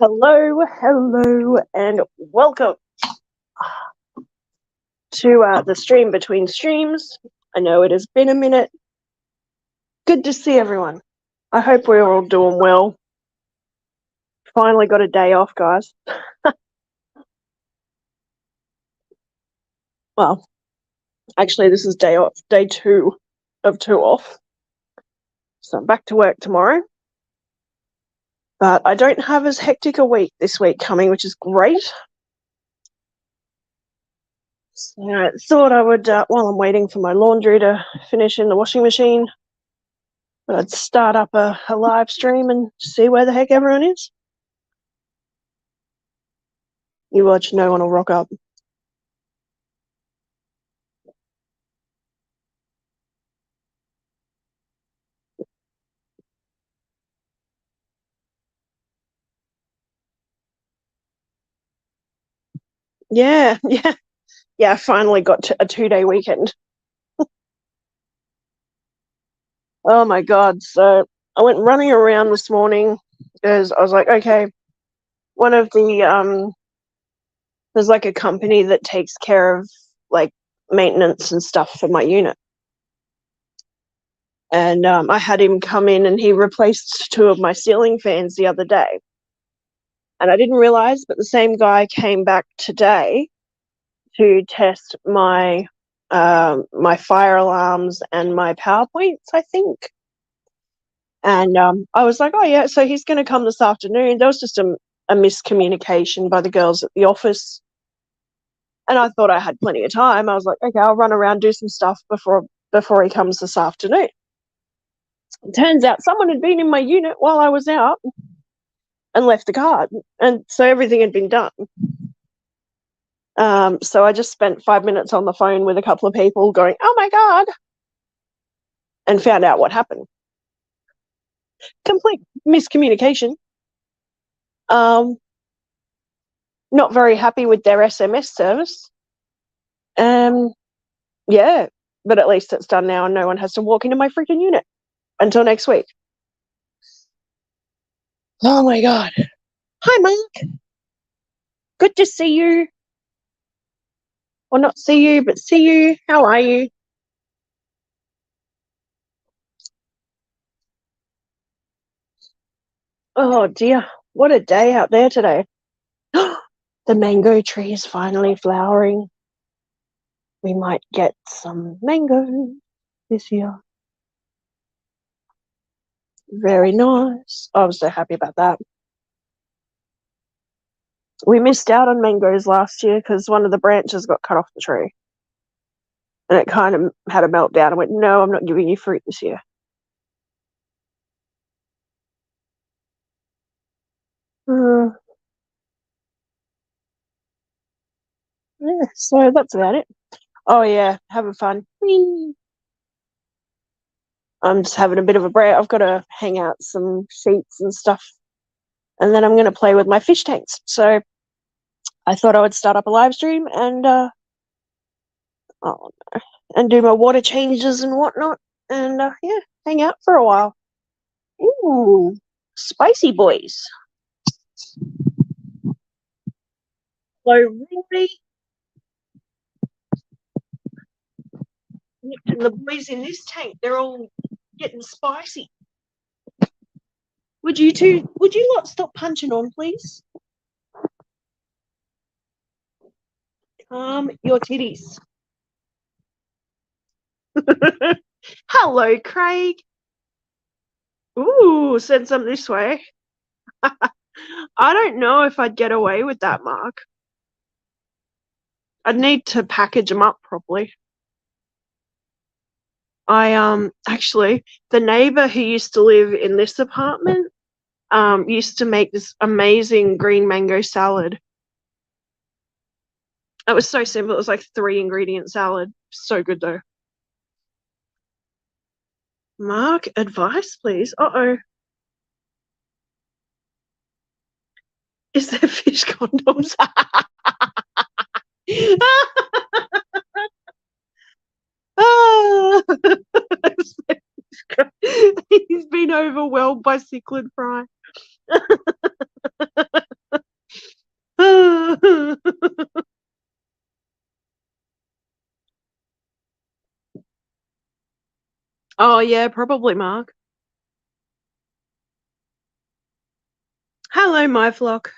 Hello, and welcome to the stream between streams. I know it has been a minute. Good to see everyone. I hope we're all doing well. Finally got a day off, guys. Well, actually, this is day two of two off. So I'm back to work tomorrow. But I don't have as hectic a week this week coming, which is great. So I thought I would, while I'm waiting for my laundry to finish in the washing machine, but I'd start up a live stream and see where the heck everyone is. You watch, no one will rock up. Yeah. I finally got to a 2-day weekend. Oh my God. So I went running around this morning because I was like, okay, one of the, there's like a company that takes care of like maintenance and stuff for my unit. And I had him come in and he replaced 2 of my ceiling fans the other day. And I didn't realize, but the same guy came back today to test my my fire alarms and my PowerPoints, I think. And I was like, oh yeah, so he's going to come this afternoon. There was just a miscommunication by the girls at the office. And I thought I had plenty of time. I was like, okay, I'll run around, do some stuff before he comes this afternoon. It turns out someone had been in my unit while I was out and left the card. And so everything had been done. So I just spent 5 minutes on the phone with a couple of people going, oh my God, and found out what happened. Complete miscommunication. Not very happy with their SMS service. Yeah, but at least it's done now and no one has to walk into my freaking unit until next week. Oh my God. Hi, Mark. Good to see you. Well, not see you, but see you. How are you? Oh dear, what a day out there today. The mango tree is finally flowering. We might get some mango this year. Very nice. I was so happy about that. We missed out on mangoes last year because one of the branches got cut off the tree. And it kind of had a meltdown and went, no, I'm not giving you fruit this year. Yeah, so that's about it. Oh yeah, having fun. Whee! I'm just having a bit of a break. I've got to hang out some sheets and stuff. And then I'm going to play with my fish tanks. So I thought I would start up a live stream and and do my water changes and whatnot. And yeah, hang out for a while. Ooh, spicy boys. Hello, Rory. And the boys in this tank, they're all getting spicy. Would you lot stop punching on, please? Calm your titties. Hello, Craig. Ooh, send some this way. I don't know if I'd get away with that, Mark. I'd need to package them up properly. I actually, the neighbor who used to live in this apartment used to make this amazing green mango salad. It was so simple. It was like 3-ingredient salad. So good though. Mark, advice, please. Uh-oh. Is there fish condoms? He's been overwhelmed by cichlid fry. Oh, yeah, probably Mark. Hello, my flock.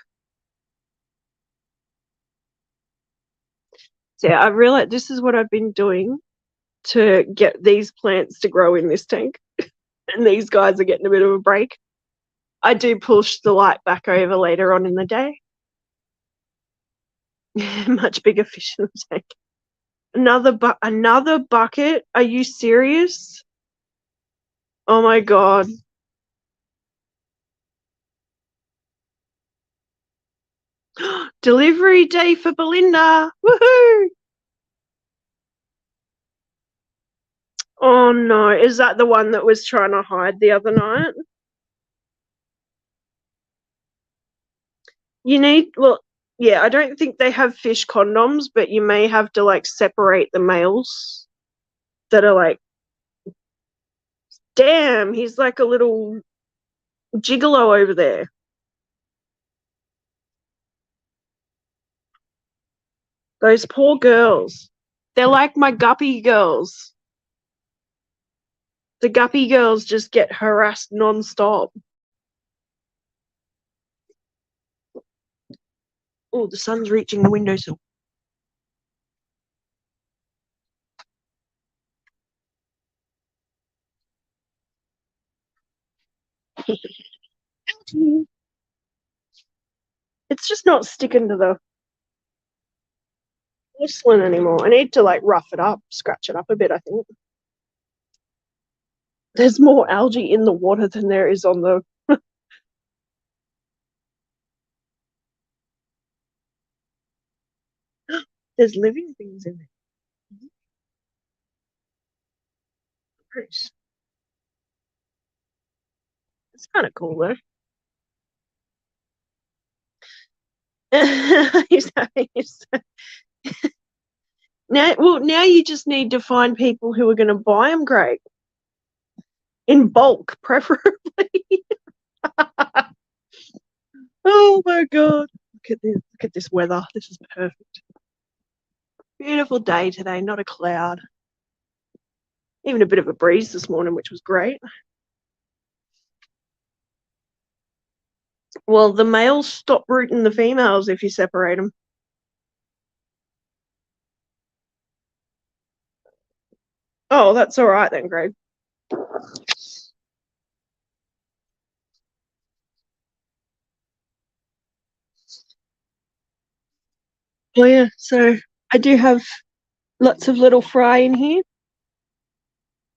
So, yeah, I realized this is what I've been doing to get these plants to grow in this tank. And these guys are getting a bit of a break. I do push the light back over later on in the day. Much bigger fish in the tank. Another bucket? Are you serious? Oh my god. Delivery day for Belinda. Woohoo! Oh no, is that the one that was trying to hide the other night? Well, yeah, I don't think they have fish condoms, but you may have to like separate the males that are like, damn, he's like a little gigolo over there. Those poor girls. They're like my guppy girls. The guppy girls just get harassed non-stop. Oh, the sun's reaching the windowsill. It's just not sticking to the porcelain anymore. I need to like rough it up, scratch it up a bit, I think. There's more algae in the water than there is on the... There's living things in there. Gross. It's kind of cool though. He's having his... Now you just need to find people who are going to buy them, Greg. In bulk, preferably. Oh my god. Look at this. Look at this weather. This is perfect. Beautiful day today, not a cloud. Even a bit of a breeze this morning, which was great. Well, the males stop rooting the females if you separate them. Oh, that's all right then, Greg. Oh yeah, so I do have lots of little fry in here.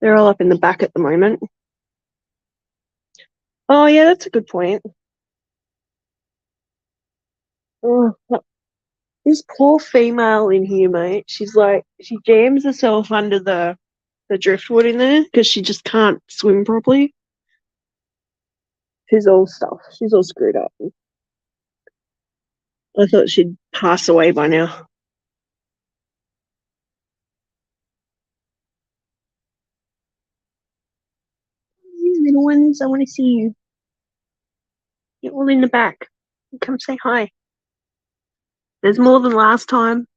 They're all up in the back at the moment. Oh yeah, that's a good point. Oh, this poor female in here, mate. She's like, she jams herself under the driftwood in there because she just can't swim properly. She's all stuff. She's all screwed up. I thought she'd pass away by now. You little ones, I want to see you. You're all in the back. Come say hi. There's more than last time.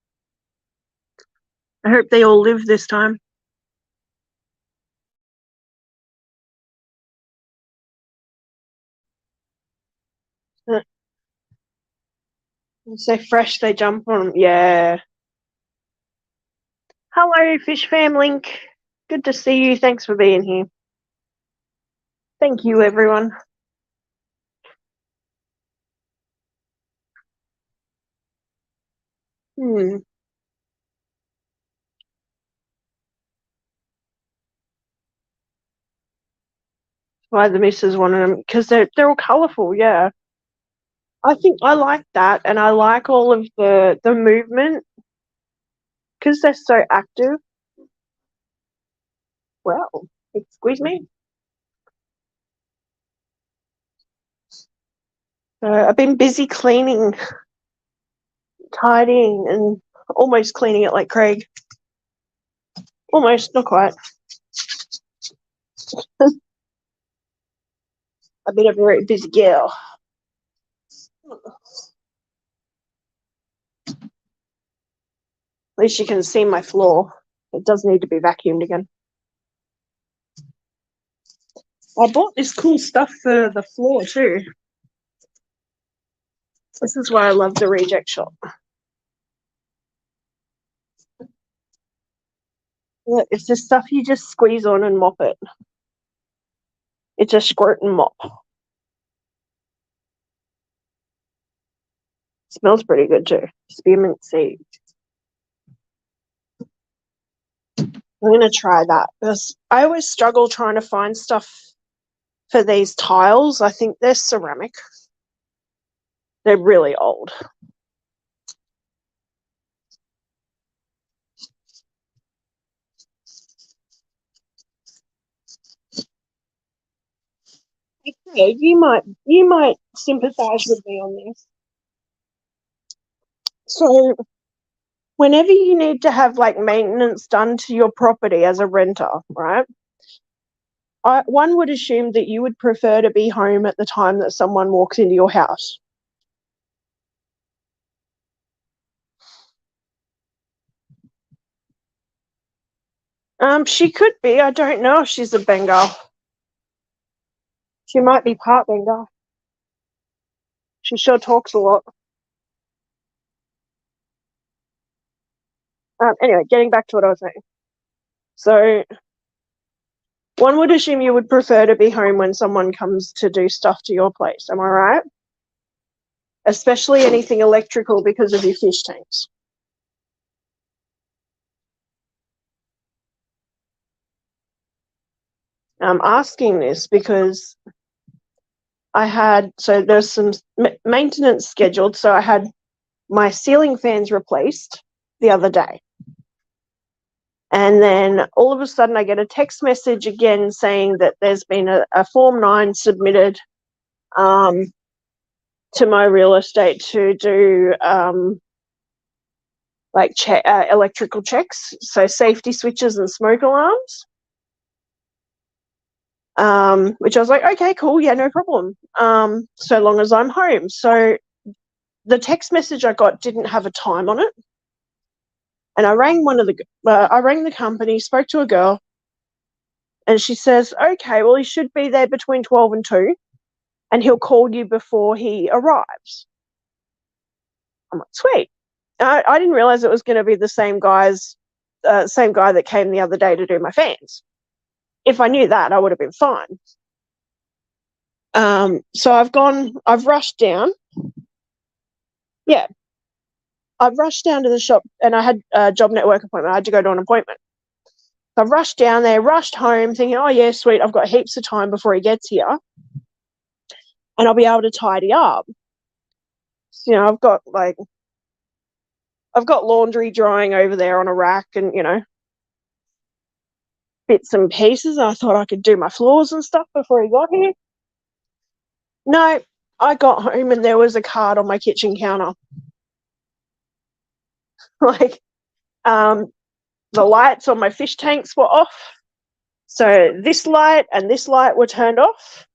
I hope they all live this time. They're so fresh, they jump on them. Yeah. Hello, Fish Fam Link. Good to see you. Thanks for being here. Thank you, everyone. Why the missus wanted them? Because they're all colourful. Yeah. I think I like that, and I like all of the movement because they're so active. Well, excuse me. I've been busy cleaning, tidying, and almost cleaning it like Craig. Almost, not quite. I've been a very busy girl. At least you can see my floor. It does need to be vacuumed again. I bought this cool stuff for the floor too. This is why I love the reject shop. Look, it's just stuff you just squeeze on and mop it. It's a squirt and mop. Smells pretty good too. Spearmint seed. I'm going to try that because I always struggle trying to find stuff for these tiles. I think they're ceramic. They're really old. Okay, you might sympathise with me on this. So whenever you need to have like maintenance done to your property as a renter, right? One would assume that you would prefer to be home at the time that someone walks into your house. She could be. I don't know if she's a Bengal. She might be part Bengal. She sure talks a lot. Anyway, getting back to what I was saying. So one would assume you would prefer to be home when someone comes to do stuff to your place. Am I right? Especially anything electrical because of your fish tanks. I'm asking this because there's some maintenance scheduled. So I had my ceiling fans replaced the other day. And then all of a sudden I get a text message again saying that there's been a Form 9 submitted to my real estate to do electrical checks, so safety switches and smoke alarms. Which I was like, okay, cool, yeah, no problem. So long as I'm home. So the text message I got didn't have a time on it, and I rang the company, spoke to a girl, and she says, okay, well, he should be there between 12 and 2, and he'll call you before he arrives. I'm like, sweet. I didn't realize it was going to be the same guy that came the other day to do my fans. If I knew that, I would have been fine. So I've rushed down. Yeah, I've rushed down to the shop, and I had a job network appointment. I had to go to an appointment. So I've rushed down there, rushed home, thinking, oh yeah, sweet, I've got heaps of time before he gets here, and I'll be able to tidy up. So, I've got laundry drying over there on a rack, and bits and pieces. I thought I could do my floors and stuff before he got here. No, I got home and there was a card on my kitchen counter. like, the lights on my fish tanks were off. So this light and this light were turned off.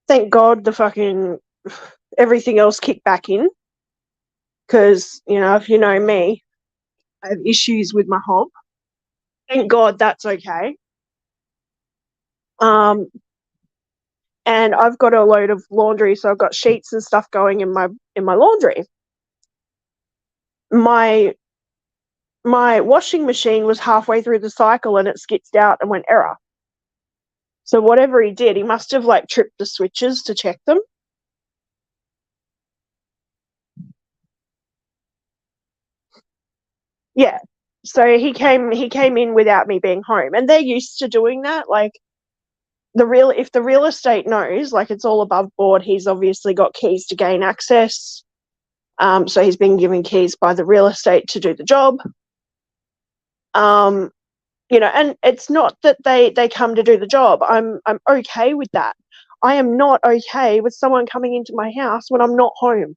Thank God the fucking everything else kicked back in. Because, if you know me, I have issues with my hob. Thank God that's okay. And I've got a load of laundry, so I've got sheets and stuff going in my laundry. My washing machine was halfway through the cycle and it skipped out and went error. So whatever he did, he must have tripped the switches to check them. Yeah. So he came in without me being home, and they're used to doing that. If the real estate knows, it's all above board, he's obviously got keys to gain access. So he's been given keys by the real estate to do the job. And it's not that they come to do the job. I'm okay with that. I am not okay with someone coming into my house when I'm not home.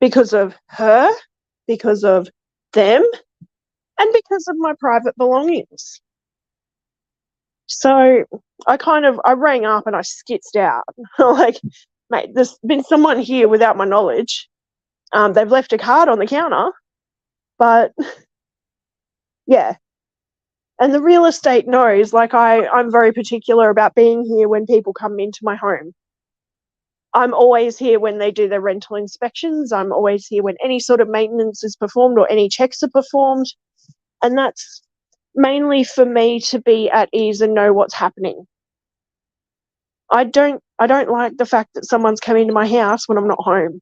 Because of her, because of them, and because of my private belongings. So I rang up and I skitzed out. Mate, there's been someone here without my knowledge. They've left a card on the counter, but yeah. And the real estate knows, like I'm very particular about being here when people come into my home. I'm always here when they do their rental inspections. I'm always here when any sort of maintenance is performed or any checks are performed. And that's mainly for me to be at ease and know what's happening. I don't like the fact that someone's coming into my house when I'm not home.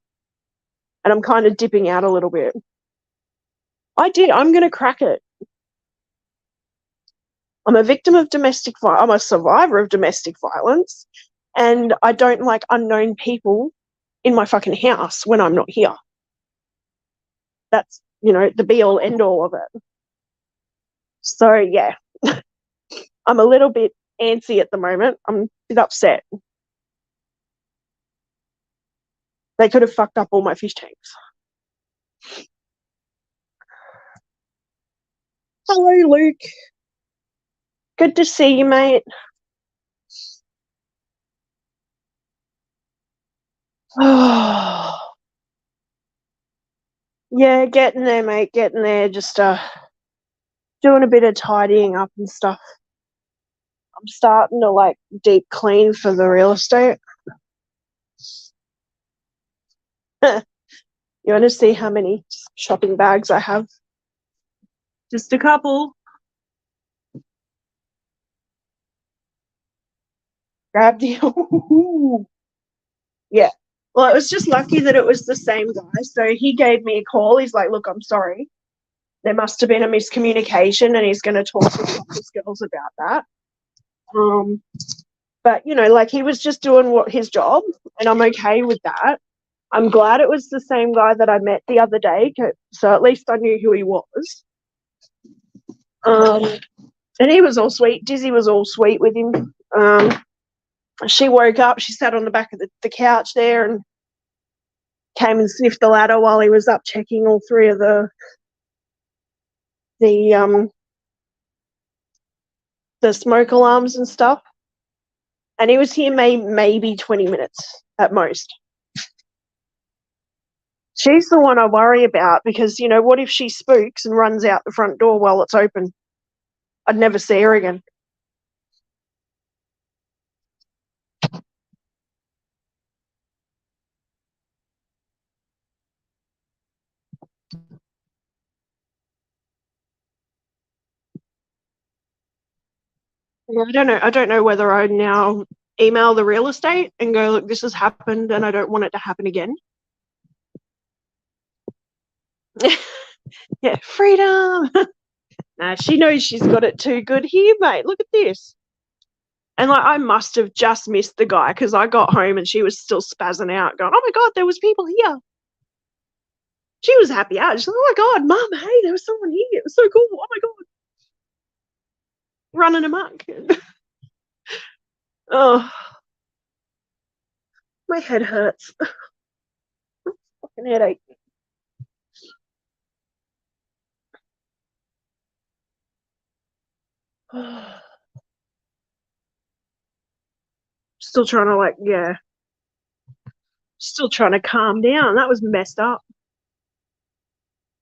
And I'm kind of dipping out a little bit. I'm going to crack it. I'm a victim of domestic violence. I'm a survivor of domestic violence. And I don't like unknown people in my fucking house when I'm not here. That's, the be all end all of it. So, yeah, I'm a little bit antsy at the moment. I'm a bit upset. They could have fucked up all my fish tanks. Hello, Luke. Good to see you, mate. Oh, yeah, getting there, mate. Getting there. Just doing a bit of tidying up and stuff. I'm starting to deep clean for the real estate. You want to see how many shopping bags I have? Just a couple. Grab the. Yeah. Well, it was just lucky that it was the same guy. So he gave me a call. He's like, look, I'm sorry. There must have been a miscommunication, and he's going to talk to the office girls about that. But, he was just doing his job, and I'm okay with that. I'm glad it was the same guy that I met the other day, so at least I knew who he was. And he was all sweet. Dizzy was all sweet with him. She woke up, she sat on the back of the couch there and came and sniffed the ladder while he was up checking all three of the smoke alarms and stuff. And he was here maybe 20 minutes at most. She's the one I worry about because, what if she spooks and runs out the front door while it's open? I'd never see her again. Yeah, I don't know whether I now email the real estate and go, look, this has happened and I don't want it to happen again. Yeah, freedom. Nah, she knows she's got it too good here, mate. Look at this. And I must have just missed the guy because I got home and she was still spazzing out, going, "Oh my god, there was people here." She was happy out. She's like, "Oh my god, Mum, hey, there was someone here. It was so cool. Oh my god." Running amok. Oh, my head hurts. Fucking headache. Still trying to still trying to calm down. That was messed up.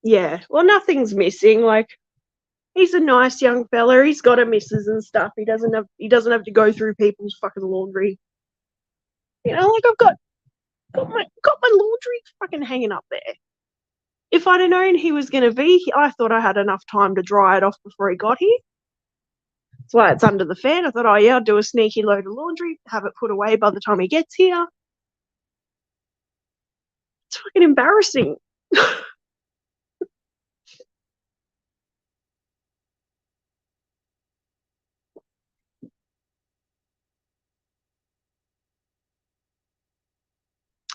Yeah. Well, nothing's missing. He's a nice young fella. He's got a missus and stuff. He doesn't have to go through people's fucking laundry. I've got my laundry fucking hanging up there. If I'd have known he was going to be here, I thought I had enough time to dry it off before he got here. That's why it's under the fan. I thought, oh yeah, I'll do a sneaky load of laundry, have it put away by the time he gets here. It's fucking embarrassing.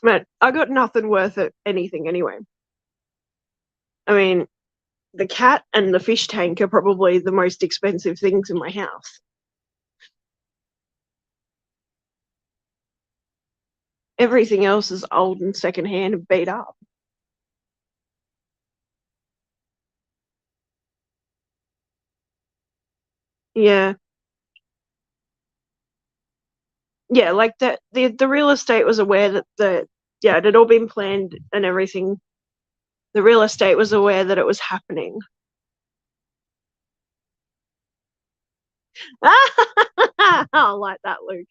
Man, I got nothing worth it, anything anyway. I mean, the cat and the fish tank are probably the most expensive things in my house. Everything else is old and secondhand and beat up. Yeah. Yeah, like that the real estate was aware that it had all been planned and everything. The real estate was aware that it was happening. I like that, Luke.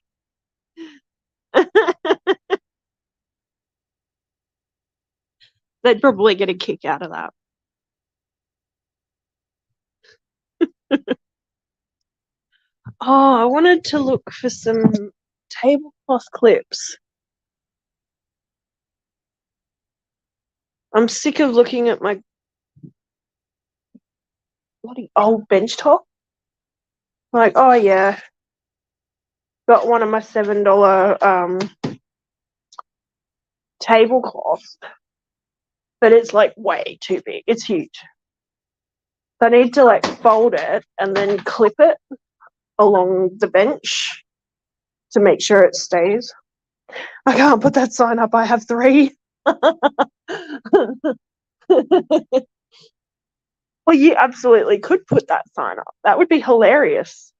They'd probably get a kick out of that. Oh, I wanted to look for some tablecloth clips. I'm sick of looking at my bloody old bench top. Like, oh yeah, got one of my $7 tablecloths, but it's like way too big. It's huge. So I need to like fold it and then clip it along the bench to make sure it stays. I can't put that sign up. I have 3. Well, you absolutely could put that sign up. That would be hilarious.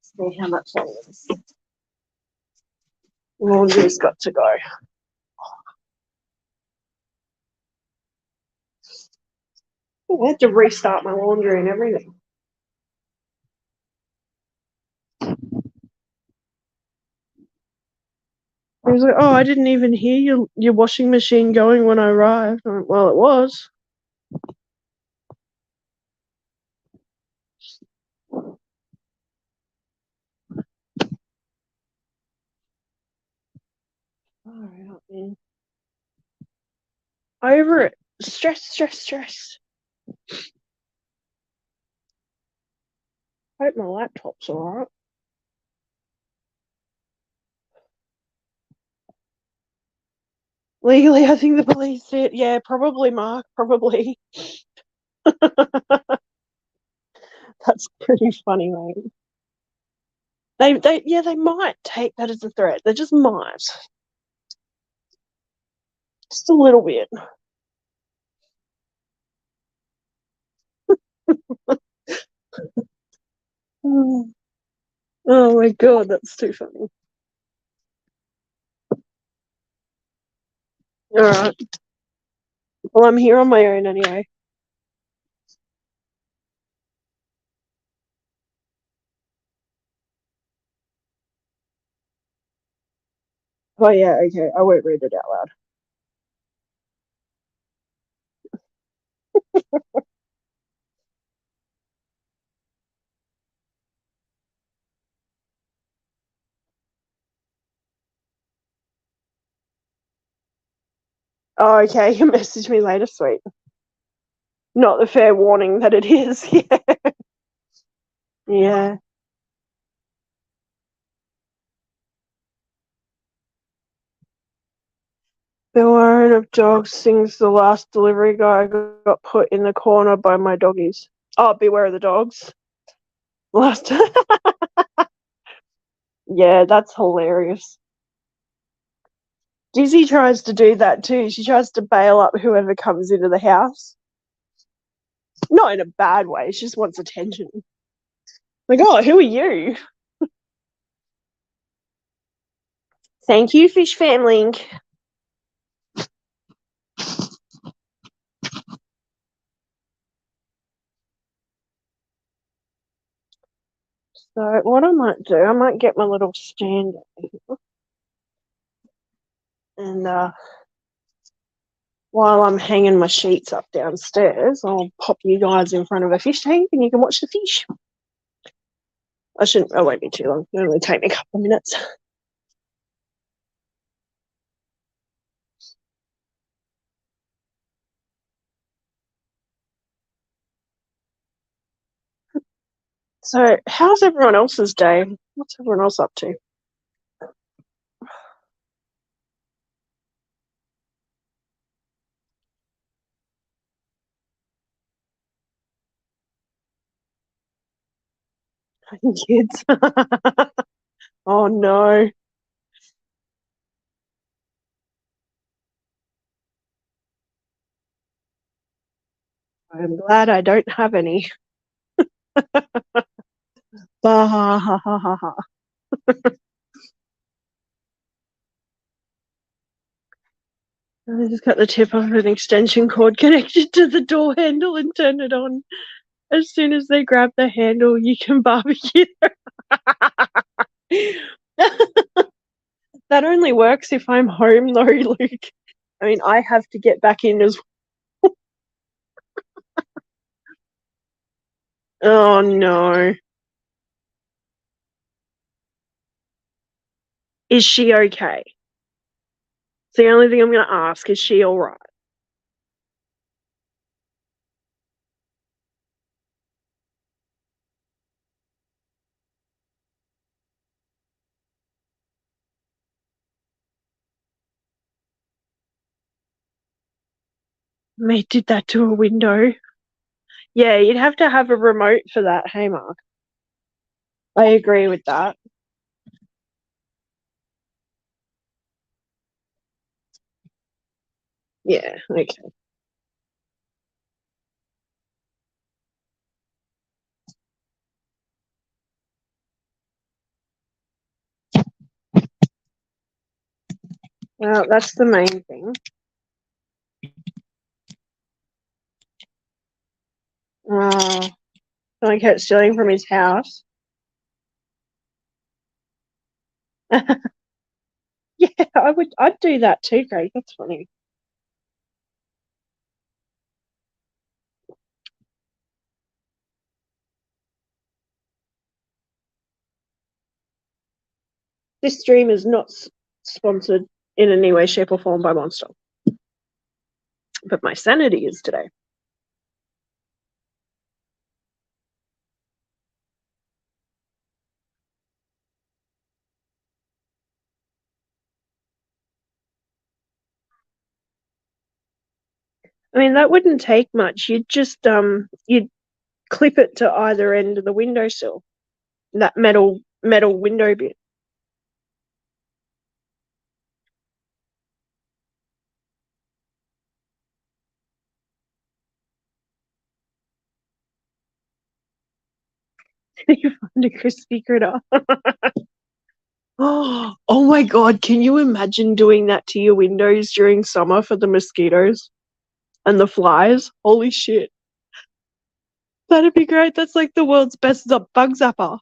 See how much that is. Laundry's got to go. I had to restart my laundry and everything. I was like, oh, I didn't even hear your washing machine going when I arrived. I went, well, it was. Alright, man. Over it. Stress. Hope my laptop's alright. Legally, I think the police did. Yeah, probably, Mark. Probably. That's pretty funny, mate. They might take that as a threat. They just might. Just a little bit. Oh my god, that's too funny. Alright. Well, I'm here on my own anyway. Oh yeah, okay. I won't read it out loud. Oh, okay. You message me later, sweet. Not the fair warning that it is. Yeah. Yeah. The whirring of dogs sings the last delivery guy got put in the corner by my doggies. Oh, beware of the dogs. Last. Yeah, that's hilarious. Dizzy tries to do that too. She tries to bail up whoever comes into the house. Not in a bad way. She just wants attention. Like, oh, who are you? Thank you, Fish Family. So what I might do, I might get my little stand and while I'm hanging my sheets up downstairs, I'll pop you guys in front of a fish tank and you can watch the fish. It won't be too long. It'll only take me a couple of minutes. So how's everyone else's day? What's everyone else up to? Kids. Oh no. I'm glad I don't have any. Bah, ha, ha, ha, ha, ha. I just got the tip of an extension cord connected to the door handle and turned it on. As soon as they grab the handle, you can barbecue. That only works if I'm home, though, Luke. I mean, I have to get back in as well. Oh, no. Is she okay? It's the only thing I'm going to ask. Is she all right? Mate did that to a window. Yeah, you'd have to have a remote for that. Hey, Mark. I agree with that. Yeah, okay. Well, that's the main thing. Someone kept stealing from his house. Yeah, I'd do that too, Craig. That's funny. This stream is not sponsored in any way, shape, or form by Monster. But my sanity is today. I mean, that wouldn't take much. You'd just you'd clip it to either end of the windowsill. That metal window bit. You find a crispy critter. Oh my god, can you imagine doing that to your windows during summer for the mosquitoes and the flies? Holy shit. That'd be great. That's like the world's best bug zapper.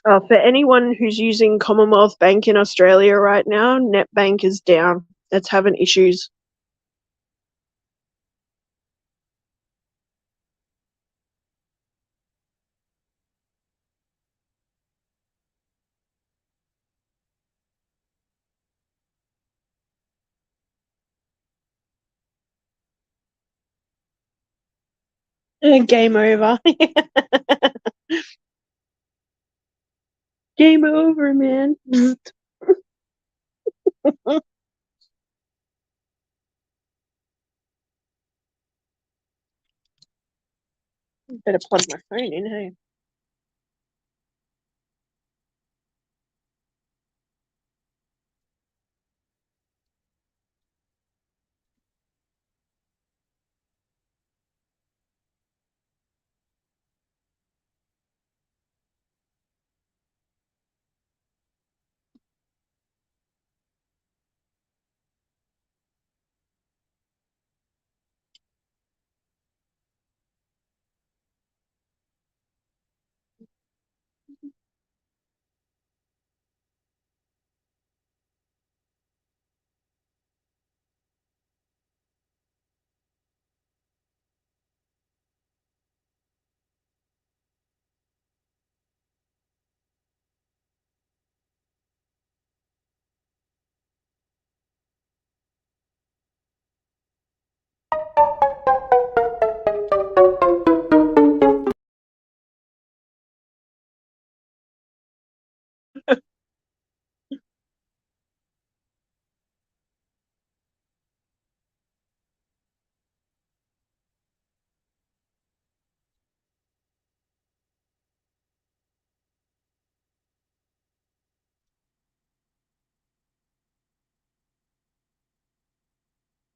For anyone who's using Commonwealth Bank in Australia right now, NetBank is down. It's having issues. Game over. Game over, man. Better plug my phone in, hey.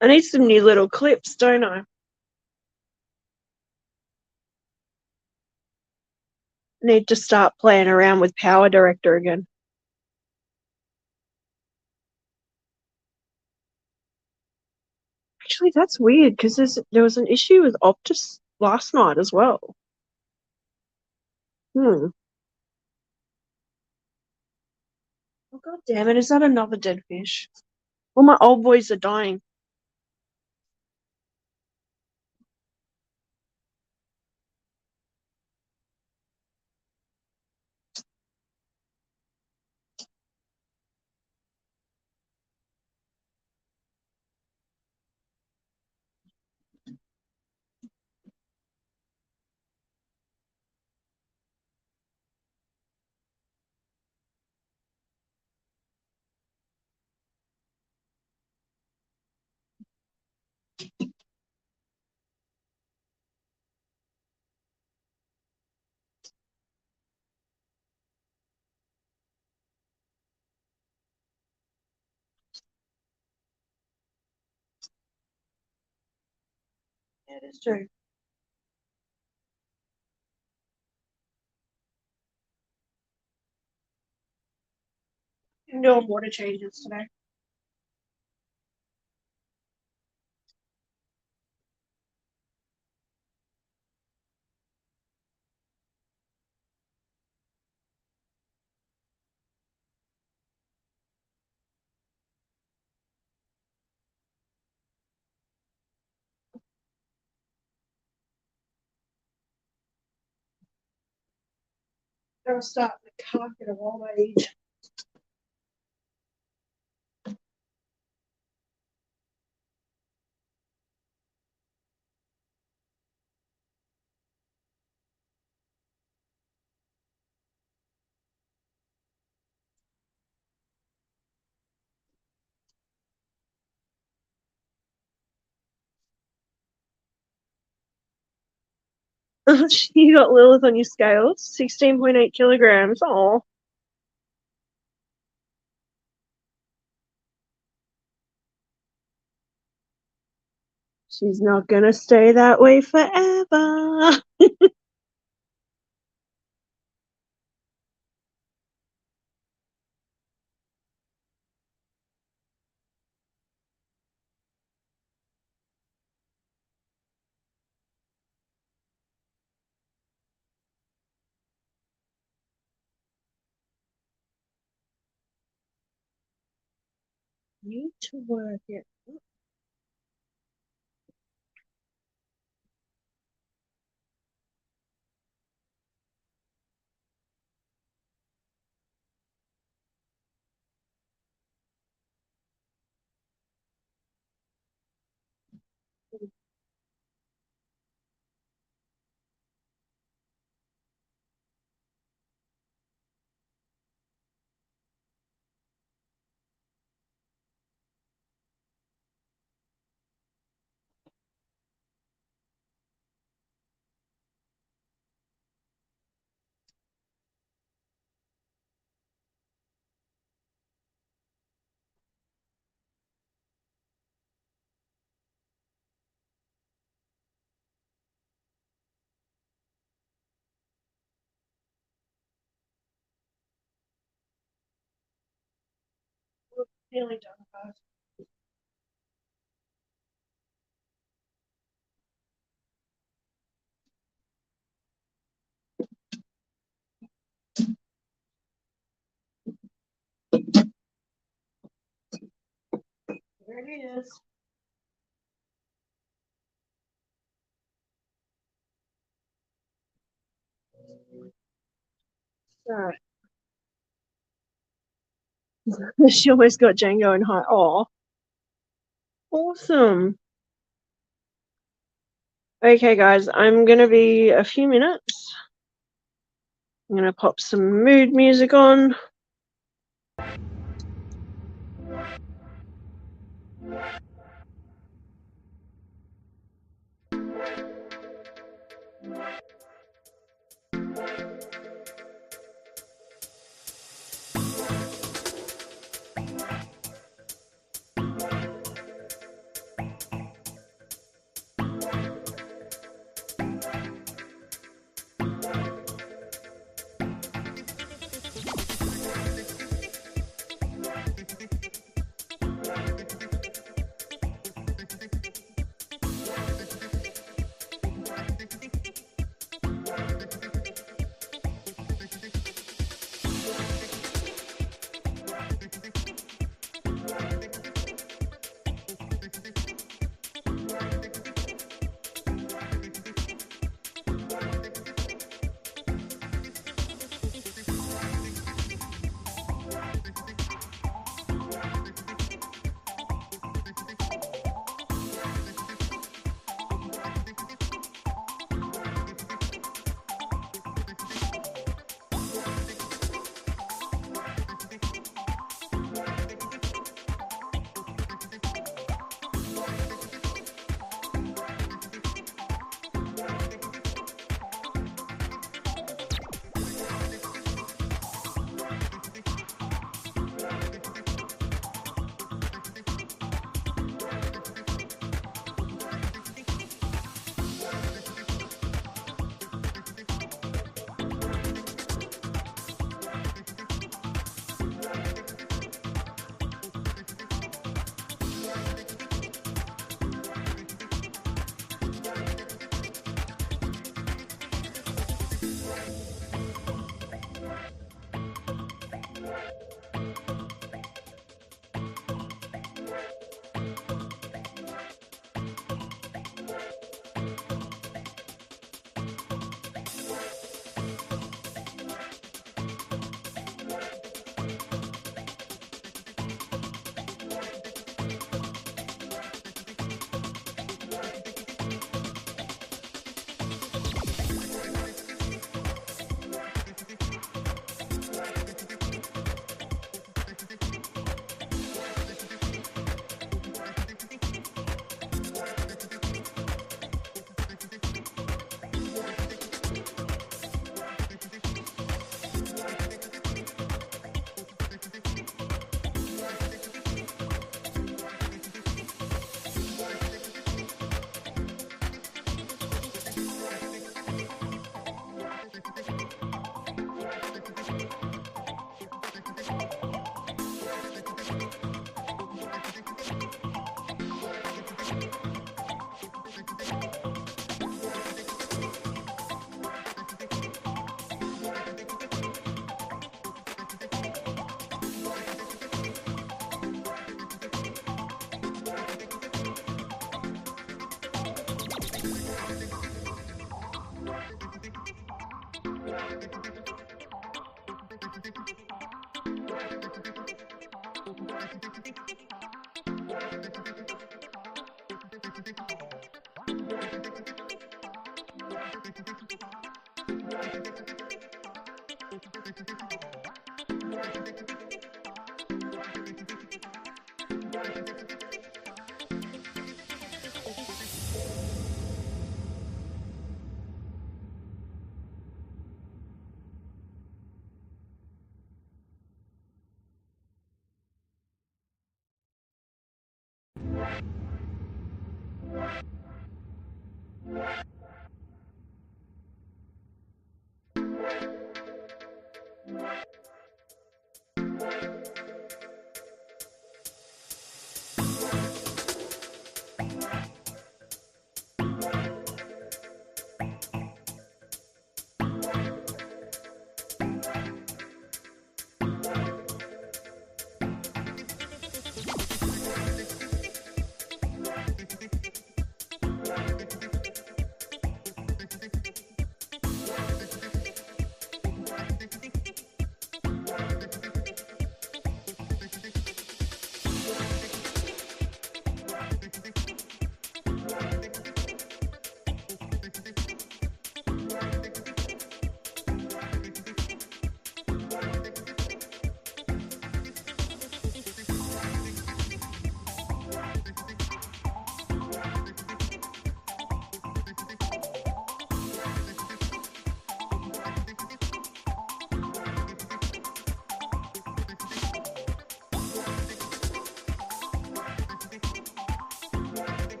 I need some new little clips, don't I? need to start playing around with Power Director again. Actually, that's weird because there was an issue with Optus last night as well. Oh, God damn it. Is that another dead fish? All my old boys are dying. Yeah, it is true. I'm doing water changes today. Gotta start the carpet of old age. You got Lilith on your scales, 16.8 kilograms. Oh, she's not gonna stay that way forever. Need to work it. Nearly done, guys. There it is. Alright. She almost got Django in high. Oh, awesome. Okay, guys, I'm gonna be a few minutes. I'm gonna pop some mood music on.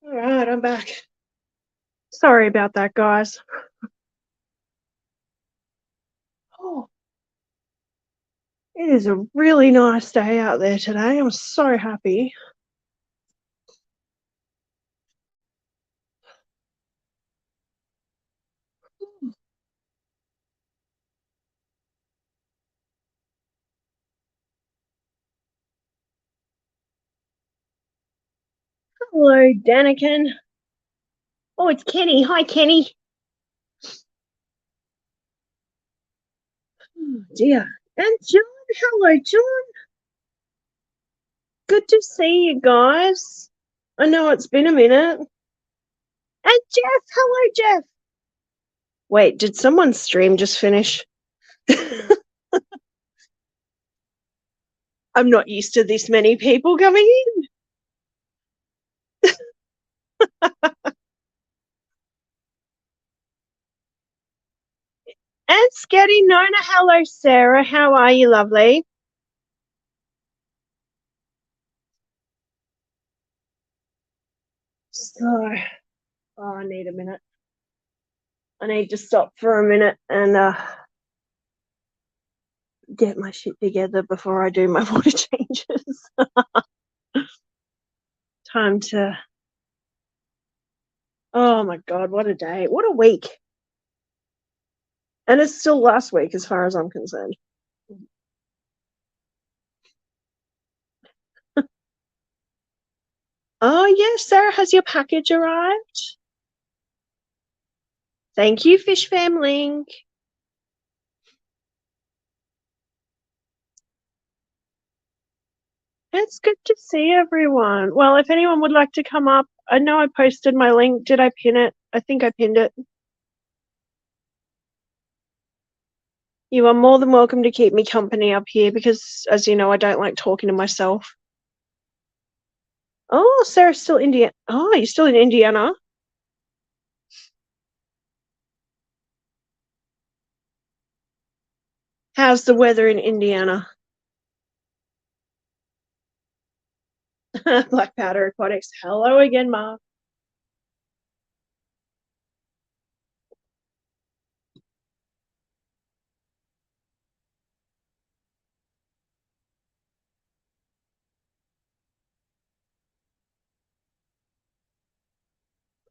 All right, I'm back. Sorry about that, guys. Oh, it is a really nice day out there today. I'm so happy. Hello, Daniken. Oh, it's Kenny. Hi, Kenny. Oh, dear. And John. Hello, John. Good to see you guys. I know it's been a minute. And Jeff. Hello, Jeff. Wait, did someone's stream just finish? I'm not used to this many people coming in. And Sketty Nona, hello, Sarah. How are you, lovely? So, I need a minute. I need to stop for a minute and get my shit together before I do my water changes. Time to. Oh my God, what a day. What a week. And it's still last week as far as I'm concerned. Oh, yes, Sarah, has your package arrived? Thank you, Fish Family. It's good to see everyone. Well, if anyone would like to come up, I know I posted my link. Did I pin it? I think I pinned it. You are more than welcome to keep me company up here because, as you know, I don't like talking to myself. Oh, Sarah's still Indiana. Oh, you're still in Indiana? How's the weather in Indiana? Black Powder Aquatics. Hello again, Mark.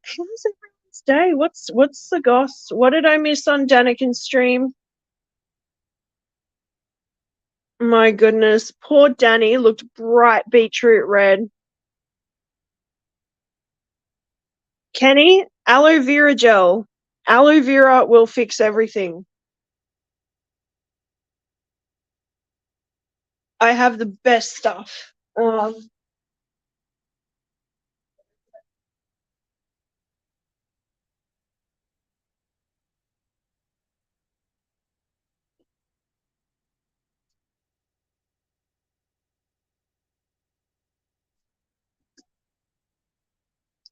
How's everyone's day? What's the goss? What did I miss on Daniken's stream? My goodness, poor Danny looked bright beetroot red. Kenny, aloe vera gel. Aloe vera will fix everything. I have the best stuff.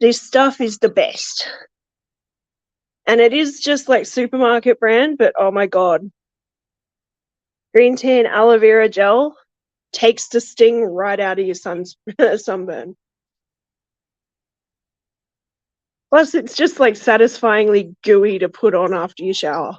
This stuff is the best. And it is just like supermarket brand, but oh my God. Green tea and aloe vera gel takes the sting right out of your sunburn. Plus, it's just like satisfyingly gooey to put on after you shower.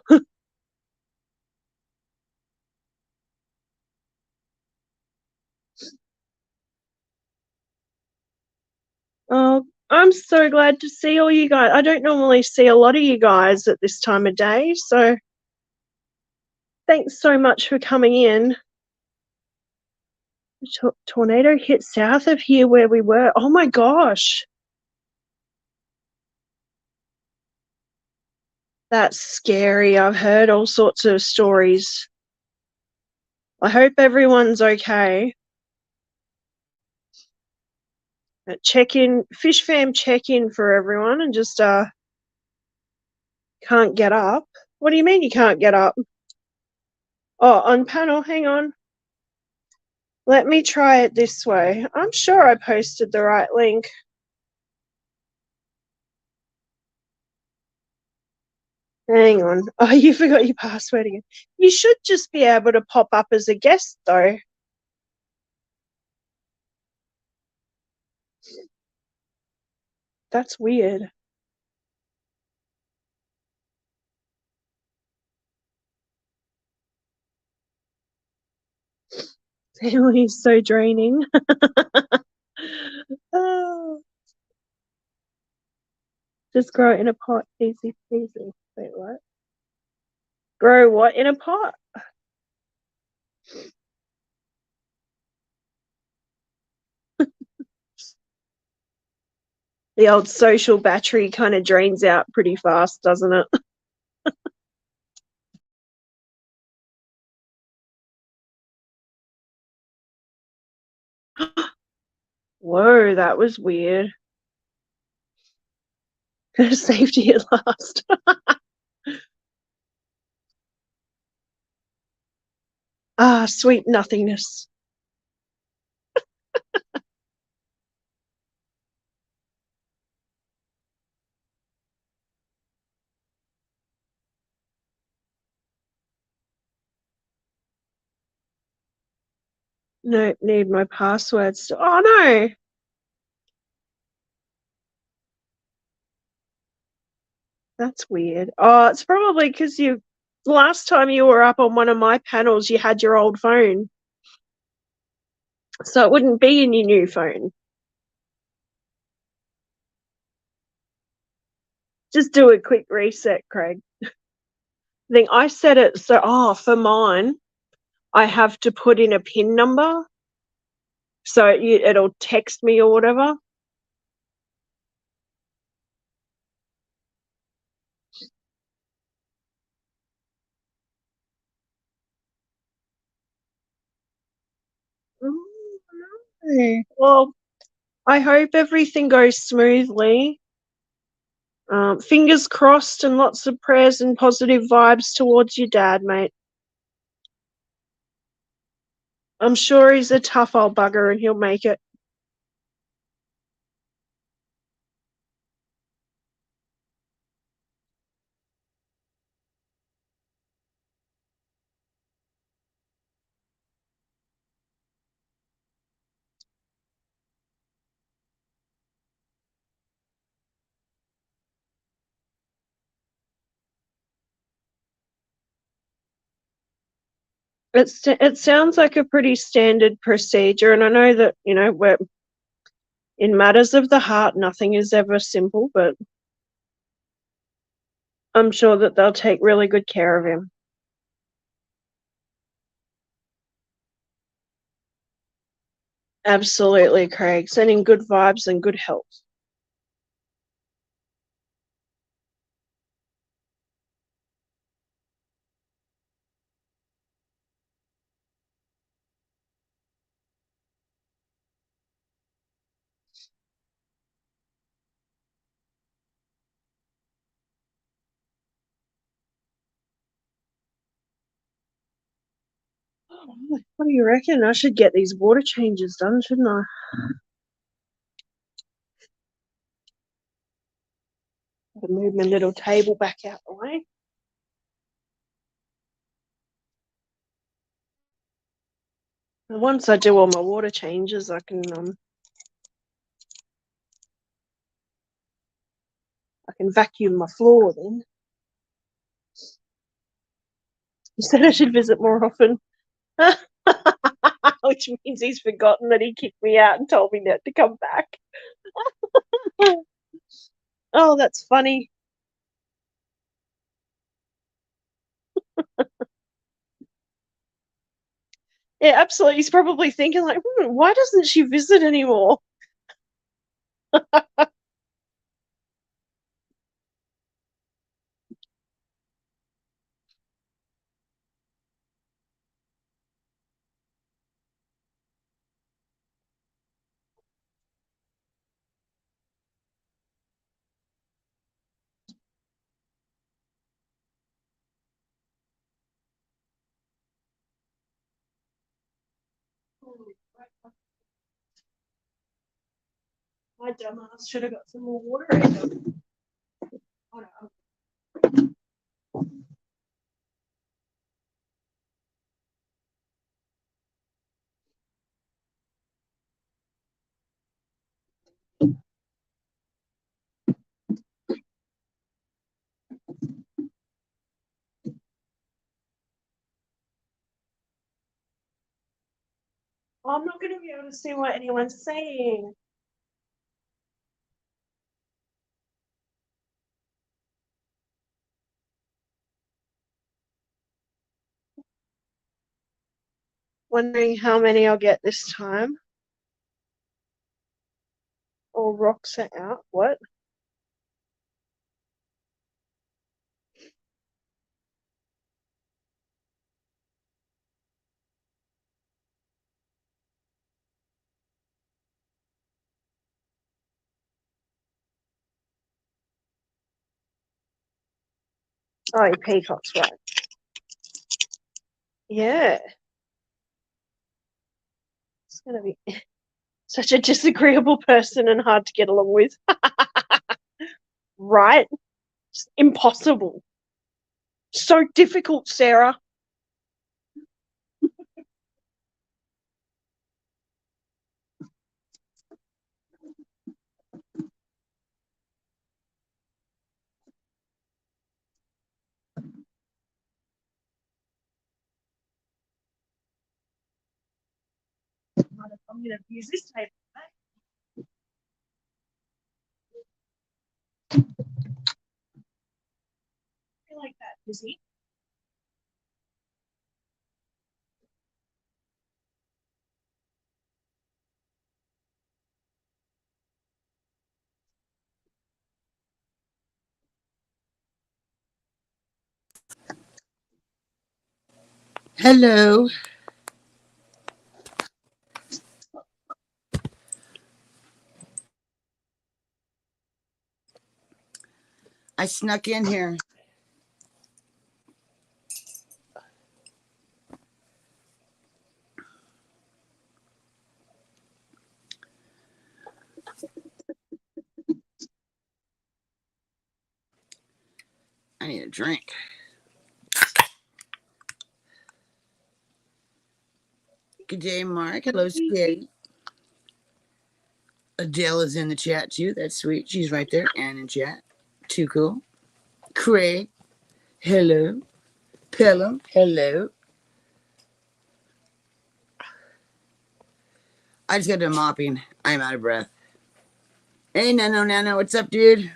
I'm so glad to see all you guys. I don't normally see a lot of you guys at this time of day, so thanks so much for coming in. Tornado hit south of here where we were. Oh my gosh. That's scary. I've heard all sorts of stories. I hope everyone's okay. Check in, Fish Fam check in for everyone and just can't get up. What do you mean you can't get up? Oh, on panel, hang on. Let me try it this way. I'm sure I posted the right link. Hang on. Oh, you forgot your password again. You should just be able to pop up as a guest, though. That's weird. Family is so draining. Oh. Just grow it in a pot, easy peasy. Wait, what? Grow what in a pot? The old social battery kind of drains out pretty fast, doesn't it? Whoa, that was weird. Safety at last. Ah, sweet nothingness. No, need my passwords. Oh no. That's weird. Oh, it's probably because last time you were up on one of my panels, you had your old phone. So it wouldn't be in your new phone. Just do a quick reset, Craig. I think I set it so, for mine, I have to put in a PIN number. So it'll text me or whatever. Oh, no. Well, I hope everything goes smoothly. Fingers crossed and lots of prayers and positive vibes towards your dad, mate. I'm sure he's a tough old bugger and he'll make it. It sounds like a pretty standard procedure, and I know that, we're in matters of the heart, nothing is ever simple, but I'm sure that they'll take really good care of him. Absolutely, Craig. Sending good vibes and good health. What do you reckon? I should get these water changes done, shouldn't I? I'll move my little table back out the way. And once I do all my water changes, I can vacuum my floor then. You said I should visit more often. Which means he's forgotten that he kicked me out and told me not to come back. Oh, that's funny. Yeah, absolutely. He's probably thinking like, why doesn't she visit anymore? My dumbass should have got some more water out of it. Oh, no. I'm not going to be able to see what anyone's saying. Wondering how many I'll get this time. Or rocks are out. What? Oh, your peacock's right. Yeah. It's going to be such a disagreeable person and hard to get along with. Right? It's impossible. So difficult, Sarah. I'm going to use this table. I like that, Lizzie. Hello. I snuck in here. I need a drink. Good day, Mark. Hello, Scary. Adele is in the chat too. That's sweet. She's right there and in chat. Too cool. Craig. Hello. Pelham. Hello. I just got done mopping. I'm out of breath. Hey, Nano. What's up, dude?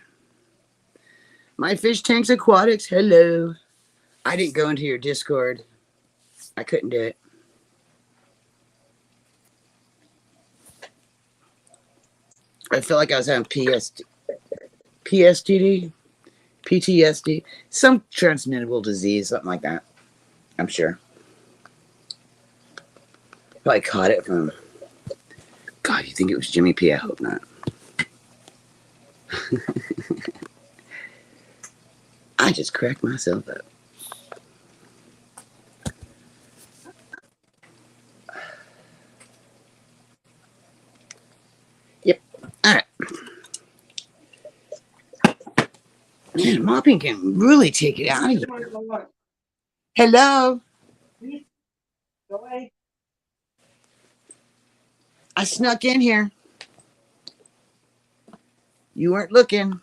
My fish tank's aquatics. Hello. I didn't go into your Discord. I couldn't do it. I felt like I was having PSTD, PTSD, some transmittable disease, something like that. I'm sure. Probably caught it from. God, you think it was Jimmy P? I hope not. I just cracked myself up. Yep. All right. Man, mopping can really take it out of you. Hello. Go away. I snuck in here. You weren't looking.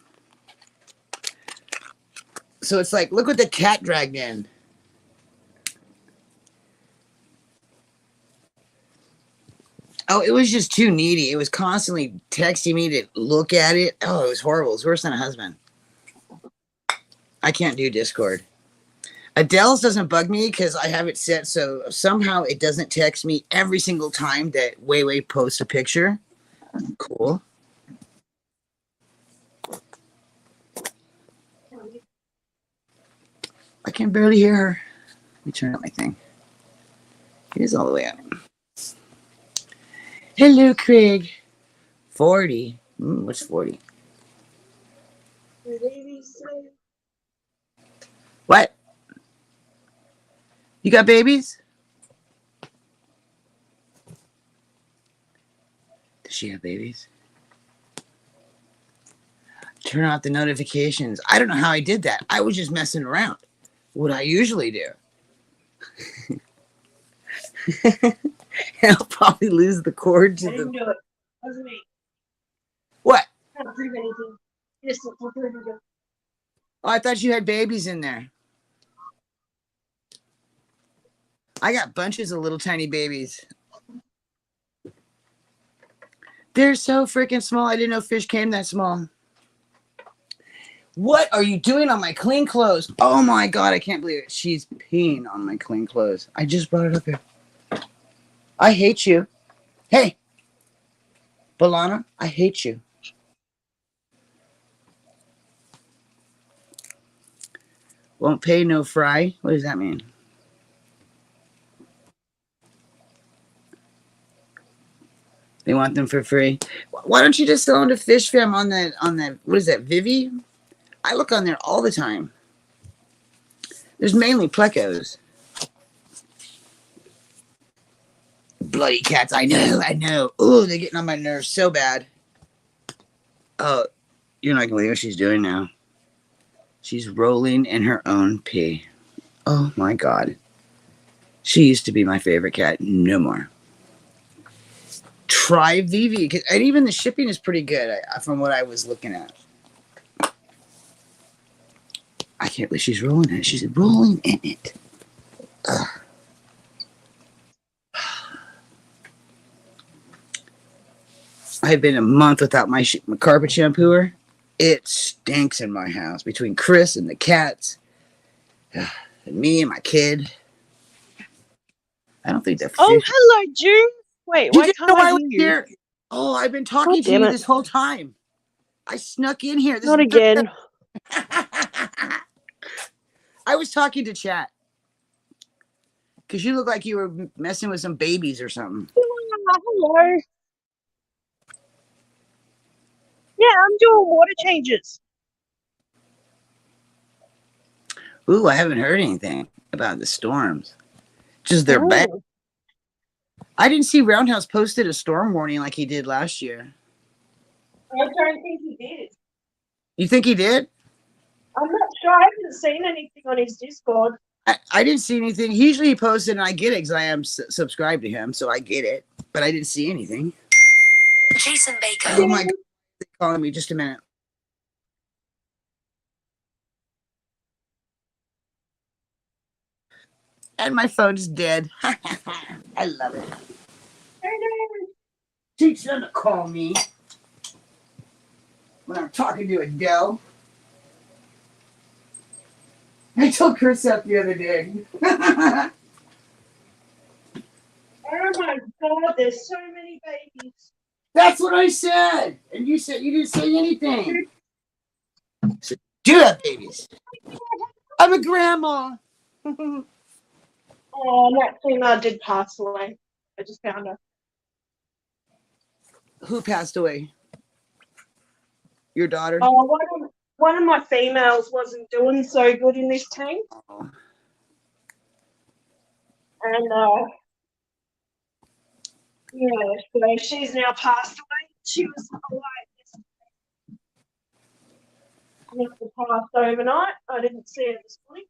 So it's like, look what the cat dragged in. Oh, it was just too needy. It was constantly texting me to look at it. Oh, it was horrible. It was worse than a husband. I can't do Discord. Adele's doesn't bug me because I have it set so somehow it doesn't text me every single time that Way posts a picture. Cool. I can barely hear her. Let me turn up my thing. It is all the way up. Hello, Craig. 40. What's 40? What? You got babies? Does she have babies? Turn off the notifications. I don't know how I did that. I was just messing around. What I usually do. I'll probably lose the cord to I didn't do it. It wasn't me. What? I can't prove anything. Yes, I'll prove it. Oh, I thought you had babies in there. I got bunches of little tiny babies. They're so freaking small. I didn't know fish came that small. What are you doing on my clean clothes? Oh my God, I can't believe it. She's peeing on my clean clothes. I just brought it up here. I hate you. Hey, Balana, I hate you. Won't pay, no fry. What does that mean? They want them for free. Why don't you just sell them to Fish Fam on that, what is that, Vivi? I look on there all the time. There's mainly plecos. Bloody cats, I know. Oh, they're getting on my nerves so bad. Oh, you're not gonna believe what she's doing now. She's rolling in her own pee. Oh my God. She used to be my favorite cat. No more. Try Vivi. And even the shipping is pretty good from what I was looking at. I can't believe she's rolling in it. She's rolling in it. Ugh. I've been a month without my carpet shampooer. It stinks in my house between Chris and the cats, and me and my kid. I don't think that. Oh, hello, June. Wait, You why didn't can't know I I was hear you? here. Oh, I've been talking to you this whole time. I snuck in here. Not again. I was talking to chat because you look like you were messing with some babies or something. Hello. Yeah, I'm doing water changes. Ooh, I haven't heard anything about the storms. Just they're bad. I didn't see Roundhouse posted a storm warning like he did last year. I don't think he did. You think he did? I'm not sure. I haven't seen anything on his Discord. I didn't see anything. Usually he posted and I get it because I am subscribed to him, so I get it. But I didn't see anything. Jason Baker. Oh my God. They're calling me. Just a minute. And my phone's dead. I love it. Teach them to call me when I'm talking to Adele. I told Chris that the other day. Oh my God, there's so many babies. That's what I said. And you said you didn't say anything. So, do have babies. I'm a grandma. Oh, that female did pass away. I just found her. Who passed away? Your daughter? Oh, one of my females wasn't doing so good in this tank. Oh. And yeah, so she's now passed away. She was alive yesterday. Must have passed overnight. I didn't see her this morning.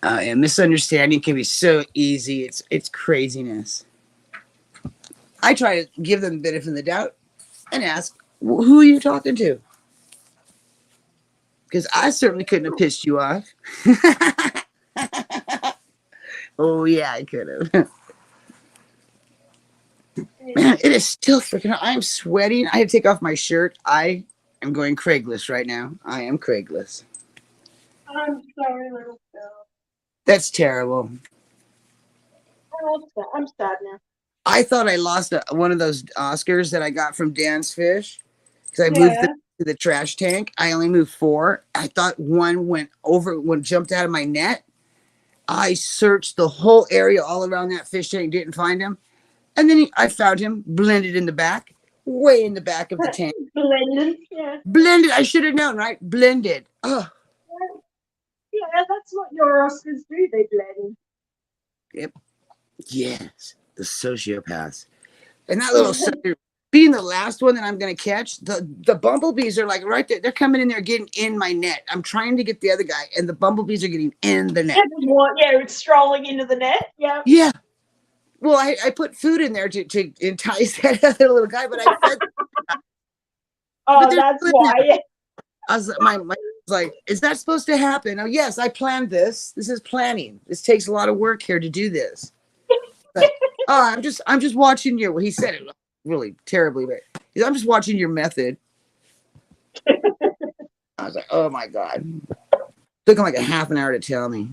And misunderstanding can be so easy. It's craziness. I try to give them the benefit of the doubt and ask, who are you talking to? Because I certainly couldn't have pissed you off. Oh yeah, I could have. Man, it is still freaking hot. I am sweating. I have to take off my shirt. I am going Craigless right now. I am Craigless. I'm sorry, little girl. That's terrible. I'm sad now. I thought I lost one of those Oscars that I got from Dan's Fish because I moved Yeah. to the trash tank. I only moved 4. I thought one jumped out of my net. I searched the whole area all around that fish tank, didn't find him. And then I found him blended in the back, way in the back of the tank. Blended. Yeah. Blended. I should have known, right? Blended. Oh, Yeah, that's what your Oscars do. They blend. yep. Yes. The sociopaths. And that little sucker, being the last one that I'm going to catch, the bumblebees are like right there. They're coming in there getting in my net. I'm trying to get the other guy, and the bumblebees are getting in the net. Yeah, it's strolling into the net. Yeah. Yeah. Well, I put food in there to entice that other little guy, but I fed. Oh, that's why. I was like, is that supposed to happen? Oh, yes, I planned this. This is planning. This takes a lot of work here to do this. But, oh, I'm just watching your. Well, he said it really terribly, but I'm just watching your method. I was like, oh my god. Took him like a half an hour to tell me.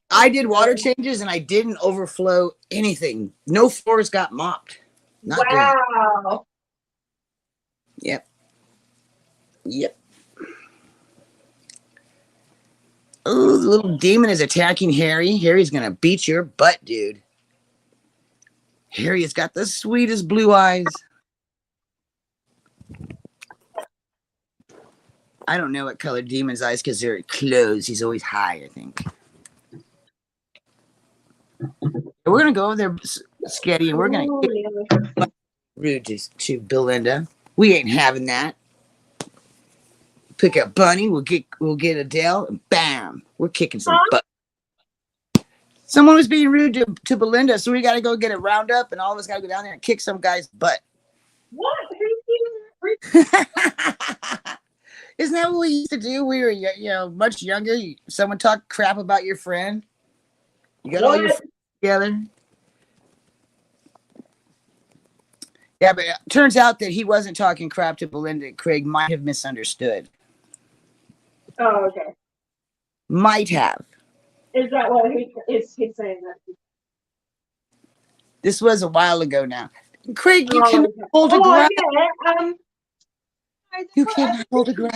I did water changes and I didn't overflow anything. No floors got mopped. Not wow. Good. Yep. Oh, the little demon is attacking Harry. Harry's gonna beat your butt, dude. Harry has got the sweetest blue eyes. I don't know what color demon's eyes because they're closed. He's always high, I think. We're gonna go over there, Sketty, and we're gonna get rude to Belinda. We ain't having that. Pick up Bunny. We'll get Adele, and bam, we're kicking some butt. Someone was being rude to Belinda, so we got to go get a roundup, and all of us got to go down there and kick some guy's butt. What? Isn't that what we used to do? We were, much younger. Someone talked crap about your friend. You got all your friends together. Yeah, but it turns out that he wasn't talking crap to Belinda. Craig might have misunderstood. Oh, okay. Might have. Is that what he's saying that? This was a while ago now. Craig, you can hold a grudge. Yeah. You cannot hold a grudge.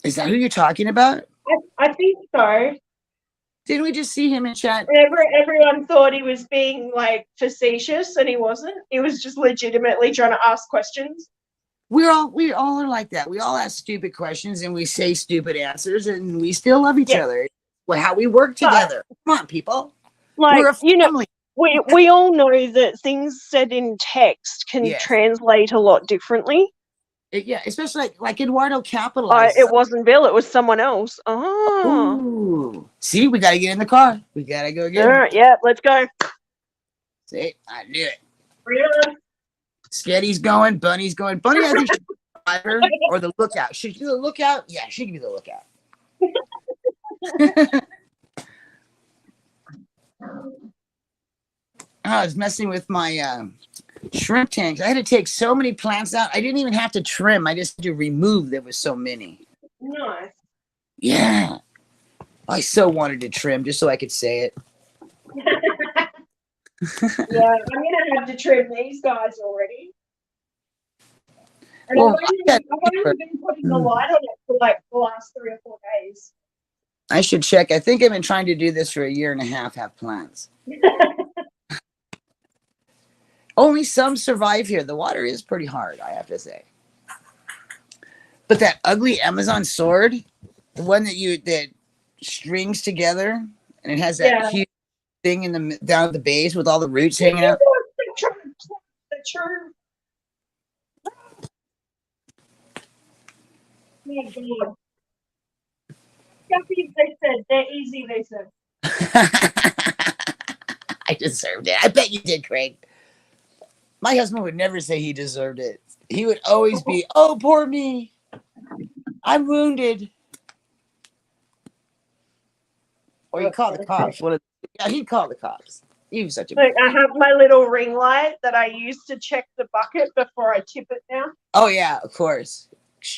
Is that who you're talking about? I think so. Didn't we just see him in chat? Everyone thought he was being like facetious, and he wasn't. He was just legitimately trying to ask questions. We all are like that. We all ask stupid questions and we say stupid answers, and we still love each other. Well, how we work together. Come on, people. Like, we're a family. We all know that things said in text can translate a lot differently. Yeah, especially like Eduardo capitalized. It wasn't Bill, it was someone else. Oh. Ooh. See, we got to get in the car. We got to go get him. Yeah, let's go. See, I knew it. Really? Sketty's going. Bunny's going. Bunny, I think, should be the driver or the lookout. Should she be the lookout? Yeah, she can be the lookout. I was messing with my shrimp tanks. I had to take so many plants out. I didn't even have to trim. I just had to remove. There was so many. Nice. Yeah. I so wanted to trim just so I could say it. Yeah, I'm gonna have to trim these guys already. And Well, I've only been putting the light on it for like the last 3 or 4 days. I should check. I think I've been trying to do this for a year and a half, have plants. Only some survive here. The water is pretty hard, I have to say. But that ugly Amazon sword, the one that strings together, and it has that huge thing down at the base with all the roots hanging out. My God. Guppies, they said. They're easy, they said. I deserved it. I bet you did, Craig. My husband would never say he deserved it. He would always be, oh, poor me. I'm wounded. Or you call the cops. Yeah, he'd call the cops. You such a. Look, I have my little ring light that I use to check the bucket before I tip it now. Oh yeah, of course.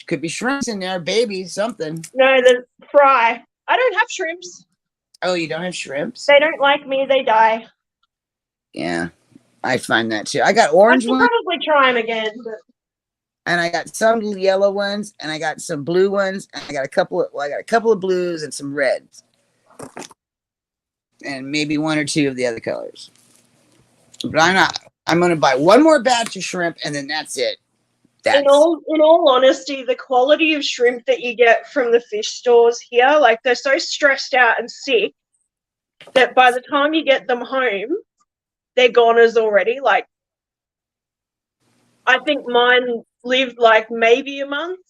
Could be shrimps in there, baby, something. No, the fry. I don't have shrimps. Oh, you don't have shrimps? They don't like me. They die. Yeah, I find that too. I got I orange should ones, probably try them again. But and I got some yellow ones, and I got some blue ones, and I got a couple of blues and some reds, and maybe one or two of the other colors. But I'm gonna buy one more batch of shrimp, and then that's it. in all honesty, the quality of shrimp that you get from the fish stores here, like they're so stressed out and sick that by the time you get them home, they're goners already. Like, I think mine lived like maybe a month.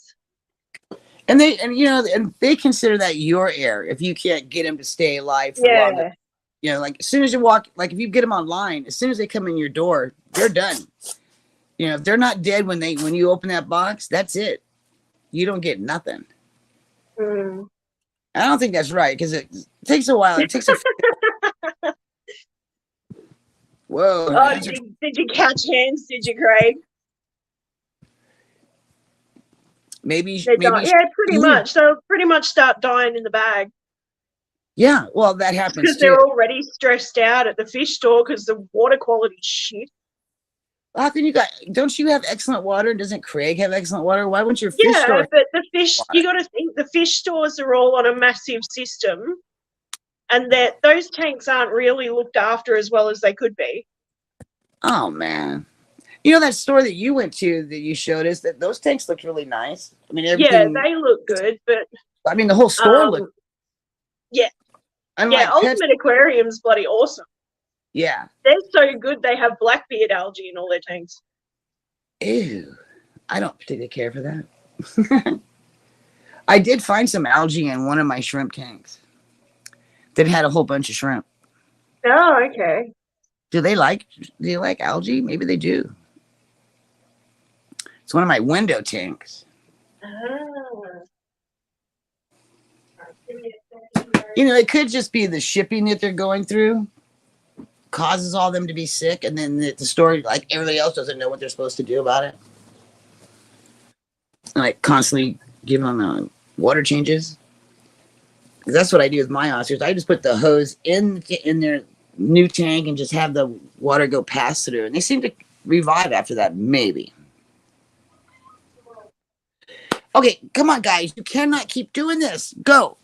And they consider that your error if you can't get them to stay alive for longer. You know, like as soon as you walk, like if you get them online, as soon as they come in your door, they're done. You know, if they're not dead when you open that box, that's it. You don't get nothing. Mm. I don't think that's right because it takes a while. It takes a. Whoa! Oh, did you catch hands? Did you, Craig? Maybe. Yeah, pretty much. They'll pretty much start dying in the bag. Yeah, well, that happens because too. they're already stressed out at the fish store because the water quality's shit. How can don't you have excellent water? Doesn't Craig have excellent water? Why wouldn't your fish store? Yeah, but the fish, you got to think the fish stores are all on a massive system, and that those tanks aren't really looked after as well as they could be. Oh man, you know that store that you went to that you showed us, that those tanks looked really nice. I mean, everything. Yeah, they look good, but I mean, the whole store looked. Yeah. Unlike Ultimate Aquarium's bloody awesome. Yeah. They're so good they have blackbeard algae in all their tanks. Ew. I don't particularly care for that. I did find some algae in one of my shrimp tanks that had a whole bunch of shrimp. Oh, okay. Do they like algae? Maybe they do. It's one of my window tanks. You know, it could just be the shipping that they're going through causes all them to be sick, and then the store, like everybody else, doesn't know what they're supposed to do about it. Like constantly give them water changes. That's what I do with my Oscars. I just put the hose in their new tank and just have the water go pass through, and they seem to revive after that. Maybe. Okay, come on, guys. You cannot keep doing this. Go.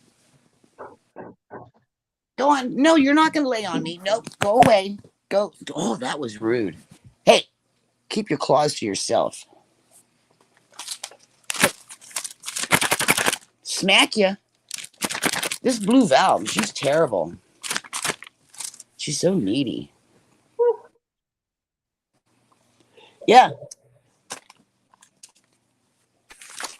Go on. No, you're not going to lay on me. Nope. Go away. Go. Oh, that was rude. Hey, keep your claws to yourself. Smack you. This blue valve, she's terrible. She's so needy. Yeah.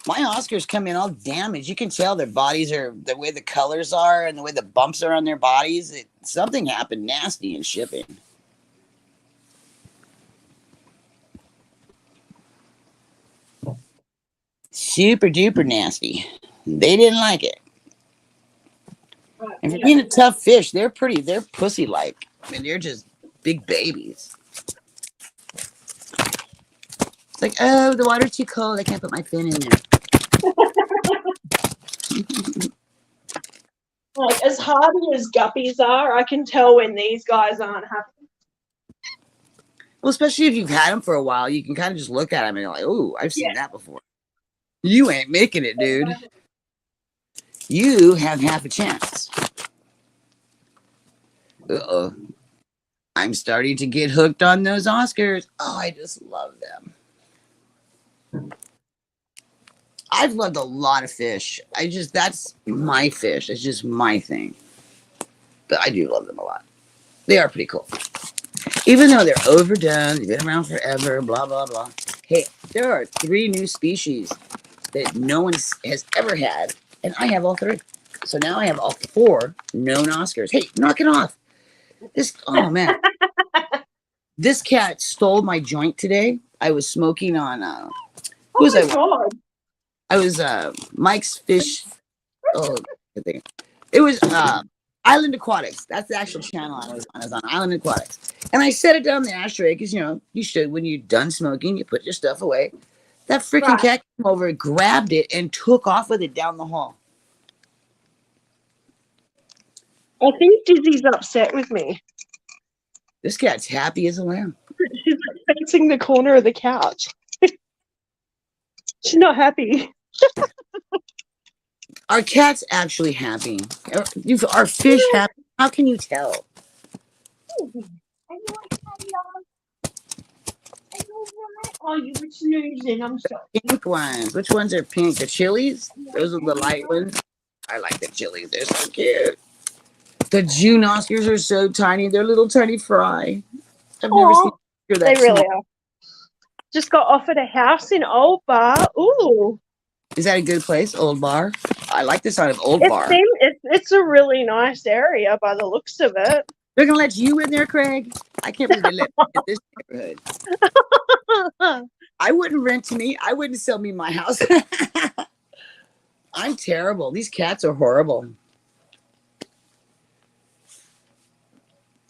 My Oscars come in all damaged. You can tell their bodies are the way the colors are and the way the bumps are on their bodies. Something happened nasty in shipping. Super duper nasty. They didn't like it. And for being a tough fish, they're pussy like. I mean, they're just big babies. It's like, oh, the water's too cold. I can't put my fin in there. Like, as hardy as guppies are, I can tell when these guys aren't happy. Well, especially if you've had them for a while, you can kind of just look at them and you're like, oh, I've seen that before. You ain't making it, dude. You have half a chance. Uh-oh. I'm starting to get hooked on those Oscars. Oh, I just love them. I've loved a lot of fish. That's my fish. It's just my thing. But I do love them a lot. They are pretty cool. Even though they're overdone, they've been around forever, blah, blah, blah. Hey, there are 3 new species that no one has ever had, and I have all 3. So now I have all 4 known Oscars. Hey, knock it off. Oh man. This cat stole my joint today. I was smoking on, who was I? God. I was Mike's Fish. Oh, it was Island Aquatics. That's the actual channel I was on. I was on Island Aquatics. And I set it down the ashtray because, you should, when you're done smoking, you put your stuff away. That freaking cat came over, grabbed it, and took off with it down the hall. I think Dizzy's upset with me. This cat's happy as a lamb. She's like facing the corner of the couch. She's not happy. Are cats actually happy? Are fish happy? How can you tell? Oh, you were snoozing. I'm sorry. Pink ones. Which ones are pink? The chilies? Those are the light ones. I like the chilies. They're so cute. The June Oscars are so tiny. They're little tiny fry. I've never seen that. They really are. Just got offered a house in Old Bar. Ooh. Is that a good place, Old Bar? I like the sound of Old Bar. It's a really nice area by the looks of it. They're gonna let you in there, Craig? I can't believe they let me in this neighborhood. I wouldn't rent to me. I wouldn't sell me my house. I'm terrible. These cats are horrible.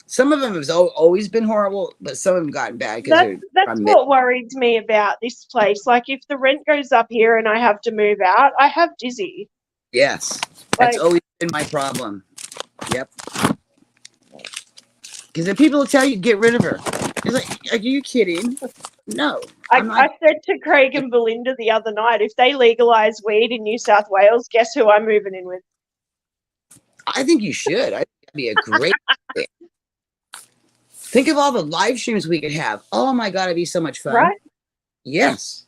Some of them have always been horrible, but some of them gotten bad. That's what worries me about this place. Like, if the rent goes up here and I have to move out, I have Dizzy. Yes, that's always been my problem. Yep. Because the people will tell you, get rid of her. It's like, are you kidding? No. I said to Craig and Belinda the other night, if they legalize weed in New South Wales, guess who I'm moving in with? I think you should. I think that'd be a great thing. Think of all the live streams we could have. Oh my God, it'd be so much fun. Right? Yes.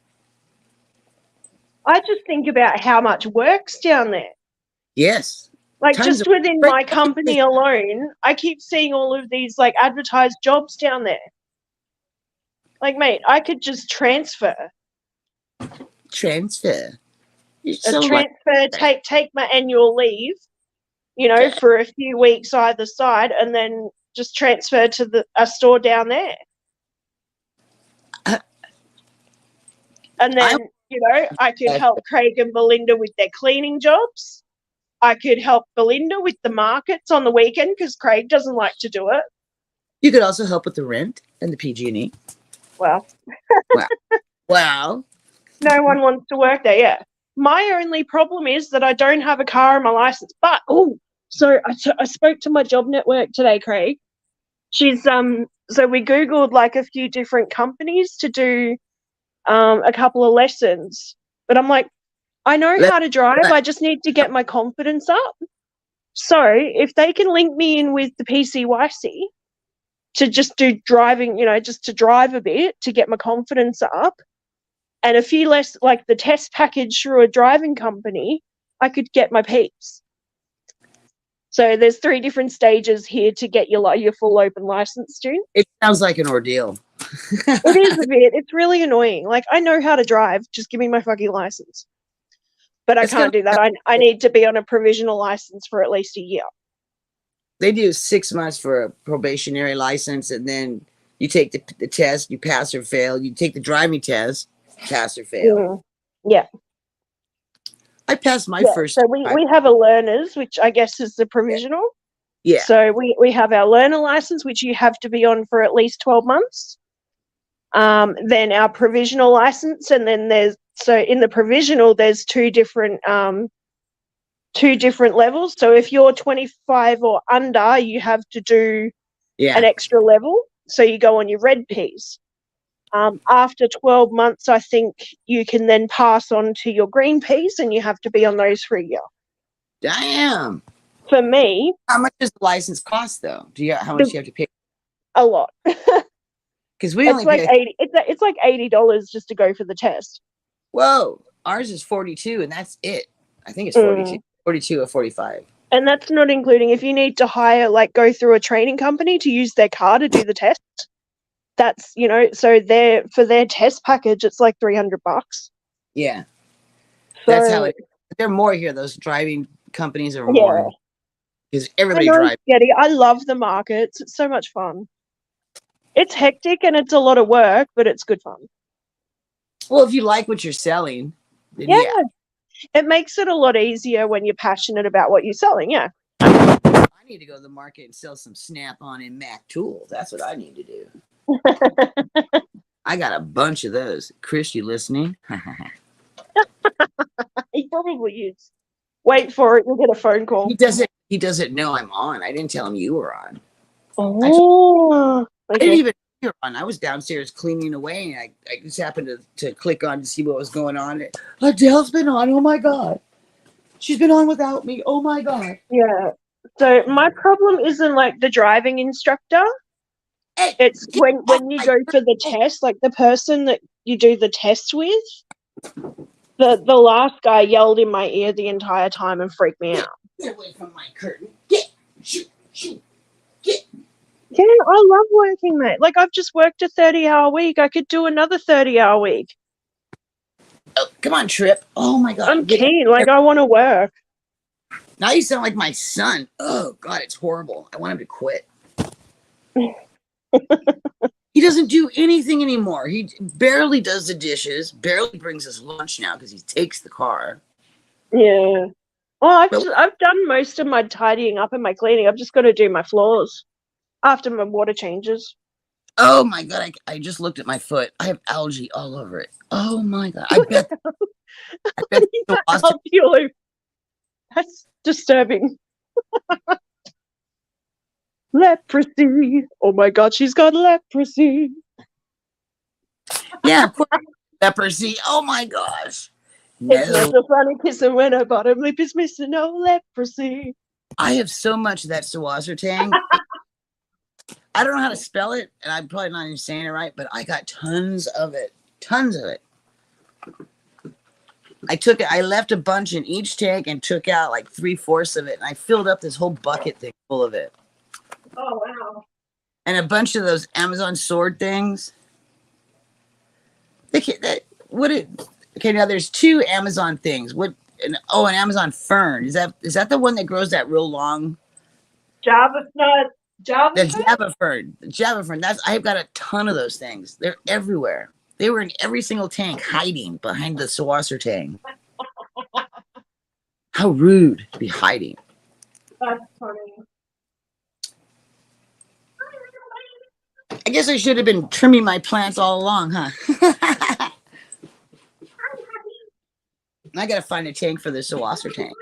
I just think about how much work's down there. Yes. Like, just within my company alone, I keep seeing all of these like advertised jobs down there. Like, mate, I could just transfer. Take my annual leave, for a few weeks either side, and then just transfer to a store down there. And then, I could help Craig and Belinda with their cleaning jobs. I could help Belinda with the markets on the weekend because Craig doesn't like to do it. You could also help with the rent and the PG&E. Well. Wow. No one wants to work there, yeah. My only problem is that I don't have a car and my license. But, so I spoke to my job network today, Craig. She's, so we Googled like a few different companies to do a couple of lessons. But I'm like, I know how to drive. I just need to get my confidence up. So if they can link me in with the PCYC to just do driving, just to drive a bit to get my confidence up, and a few less, like the test package through a driving company, I could get my Ps. So there's 3 different stages here to get your full open license, student. It sounds like an ordeal. It is a bit. It's really annoying. Like, I know how to drive. Just give me my fucking license. But I can't do that. I need to be on a provisional license for at least a year. They do 6 months for a probationary license, and then you take the test, you pass or fail. You take the driving test, pass or fail. Yeah. I passed my first. So we have a learner's, which I guess is the provisional. Yeah. So we have our learner license, which you have to be on for at least 12 months. Then our provisional license, and then in the provisional, there's two different levels. So if you're 25 or under, you have to do an extra level. So you go on your red Ps. After 12 months, I think you can then pass on to your green Ps, and you have to be on those for a year. Damn. For me. How much does the license cost, though? How much do you have to pay? A lot. Because we only like pay. It's like $80 just to go for the test. Whoa. Ours is 42, and that's it. I think it's 42. 42 or 45. And that's not including if you need to go through a training company to use their car to do the test. That's, so for their test package, it's like $300. Yeah. That's how they're more here. Those driving companies are more. Because everybody drives. I love the markets. It's so much fun. It's hectic and it's a lot of work, but it's good fun. Well, if you like what you're selling, then it makes it a lot easier when you're passionate about what you're selling. Yeah. I need to go to the market and sell some Snap-on and Mac tools. That's what I need to do. I got a bunch of those. Chris, you listening? He probably is. Wait for it. You'll get a phone call. He doesn't know I'm on. I didn't tell him you were on. Oh, I didn't okay. even know you were on. I was downstairs cleaning away, and I just happened to click on to see what was going on. Adele's been on. Oh my god, she's been on without me. Oh my god. Yeah. So my problem isn't like the driving instructor. Hey, It's get when off you my go for the curtain. test, like the person that you do the test with. The last guy yelled in my ear the entire time and freaked me out. Get away from my curtain. Get. Shoot. Get. Yeah, I love working, mate. Like, I've just worked a 30-hour week. I could do another 30-hour week. Oh, come on, Trip. Oh my god. I'm keen. Like, I want to work. Now you sound like my son. Oh god, it's horrible. I want him to quit. He doesn't do anything anymore. He barely does the dishes, barely brings us lunch now because he takes the car. Yeah. Oh, I've done most of my tidying up and my cleaning. I've just got to do my floors after my water changes. Oh my god, I just looked at my foot. I have algae all over it. Oh my god. I bet That's disturbing. Leprosy. Oh my god, she's got leprosy. yeah, of course. Leprosy. Oh my gosh. It's No. not so funny kissing when her bottom lip is missing. No leprosy. I have so much of that Sawassertang. I don't know how to spell it, and I'm probably not even saying it right, but I got tons of it. Tons of it. I left a bunch in each tank and took out like 3/4 of it, and I filled up this whole bucket thing full of it. Oh wow. And a bunch of those Amazon sword things. Okay, now there's 2 Amazon things. An Amazon fern. Is that the one that grows that real long? Java fern. The Java fern. The Java fern. I've got a ton of those things. They're everywhere. They were in every single tank, hiding behind the Sawassertang. How rude to be hiding. That's funny. I guess I should have been trimming my plants all along, huh? I gotta find a tank for the Sawassertang.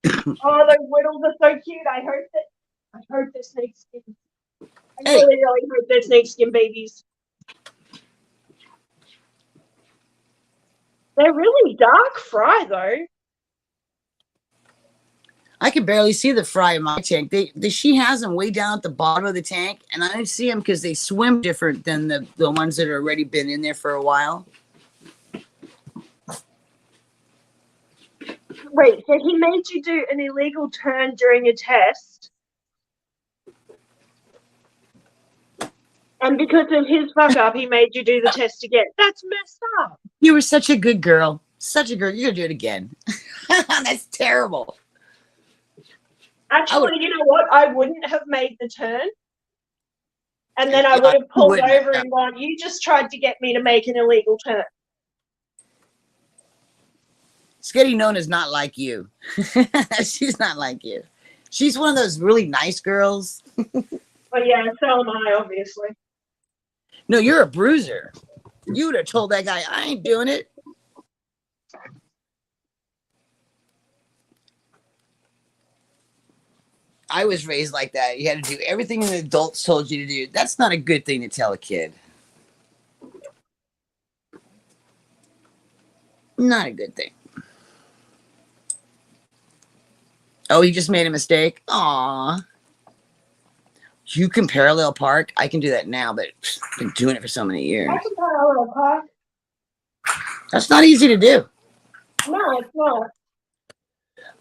Oh, those whittles are so cute. I hope they're snakeskin. I Hey. really hope they're snakeskin babies. They're really dark fry though. I can barely see the fry in my tank. She has them way down at the bottom of the tank, and I don't see them because they swim different than the ones that have already been in there for a while. Wait, so he made you do an illegal turn during a test? And because of his fuck up, he made you do the test again. That's messed up. You were such a good girl. Such a girl. You're going to do it again. That's terrible. Actually, you know what? I wouldn't have made the turn. And then I would have pulled over and gone, you just tried to get me to make an illegal turn. Sketty known as not like you. She's not like you. She's one of those really nice girls. But yeah, so am I, obviously. No, you're a bruiser. You would have told that guy, I ain't doing it. I was raised like that. You had to do everything the adults told you to do. That's not a good thing to tell a kid. Not a good thing. Oh, he just made a mistake? Aw. You can parallel park? I can do that now, but I've been doing it for so many years. I can parallel park. That's not easy to do. No, it's not.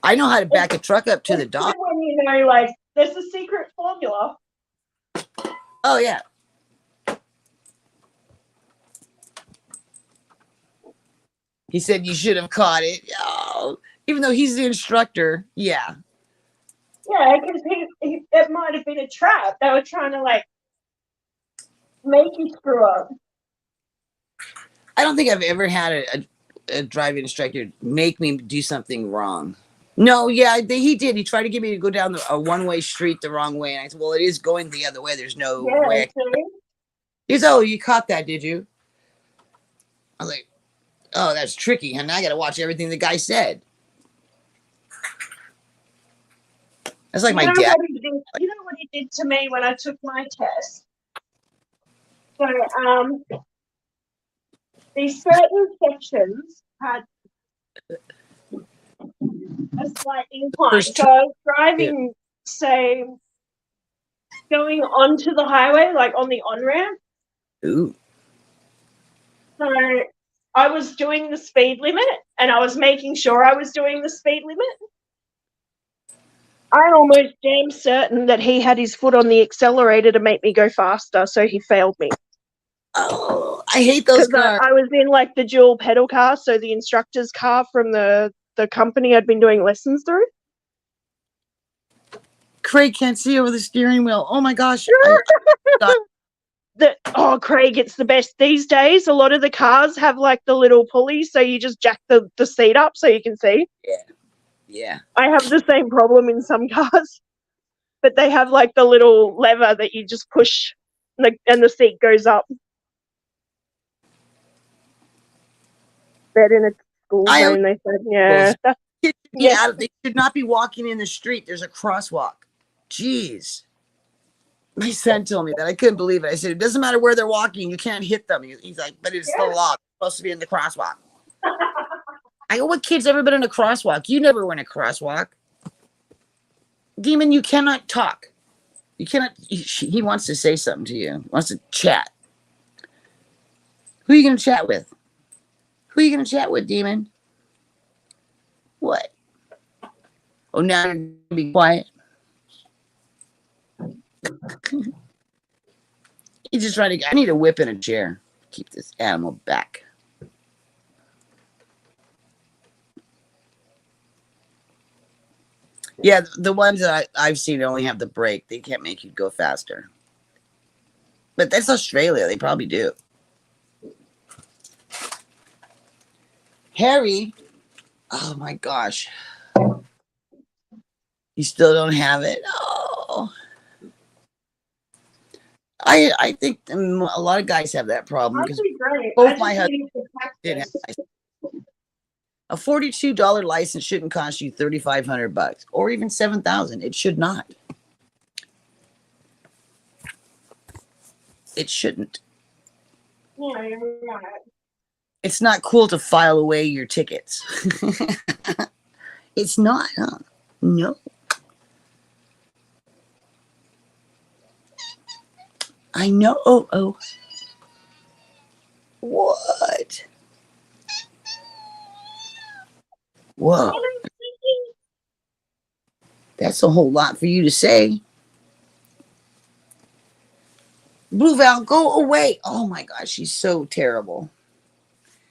I know how to back a truck up to the dock. When you know, like, there's a secret formula. Oh, yeah. He said you should have caught it. Oh, even though he's the instructor, yeah. Yeah, because it might have been a trap. They were trying to, like, make you screw up. I don't think I've ever had a driving instructor make me do something wrong. No, yeah, he did. He tried to get me to go down a one-way street the wrong way. And I said, well, it is going the other way. There's no way. See? He said, oh, you caught that, did you? I was like, oh, that's tricky. And I got to watch everything the guy said. That's like my dad. You know what he did to me when I took my test? So, these certain sections had a slight incline. So I was driving, say, going onto the highway, like on the on-ramp. Ooh. So I was doing the speed limit, and I was making sure I was doing the speed limit. I'm almost damn certain that he had his foot on the accelerator to make me go faster, so he failed me. Oh, I hate those cars. I was in like the dual pedal car, so the instructor's car from the company I'd been doing lessons through. Craig can't see over the steering wheel. Oh my gosh. Craig, it's the best these days. A lot of the cars have like the little pulleys, so you just jack the seat up so you can see. Yeah. I have the same problem in some cars, but they have like the little lever that you just push, and the seat goes up. They're in a school zone, they said. Yeah. They should not be walking in the street. There's a crosswalk. Jeez. My son told me that. I couldn't believe it. I said, it doesn't matter where they're walking. You can't hit them. He's like, but it's the law. They're supposed to be in the crosswalk. I go, what kid's ever been in a crosswalk? You never were in a crosswalk. Demon, you cannot talk. You cannot. He wants to say something to you. He wants to chat. Who are you going to chat with? Who are you going to chat with, Demon? What? Oh, now you're going to be quiet. He's just trying to. I need a whip and a chair. Keep this animal back. Yeah, the ones that I've seen only have the brake. They can't make you go faster. But that's Australia. They probably do. Harry. Oh my gosh. You still don't have it? Oh. I think a lot of guys have that problem because both my husbands did have a $42 license shouldn't cost you $3,500 or even $7,000. It should not. It shouldn't. Yeah, you're right. It's not cool to file away your tickets. It's not, huh? No. I know. Oh. What? Whoa. That's a whole lot for you to say. Blue Val, go away. Oh my gosh, she's so terrible.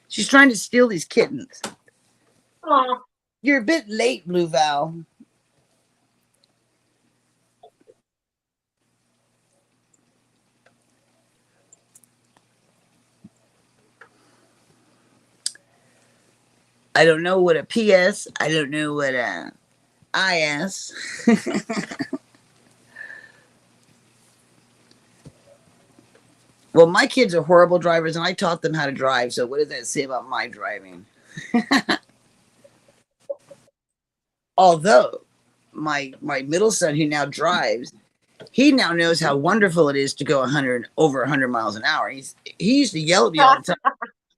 She's trying to steal these kittens. Aww. You're a bit late, Blue Val. I don't know what a PS. I don't know what a IS. Well, my kids are horrible drivers, and I taught them how to drive. So what does that say about my driving? Although my middle son, who now drives, he now knows how wonderful it is to go over 100 miles an hour. He used to yell at me all the time.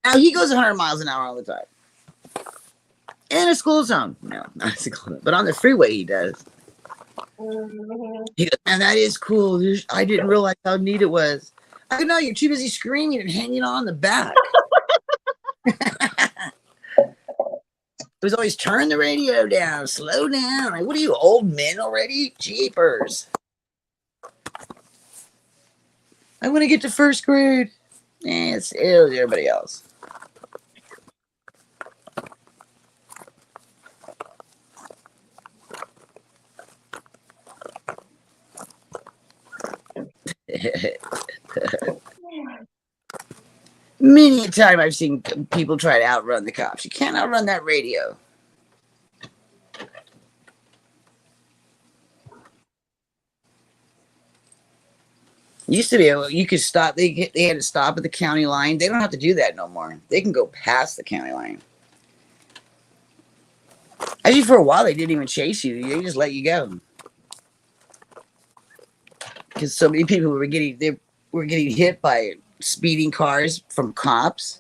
Now he goes 100 miles an hour all the time. In a school zone. No, not a school zone. But on the freeway, he does. Mm-hmm. He goes, man, that is cool. I didn't realize how neat it was. I go, no, you're too busy screaming and hanging on the back. It was always turn the radio down, slow down. Like, what are you, old men already? Jeepers. I want to get to first grade. It's everybody else. Many a time I've seen people try to outrun the cops. You can't outrun that radio. Used to be able, you could stop. They had to stop at the county line. They don't have to do that no more. They can go past the county line. Actually, for a while, they didn't even chase you. They just let you go because so many people were getting hit by speeding cars from cops.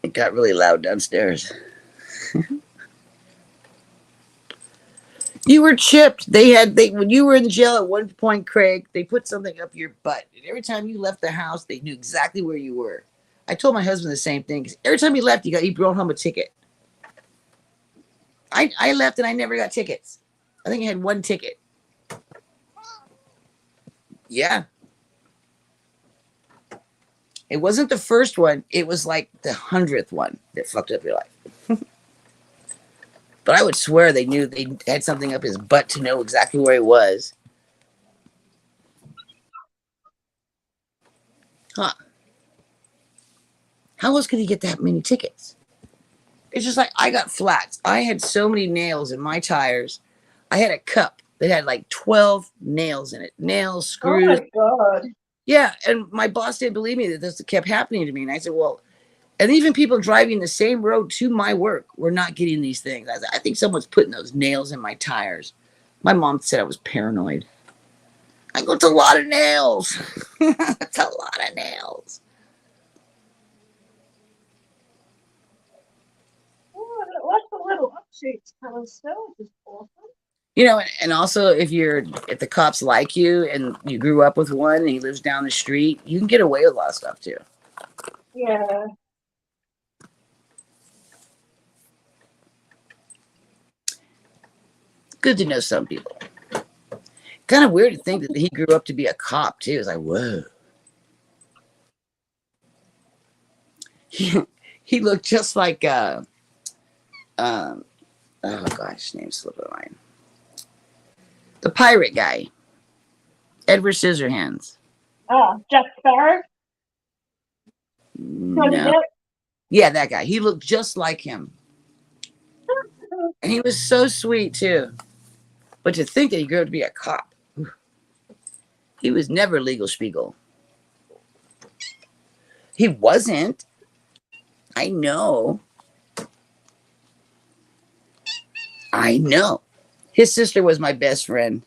It got really loud downstairs. You were chipped. They when you were in jail at one point, Craig, they put something up your butt. And every time you left the house, they knew exactly where you were. I told my husband the same thing because every time he left, he brought home a ticket. I left and I never got tickets. I think I had one ticket. Yeah. It wasn't the first one. It was like the 100th one that fucked up your life. But I would swear they knew they had something up his butt to know exactly where he was. Huh. How else could he get that many tickets? It's just like I got flats. I had so many nails in my tires. I had a cup that had like 12 nails in it. Nails, screws. Oh my God. Yeah, and my boss didn't believe me that this kept happening to me. And I said, well, and even people driving the same road to my work were not getting these things. I said, I think someone's putting those nails in my tires. My mom said I was paranoid. I go, it's a lot of nails. It's a lot of nails. Oh, lots of little offshoots coming still, which is awesome. You know, and also if the cops like you and you grew up with one and he lives down the street, you can get away with a lot of stuff too. Yeah. Good to know some people. Kind of weird to think that he grew up to be a cop too. It's like, whoa. He looked just like oh gosh, his name's slipping mind. The pirate guy, Edward Scissorhands. Oh, Jack Sparrow? No. Yeah, that guy. He looked just like him. And he was so sweet too. But to think that he grew up to be a cop. He was never legal Spiegel. He wasn't. I know. His sister was my best friend.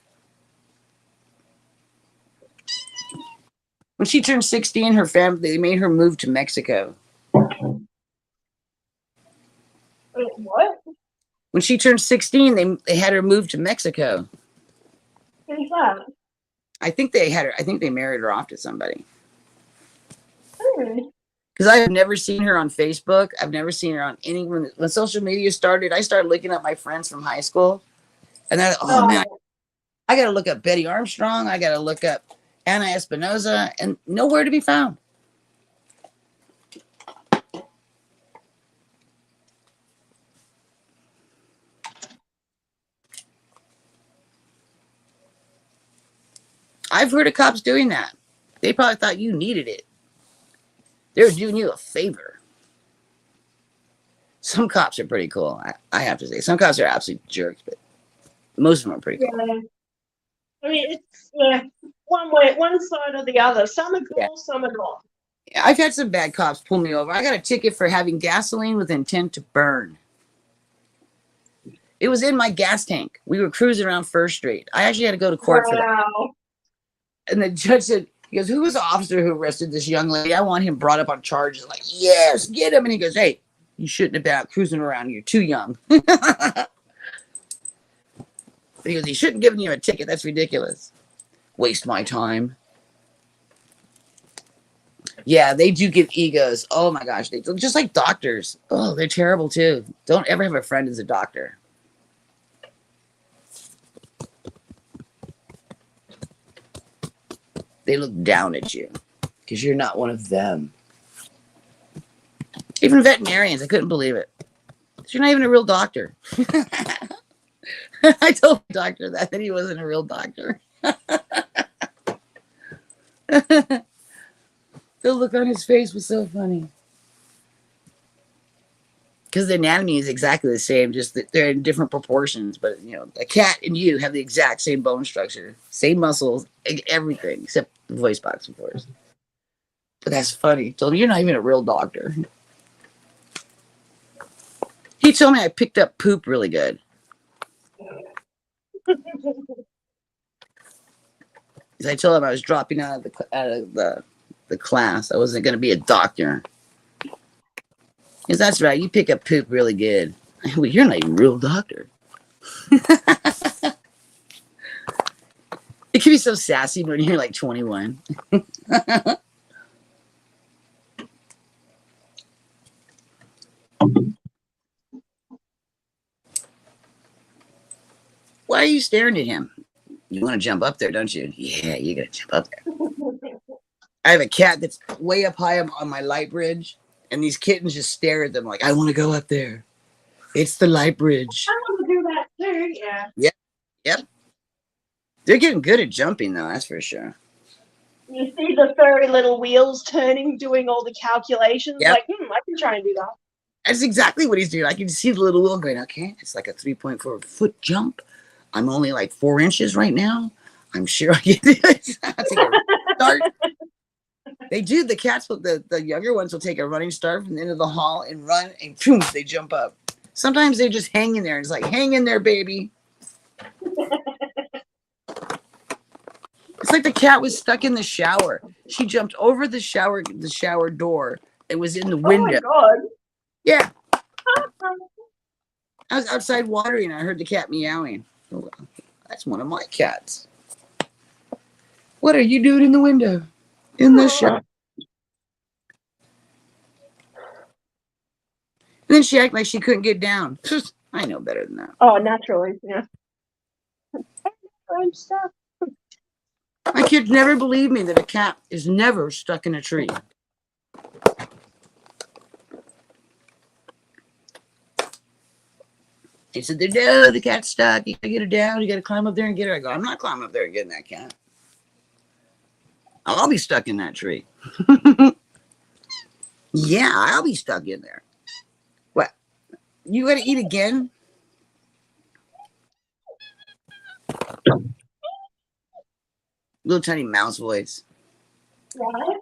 When she turned 16, her family, they made her move to Mexico. What? When she turned 16, they had her move to Mexico. Who's that? I think they married her off to somebody. Hmm. Because I have never seen her on Facebook. I've never seen her on anyone. When social media started, I started looking up my friends from high school. And then, man, I got to look up Betty Armstrong. I got to look up Anna Espinosa, and nowhere to be found. I've heard of cops doing that. They probably thought you needed it. They were doing you a favor. Some cops are pretty cool. I have to say, some cops are absolute jerks, but most of them are pretty cool. Yeah. I mean, it's one way, one side or the other. Some are cool, some are not. I've had some bad cops pull me over. I got a ticket for having gasoline with intent to burn. It was in my gas tank. We were cruising around First Street. I actually had to go to court for that. And the judge said, he goes, who was the officer who arrested this young lady? I want him brought up on charges. I'm like, yes, get him. And he goes, hey, you shouldn't have been out cruising around. You're too young. He goes, he shouldn't have given you a ticket. That's ridiculous. Waste my time. Yeah, they do get egos. Oh my gosh. They just like doctors. Oh, they're terrible too. Don't ever have a friend who's a doctor. They look down at you because you're not one of them. Even veterinarians, I couldn't believe it. You're not even a real doctor. I told the doctor that he wasn't a real doctor. The look on his face was so funny. because the anatomy is exactly the same, just that they're in different proportions. But a cat and you have the exact same bone structure, same muscles, everything except the voice box, of course. But that's funny. So you're not even a real doctor. He told me I picked up poop really good. I told him I was dropping out of the class. I wasn't going to be a doctor. Because that's right, you pick up poop really good. Well, you're not even a real doctor. It can be so sassy when you're like 21. Why are you staring at him? You want to jump up there, don't you? Yeah, you got to jump up there. I have a cat that's way up high on my light bridge, and these kittens just stare at them like, I want to go up there. It's the light bridge. I want to do that too, yeah. Yep. They're getting good at jumping, though, that's for sure. You see the furry little wheels turning, doing all the calculations. Yep. Like, I can try and do that. That's exactly what he's doing. I can see the little wheel going, okay, it's like a 3.4 foot jump. I'm only like 4 inches right now. I'm sure I can do it. Start. They do. The cats, the younger ones will take a running start from the end of the hall and run, and boom, they jump up. Sometimes they just hang in there. It's like, hang in there, baby. It's like the cat was stuck in the shower. She jumped over the shower door. It was in the window. Oh my God. Yeah. I was outside watering. I heard the cat meowing. Oh, that's one of my cats. What are you doing in the window? In the shower. And then she acted like she couldn't get down. I know better than that. Oh, naturally, yeah. Stuff. My kids never believe me that a cat is never stuck in a tree. They said, no, the cat's stuck. You gotta get her down. You gotta climb up there and get her. I go, I'm not climbing up there and getting that cat. I'll be stuck in that tree. Yeah, I'll be stuck in there. What? You gotta eat again? Little tiny mouse voice. Right?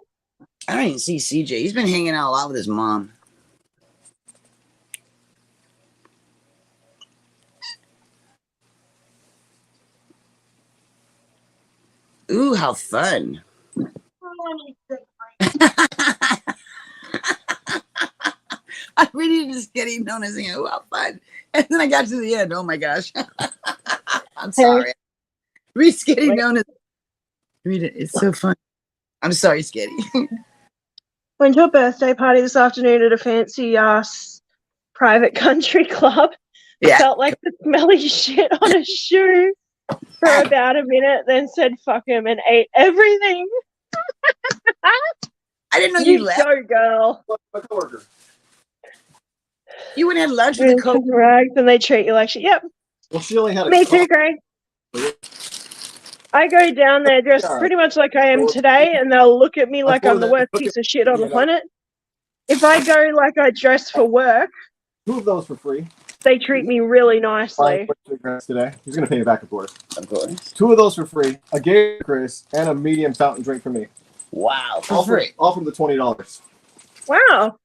I don't even see CJ. He's been hanging out a lot with his mom. Ooh, how fun. I really just getting known as, ooh, how fun. And then I got to the end. Oh my gosh. I'm sorry. Reed's getting known as. Read it. It's so fun. I'm sorry, Skitty. Went to a birthday party this afternoon at a fancy ass private country club. Yeah. Felt like the smelly shit on a shoe for about a minute, then said fuck him and ate everything. I didn't know you left. Go, girl. My coworker. You went and had lunch with the coworker. Rags and they treat you like shit. Yep. Well, she only had a Me too, Greg. I go down there dressed pretty much like I am today, and they'll look at me like I'm the worst piece of shit on the planet. If I go like I dress for work, 2 of those for free. they treat me really nicely. Today, he's gonna pay me back, of course. Of course. 2 of those for free. A Gator Chris and a medium fountain drink for me. Wow. For free. All from the $20. Wow.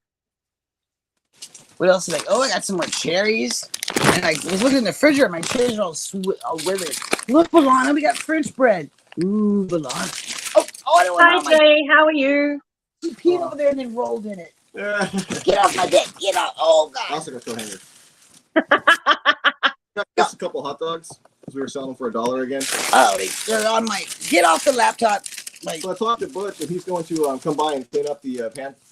What else is like? Oh, I got some more cherries. And I was looking in the refrigerator. My cherries are all withered. Look, Balana, we got French bread. Ooh, Balana. Oh, I don't want Hi, Jay. How are you? You peed over there and then rolled in it. Yeah. Get off my bed. Get off. Oh, God. I also got coat hangers. Got just a couple hot dogs because we were selling them for $1 again. Oh, they're on my. Get off the laptop. So I talked to Butch, and he's going to come by and clean up the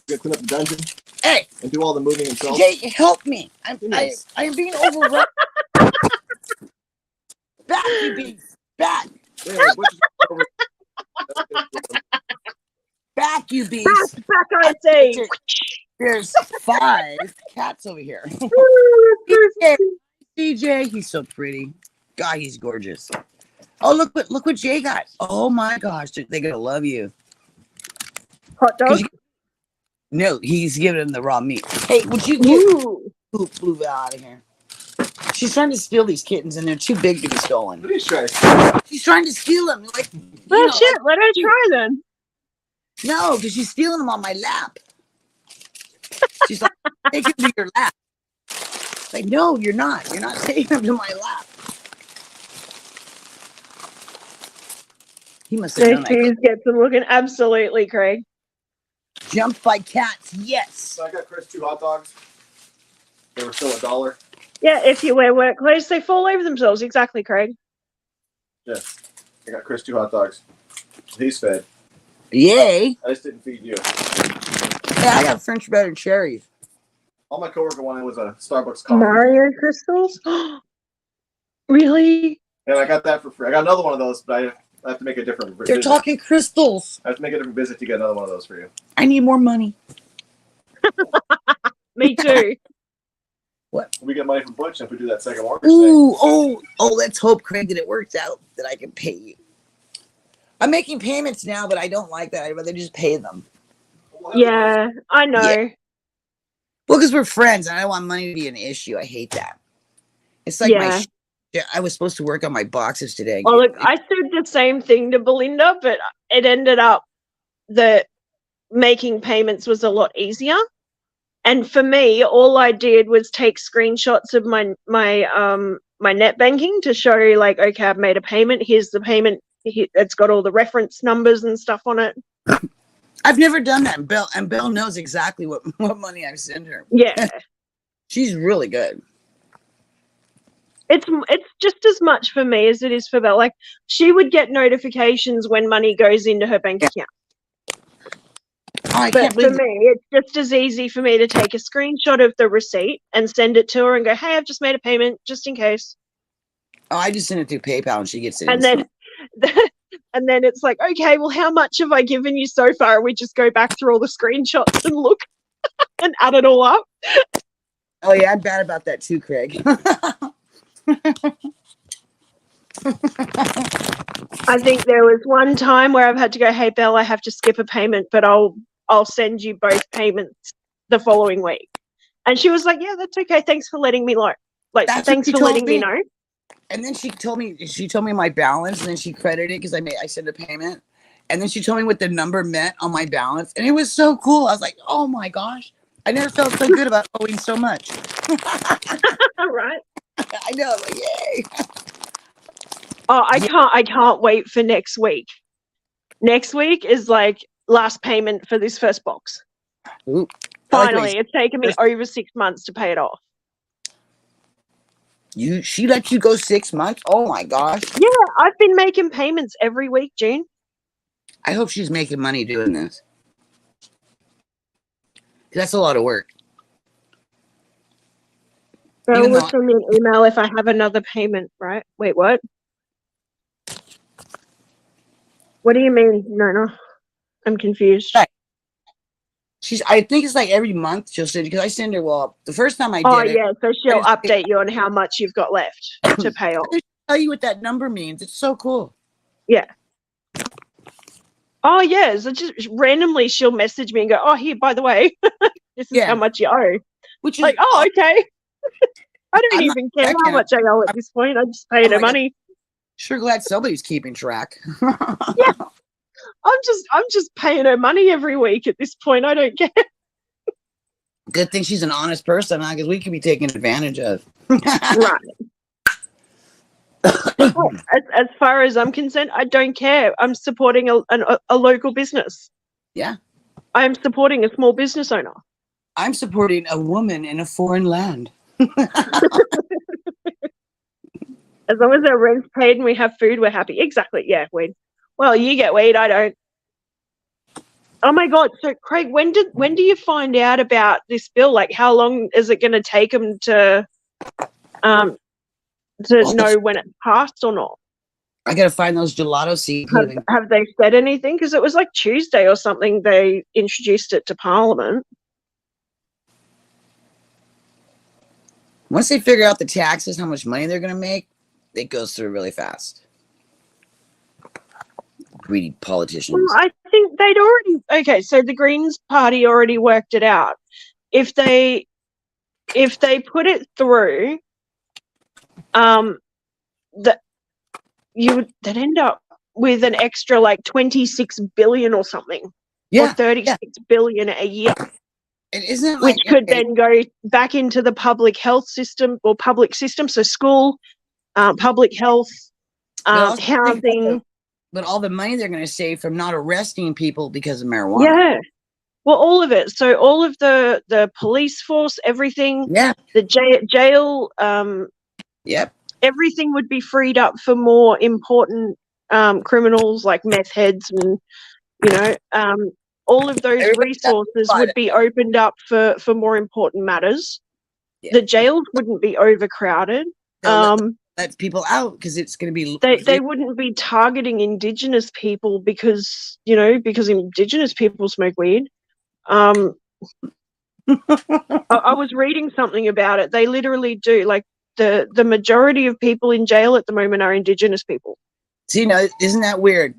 clean up the dungeon. Hey, and do all the moving himself. Jay, help me! I am being overrun. Back, you beast! Back! Yeah, Butch is over. Back, you beast! Back, I say. There's 5 cats over here. CJ, he's so pretty. God, he's gorgeous. Oh, look what Jay got. Oh my gosh, they're gonna love you. Hot dog? No, he's giving him the raw meat. Hey, would you Poop flew out of here. She's trying to steal these kittens, and they're too big to be stolen. What are you trying to say? She's trying to steal them, like Well, shit, let her try then. No, because she's stealing them on my lap. She's like, take them to your lap. Like, no, you're not. You're not taking them to my lap. He must have So known she gets them looking absolutely, Craig. Jumped by cats, yes. So I got Chris 2 hot dogs. They were still $1. Yeah, if you wear work clothes, they fall over themselves. Exactly, Craig. Yes. I got Chris 2 hot dogs. He's fed. Yay. I just didn't feed you. Yeah, I got French bread and cherries. All my coworker wanted was a Starbucks coffee. Mario crystals? Really? And I got that for free. I got another one of those, but I have to make a different visit. They're talking crystals. I have to make a different visit to get another one of those for you. I need more money. Me too. What? We get money from Butch if we do that second mortgage Ooh, let's hope, Craig, that it works out, that I can pay you. I'm making payments now, but I don't like that. I'd rather just pay them. thing. Yeah, I know. Yeah. Well, because we're friends, and I don't want money to be an issue. I hate that. It's like I was supposed to work on my boxes today. Oh, look, I said the same thing to Belinda, but it ended up that making payments was a lot easier. And for me, all I did was take screenshots of my net banking to show, like, okay, I've made a payment. Here's the payment. It's got all the reference numbers and stuff on it. I've never done that, and Belle knows exactly what money I send her. Yeah. She's really good. It's just as much for me as it is for Belle. Like, she would get notifications when money goes into her bank account. I But can't for believe me, it's just as easy for me to take a screenshot of the receipt and send it to her and go, hey, I've just made a payment, just in case. I just send it through PayPal and she gets it. And then it's like, okay, well, how much have I given you so far? And we just go back through all the screenshots and look and add it all up. Oh, yeah, I'm bad about that too, Craig. I think there was one time where I've had to go, hey, Belle, I have to skip a payment, but I'll send you both payments the following week. And she was like, yeah, that's okay. Thanks for letting me know. Like, thanks for letting me know. And then she told me my balance, and then she credited it because I sent a payment. And then she told me what the number meant on my balance. And it was so cool. I was like, oh my gosh. I never felt so good about owing so much. Right. I know, like, yay. Oh, I can't wait for next week. Next week is like last payment for this first box. Ooh, Finally, it's taken me over 6 months to pay it off. She let you go 6 months? Oh my gosh. Yeah, I've been making payments every week, June. I hope she's making money doing this. That's a lot of work. Belle will send me an email if I have another payment, right? Wait, what? What do you mean? No. I'm confused. Right. I think it's like every month she'll send, because I send her, the first time I did it. Oh, yeah, so she'll update you on how much you've got left to pay off. I'll tell you what that number means. It's so cool. Yeah. Oh, yeah, so just randomly she'll message me and go, oh, here, by the way, this is how much you owe. Which is like, oh, okay. I don't even care how much I owe at this point. I just pay her money. Sure glad somebody's keeping track. Yeah. I'm just paying her money every week at this point. I don't care. Good thing she's an honest person, huh? Because we could be taken advantage of. Right. As far as I'm concerned, I don't care. I'm supporting a local business. Yeah. I'm supporting a small business owner. I'm supporting a woman in a foreign land. As long as our rent's paid and we have food, we're happy. Exactly. Yeah, weed. Well, you get weed, I don't. Oh my God! So, Craig, when do you find out about this bill? Like, how long is it going to take them to know when it's passed or not? I got to find those gelato seeds. Have they said anything? Because it was like Tuesday or something. They introduced it to Parliament. Once they figure out the taxes, how much money they're going to make, it goes through really fast. Greedy politicians. Well, I think they'd already. Okay, so the Greens Party already worked it out. If they if they put it through, that they'd end up with an extra like 26 billion or something, or Yeah. 36 billion a year, And isn't it which like, could okay, then go back into the public health system or public system, so school, public health, but also think about housing. but all the money they're going to save from not arresting people because of marijuana. Yeah. Well, all of it. So all of the police force, everything, Yeah. the jail, Yep. everything would be freed up for more important criminals like meth heads, and all of those Everybody got resources fired would be opened up for more important matters. Yeah. The jails wouldn't be overcrowded. They'll let people out because it's going to be. They wouldn't be targeting Indigenous people because Indigenous people smoke weed. I was reading something about it. They literally do. Like the majority of people in jail at the moment are Indigenous people. See, now, isn't that weird?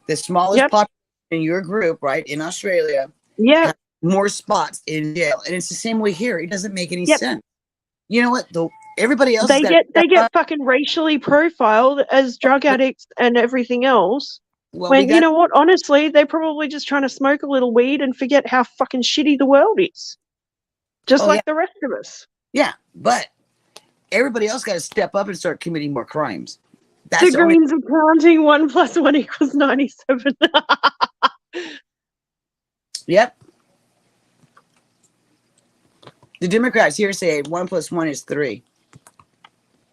The smallest Yep. population in your group, right, in Australia, Yeah. has more spots in jail, and it's the same way here. It doesn't make any Yep. sense. You know what? Everybody else They get fucking racially profiled as drug addicts and everything else. Well, When you know what? Honestly, they're probably just trying to smoke a little weed and forget how fucking shitty the world is, just like the rest of us. Yeah, but everybody else got to step up and start committing more crimes. That's The the only. Greens are counting 1 + 1 = 97. Yep. The Democrats here say 1 + 1 is 3.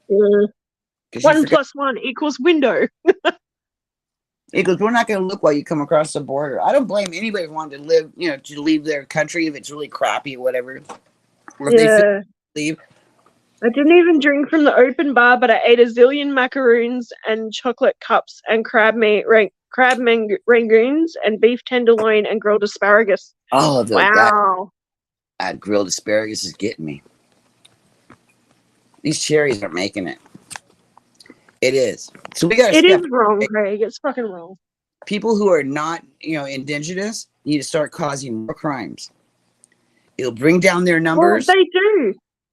1 + 1 = window. Because we're not going to look while you come across the border. I don't blame anybody wanting to live, to leave their country if it's really crappy or whatever. Or if they feel leave. I didn't even drink from the open bar, but I ate a zillion macaroons and chocolate cups and crab rangoons and beef tenderloin and grilled asparagus. Oh, wow. That grilled asparagus is getting me. These cherries aren't making it. It is. So we got to. It is wrong, Craig. It's fucking wrong. People who are not, indigenous need to start causing more crimes. It'll bring down their numbers. Well,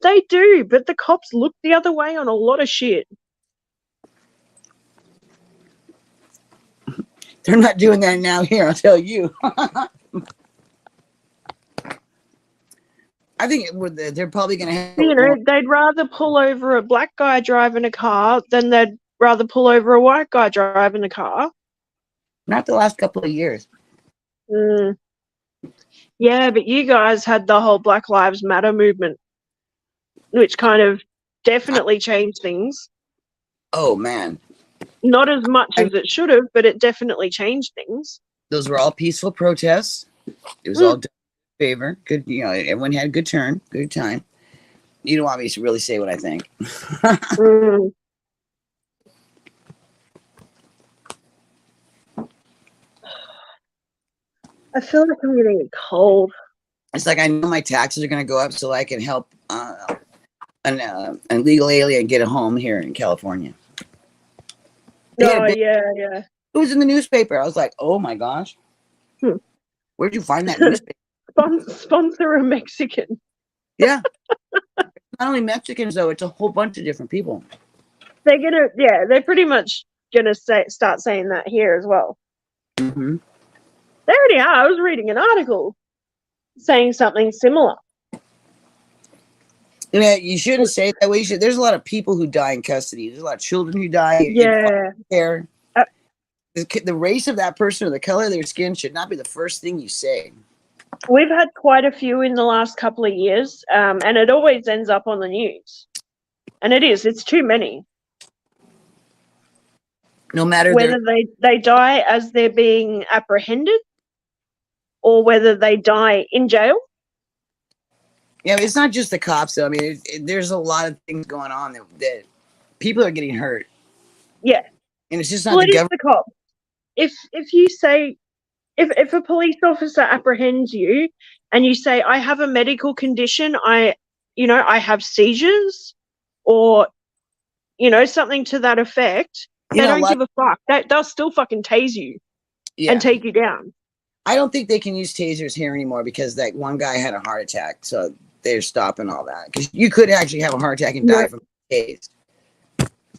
they do, but the cops look the other way on a lot of shit. They're not doing that now here, I'll tell you. I think they're probably going to have... they'd rather pull over a black guy driving a car than they'd rather pull over a white guy driving a car. Not the last couple of years. Yeah, but you guys had the whole Black Lives Matter movement, which kind of definitely changed things. Oh, man. Not as much as it should have, but it definitely changed things. Those were all peaceful protests. It was all done in favor. Good, everyone had a good time. You don't want me to really say what I think. I feel like I'm getting a cold. It's like I know my taxes are going to go up so I can help an illegal alien get a home here in California. Yeah. It was in the newspaper. I was like, oh my gosh. Where'd you find that newspaper? Sponsor a Mexican. Yeah. Not only Mexicans, though, it's a whole bunch of different people. They're pretty much gonna start saying that here as well. Mm-hmm. They already are. I was reading an article saying something similar. Yeah, you shouldn't say it that way. There's a lot of people who die in custody. There's a lot of children who die in care. The race of that person or the color of their skin should not be the first thing you say. We've had quite a few in the last couple of years, and it always ends up on the news. And it's too many. No matter whether they die as they're being apprehended or whether they die in jail. Yeah, it's not just the cops, though. I mean, there's a lot of things going on that people are getting hurt. Yeah. And it's just not the government. The cops. If you say, if a police officer apprehends you and you say, I have a medical condition, I have seizures or, something to that effect, they don't give a fuck. They'll still fucking tase you and take you down. I don't think they can use tasers here anymore because that one guy had a heart attack. So they're stopping all that because you could actually have a heart attack and die from taste.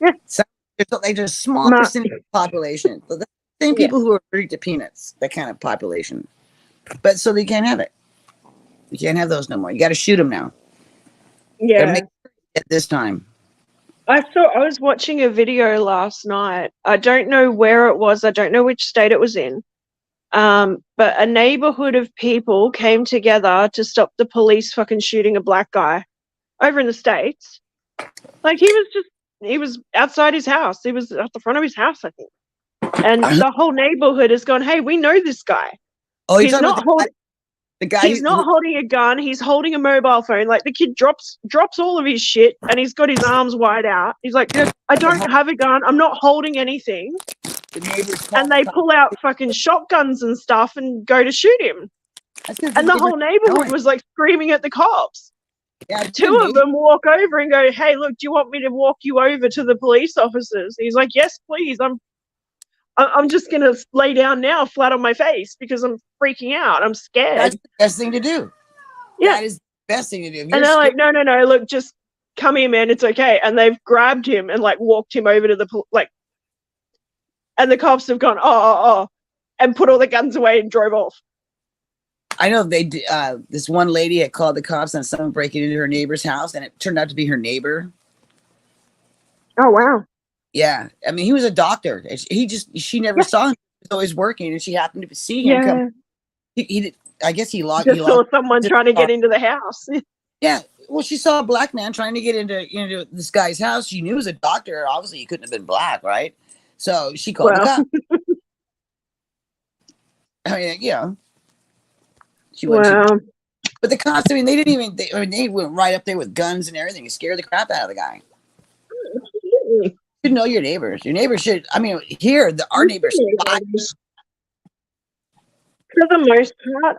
Yeah. So there's like a small Ma- percentage of the population. So the same Yeah. people who are allergic to peanuts, that kind of population. But so they can't have it. You can't have those no more. You got to shoot them now. Yeah. Make it this time. I was watching a video last night. I don't know where it was. I don't know which state it was in. But a neighborhood of people came together to stop the police fucking shooting a black guy over in the States. Like he was outside his house. He was at the front of his house, I think. And the whole neighborhood has gone, hey, we know this guy. Oh, He's not holding. the guy. He's not holding a gun. He's holding a mobile phone. Like the kid drops all of his shit, and he's got his arms wide out. He's like, I don't have a gun. I'm not holding anything. The neighbors And they pull out fucking shotguns and stuff and go to shoot him. And the whole neighborhood was like screaming at the cops. Yeah, Two of them walk over and go, hey, look, do you want me to walk you over to the police officers? He's like, yes, please. I'm just going to lay down now flat on my face because I'm freaking out. I'm scared. That's the best thing to do. Yeah. That is the best thing to do. And they're like, no, look, just come here, man. It's okay. And they've grabbed him and like walked him over to the and the cops have gone, oh, and put all the guns away and drove off. I know they this one lady had called the cops on someone breaking into her neighbor's house, and it turned out to be her neighbor. Oh, wow. Yeah. I mean, he was a doctor. She never saw him. He was always working, and she happened to see him come. He I guess he locked. Just saw someone trying to get into the house. Yeah. Well, she saw a black man trying to get into this guy's house. She knew he was a doctor. Obviously, he couldn't have been black, right? So she called the cops. I mean, she went to, but the cops, I mean, they didn't even, they went right up there with guns and everything and scared the crap out of the guy. You should know your neighbors. Your neighbors should, I mean, here, our neighbors. For the most part,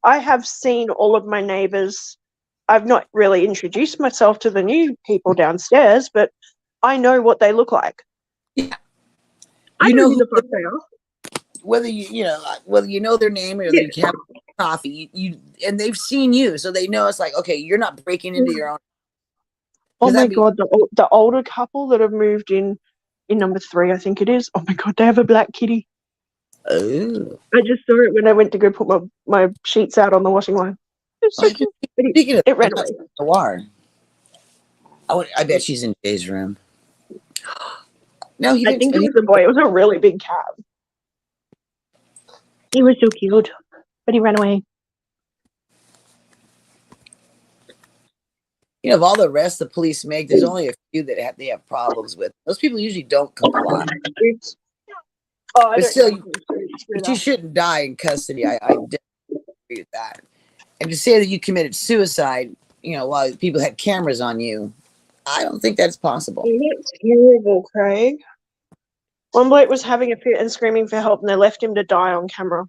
I have seen all of my neighbors. I've not really introduced myself to the new people downstairs, but I know what they look like. Yeah. I know who the fuck they are. Whether you know their name or they have coffee, and they've seen you, so they know it's like, okay, you're not breaking into your own. Oh my god, the older couple that have moved in number 3, I think it is. Oh my god, they have a black kitty. Oh. I just saw it when I went to go put my sheets out on the washing line. It was so cute. It ran away. I bet she's in Jay's room. No, I think it was a boy. It was a really big cat. He was so cute, but he ran away. Of all the arrests the police make, there's only a few that they have problems with. Those people usually don't comply. But still, you shouldn't die in custody. I definitely agree with that. And to say that you committed suicide, while people had cameras on you, I don't think that's possible. That's terrible, Craig. One bloke was having a fit and screaming for help, and they left him to die on camera.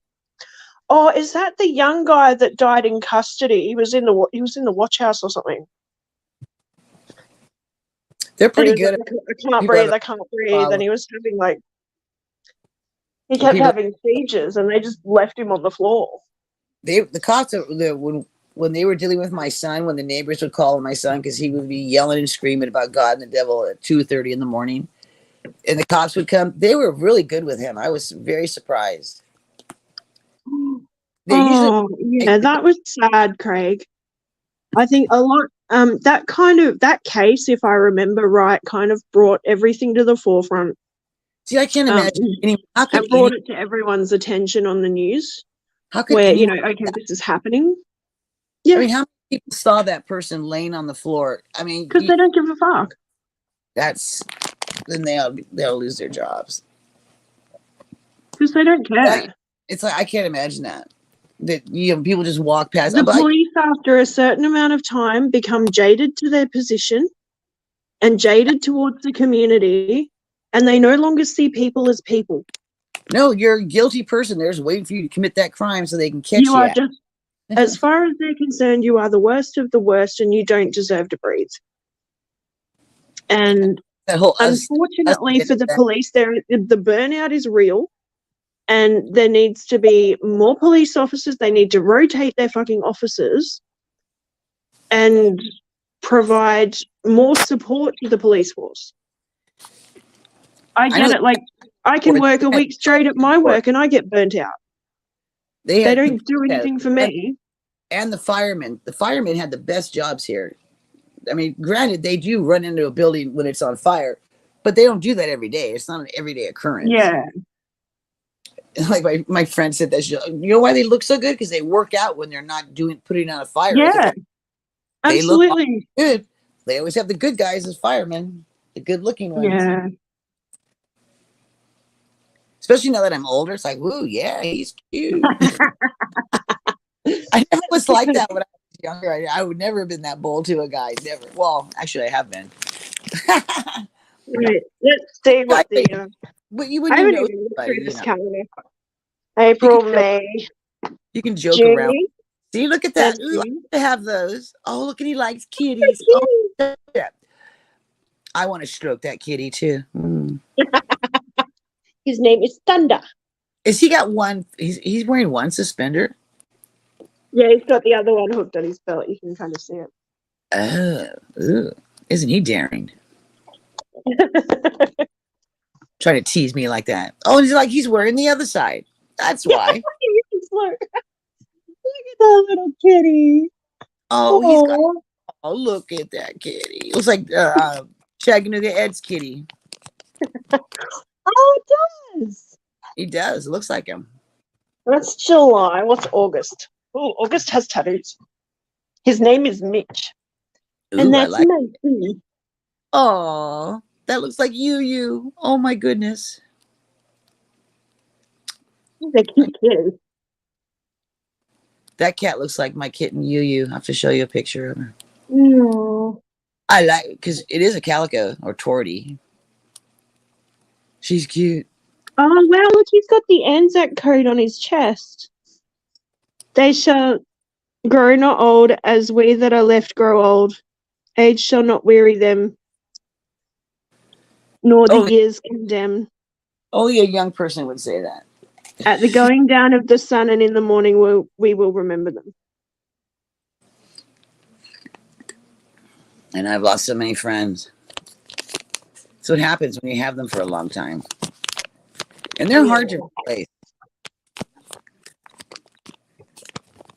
Oh, is that the young guy that died in custody? He was in the watch house or something. They're pretty good. Like, I can't breathe. And he was having he kept having seizures, and they just left him on the floor. The cops, when they were dealing with my son, when the neighbors would call my son because he would be yelling and screaming about God and the devil at 2:30 in the morning, and the cops would come, they were really good with him. I was very surprised. That was sad, Craig. I think a lot. That case, if I remember right, kind of brought everything to the forefront. See, I can't imagine. It brought it to everyone's attention on the news. How could okay, this is happening. Yeah. I mean, how many people saw that person laying on the floor? I mean, because they don't give a fuck. Then they'll lose their jobs. Because they don't care. It's like I can't imagine that people just walk past. The police, after a certain amount of time, become jaded to their position and jaded towards the community, and they no longer see people as people. No, you're a guilty person. They're just waiting for you to commit that crime so they can catch you. As far as they're concerned, you are the worst of the worst, and you don't deserve to breathe. And unfortunately for the police, the burnout is real. And there needs to be more police officers. They need to rotate their fucking officers and provide more support to the police force. I get it. Like, I can work a week straight at my work and I get burnt out. They don't do anything for me. And the firemen. The firemen had the best jobs here. I mean, granted, they do run into a building when it's on fire, but they don't do that every day. It's not an everyday occurrence. Yeah. Like my friend said that, you know why they look so good? Because they work out when they're not putting out a fire. Yeah. They Absolutely. look good. They always have the good guys as firemen, the good looking ones. Yeah. Especially now that I'm older, it's like, woo, yeah, he's cute. I never was like that when I was younger. I would never have been that bold to a guy. Never. Well, actually, I have been. Right. Let's see what the. But you I wouldn't haven't know even looked through this calendar. You April, can May, You can joke June. around. See, look at that. Ooh, I February. like to have those. Oh, look at he likes kitties. Oh, yeah. I want to stroke that kitty too. Mm. His name is Thunder. Is he got one? He's wearing one suspender. Yeah, he's got the other one hooked on his belt. You can kind of see it. Oh, ooh. Isn't he daring? Trying to tease me like that. Oh, and he's wearing the other side. That's why. Look at that little kitty. Oh, he's got. Oh, look at that kitty. It looks like Chattanooga Ed's kitty. Oh, it does. He does. It looks like him. That's July. What's August? Oh, August has tattoos. His name is Mitch. Ooh, and that's like me. Oh, that looks like you. Oh my goodness. He's a cute kid. That cat looks like my kitten Yu. I have to show you a picture of her. No. I like because it is a calico or tortie. She's cute. Oh wow! Look, he's got the Anzac code on his chest. They shall grow not old, as we that are left grow old. Age shall not weary them, nor the years condemn. Only a young person would say that. At the going down of the sun and in the morning, we will remember them. And I've lost so many friends. That's what happens when you have them for a long time. And they're hard to replace.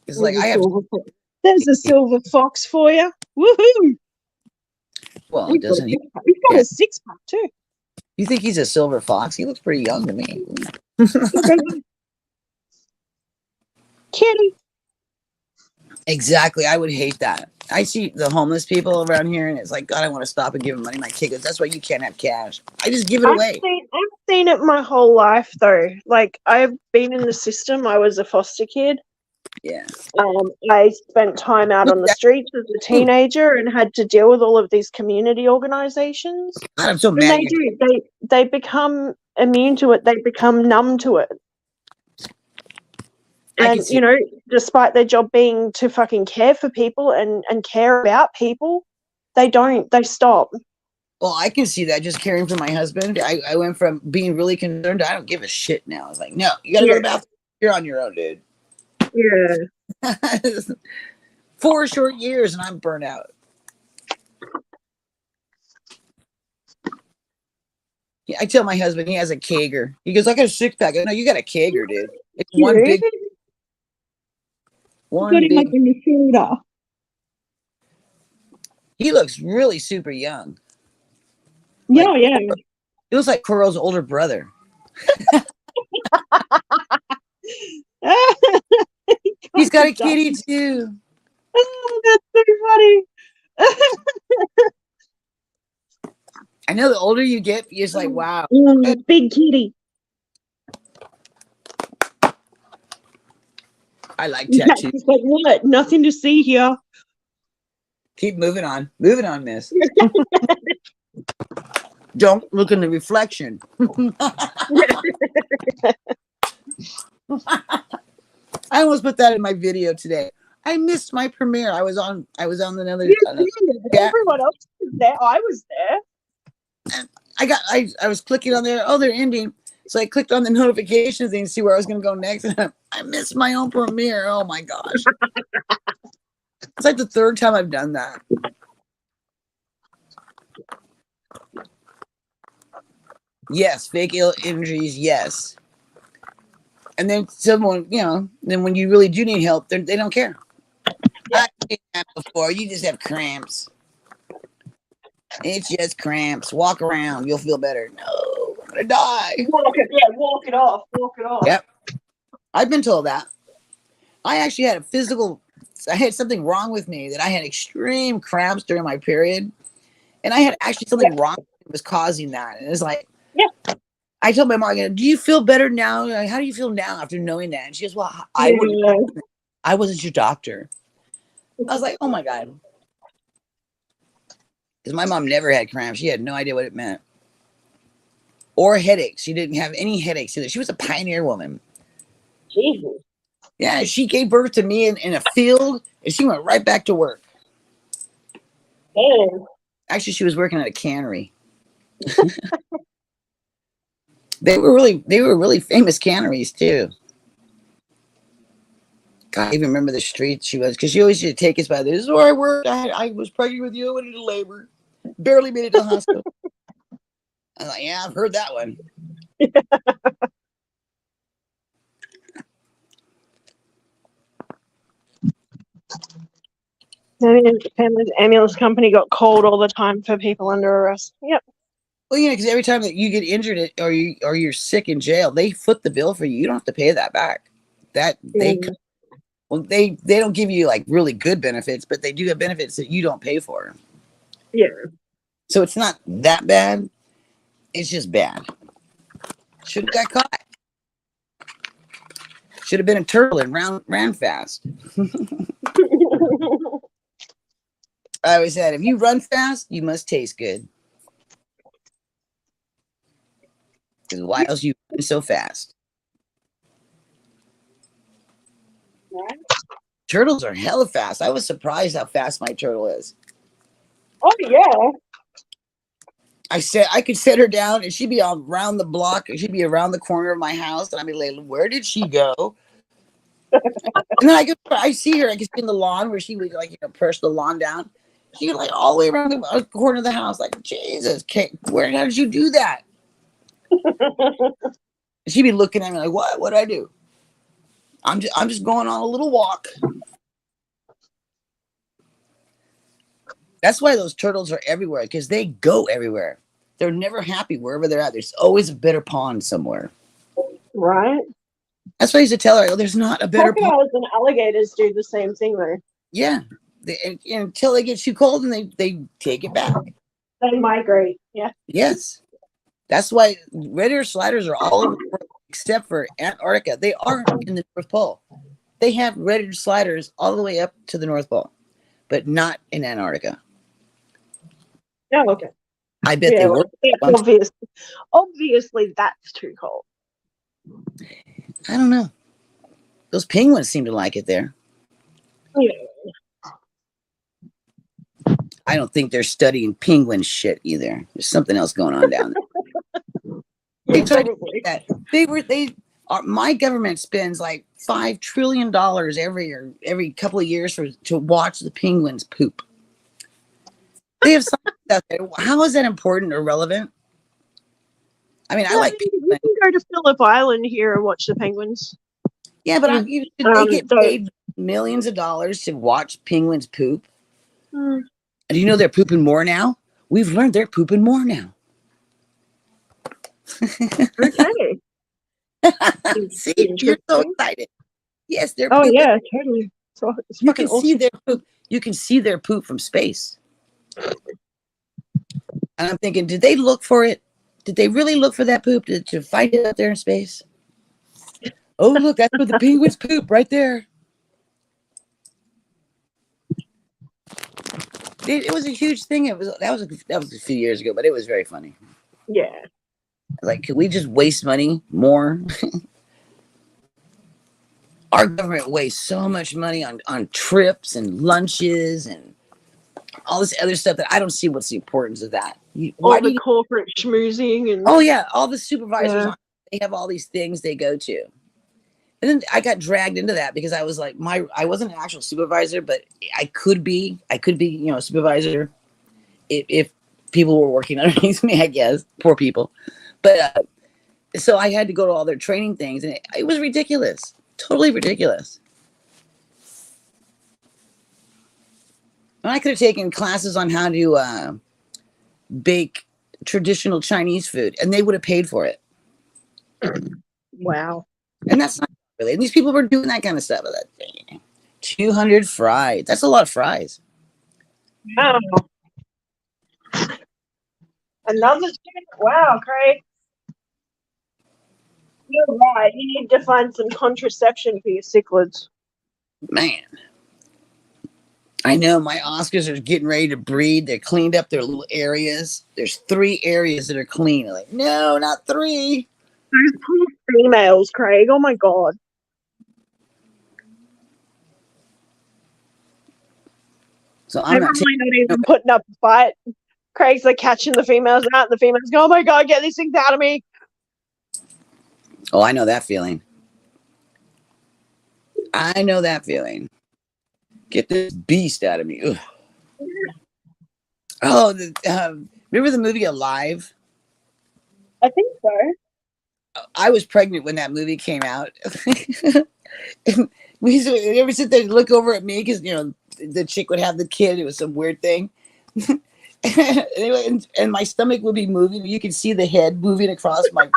It's like I have. There's a silver fox for you. Woohoo! Well, doesn't he? He's got a six-pack too. You think he's a silver fox? He looks pretty young to me. Kitty. Exactly. I would hate that. I see the homeless people around here, and it's like, God, I want to stop and give them money. My kid goes, that's why you can't have cash. I just give it away. I've seen it my whole life, though. Like, I've been in the system. I was a foster kid. Yeah. I spent time out on the streets as a teenager and had to deal with all of these community organizations. God, I'm so mad. They become immune to it. They become numb to it. And, you know, despite their job being to fucking care for people and care about people, they don't. They stop. Well, I can see that just caring for my husband. I went from being really concerned to I don't give a shit now. I was like, no, you got to go to the bathroom. You're on your own, dude. Yeah. 4 short years and I'm burnt out. Yeah, I tell my husband he has a kegger. He goes, I got a 6-pack. I go, no, you got a kegger, dude. It's one big. Like in the shoulder. He looks really super young. Yeah, yeah. He looks like Coral's older brother. He's got a kitty too. Oh, that's so funny. I know the older you get, you're just like, wow. Big kitty. I like tattoos. He's like, what? Nothing to see here. Keep moving on. Moving on, miss. Don't look in the reflection. I almost put that in my video today. I missed my premiere. I was on another. Everyone else was there. I was there. And I was clicking on there. Oh, they're ending. So I clicked on the notifications thing to see where I was going to go next. I missed my own premiere. Oh my gosh. like the third time I've done that. Yes, fake ill injuries, yes. And then someone, then when you really do need help, they don't care. I've seen that before. You just have cramps. It's just cramps. Walk around. You'll feel better. No, I'm going to die. Walk it off. Walk it off. Yep. I've been told that. I actually had I had something wrong with me, that I had extreme cramps during my period. And I had actually something wrong that was causing that. And it's like, I told my mom, do you feel better now? Like, how do you feel now after knowing that? And she goes, well, I wasn't your doctor. I was like, oh my God. Because my mom never had cramps. She had no idea what it meant. Or headaches. She didn't have any headaches either. She was a pioneer woman. Jesus. Yeah, she gave birth to me in a field, and she went right back to work. Damn. Actually, she was working at a cannery. They were really famous canneries too. God, I even remember the street she was, because she always used to take us by. This is where I worked. I was pregnant with you. I went into labor. Barely made it to the hospital. I'm like, yeah, I've heard that one. Ambulance company got called all the time for people under arrest. Yep. Well, because every time that you get injured or you're sick in jail, they foot the bill for you. You don't have to pay that back. They don't give you like really good benefits, but they do have benefits that you don't pay for. Yeah. So it's not that bad. It's just bad. Should have got caught. Should have been a turtle and ran fast. I always said, if you run fast, you must taste good. Because why else you run so fast? Right. Turtles are hella fast. I was surprised how fast my turtle is. Oh yeah. I said I could set her down and she'd be around the block, and she'd be around the corner of my house, and I'd be like, where did she go? And then I see her, I can see in the lawn where she would push the lawn down. She was like all the way around the corner of the house, like, Jesus, how did you do that? She'd be looking at me like, what did I do? I'm just going on a little walk. That's why those turtles are everywhere, because they go everywhere. They're never happy wherever they're at. There's always a better pond somewhere. Right. That's why I used to tell her, there's not a better pond. Crocodiles and alligators do the same thing though. Yeah. Until they get too cold and they take it back. They migrate. Yeah. Yes. That's why red-eared sliders are all over the world, except for Antarctica. They aren't in the North Pole. They have red-eared sliders all the way up to the North Pole, but not in Antarctica. Oh, okay. I bet they were. Obviously, that's too cold. I don't know. Those penguins seem to like it there. Yeah. I don't think they're studying penguin shit either. There's something else going on down there. They tried to do that. My government spends like $5 trillion every couple of years to watch the penguins poop. They have something out there. How is that important or relevant? I mean, I like penguins. You can go to Phillip Island here and watch the penguins. Yeah, but they get paid millions of dollars to watch penguins poop. And you know they're pooping more now? We've learned they're pooping more now. Okay. See, you're so excited. Yes, they're pooping. pooping. Oh yeah, totally. So it's You can awesome. see their poop. You can see their poop from space. And I'm thinking, did they look for it? Did they really look for that poop to find it up there in space? Oh, look, that's where the penguins poop right there. It was a huge thing. That was a few years ago, but it was very funny. Yeah. Like, could we just waste money more? Our government wastes so much money on trips and lunches and all this other stuff that I don't see what's the importance of that. All the corporate schmoozing and oh yeah, all the supervisors, they have all these things they go to. And then I got dragged into that because I was like, I wasn't an actual supervisor, but I could be, a supervisor if people were working underneath me, I guess. Poor people. But so I had to go to all their training things, and it was ridiculous. Totally ridiculous. And I could have taken classes on how to bake traditional Chinese food, and they would have paid for it. Wow. And that's not really. And these people were doing that kind of stuff. 200 fries. That's a lot of fries. Wow. Another student? Wow, Craig. You're right. You need to find some contraception for your cichlids. Man. I know my Oscars are getting ready to breed. They cleaned up their little areas. There's 3 areas that are clean. I'm like, no, not 3. Those poor females, Craig. Oh my god. So I'm not really not even putting up a fight. Craig's like catching the females out, and the females go, "Oh my god, get these things out of me!" Oh, I know that feeling. I know that feeling. Get this beast out of me. Ugh. Oh, remember the movie Alive? I think so. I was pregnant when that movie came out. We used to ever sit there and look over at me because the chick would have the kid. It was some weird thing. Anyway, and my stomach would be moving. You could see the head moving across my.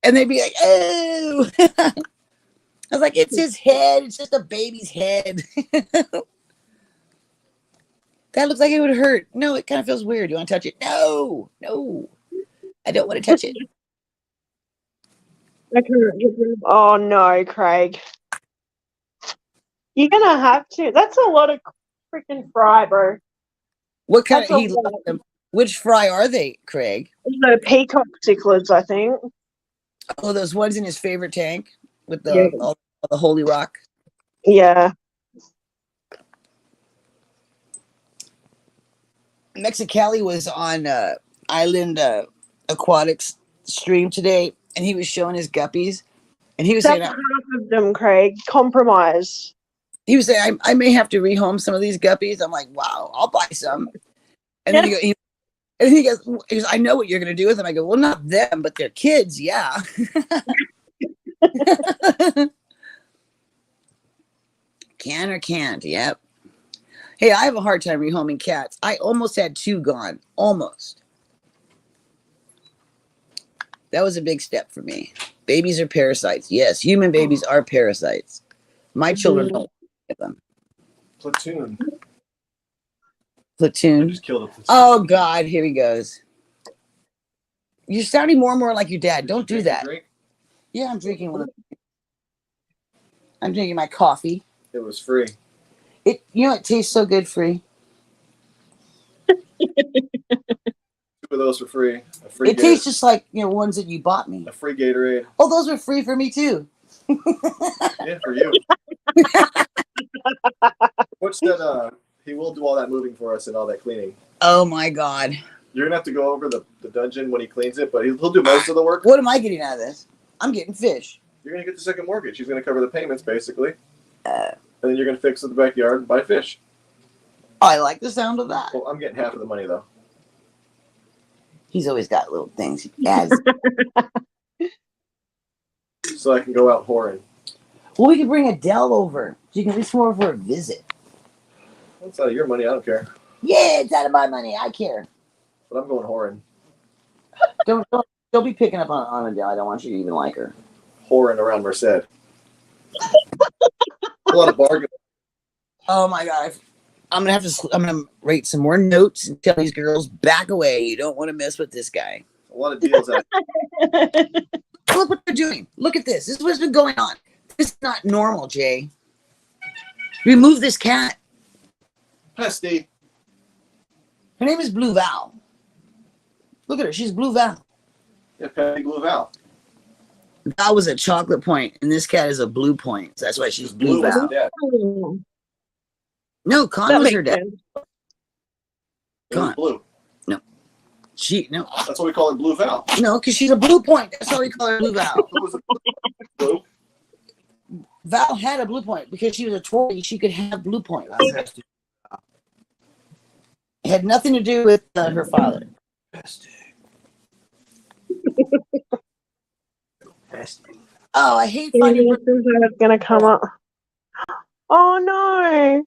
And they'd be like, "Oh." I was like, "It's his head. It's just a baby's head." That looks like it would hurt. No, it kind of feels weird. You want to touch it? No, I don't want to touch it. Oh no, Craig. You're gonna have to. That's a lot of freaking fry, bro. What kind of which fry are they, Craig? The peacock cichlids, I think. Oh, those ones in his favorite tank with all the holy rock. Yeah. Mexicali was on Island Aquatics stream today, and he was showing his guppies, and he was saying half of them, Craig. Compromise. He was saying I may have to rehome some of these guppies. I'm like, wow, I'll buy some. And then he goes, I know what you're going to do with them. I go, well, not them, but their kids, yeah. Can or can't, yep. Hey, I have a hard time rehoming cats. I almost had 2 gone. Almost. That was a big step for me. Babies are parasites. Yes, human babies are parasites. My children don't get them. Platoon. Just killed a platoon. Oh, God, here he goes. You're sounding more and more like your dad. Don't do that. Yeah, I'm drinking one. I'm drinking my coffee. It was free. It tastes so good free. 2 of those for free. It tastes just like ones that you bought me. A free Gatorade. Oh, those were free for me too. Yeah, for you. What's that? He will do all that moving for us and all that cleaning. Oh my God. You're gonna have to go over the dungeon when he cleans it, but he'll do most of the work. What am I getting out of this? I'm getting fish. You're gonna get the second mortgage. He's gonna cover the payments basically, and then you're gonna fix the backyard and buy fish. I like the sound of that. Well, I'm getting half of the money though. He's always got little things he adds. So I can go out whoring. Well, we could bring Adele over. She can just come over for a visit. That's out of your money. I don't care. Yeah, it's out of my money. I care. But I'm going whoring. Don't be picking up on Adele. I don't want you to even like her. Whoring around Merced. A lot of bargain. Oh my God. I'm gonna write some more notes and tell these girls, back away. You don't want to mess with this guy. A lot of deals out. Look what they're doing. Look at this. This is what's been going on. This is not normal, Jay. Remove this cat. Pesty. Her name is Blue Val. Look at her. She's Blue Val. Yeah, Petty Blue Val. Val was a chocolate point, and this cat is a blue point. So that's why she's Blue Val. No, Con was her dad. Con. Blue. No. No, That's what we call it, Blue Val. no, because she's a blue point. That's how we call her Blue Val. Who was it? Blue? Val had a blue point because she was a Tory. She could have blue point. It had nothing to do with her father. Oh, I hate finding. It's gonna come up. Oh no!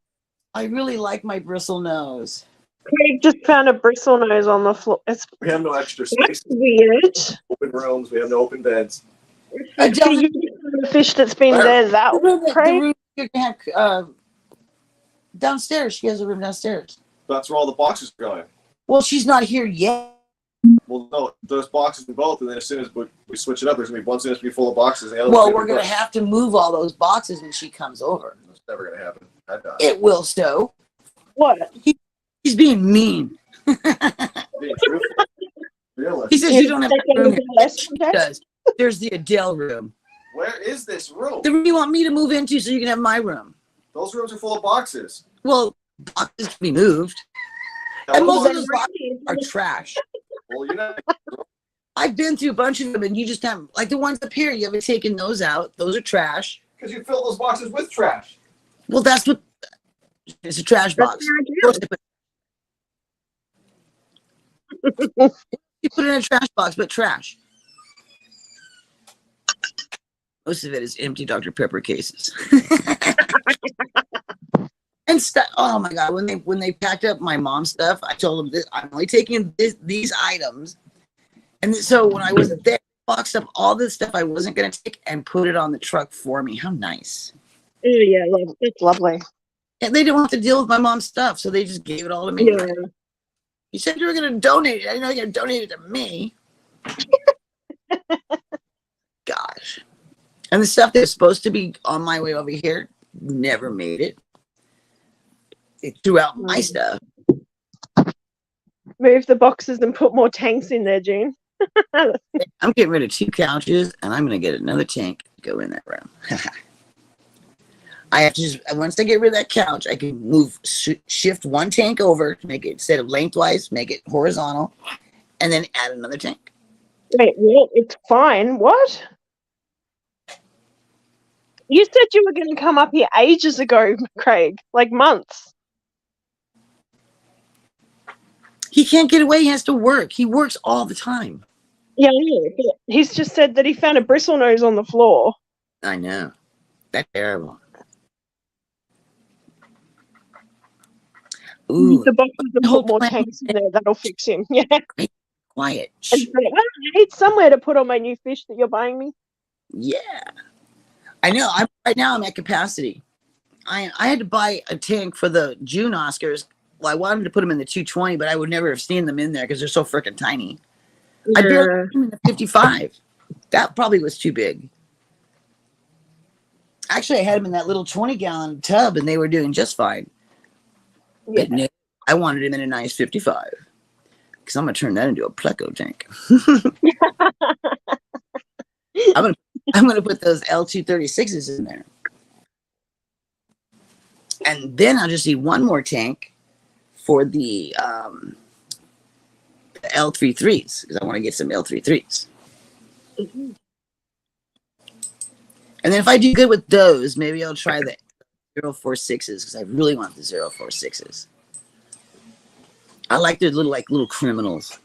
I really like my bristle nose. Craig just found a bristle nose on the floor. We have no extra That's space. weird. Open rooms. We have no open beds. You just found a fish that's been there that The room, Craig? you can have downstairs. She has a room downstairs. That's where all the boxes are going. Well, she's not here yet. Well, no, there's boxes in both, and then as soon as we switch it up, there's gonna be one's gonna be full of boxes. And the other Well, one's we're gonna have to move all those boxes when she comes over. That's never gonna happen. I'd die. It will, Stowe. What? He's being mean. Being truthful. Realistic. He says you don't have Take a room anything here. less She from that? does. There's the Adele room. Where is this room? The room you want me to move into so you can have my room. Those rooms are full of boxes. Well, boxes can be moved. Now, And what most of boxes- those boxes are trash. well, you're not. I've been through a bunch of them, and you just haven't, like the ones up here, you haven't taken those out. Those are trash. Because you fill those boxes with trash. Well, that's what, it's a trash That's box. the Of course they you put it in a trash box, but trash. Most of it is empty Dr. Pepper cases. And stuff. Oh my God! When they packed up my mom's stuff, I told them this, I'm only taking these items. And so when I was there, boxed up all this stuff I wasn't going to take and put it on the truck for me. How nice! Oh yeah, it's lovely. And they didn't have to deal with my mom's stuff, so they just gave it all to me. Yeah. You said you were going to donate it. I didn't know you were going to donate it to me. Gosh. And the stuff that was supposed to be on my way over here never made it. It threw out my stuff. Move the boxes and put more tanks in there, June. I'm getting rid of 2 couches, and I'm going to get another tank to go in that room. I have to just, once I get rid of that couch, I can shift 1 tank over to make it, instead of lengthwise, make it horizontal, and then add another tank. Wait, what? It's fine. What? You said you were going to come up here ages ago, Craig. Like months. He can't get away. He has to work. He works all the time. Yeah, I know, but he's just said that he found a bristle nose on the floor. I know. That's terrible. Ooh, The boxes and whole put more plan- tanks in there. That'll fix him. Yeah. quiet. And so, I need somewhere to put all my new fish that you're buying me. Yeah. I know. Right now I'm at capacity. I had to buy a tank for the June Oscars. Well, I wanted to put them in the 220, but I would never have seen them in there because they're so freaking tiny. I barely put them in the 55. That probably was too big. Actually, I had them in that little 20-gallon tub, and they were doing just fine. Yeah. But no, I wanted them in a nice 55 because I'm gonna turn that into a Pleco tank. I'm gonna put those L236s in there, and then I'll just need one more tank for the L33s because I want to get some L33s. Mm-hmm. And then if I do good with those, maybe I'll try the 046s because I really want the 046s. I like their little criminals,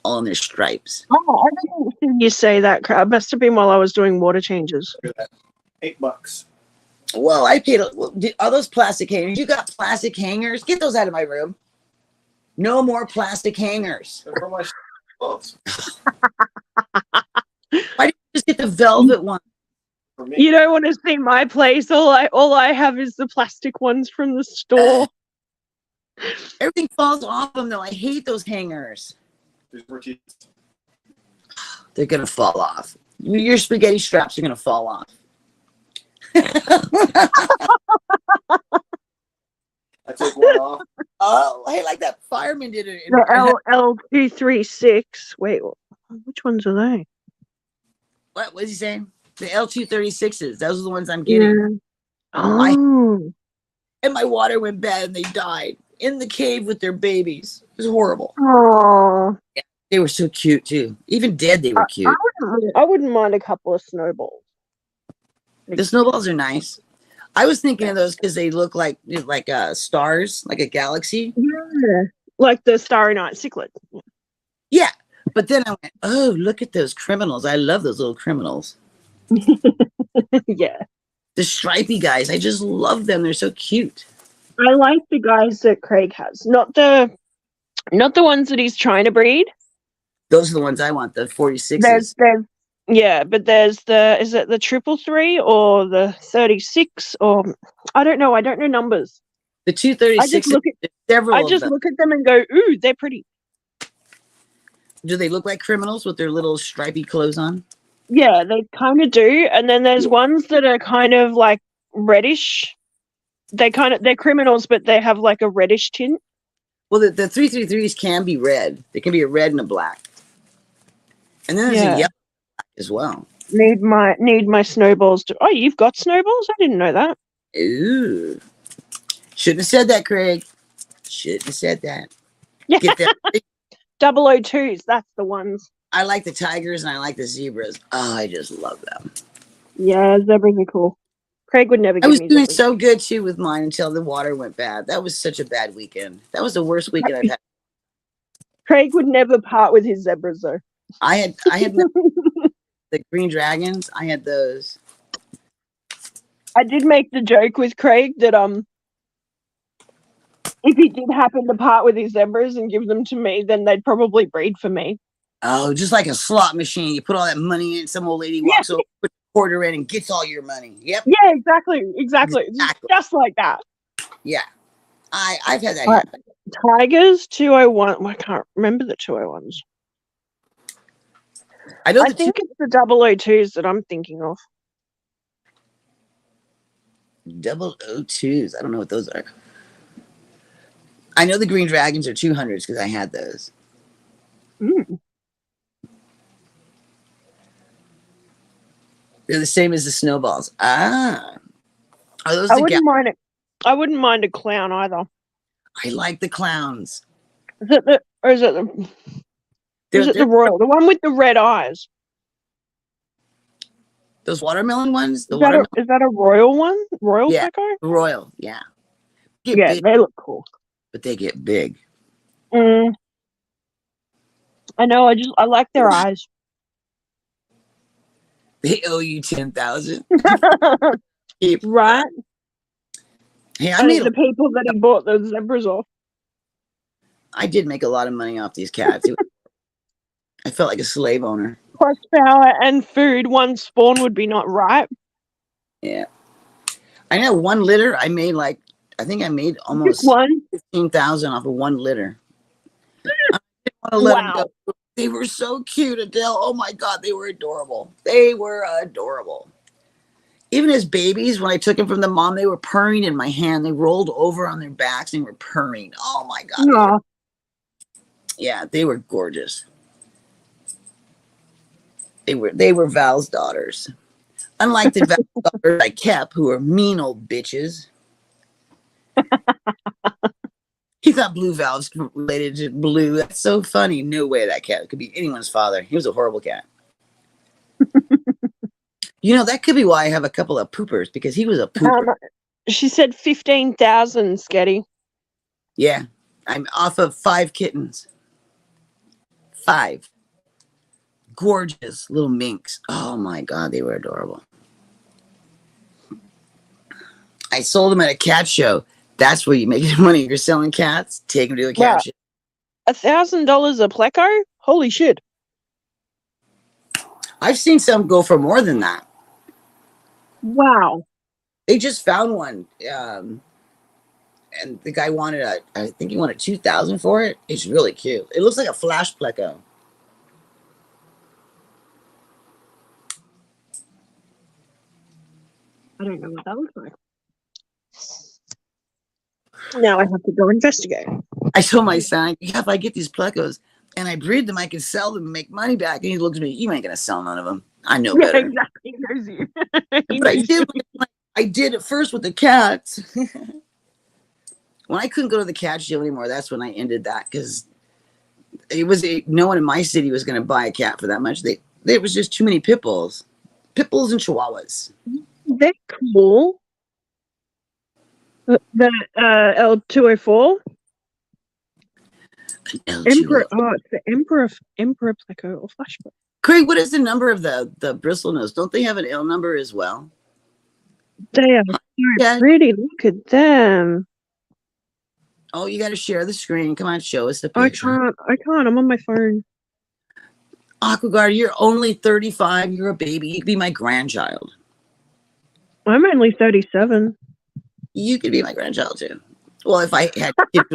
all in their stripes. Oh, I didn't hear you say that, crap. Must have been while I was doing water changes. $8. Well, I paid. Are those plastic hangers? You got plastic hangers? Get those out of my room. No more plastic hangers. They're for my clothes. Why didn't you just get the velvet one? For me. You don't want to see my place. All I have is the plastic ones from the store. Everything falls off them, though. I hate those hangers. These were teeth. They're going to fall off. Your spaghetti straps are going to fall off. I take one off. Oh, hey, like that fireman did it. The L236. Wait, which ones are they? What was he saying? The L236s. Those are the ones I'm getting. Yeah. Oh. And my water went bad and they died. in the cave with their babies. It was horrible. Oh, They were so cute too. Even dead, they I, were I cute. I wouldn't mind a couple of snowballs. The snowballs are nice. I was thinking Yeah. of those because they look like stars, like a galaxy. Yeah. Like the Starry Night cichlid. Yeah. But then I went, oh, look at those criminals. I love those little criminals. Yeah. The stripy guys. I just love them. They're so cute. I like the guys that Craig has. Not the ones that he's trying to breed. Those are the ones I want, the 46s. There's is it the 333 or the 36 or I don't know numbers. The 236s, several I of just them. look at them and go, ooh, they're pretty. Do they look like criminals with their little stripy clothes on? Yeah, they kind of do. And then there's ones that are kind of like reddish. They're criminals, but they have like a reddish tint. Well, the 333s can be red. They can be a red and a black. And then there's a yellow as well. Need my snowballs to. Oh, you've got snowballs? I didn't know that. Ooh. Shouldn't have said that, Craig. Shouldn't have said that. Yeah. Get them. 002s, that's the ones. I like the tigers and I like the zebras. Oh, I just love them. Yeah, zebras are cool. Craig would never give me I was doing zebras. so good too with mine until the water went bad. That was such a bad weekend. That was the worst weekend I've had. Craig would never part with his zebras though. I had the green dragons. I had those. I did make the joke with Craig that if he did happen to part with his zebras and give them to me, then they'd probably breed for me. Oh, just like a slot machine. You put all that money in, some old lady walks over, puts a quarter in, and gets all your money. Yep. Yeah, exactly. Just like that. Yeah. I've had that happen. Tigers 201. I can't remember the 201s. I think it's the 002s that I'm thinking of. 002s. I don't know what those are. I know the green dragons are 200s because I had those. Mm. They're the same as the snowballs. Ah. Are those I wouldn't mind it. I wouldn't mind a clown either. I like the clowns. Is it the royal? The one with the red eyes. Those watermelon ones? Is that a royal one? Royal Psycho? Royal, yeah. They look cool. But they get big. I know, I like their eyes. They owe you 10,000. Right? Hey, the people that he bought the zebras off. I did make a lot of money off these cats. I felt like a slave owner. Horsepower and food, one spawn would be not right. Yeah. I know one litter I made I think I made almost 15,000 off of one litter. I didn't want to let them go. They were so cute, Adele. Oh my God, they were adorable. They were adorable. Even as babies, when I took them from the mom, they were purring in my hand. They rolled over on their backs and were purring. Oh my God. Yeah, they were gorgeous. They were Val's daughters. Unlike the Val's daughters I kept, who were mean old bitches. He thought Blue Valve's related to Blue. That's so funny. No way that cat could be anyone's father. He was a horrible cat. That could be why I have a couple of poopers, because he was a pooper. She said 15,000, Sketty. Yeah. I'm off of 5 kittens. 5. Gorgeous little minks. Oh my God, they were adorable. I sold them at a cat show. That's where you make your money. If you're selling cats, take them to a cat show. $1,000 a pleco? Holy shit. I've seen some go for more than that. Wow. They just found one. And the guy wanted I think he wanted 2,000 for it. It's really cute. It looks like a flash pleco. I don't know what that looks like. Now I have to go investigate. I told my son, if I get these plecos and I breed them, I can sell them and make money back. And he looks at me, you ain't going to sell none of them. I know better. Exactly. He knows you. But I did at first with the cats. When I couldn't go to the cat show anymore, that's when I ended that because no one in my city was going to buy a cat for that much. There was just too many pit bulls and chihuahuas. They're cool. The L204 Emperor. Oh, it's the Emperor Pleco or Flashback. Craig, what is the number of the bristlenose? Don't they have an L number as well? They are so pretty. Look at them. Oh, you got to share the screen. Come on, show us the picture. I can't. I'm on my phone. Aquaguard, you're only 35. You're a baby. You could be my grandchild. I'm only 37. You could be my grandchild too. Well, if I had kids.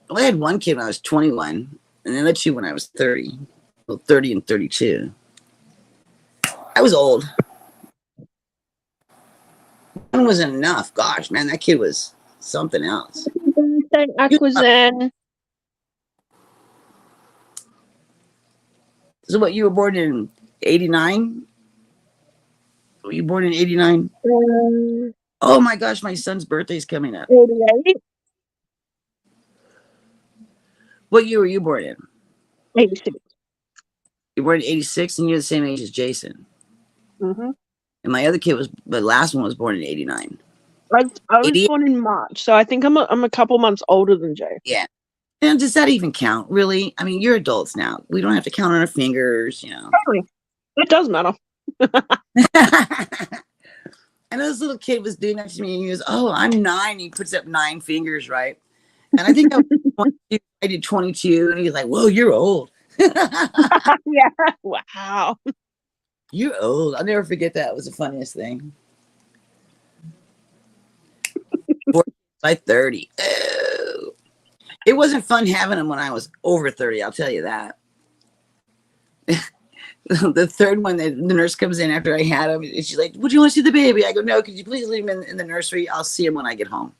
Well, I had one kid when I was 21, and then two when I was 30. Well, 30 and 32. I was old. One was enough. Gosh, man, that kid was something else. Aquazan. So what, you were born in 89? Were you born in 89? Oh my gosh, my son's birthday's coming up. 88. What year were you born in? 86. You were born in 86 and you're the same age as Jason. Mm-hmm. And my other kid the last one was born in 89. I was born in March, so I think I'm a couple months older than Jay. Yeah. And does that even count, really? I mean, you're adults now. We don't have to count on our fingers, you know. Totally. It does matter. And this little kid was doing that to me, and he goes, "Oh, I'm 9." He puts up 9 fingers, right? And I think I was 22. I did 22, and he's like, "Whoa, you're old." Yeah. Wow. You're old. I'll never forget that. It was the funniest thing. By 30. Oh. It wasn't fun having him when I was over 30, I'll tell you that. The third one, the nurse comes in after I had him, and she's like, "Would you want to see the baby?" I go, "No, could you please leave him in the nursery? I'll see him when I get home."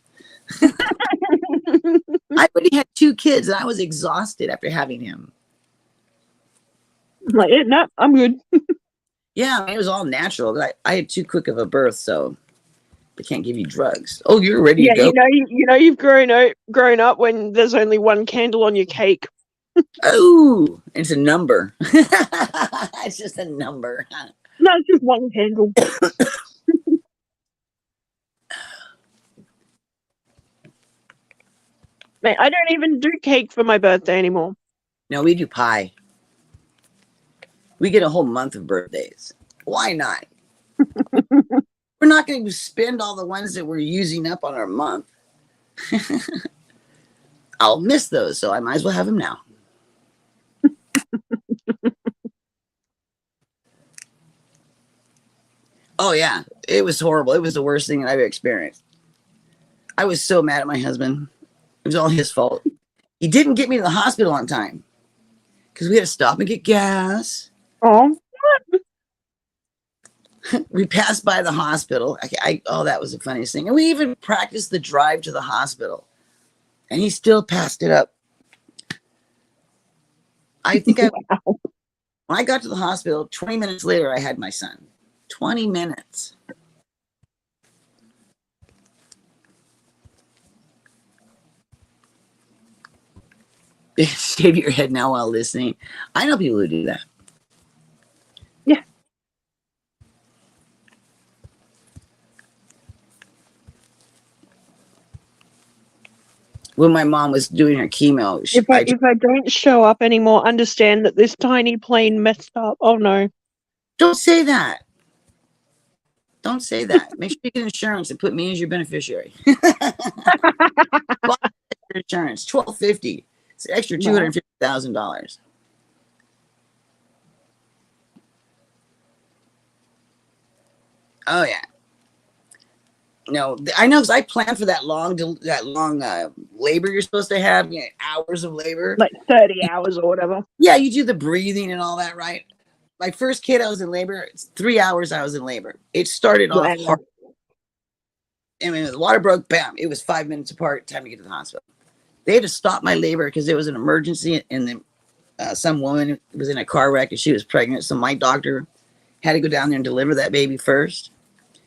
I already had 2 kids, and I was exhausted after having him. Like, no, I'm good. Yeah, I mean, it was all natural. I had too quick of a birth, so they can't give you drugs. Oh, you're ready to go. You know you've grown up when there's only one candle on your cake. Oh, it's a number. It's just a number. No, it's just one candle. Man, I don't even do cake for my birthday anymore. No, we do pie. We get a whole month of birthdays. Why not? We're not going to spend all the ones that we're using up on our month. I'll miss those, so I might as well have them now. Oh, yeah. It was horrible. It was the worst thing that I've experienced. I was so mad at my husband. It was all his fault. He didn't get me to the hospital on time because we had to stop and get gas. Oh, We passed by the hospital. Oh, that was the funniest thing. And we even practiced the drive to the hospital. And he still passed it up. I think when I got to the hospital, 20 minutes later, I had my son. 20 minutes. Shave your head now while listening. I know people who do that. Yeah. When my mom was doing her chemo, if I don't show up anymore, understand that this tiny plane messed up. Oh no. Don't say that. Don't say that. Make sure you get insurance and put me as your beneficiary. Insurance, $1,250. It's an extra $250,000. Oh yeah. No, I know because I planned for that long labor you're supposed to have, hours of labor, like 30 hours or whatever. Yeah, you do the breathing and all that, right? My first kid, I was in labor. It's 3 hours I was in labor. It started off hard. I mean, the water broke, bam. It was 5 minutes apart. Time to get to the hospital. They had to stop my labor because there was an emergency, and then some woman was in a car wreck and she was pregnant. So my doctor had to go down there and deliver that baby first.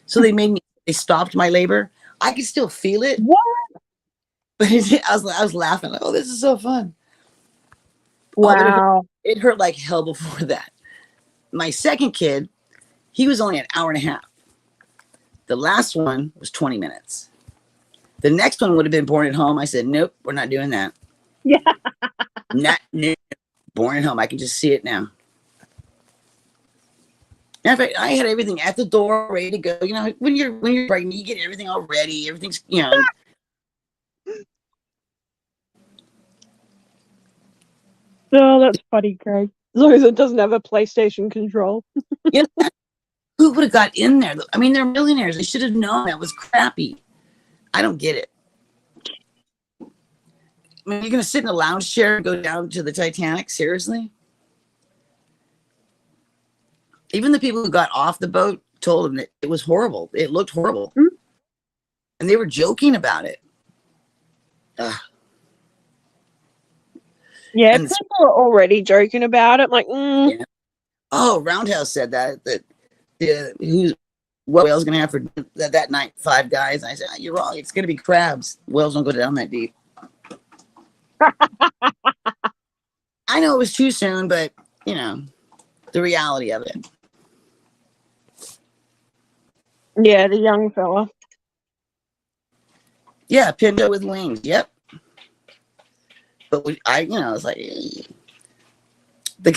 So they made me They stopped my labor. I could still feel it. What? But I was laughing like, oh, this is so fun. Oh, but Wow. it hurt like hell before that. My second kid, he was only an hour and a half. The last one was 20 minutes. The next one would have been born at home. I said, nope, we're not doing that. Yeah. No, born at home. I can just see it now. In fact, I had everything at the door, ready to go. You know, when you're pregnant, you get everything all ready. Everything's, you know. Oh, that's funny, Craig. As long as it doesn't have a PlayStation control. You know, who would have got in there? I mean, they're millionaires. They should have known that was crappy. I don't get it. I mean, you're going to sit in a lounge chair and go down to the Titanic? Seriously? Even the people who got off the boat told them that it was horrible. It looked horrible. Mm-hmm. And they were joking about it. Yeah, and people are already joking about it. Like, yeah. Oh, Roundhouse said that what whale's going to have for that night? 5 guys. And I said, oh, you're wrong. It's going to be crabs. Whales don't go down that deep. I know it was too soon, but, you know, the reality of it. Yeah, the young fella. Yeah, Pinto with wings. Yep. But it's like the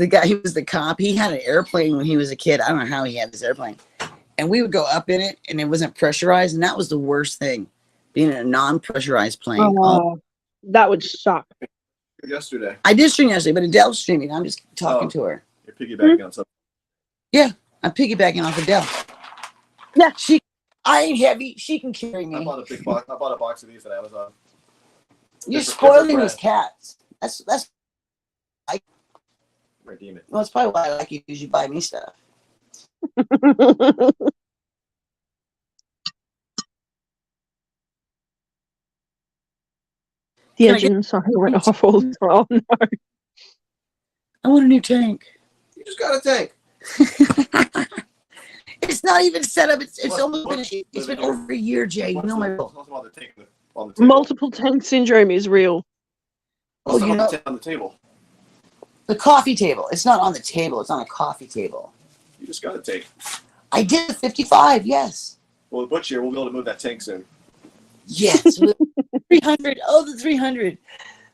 guy who was the cop. He had an airplane when he was a kid. I don't know how he had this airplane, and we would go up in it, and it wasn't pressurized, and that was the worst thing, being in a non-pressurized plane. Oh, that would suck. Yesterday, I did stream yesterday, but Adele's streaming. I'm just talking to her. You're piggybacking on something. Yeah, I'm piggybacking off Adele. Yeah, I ain't heavy. She can carry me. I bought a big box. I bought a box of these on Amazon. You're spoiling these cats. That's redeem it. Well, it's probably why I like you, because you buy me stuff. The engine went off all the time. Oh, no. I want a new tank. You just got a tank. It's not even set up. It's been over a year, Jay. You know my multiple tank syndrome is real. Oh, you know, on the table. The coffee table. It's not on the table. It's on a coffee table. You just got a tank. I did 55. Yes. Well, the butcher, we'll be able to move that tank soon. Yes. 300. Oh, the 300.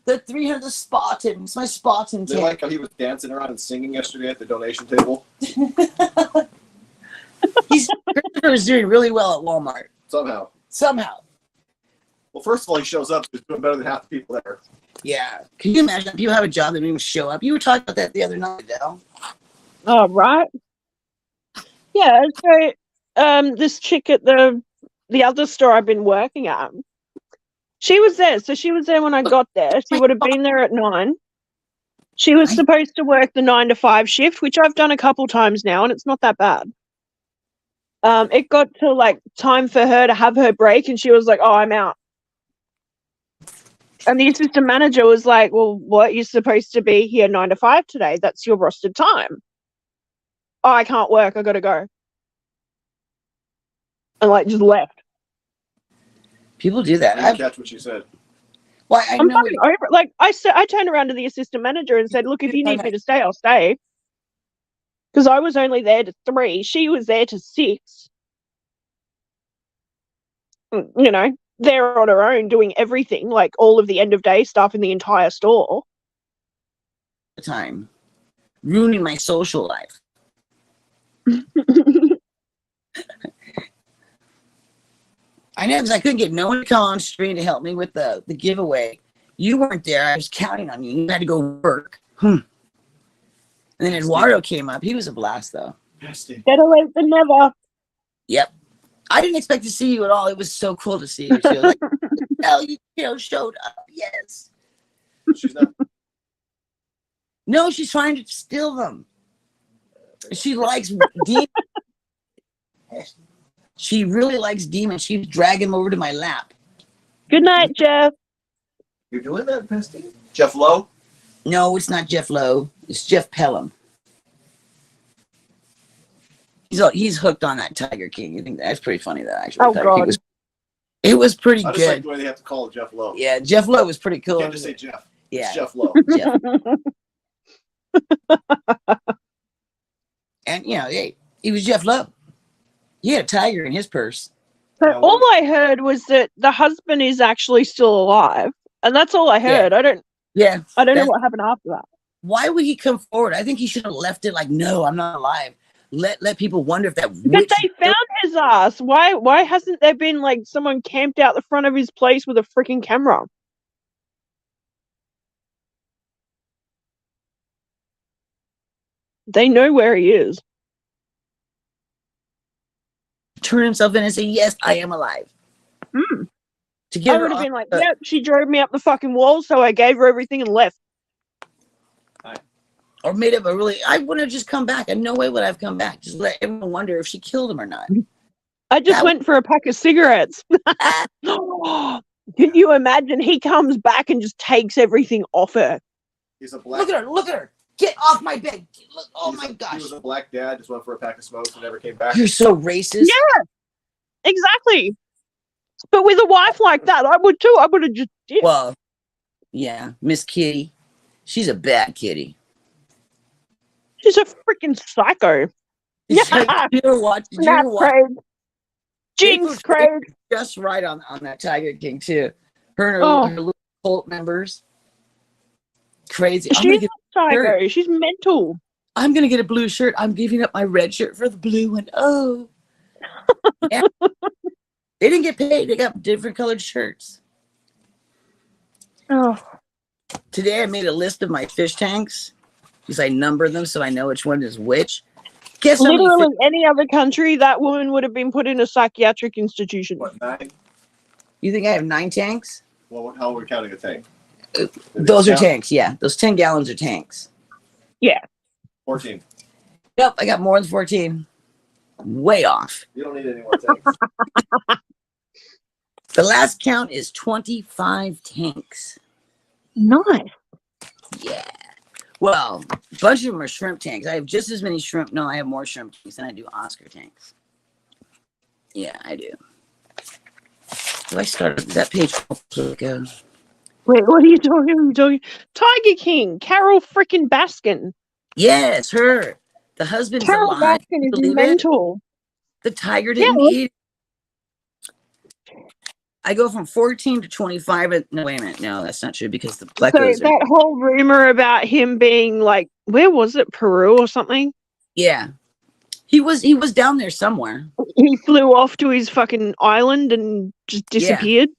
The 300. The Spartan. It's my Spartan tank. Like how he was dancing around and singing yesterday at the donation table. Christopher was doing really well at Walmart. Somehow. Well, first of all, he shows up. He's doing better than half the people there. Yeah. Can you imagine that people have a job that don't even show up? You were talking about that the other night, Adele. Oh, right. Yeah. So, this chick at the other store I've been working at, she was there. So she was there when I got there. She would have been there at 9. She was supposed to work the 9 to 5 shift, which I've done a couple times now, and it's not that bad. It got to like time for her to have her break, and she was like, "Oh, I'm out." And the assistant manager was like, "Well, what? You're supposed to be here 9 to 5 today. That's your rostered time." "Oh, I can't work. I got to go." And like just left. People do that. I didn't catch what she said. Well, I'm over it. Like I turned around to the assistant manager and said, "Look, if you need me to stay, I'll stay." Because I was only there to 3. She was there to 6. You know, they're on her own doing everything, like all of the end of day stuff in the entire store. Time. Ruining my social life. I know, because I couldn't get no one to come on stream to help me with the giveaway. You weren't there. I was counting on you. You had to go work. And then Eduardo came up. He was a blast, though. Better late than never. Yep. I didn't expect to see you at all. It was so cool to see you. She was like, "Oh, you showed up." Yes. She's not. No, she's trying to steal them. She likes demons. She really likes demons. She's dragging them over to my lap. Good night, Jeff. You're doing that, Pesty? Jeff Lowe? No, it's not Jeff Lowe. It's Jeff Pelham. He's hooked on that Tiger King. You think that's pretty funny, though, actually. Oh, Tiger King God. it was pretty I just like good. the way they have to call Jeff Lowe. Yeah, Jeff Lowe was pretty You cool. can't just say Jeff. Yeah. It's Jeff Lowe. Jeff. And, hey, he was Jeff Lowe. He had a tiger in his purse. So Yeah, all I heard was that the husband is actually still alive. And that's all I heard. I don't know what happened after that. Why would he come forward? I think he should have left it like, no, I'm not alive. Let people wonder if that But they found his ass. Why hasn't there been like someone camped out the front of his place with a freaking camera? They know where he is. turn himself in and say, yes, I am alive. To get I her would have off been like, yep, she drove me up the fucking wall, so I gave her everything and left. or made up I wouldn't have just come back. And no way would I have come back. Just let everyone wonder if she killed him or not. I just went for a pack of cigarettes. Can you imagine? He comes back and just takes everything off her. He's a black. Look at her. Get off my bed. Look, my gosh. He was a black dad, just went for a pack of smokes and never came back. You're so racist. Yeah, exactly. But with a wife like that, I would too. I would have just did. Well, yeah, Miss Kitty. She's a bad kitty. She's a freaking psycho. Yeah. Did you watch? Craig. Jinx, Craig. Just right on that Tiger King too. Her and her little cult members. Crazy. She's a psycho. She's mental. I'm gonna get a blue shirt. I'm giving up my red shirt for the blue one. Oh. Yeah. They didn't get paid. They got different colored shirts. Oh. Today I made a list of my fish tanks because I number them so I know which one is which. Guess literally any other country, that woman would have been put in a psychiatric institution. What, 9? You think I have 9 tanks? Well, how are we counting a tank? Those are tanks, yeah. Those 10 gallons are tanks. Yeah. 14. Nope, I got more than 14. Way off. You don't need any more tanks. The last count is 25 tanks. Nice. Yeah. Well, a bunch of them are shrimp tanks. I have just as many shrimp. No, I have more shrimp tanks than I do Oscar tanks. Yeah, I do. Do I start that page? Go. Wait, what are you talking? Tiger King, Carol freaking Baskin. Yes, her. The husband's Carol alive. Baskin is mental. The tiger didn't eat. I go from 14 to 25. No, wait a minute. No, that's not true because the plecos So that whole rumor about him being like, where was it? Peru or something? Yeah. He was down there somewhere. He flew off to his fucking island and just disappeared. Yeah.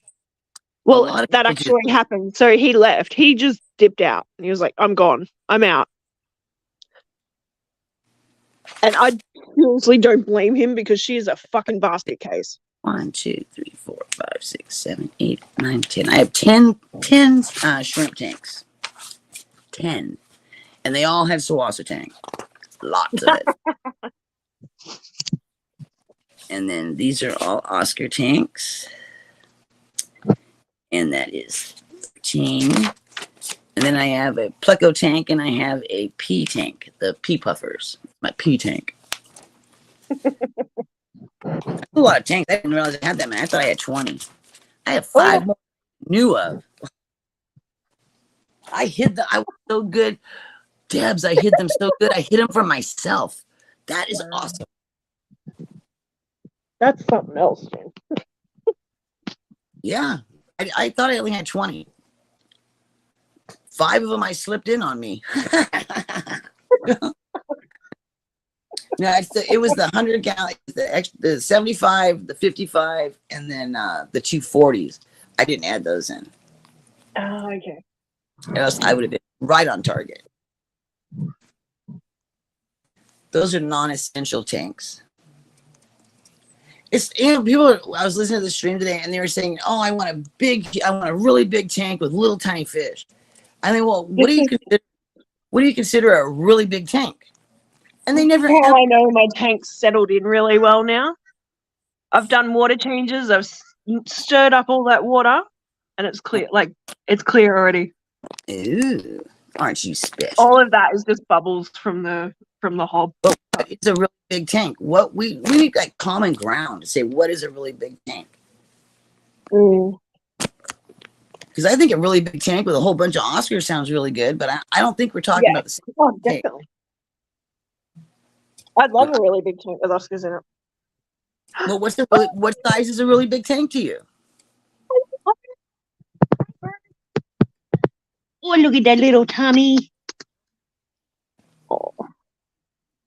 Well, that actually happened. So he left. He just dipped out. He was like, I'm gone. I'm out. And I seriously don't blame him because she is a fucking basket case. 1, 2, 3, 4, 5, 6, 7, 8, 9, 10. I have 10 shrimp tanks. 10. And they all have Sawasa tank. Lots of it. And then these are all Oscar tanks. And that is 13. And then I have a Pleco tank and I have a P tank. The P puffers. My P tank. A lot of tanks. I didn't realize I had that many. I thought I had 20. I have 5 more knew of. I was so good. Debs, I hid them so good. I hid them from myself. That is awesome. That's something else, Jen. Yeah. I thought I only had 20. 5 of them I slipped in on me. No, it was the 100 gallon, the 75, the 55, and then the 240s. I didn't add those in. Oh, okay. Or else I would have been right on target. Those are non-essential tanks. It's people. I was listening to the stream today, and they were saying, "Oh, I want a really big tank with little tiny fish." I mean, well, what do you consider a really big tank? And they never. Well, I know my tank's settled in really well now. I've done water changes. I've stirred up all that water, and it's clear. Like it's clear already. Ooh, aren't you special? All of that is just bubbles from from the hob. But it's a really big tank. What we need like common ground to say what is a really big tank. Mm. Because I think a really big tank with a whole bunch of Oscars sounds really good, but I don't think we're talking Yeah. about the same Oh, tank. definitely. I'd love a really big tank with Oscars in it. Well, what size is a really big tank to you? Oh, look at that little tummy. Oh.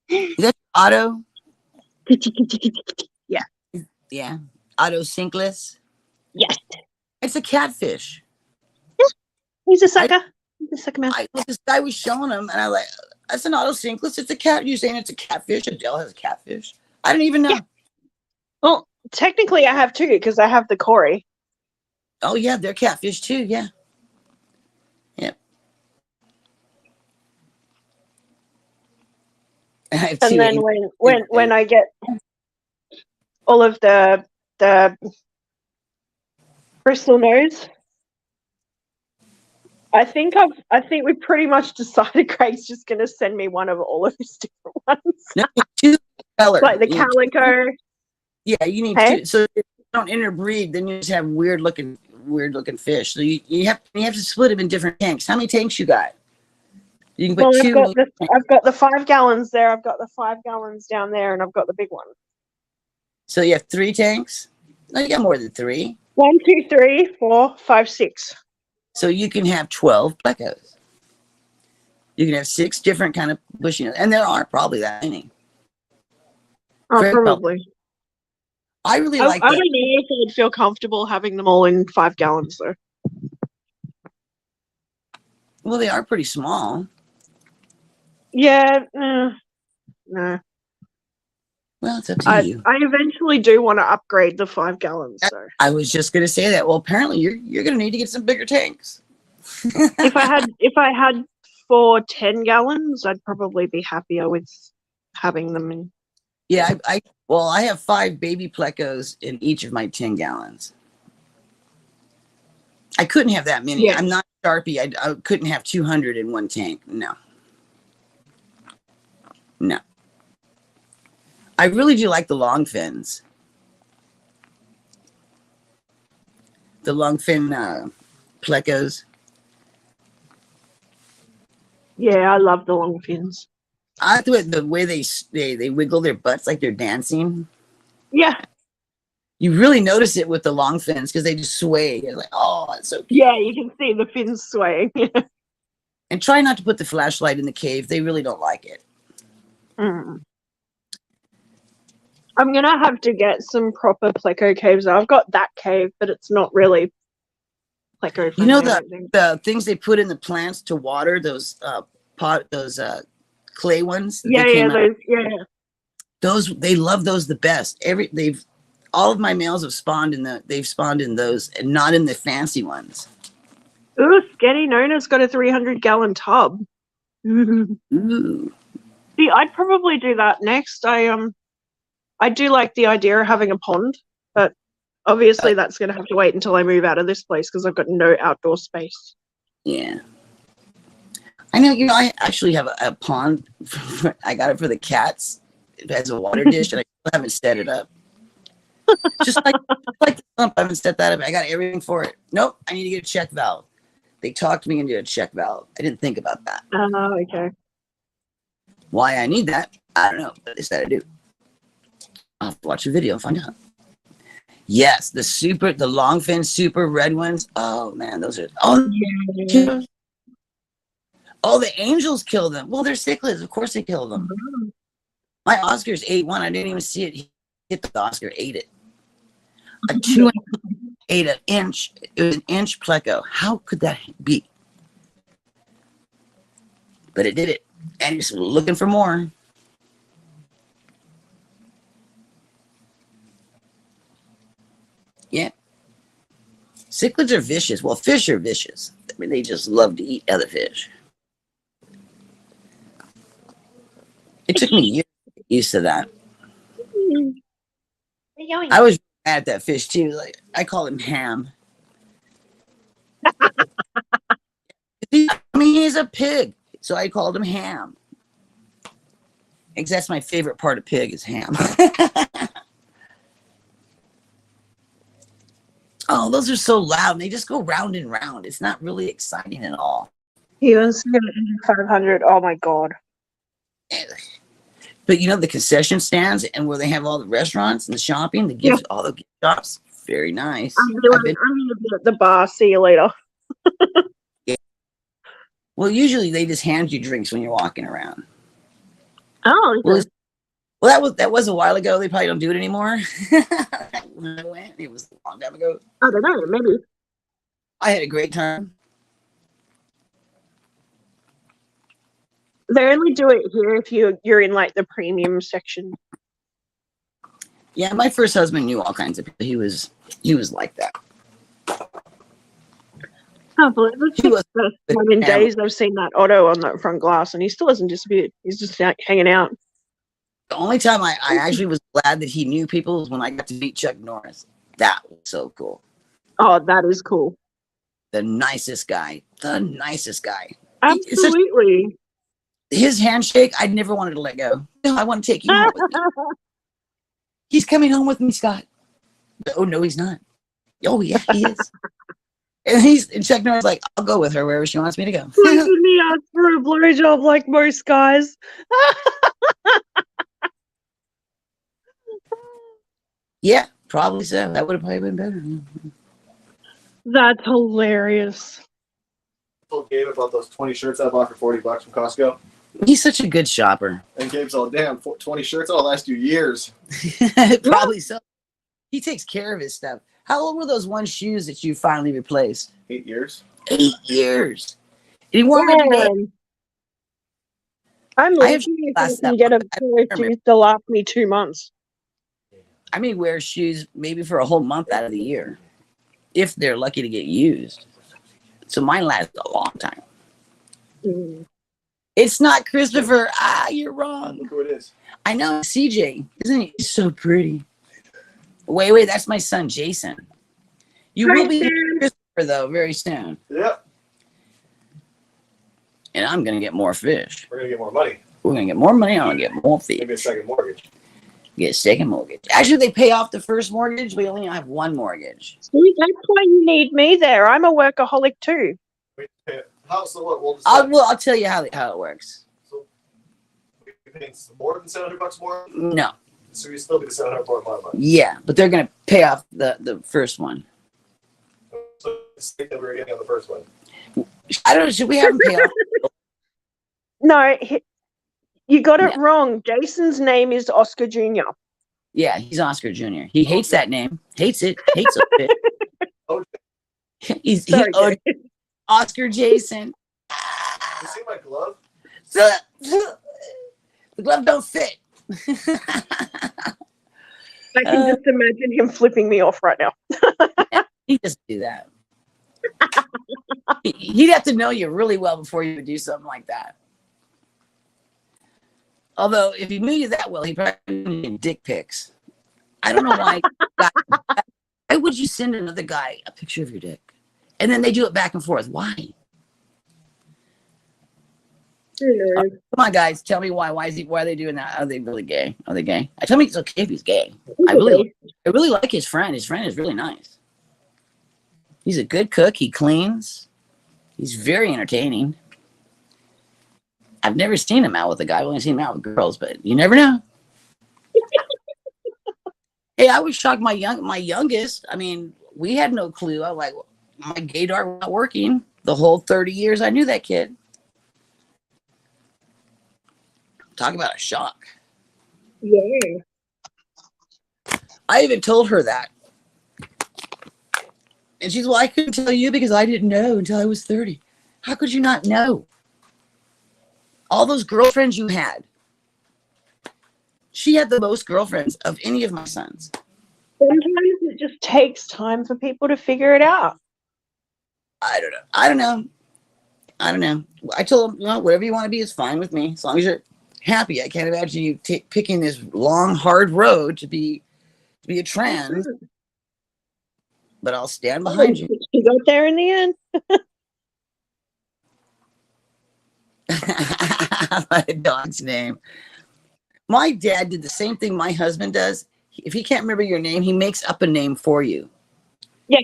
Is that auto? Yeah. Yeah. Auto sinkless. Yes. It's a catfish. He's a sucker. He's a sucker man. This guy was showing him, and I like, that's an auto sinkless. It's a cat. You're saying it's a catfish? Adele has a catfish. I didn't even know. Yeah. Well, technically, I have two because I have the Cory. Oh yeah, they're catfish too. Yeah. Yep. I have And two. then when I get all of the crystal nose, I think we pretty much decided Craig's just gonna send me one of all of his different ones. No, two colors. Like the calico. Yeah, you need two. So if you don't interbreed, then you just have weird looking fish. So you have to split them in different tanks. How many tanks you got? You can put two. I've got the 5 gallons there. I've got the 5 gallons down there, and I've got the big one. So you have 3 tanks? No, you got more than 3. 1, 2, 3, 4, 5, 6. So you can have 12 plecos. You can have 6 different kind of bushiness, and there are probably that many. Oh, probably. I really like. I don't know if I'd feel comfortable having them all in 5 gallons though. Well, they are pretty small. Yeah, no. Well, it's up to you. I eventually do want to upgrade the 5 gallons. So I was just going to say that. Well, apparently you're going to need to get some bigger tanks. if I had 4 10 gallons, I'd probably be happier with having them in. Yeah, I have 5 baby plecos in each of my 10 gallons. I couldn't have that many. Yeah. I'm not Sharpie. I couldn't have 200 in one tank. No. I really do like the long fins. The long fin plecos. Yeah, I love the long fins. I thought the way they wiggle their butts like they're dancing. Yeah. You really notice it with the long fins because they just sway. You're like, oh, that's so cute. Yeah, you can see the fins swaying. And try not to put the flashlight in the cave. They really don't like it. Mm. I'm going to have to get some proper pleco caves. I've got that cave, but it's not really pleco friendly. You know the things they put in the plants to water, those clay ones? Those, they love those the best. All of my males have spawned they've spawned in those and not in the fancy ones. Ooh, Sketty Nona's got a 300-gallon tub. Ooh. See, I'd probably do that next. I do like the idea of having a pond, but obviously that's going to have to wait until I move out of this place because I've got no outdoor space. Yeah. I know, I actually have a pond. I got it for the cats. It has a water dish, and I still haven't set it up. Just like the sump, I haven't set that up. I got everything for it. Nope, I need to get a check valve. They talked me into a check valve. I didn't think about that. Oh, okay. Why I need that, I don't know, but they said I do. I'll have to watch a video and find out. Yes, the long fin super red ones. Oh man, those are the angels kill them. Well, they're cichlids, of course they kill them. Mm-hmm. My Oscars ate one. I didn't even see it hit the Oscar, ate it. A 2 ate an inch. It was an inch pleco. How could that be? But it did it. And he's looking for more. Yeah. Cichlids are vicious. Well, fish are vicious. I mean, they just love to eat other fish. It took me years to get used to that. I was mad at that fish too. Like, I call him Ham. I mean, he's a pig, so I called him Ham. Because that's my favorite part of pig is ham. Oh, those are so loud. And they just go round and round. It's not really exciting at all. He was 500. Oh my god. But the concession stands and where they have all the restaurants and the shopping, the gift, all the gift shops, very nice. I'm gonna be at the bar. See you later. Well, usually they just hand you drinks when you're walking around. Oh, well, that was a while ago. They probably don't do it anymore. When I went, it was a long time ago. I don't know. Maybe I had a great time. they only do it here if you're in like the premium section. Yeah, my first husband knew all kinds of people. He was like that. Oh, but it's the first time in days I've seen that Otto on that front glass, and he still hasn't disappeared. He's just hanging out. The only time I actually was glad that he knew people was when I got to meet Chuck Norris. That was so cool. Oh, that is cool. The nicest guy. The nicest guy. Absolutely. His handshake, I never wanted to let go. No, I want to take you home with me. He's coming home with me, Scott. Oh, no, he's not. Oh, yeah, he is. And Chuck Norris like, I'll go with her wherever she wants me to go. Why didn't he ask for a blowjob like most guys? Yeah, probably so. That would have probably been better. That's hilarious. I told Gabe about those 20 shirts I bought for $40 from Costco. He's such a good shopper. And Gabe's all, damn, 20 shirts? That'll last you years. Probably so. He takes care of his stuff. How old were those one shoes that you finally replaced? 8 years. 8 years. And he wore them every day. I'm lucky if I can get a pair of shoes to last me 2 months. I may wear shoes maybe for a whole month out of the year, if they're lucky to get used. So mine lasts a long time. Mm. It's not Christopher. You're wrong. Look who it is. I know, CJ. Isn't he? He's so pretty. Wait, that's my son, Jason. You will be Christopher, though, very soon. Yep. And I'm going to get more fish. We're going to get more money. We're going to get more money. I'm going to get more fish. Maybe a second mortgage. Get a second mortgage. Actually, they pay off the first mortgage. We only have one mortgage. See, that's why you need me there. I'm a workaholic too. So what? We'll I'll tell you how it works. So we paying more than $700 more? No. So you still be the $700 more money. Yeah, but they're going to pay off the first one. So it's the that we were getting on the first one. I don't know. Should we have them pay off? No, you got it wrong. Jason's name is Oscar Jr. Yeah, he's Oscar Jr. He hates that name. Hates it. Hates it. He's Oscar Jason. You see my glove? The glove don't fit. I can just imagine him flipping me off right now. He doesn't do that. He'd have to know you really well before you would do something like that. Although, if he knew you that well, he probably wouldn't need dick pics. I don't know why. Why would you send another guy a picture of your dick? And then they do it back and forth. Why? Come on, guys. Tell me why. Why are they doing that? Are they really gay? Are they gay? Tell me it's okay if he's gay. I really like his friend. His friend is really nice. He's a good cook. He cleans. He's very entertaining. I've never seen him out with a guy. I've only seen him out with girls, but you never know. Hey, I was shocked. My youngest. I mean, we had no clue. I was like, my gaydar was not working the whole 30 years I knew that kid. Talk about a shock. Yeah. I even told her that. And she's, well, I couldn't tell you because I didn't know until I was 30. How could you not know? All those girlfriends you had. She had the most girlfriends of any of my sons. Sometimes it just takes time for people to figure it out. I don't know. I told them, well, whatever you want to be is fine with me. As long as you're happy. I can't imagine you picking this long, hard road to be a trans. But I'll stand behind you. You got there in the end. My dog's name. My dad did the same thing my husband does. If he can't remember your name, he makes up a name for you. Yeah.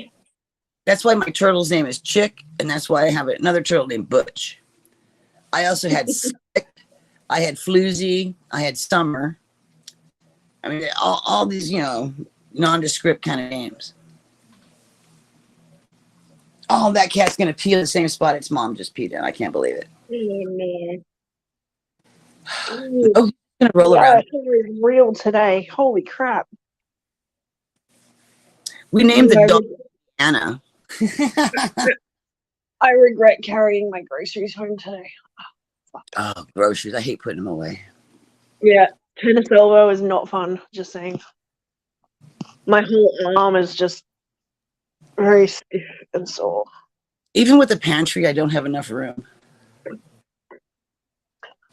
That's why my turtle's name is Chick, and that's why I have another turtle named Butch. I also had Slick, I had Floozy, I had Summer. I mean, all these, nondescript kind of names. Oh, that cat's going to pee in the same spot its mom just peed in. I can't believe it. Oh, Oh, he's going to roll yeah, around. it's real today. Holy crap. We named the I dog Anna. regret carrying my groceries home today. Oh, groceries. I hate putting them away. Yeah, tennis elbow is not fun, just saying. My whole arm is just very stiff and sore. Even with the pantry, I don't have enough room.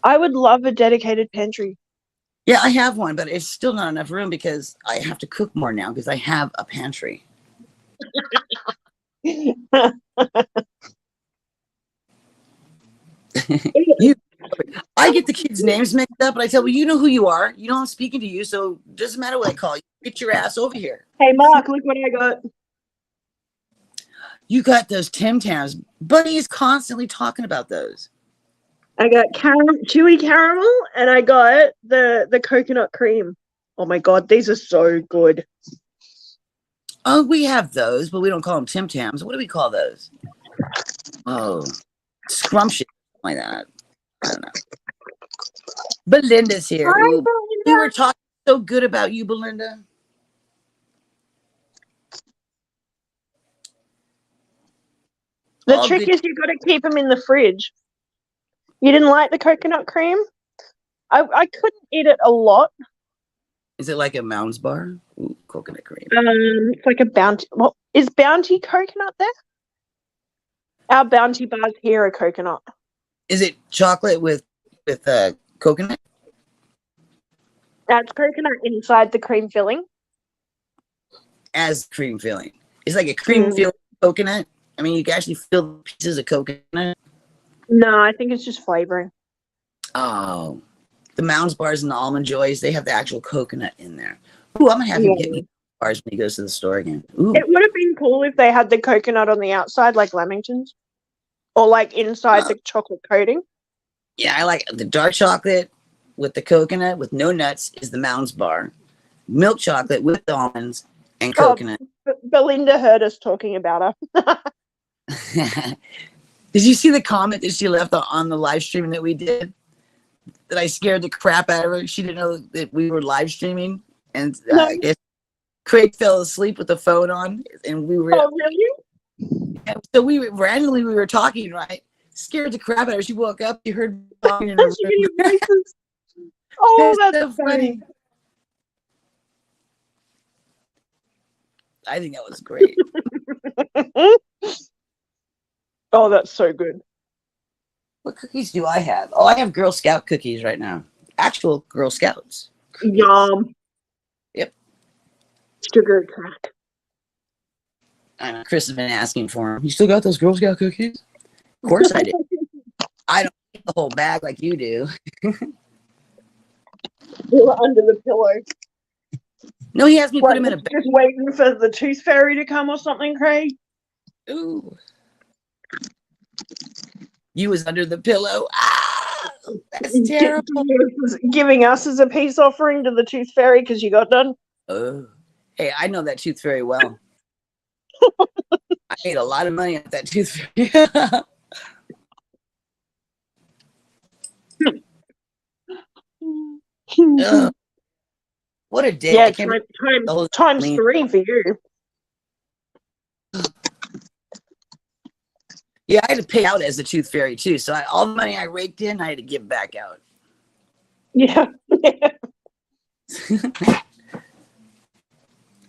I would love a dedicated pantry. Yeah, I have one, but it's still not enough room because I have to cook more now because I have a pantry. I get the kids' names mixed up, but I tell, well, you know who you are. You know I'm speaking to you, so it doesn't matter what I call you. Get your ass over here. Hey, Mark, look what I got. You got those Tim Tams. Buddy is constantly talking about those. I got chewy caramel, and I got the coconut cream. Oh my god, these are so good. Oh, we have those, but we don't call them Tim Tams. What do we call those? Oh, scrumptious, like that. I don't know. Belinda's here. Hi, Ooh, Belinda. we were talking so good about you, Belinda. The trick is you got to keep them in the fridge. You didn't like the coconut cream? I couldn't eat it a lot. Is it like a Mounds bar? Ooh, coconut cream. It's like a Bounty. Well, is Bounty coconut there? Our Bounty bars here are coconut. Is it chocolate with coconut? That's coconut inside the cream filling. As cream filling. It's like a cream filling coconut. I mean, you can actually fill pieces of coconut. No, I think it's just flavoring. Oh, the Mounds bars and the Almond Joys, they have the actual coconut in there. Ooh, I'm gonna have him get me bars when he goes to the store again. Ooh. It would have been cool if they had the coconut on the outside, like Lamingtons, or like inside the chocolate coating. Yeah, I like the dark chocolate with the coconut with no nuts is the Mounds bar. Milk chocolate with the almonds and coconut. Belinda heard us talking about her. Did you see the comment that she left on the live stream that we did? That I scared the crap out of her. She didn't know that we were live streaming, and I guess Craig fell asleep with the phone on, and we were. Oh, really? And so we were talking, right? Scared the crap out of her. She woke up. She heard talking in her room. Oh, that's so funny. I think that was great. Oh, that's so good. What cookies do I have? Oh, I have Girl Scout cookies right now. Actual Girl Scouts. Cookies. Yum. Yep. Sugar attack. I know Chris has been asking for them. You still got those Girl Scout cookies? Of course I did. I don't eat the whole bag like you do. You were under the pillow. No, he asked me to put him in a bag. Just waiting for the tooth fairy to come or something, Craig. Ooh. You was under the pillow. Ah, that's terrible. Giving us as a peace offering to the tooth fairy because you got done. Oh, hey, I know that tooth very well. I made a lot of money at that tooth fairy. What a day! Yeah, times 3 for you. Yeah, I had to pay out as a tooth fairy too. So all the money I raked in, I had to give back out. Yeah.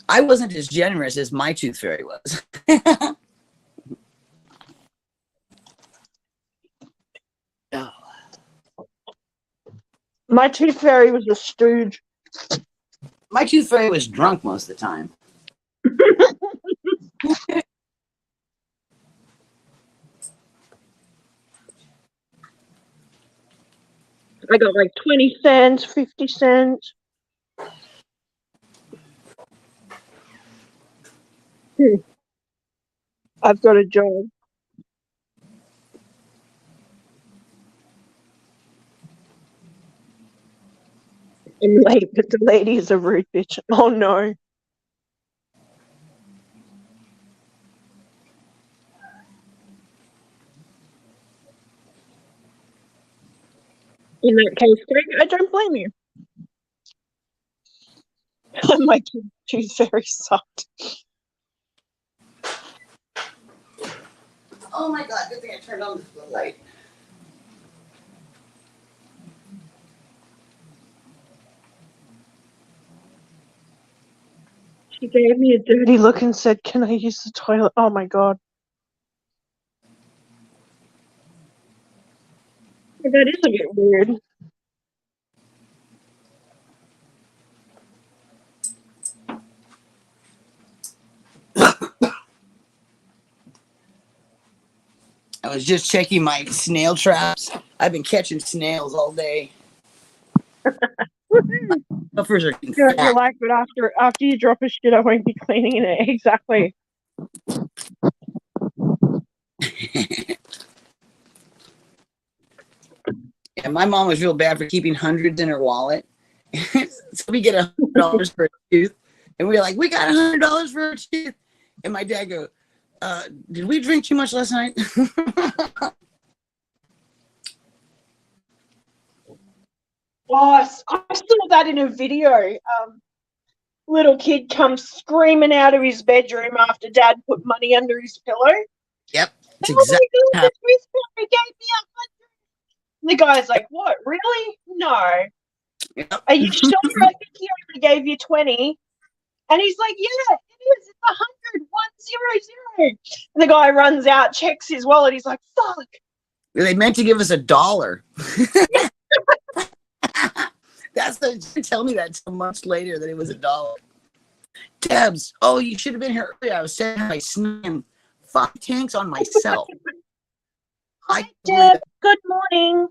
I wasn't as generous as my tooth fairy was. Oh. My tooth fairy was a stooge. My tooth fairy was drunk most of the time. I got like 20 cents, 50 cents. I've got a job. I'm late, but the lady is a rude bitch. Oh no. In that case, Greg, I don't blame you. My kid, she's very soft. Oh my god, good thing I turned on the light. She gave me a dirty look and said, "Can I use the toilet?" Oh my god. That is a bit weird. I was just checking my snail traps. I've been catching snails all day. Buffers are getting You're fat. like, but after you drop a shit, I won't be cleaning it. Exactly. Yeah, my mom was real bad for keeping hundreds in her wallet. So we get $100 for a tooth, and we're like, we got $100 for a tooth. And my dad go, did we drink too much last night? Oh, I saw that in a video. Little kid comes screaming out of his bedroom after Dad put money under his pillow. Yep, it's Oh exactly my how. God, the Swiss Army gave me $100. The guy's like, "What? Really? No. Yep. Are you sure? I think he only gave you 20." And he's like, "Yeah, it is. It's 100, 100." And the guy runs out, checks his wallet. He's like, "Fuck." They meant to give us $1. That's the tell me that so much later that it was $1. Debs, oh, you should have been here earlier. I was saying I slammed 5 tanks on myself. Hi, Deb. Good morning.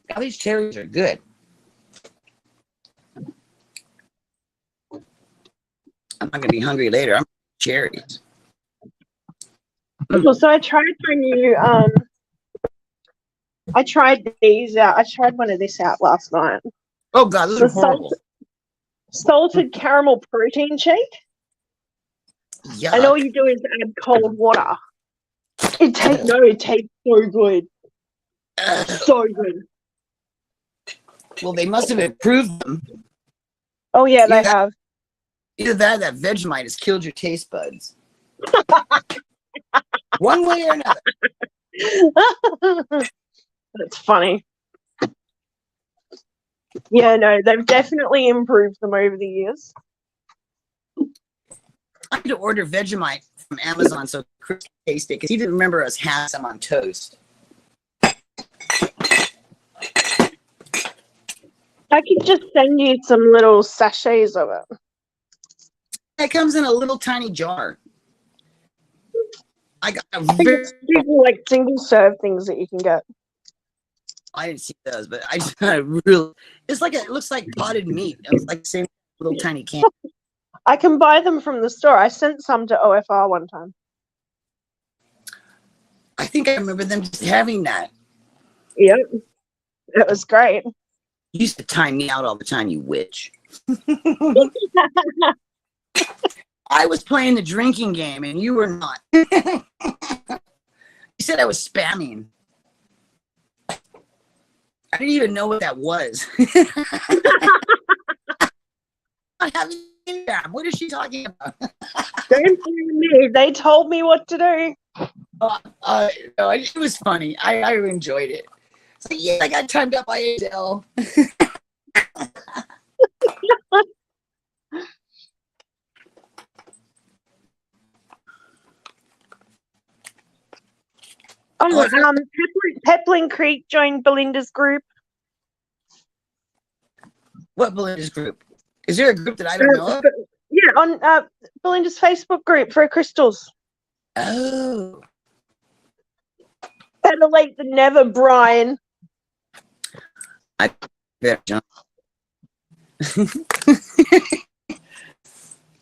Now these cherries are good. I'm not gonna be hungry later. I'm cherries. So I tried my new I tried these out. I tried one of this out last night. Oh god, those are horrible. Salted caramel protein shake. Yuck. And all you do is add cold water. It tastes so good. So good. Well, they must have improved them. Oh yeah, they have. Either that or that Vegemite has killed your taste buds. One way or another. That's funny. Yeah, no, they've definitely improved them over the years. I had to order Vegemite from Amazon so Chris could taste it because he didn't remember us having some on toast. I could just send you some little sachets of it. It comes in a little tiny jar. I got a These like single serve things that you can get. I didn't see those, but I just really. It's like it looks like potted meat. It's like the same little tiny can. I can buy them from the store. I sent some to OFR one time. I think I remember them just having that. Yep, it was great. You used to time me out all the time, you witch. I was playing the drinking game and you were not. You said I was spamming. I didn't even know what that was. What is she talking about? Don't blame me. They told me what to do. No, it was funny. I enjoyed it. It's like, yeah, I got timed up by Adele. Pepling Creek joined Belinda's group. What Belinda's group? Is there a group that I don't know of? Yeah, on Belinda's Facebook group for crystals. Oh. Better late than never, Brian. I better jump. I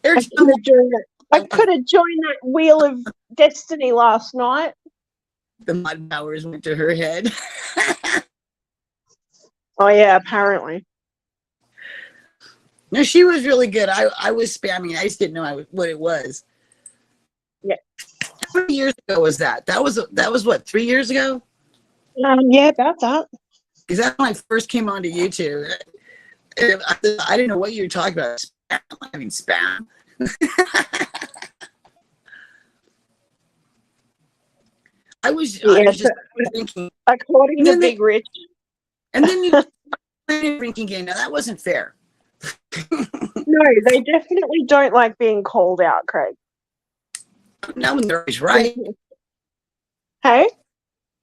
could have joined that. I could have joined that Wheel of Destiny last night. The mud powers went to her head. Oh yeah, apparently. No, she was really good. I was spamming. I just didn't know what it was. Yeah. How many years ago was that? That was what, 3 years ago? Yeah, about that. Because that's when I first came onto YouTube. I didn't know what you were talking about. Spam. I mean, spam. I was just thinking. According to Big Rich. And then you played a drinking game. Now that wasn't fair. No, they definitely don't like being called out, Craig. Now when they're always right. Hey?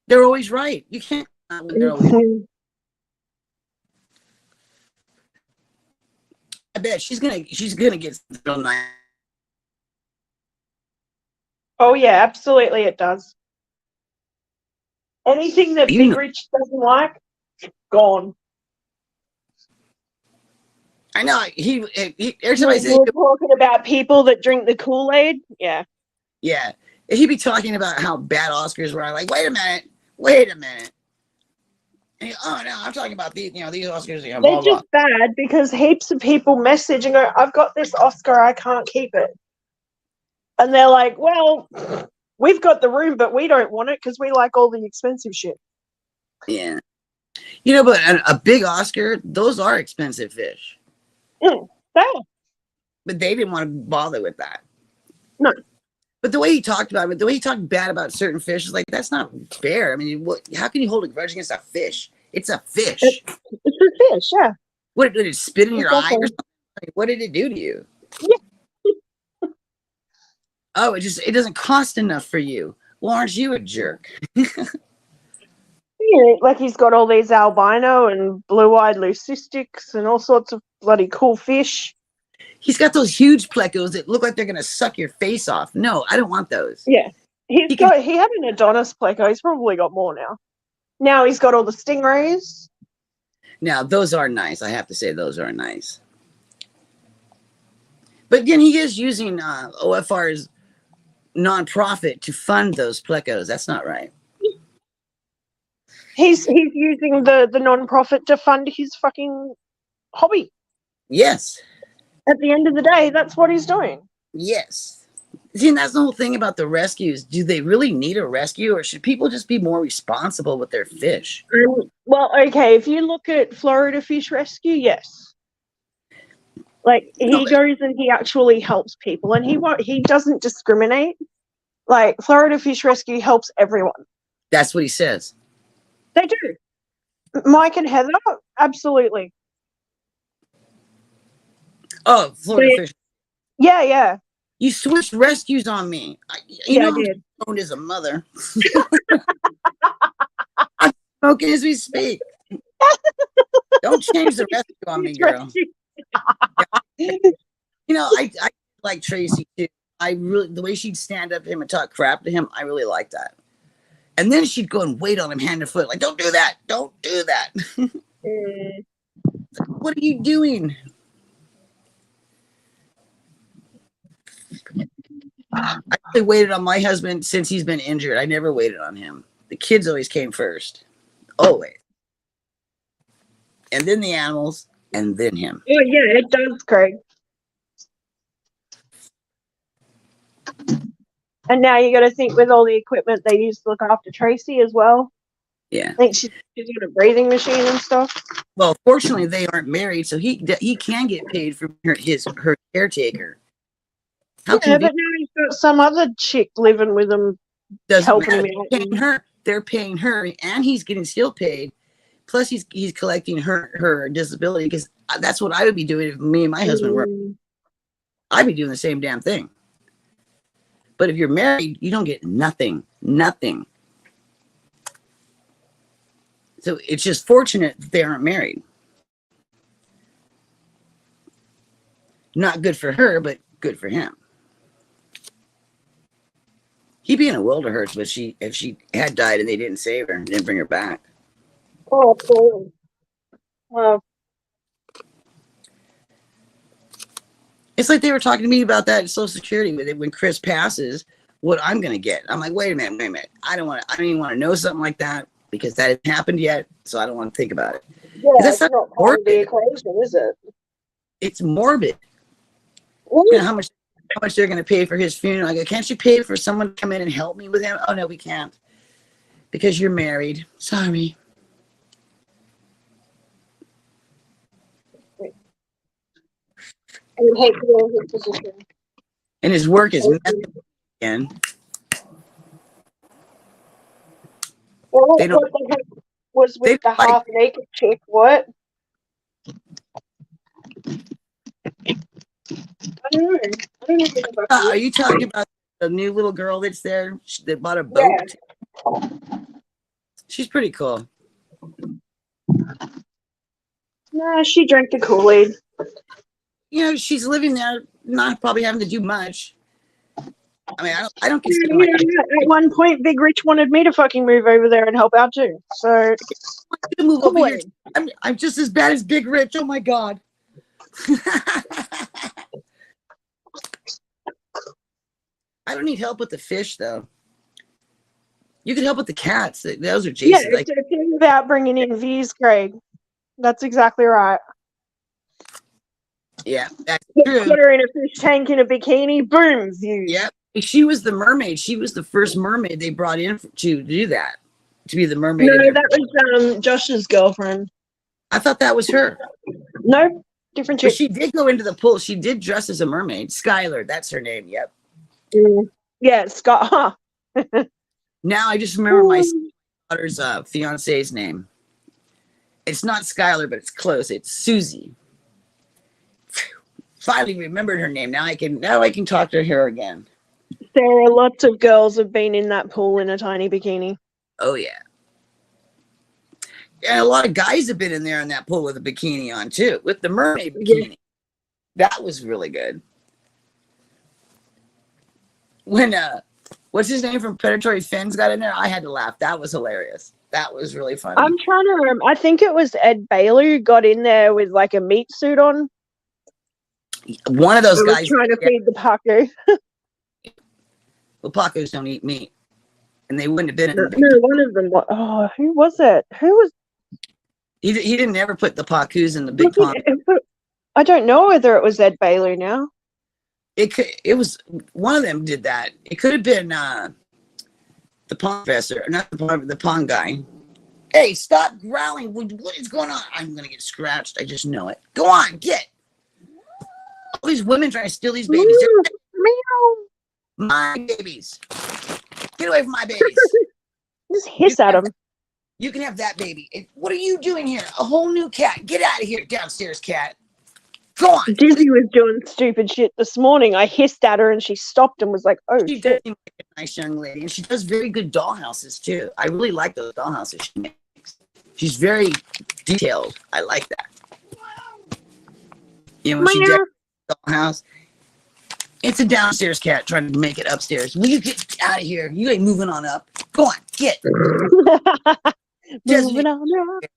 They're always right. You can't when they're always right. I bet she's gonna get real nice. Oh yeah, absolutely it does. Anything that Big Rich doesn't like, gone. I know every time I say we're talking about people that drink the Kool-Aid, yeah. Yeah. He'd be talking about how bad Oscars were. I'm like, wait a minute. And oh no, I'm talking about these Oscars. They're blah, just blah. Bad because heaps of people message and go, I've got this Oscar, I can't keep it. And they're like, well, we've got the room, but we don't want it because we like all the expensive shit. Yeah. But a big Oscar, those are expensive fish. Yeah. But they didn't want to bother with that. No. But the way he talked about it, the way he talked bad about certain fish is like, that's not fair. I mean, how can you hold a grudge against a fish? It's a fish. It's a fish, yeah. What, did it spit in your eye or something? What did it do to you? Yeah. Oh, it doesn't cost enough for you. Well, aren't you a jerk? Yeah, like he's got all these albino and blue-eyed leucistics and all sorts of bloody cool fish. He's got those huge plecos that look like they're gonna suck your face off. No, I don't want those. Yeah, he had an Adonis pleco. He's probably got more now. Now he's got all the stingrays. Now those are nice. I have to say those are nice. But again, he is using OFR's nonprofit to fund those plecos. That's not right. He's using the nonprofit to fund his fucking hobby. Yes. At the end of the day, that's what he's doing. Yes. See, and that's the whole thing about the rescues. Do they really need a rescue, or should people just be more responsible with their fish? Well, okay, if you look at Florida Fish Rescue, yes. Like, he goes and he actually helps people, and he doesn't discriminate. Like, Florida Fish Rescue helps everyone. That's what he says. They do. Mike and Heather, absolutely. Oh, Florida Fish. Yeah, yeah. You switched rescues on me. I did. I'm known as a mother. I'm smoking as we speak. Don't change the rescue on me, girl. I like Tracy too. The way she'd stand up to him and talk crap to him, I really like that. And then she'd go and wait on him hand and foot, like, don't do that. Don't do that. What are you doing? I actually waited on my husband since he's been injured. I never waited on him. The kids always came first. Always. And then the animals, and then him. Oh, yeah, it does, Craig. And now you got to think with all the equipment they use to look after Tracy as well. Yeah. I think she's got a breathing machine and stuff. Well, fortunately, they aren't married, so he can get paid for her caretaker. But now he's got some other chick living with him, helping him out. They're paying her, and he's getting still paid. Plus, he's collecting her disability, because that's what I would be doing if me and my husband were. I'd be doing the same damn thing. But if you're married, you don't get nothing. So it's just fortunate that they aren't married. Not good for her, but good for him. He'd be in a world of hurts, but if she had died and they didn't save her, didn't bring her back. Oh, absolutely. Well, It's like they were talking to me about that in Social Security when Chris passes, what I'm gonna get. I'm like, wait a minute. I don't even want to know something like that because that hasn't happened yet, so I don't want to think about it. yeah, That's it's not part of the equation, is it? It's morbid. Well, You know how much they're gonna pay for his funeral. I go, can't you pay for someone to come in and help me with him? Oh no, we can't. Because you're married. Sorry. I would hate to be in his position. And his work is messy again. Well, They don't- what the heck was they with the don't like- half naked chick? What? I don't know. I don't know anything about Are you. you talking about the new little girl that's there that bought a boat? Yeah. She's pretty cool. Nah, she drank the Kool-Aid. You know, she's living there, not probably having to do much. I mean, I don't consider Yeah, at one point, Big Rich wanted me to fucking move over there and help out too. So, to move over here. Kool-Aid. I'm just as bad as Big Rich. Oh my god. I don't need help with the fish though. You can help with the cats. Those are Yeah, Jason. Like, it's about bringing in views, Craig. That's exactly right. yeah, that's Put true. her in a fish tank in a bikini, boom, views. Yep. She was the mermaid. She was the first mermaid they brought in to do that. To be the mermaid. No, in their- that was Josh's girlfriend. I thought that was her. No, different But chick. she did go into the pool. She did dress as a mermaid. Skylar, that's her name. Yep. Yeah, Scott. Huh. Now I just remember my daughter's fiance's name. It's not Skylar, but it's close. It's Susie. Finally remembered her name. Now I can talk to her again. Sarah, lots of girls have been in that pool in a tiny bikini. Oh yeah. And a lot of guys have been in there in that pool with a bikini on too, with the mermaid bikini. Yeah. That was really good. When what's his name from Predatory Fins got in there, I had to laugh. That was hilarious. That was really funny. I'm trying to remember. I think it was Ed Bailey who got in there with like a meat suit on. One of those I was guys trying to feed the Paco. Well, Pacos don't eat meat. And they wouldn't have been in the No, one of them. Oh, who was it? Who was? He didn't ever put the Pacos in the big pond. I don't know whether it was Ed Bailey now. It was one of them did that. It could have been the pond professor, not the pond guy. Hey, stop growling. What is going on? I'm gonna get scratched. I just know it. Go on, get. All these women trying to steal these babies. Meow. My babies. Get away from my babies. Just hiss at him. You can have that baby. What are you doing here? A whole new cat. Get out of here, downstairs cat. Go on. Dizzy was doing stupid shit this morning. I hissed at her and she stopped and was like, oh, She does seem like a nice young lady, and she does very good dollhouses too. I really like those dollhouses she makes. She's very detailed. I like that. You know, when she decorates the dollhouse, it's a downstairs cat trying to make it upstairs. Will you get out of here? You ain't moving on up. Go on, get. Moving on up.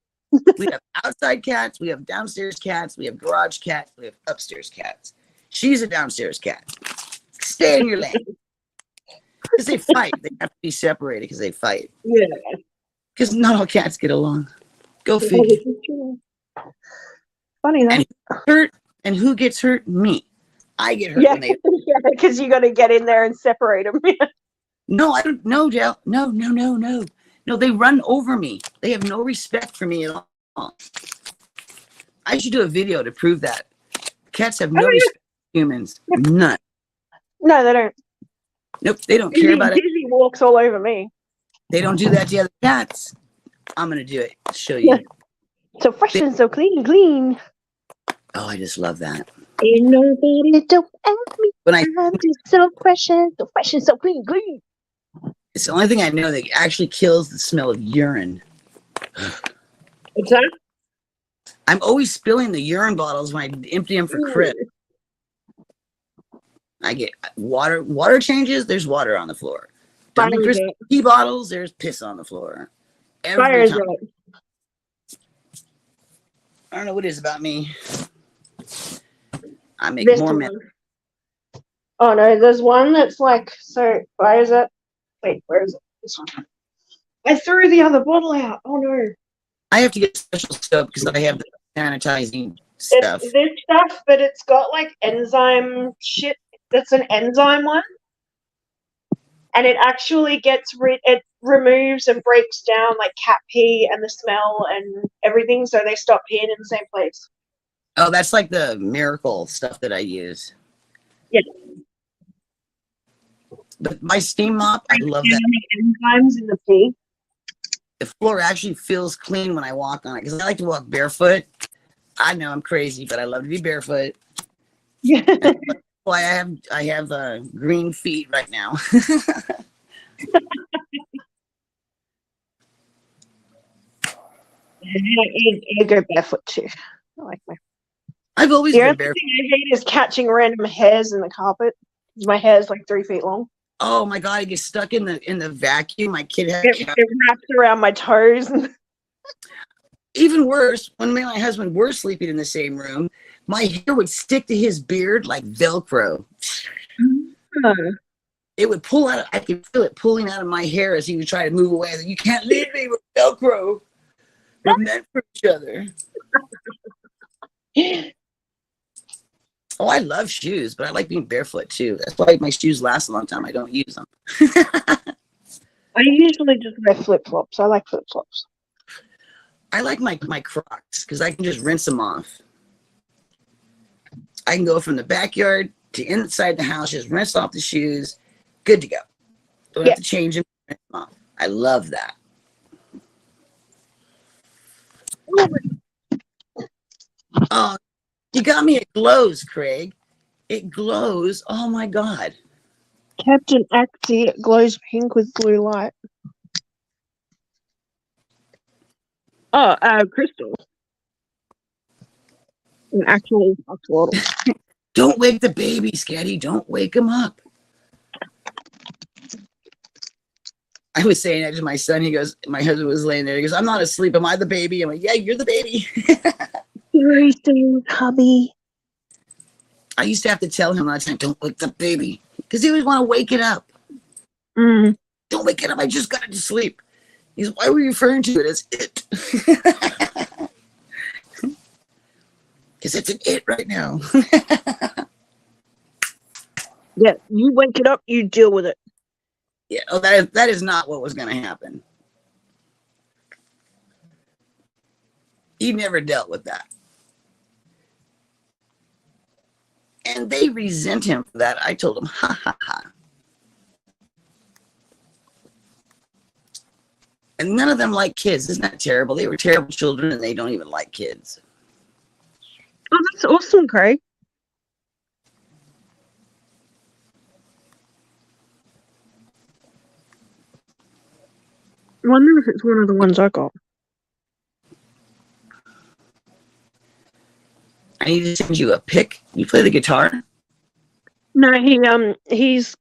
We have outside cats, we have downstairs cats, we have garage cats, we have upstairs cats. She's a downstairs cat. Stay in your lane. Because they fight. They have to be separated because they fight. Yeah. Because not all cats get along. Go figure. Funny that. And hurt, and who gets hurt? Me. I get hurt Yeah, when they. because you got to get in there and separate them. No, I don't. No, Dale. No. No, they run over me. They have no respect for me at all. I should do a video to prove that. Cats have no respect for humans. None. No, they don't. Nope, they don't care about it. Dizzy walks all over me. They don't do that to other cats. I'm going to do it. Show you. So fresh and so clean. Oh, I just love that. Ain't nobody don't ask me. When I'm just so fresh and so clean. It's the only thing I know that actually kills the smell of urine. What's that? I'm always spilling the urine bottles when I empty them for Chris. I get water changes. There's water on the floor. Don't be Fire Christmas jet. tea bottles. There's piss on the floor Fire every time. jet. I don't know what it is about me. I make This more one. men. Oh no, there's one that's like, so where is it? Wait, where is it? This one. I threw the other bottle out. Oh no. I have to get special stuff because I have the sanitizing It's stuff. this stuff, but it's got like enzyme shit. That's an enzyme one. And it actually it removes and breaks down like cat pee and the smell and everything, so they stop peeing in the same place. Oh, that's like the miracle stuff that I use. Yeah. But my steam mop, I love that. Enzymes in the pee. The floor actually feels clean when I walk on it because I like to walk barefoot. I know I'm crazy, but I love to be barefoot. Yeah. That's why I have green feet right now. I go barefoot too. I like my. I've always The been only barefoot. thing I hate is catching random hairs in the carpet. My hair's like 3 feet long. Oh my god, I get stuck in the vacuum. My kid had It wraps around my toes. even worse, when me and my husband were sleeping in the same room, my hair would stick to his beard like Velcro. It would pull out. I could feel it pulling out of my hair as he would try to move away. You can't leave me with Velcro. We're meant for each other. Oh, I love shoes, but I like being barefoot too. That's why my shoes last a long time. I don't use them. I usually just wear flip flops. I like flip flops. I like my Crocs because I can just rinse them off. I can go from the backyard to inside the house, just rinse off the shoes. Good to go. Don't have to change them. Rinse them off. I love that. Oh, you got me. It glows, Craig. It glows. Oh my God. Captain Axie, it glows pink with blue light. Oh, crystal. An actual axolotl. Don't wake the baby, Scatty. Don't wake him up. I was saying that to my son. He goes, my husband was laying there. He goes, I'm not asleep. Am I the baby? I'm like, yeah, you're the baby. Seriously, hubby. I used to have to tell him all the time, don't wake the baby. Because he would want to wake it up. Mm. Don't wake it up. I just got it to sleep. He's, why were you referring to it as it? Because it's an it right now. Yeah, you wake it up, you deal with it. Yeah, oh, that is not what was going to happen. He never dealt with that. And they resent him for that. I told him, ha, ha, ha. And none of them like kids. Isn't that terrible? They were terrible children and they don't even like kids. Oh, that's awesome, Craig. I wonder if it's one of the ones I got. I need to send you a pic. You play the guitar? No, he's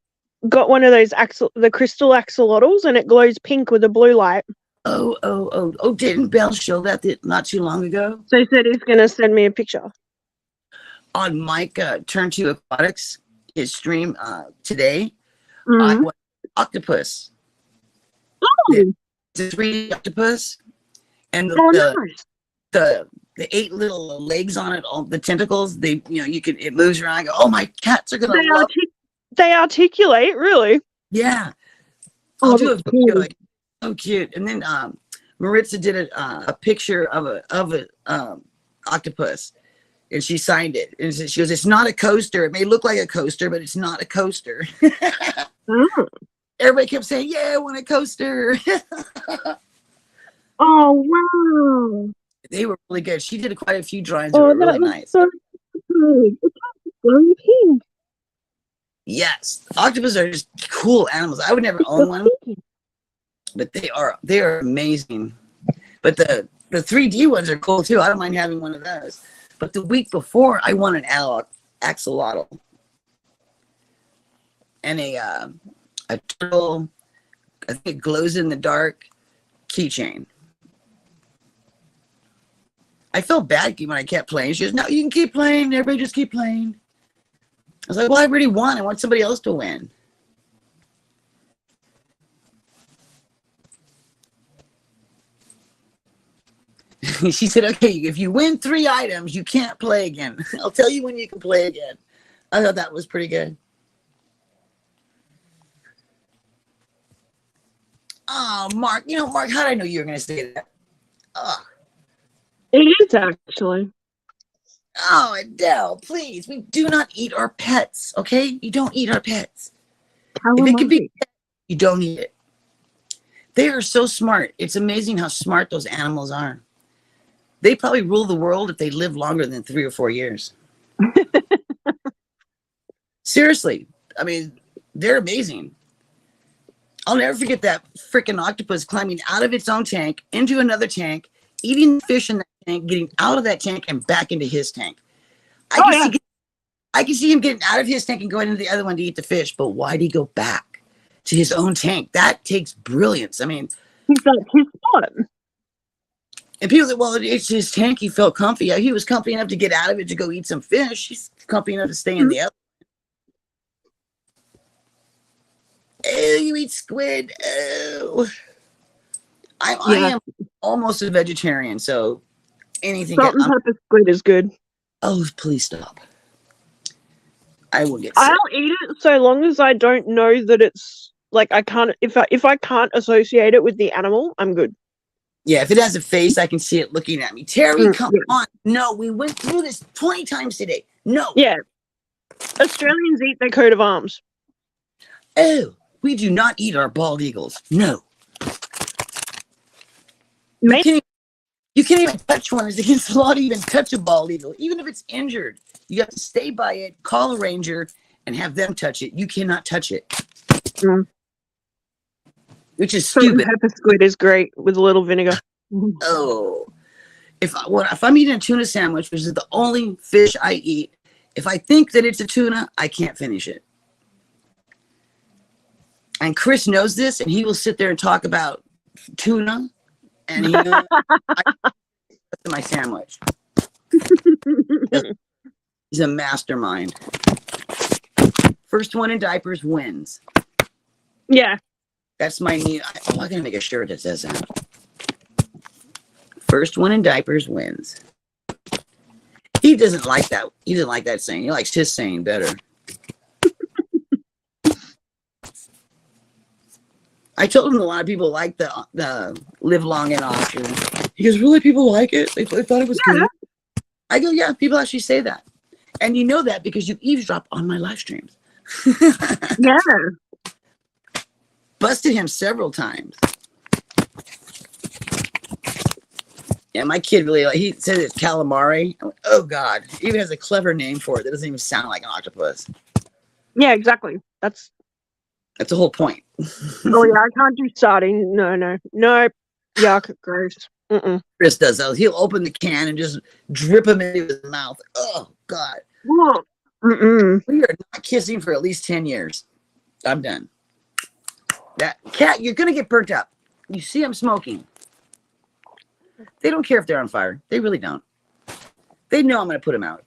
got one of those the crystal axolotls, and it glows pink with a blue light. Oh, didn't Belle show that not too long ago? So he said he's going to send me a picture. On Mike Turn to Aquatics, his stream today, I Mm-hmm. watched Octopus. Oh, It's a 3D octopus, and nice. the 8 little legs on it, all the tentacles. They, it moves around. I go, oh, my cats are gonna love. They articulate, really. Yeah, Oh, I'll do a that's video. cool. It's so cute. And then Maritza did a picture of a octopus, and she signed it. And she goes, "It's not a coaster. It may look like a coaster, but it's not a coaster." Mm. Everybody kept saying, "Yeah, I want a coaster." Oh, wow. They were really good. She did quite a few drawings Oh, that were that really was nice. so good. It's glowing pink. Yes, octopuses are just cool animals. I would never own one, but they are amazing. But the 3D ones are cool too. I don't mind having one of those. But the week before, I won an axolotl and a turtle, I think it glows in the dark keychain. I felt bad when I kept playing. She goes, no, you can keep playing. Everybody just keep playing. I was like, well, I already won. I want somebody else to win. She said, okay, if you win 3 items, you can't play again. I'll tell you when you can play again. I thought that was pretty good. Oh, Mark, Mark, how did I know you were going to say that? Oh. It is actually. Oh, Adele, please. We do not eat our pets, okay? You don't eat our pets. If it can be, you don't eat it. They are so smart. It's amazing how smart those animals are. They probably rule the world if they live longer than 3 or 4 years. Seriously. I mean, they're amazing. I'll never forget that freaking octopus climbing out of its own tank into another tank, eating the fish in that tank, getting out of that tank and back into his tank. I can see him getting out of his tank and going into the other one to eat the fish, but why'd he go back to his own tank? That takes brilliance. I mean, he's like his spot. And people say, well, it's his tank. He felt comfy. Yeah, he was comfy enough to get out of it to go eat some fish. He's comfy enough to stay in the other. Oh, you eat squid. Oh. I am almost a vegetarian, so anything. Salt and pepper squid is good. Oh, please stop. I will get sick. I'll eat it so long as I don't know that it's like I can't. If I can't associate it with the animal, I'm good. Yeah, if it has a face, I can see it looking at me. Terry, come on. No, we went through this 20 times today. No. Yeah. Australians eat their coat of arms. Oh, we do not eat our bald eagles. No. You can't even touch one. It's against the law to even touch a bald eagle. Even if it's injured, you have to stay by it, call a ranger, and have them touch it. You cannot touch it. Which is stupid. Pepper squid is great with a little vinegar. Oh. If I'm eating a tuna sandwich, which is the only fish I eat, if I think that it's a tuna, I can't finish it. And Chris knows this, and he will sit there and talk about tuna, and he knows my sandwich. He's a mastermind. First one in diapers wins. Yeah. That's my new. I'm gonna make a shirt that says that. First one in diapers wins. He doesn't like that. He doesn't like that saying. He likes his saying better. I told him a lot of people like the live long and often. He goes, really? People like it? They thought it was good. I go, yeah. People actually say that, and you know that because you eavesdrop on my live streams. Yeah. Busted him several times. Yeah, my kid really, he said it's calamari. I'm like, oh, God. He even has a clever name for it that doesn't even sound like an octopus. Yeah, exactly. That's the whole point. Oh, yeah, I can't do sardine. No. Yuck, gross. Chris does that. He'll open the can and just drip them into his mouth. Oh, God. We are not kissing for at least 10 years. I'm done. That cat, you're gonna get burnt up. You see I'm smoking. They don't care if they're on fire. They really don't. They know I'm gonna put them out.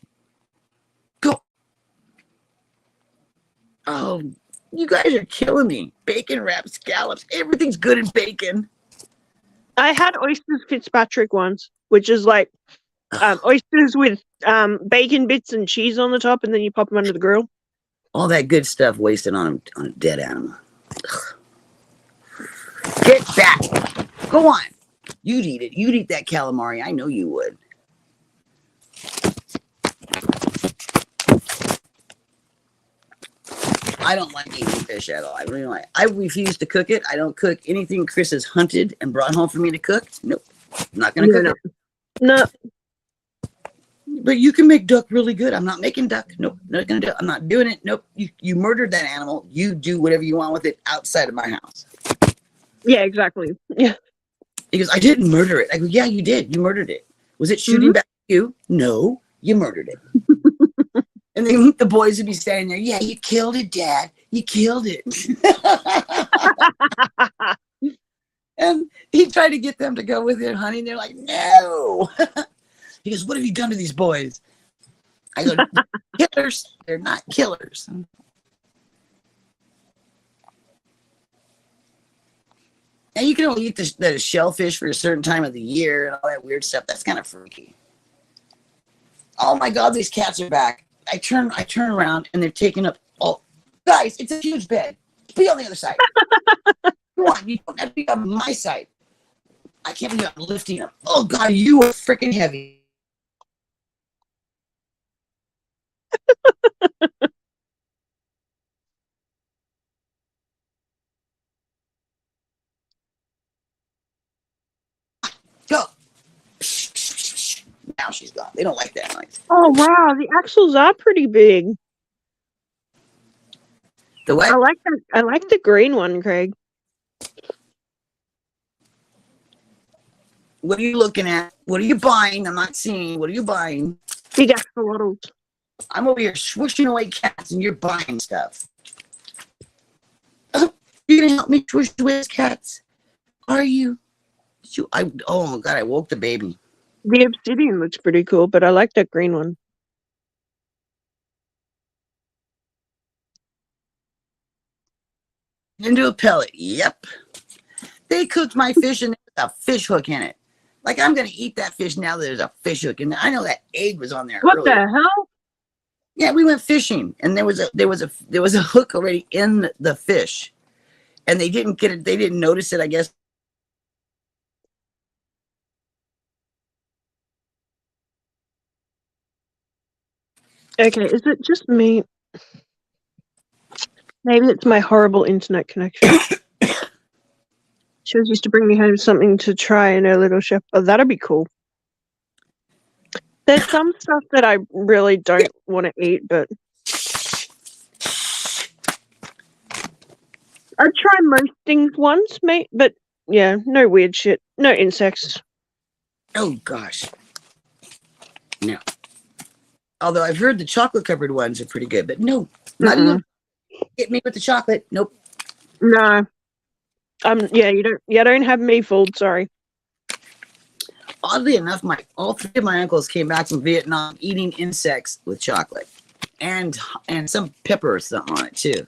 Go. Oh, you guys are killing me. Bacon wrapped scallops. Everything's good in bacon. I had oysters Fitzpatrick once, which is like oysters with bacon bits and cheese on the top, and then you pop them under the grill. All that good stuff wasted on a dead animal. Ugh. Get back. Go on. You'd eat it. You'd eat that calamari. I know you would. I don't like eating fish at all. I really like. I refuse to cook it. I don't cook anything Chris has hunted and brought home for me to cook. Nope. I'm not going to cook it. No. But you can make duck really good. I'm not making duck. Nope. Not going to do it. I'm not doing it. Nope. You murdered that animal. You do whatever you want with it outside of my house. Yeah, exactly. Yeah. He goes, I didn't murder it. I go, yeah, you did. You murdered it. Was it shooting back at you? No, you murdered it. And then the boys would be standing there. Yeah, you killed it, Dad. You killed it. And he tried to get them to go with him, honey. And they're like, no. He goes, what have you done to these boys? I go, killers. They're not killers. And you can only eat the shellfish for a certain time of the year and all that weird stuff. That's kind of freaky. Oh my God, these cats are back. I turn around and they're taking up all. Guys, it's a huge bed. Be on the other side. Come on, you don't have to be on my side. I can't believe I'm lifting them. Oh God, you are freaking heavy. Go. Now she's gone. They don't like that noise. Oh wow, the axles are pretty big. The what? I like that. I like the green one, Craig. What are you looking at? What are you buying? I'm not seeing. What are you buying? Big axolotls. I'm over here swishing away cats and you're buying stuff. You're gonna help me swish away cats? Are you? Oh my God, I woke the baby. The obsidian looks pretty cool, but I like that green one. Into a pellet. Yep. They cooked my fish and there's a fish hook in it. Like I'm gonna eat that fish now that there's a fish hook in there. I know that egg was on there What earlier. the hell? Yeah, we went fishing and there was a hook already in the fish. And they didn't get it, they didn't notice it, I guess. Okay, is it just me? Maybe it's my horrible internet connection. She was used to bring me home something to try in her little chef. Oh, that'd be cool. There's some stuff that I really don't want to eat, but I'd try most things once, mate. But yeah, no weird shit. No insects. Oh gosh. No. Although I've heard the chocolate covered ones are pretty good, but no, not even get me with the chocolate. Nope. No. Yeah, you don't have me fooled, sorry. Oddly enough, all three of my uncles came back from Vietnam eating insects with chocolate. And some pepper or something on it too.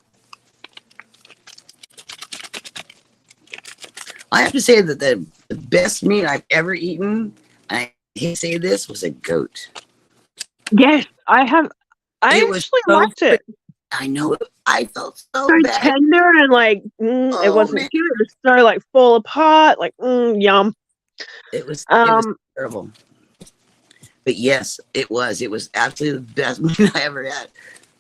I have to say that the best meat I've ever eaten, and I hate to say this, was a goat. Yes, I have. I It was actually so liked it. I know. I felt so So bad. tender and like it wasn't man. cute. It was so like fall apart. Like yum. It was terrible. But yes, it was. It was absolutely the best meat I ever had.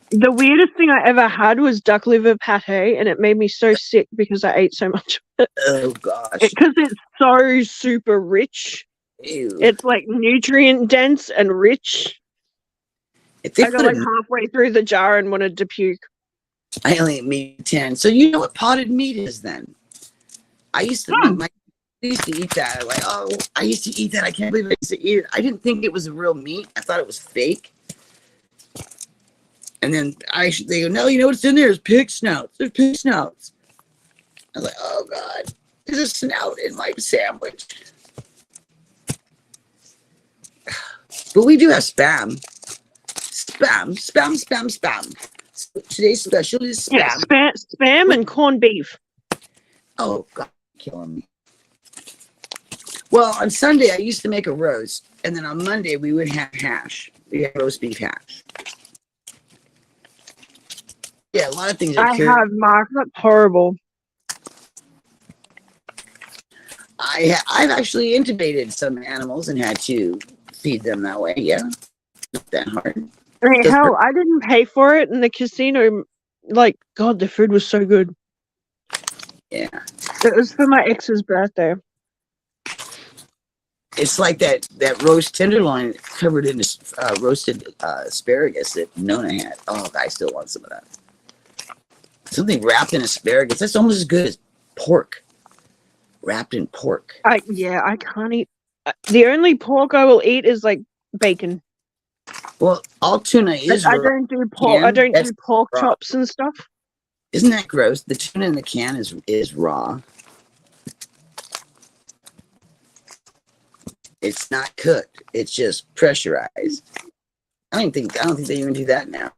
The weirdest thing I ever had was duck liver pate, and it made me so sick because I ate so much of it. Oh gosh. Because it's so super rich. Ew. It's like nutrient dense and rich. If they I got put like halfway through the jar and wanted to puke. I only ate meat 10. So you know what potted meat is then? I used to eat that. Like, oh, I used to eat that. I can't believe I used to eat it. I didn't think it was real meat. I thought it was fake. And then they go, no, you know what's in there? Is pig snouts. There's pig snouts. I was like, oh God, there's a snout in my sandwich. But we do have spam. Spam. So today's special is spam. Yeah, spam and corned beef. Oh God, killing me. Well, on Sunday I used to make a roast, and then on Monday we would have hash. We had roast beef hash. Yeah, a lot of things are I have, Mark. That's horrible. I've actually intubated some animals and had to feed them that way. Yeah, not that hard. I mean, hell, I didn't pay for it in the casino. Like, God, the food was so good. Yeah, It was for my ex's birthday. it's like that roast tenderloin covered in roasted asparagus that Nona had. Oh, I still want some of that. Something wrapped in asparagus. That's almost as good as pork. Wrapped in pork. I can't eat. The only pork I will eat is like bacon. Well, all tuna is. I don't do pork. I don't do pork chops and stuff. Isn't that gross? The tuna in the can is raw. It's not cooked. It's just pressurized. I don't think they even do that now.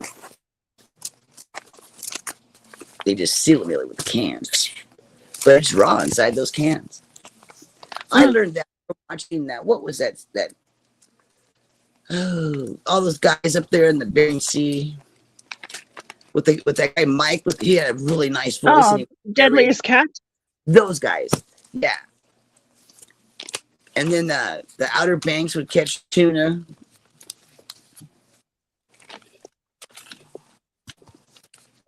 They just seal it really with cans. But it's raw inside those cans. I learned that from watching that. What was that? Oh, all those guys up there in the Bering Sea with that guy Mike. He had a really nice voice. Oh, Deadliest Catch. Those guys, yeah. And then the Outer Banks would catch tuna.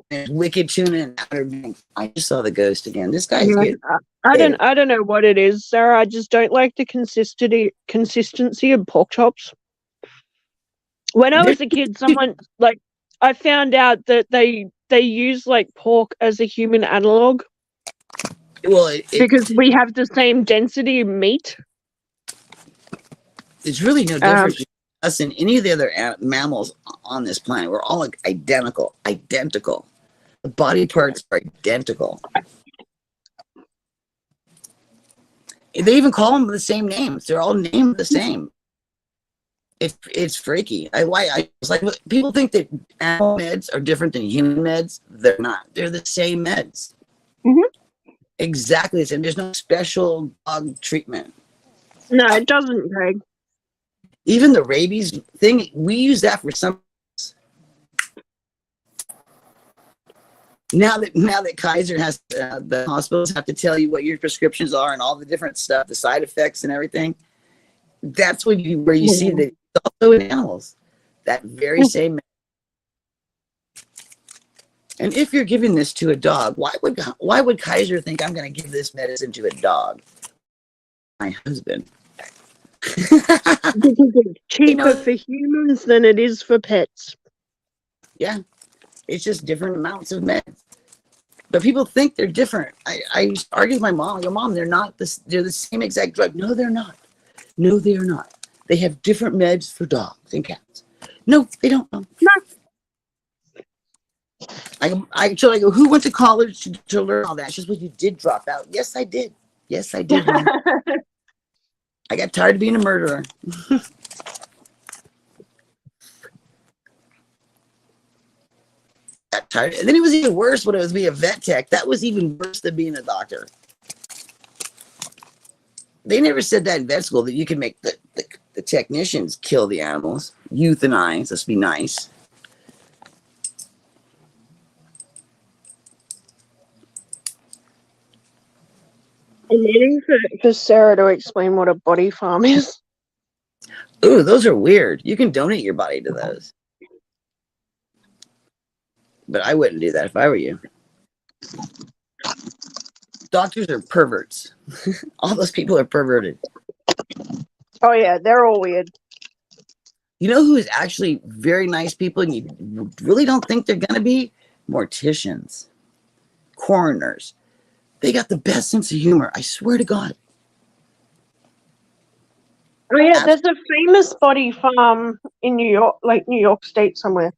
And wicked tuna in Outer Banks. I just saw the ghost again. This guy's good. I don't know what it is, Sarah. I just don't like the consistency of pork chops. When I was a kid, I found out that they use like pork as a human analog. Well, because we have the same density of meat. It's really no difference between us and any of the other mammals on this planet. We're all like identical. The body parts are identical. They even call them the same names. They're all named the same. It's freaky. I was like, people think that animal meds are different than human meds. They're not. They're the same meds. Mm-hmm. Exactly the same. There's no special dog treatment. No, it doesn't, Greg. Even the rabies thing, we use that for some. Now that Kaiser has the hospitals have to tell you what your prescriptions are and all the different stuff, the side effects and everything. That's where you see that it's also in animals. That very same. And if you're giving this to a dog, why would Kaiser think I'm going to give this medicine to a dog? My husband. Because it's cheaper for humans than it is for pets. Yeah, it's just different amounts of meds. But people think they're different. I argue with my mom. I go, Mom, they're not this. They're the same exact drug. No, they're not. No, they are not. They have different meds for dogs and cats. No, they don't. No. I go, who went to college to learn all that? She says, well, you did drop out. Yes, I did. Yes, I did. I got tired of being a murderer. Got tired. And then it was even worse when it was being a vet tech. That was even worse than being a doctor. They never said that in vet school, that you can make the technicians kill the animals. Euthanize. Let's be nice. I'm waiting for Sarah to explain what a body farm is. Ooh, those are weird. You can donate your body to those. But I wouldn't do that if I were you. Doctors are perverts. All those people are perverted. Oh, yeah, they're all weird. You know who is actually very nice people and you really don't think they're going to be? Morticians. Coroners. They got the best sense of humor. I swear to God. Oh, yeah, there's a famous body farm in New York, like New York State somewhere.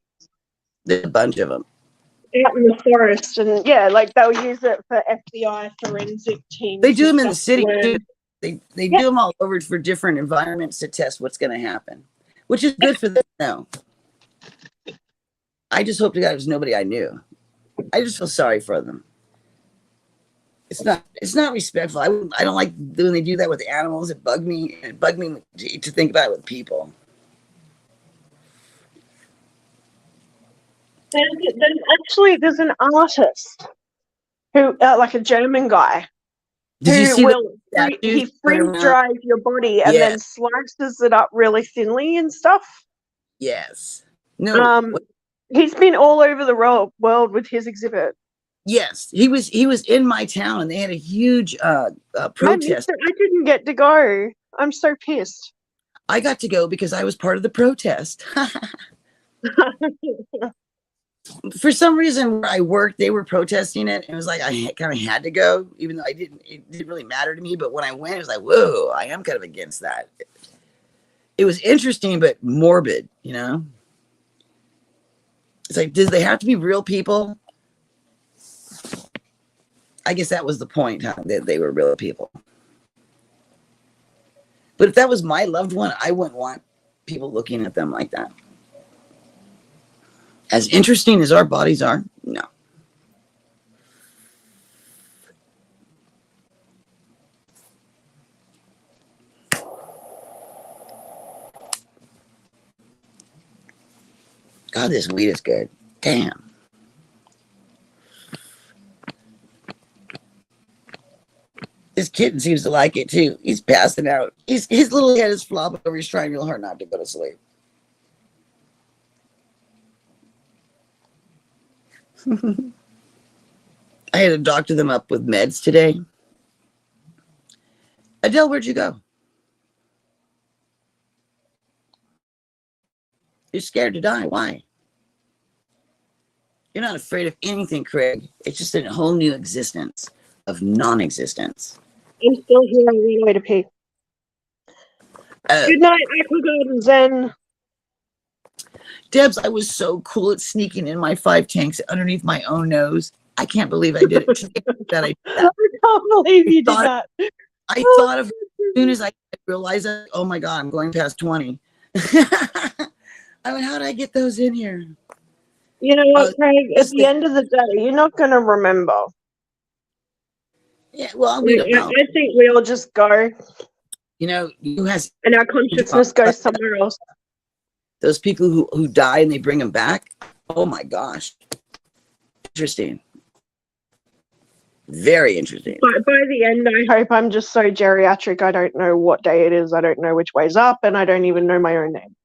There's a bunch of them. Out in the forest. And, yeah, like they'll use it for FBI forensic teams. They do them in the city, where... too. They do them all over for different environments to test what's going to happen, which is good for them now. I just hope to God it was nobody I knew. I just feel sorry for them. It's not respectful. I don't like when they do that with animals. It bugged me. It bugged me to think about it with people. There's an artist who, like a German guy, he freeze dries your body and then slices it up really thinly and stuff. Yes. No. He's been all over the world with his exhibit. Yes, he was in my town, and they had a huge protest. I didn't get to go. I'm so pissed. I got to go because I was part of the protest. For some reason, where I worked, they were protesting it, and it was like I kind of had to go, even though it didn't really matter to me. But when I went, it was like, whoa, I am kind of against that. It was interesting, but morbid, you know? It's like, does they have to be real people? I guess that was the point, huh? That they were real people. But if that was my loved one, I wouldn't want people looking at them like that. As interesting as our bodies are, no. God, this weed is good. Damn. This kitten seems to like it too. He's passing out. His little head is flopping over. He's trying real hard not to go to sleep. I had to doctor them up with meds today. Adele, where'd you go? You're scared to die. Why? You're not afraid of anything, Craig. It's just a whole new existence of non-existence. I'm still here on the way to pee. Good night, Aqua Garden Zen. Debs, I was so cool at sneaking in my 5 tanks underneath my own nose. I can't believe I did it. I can't believe you did that. I thought of it as soon as I realized that, oh my God, I'm going past 20. I went, how did I get those in here? You know what, Craig? At the end of the day, you're not going to remember. Yeah, well, we don't know. I think we all just go. You know, and our consciousness goes somewhere else. Those people who die and they bring them back. Oh my gosh. Interesting. Very interesting. But by the end, I hope I'm just so geriatric. I don't know what day it is. I don't know which way's up, and I don't even know my own name.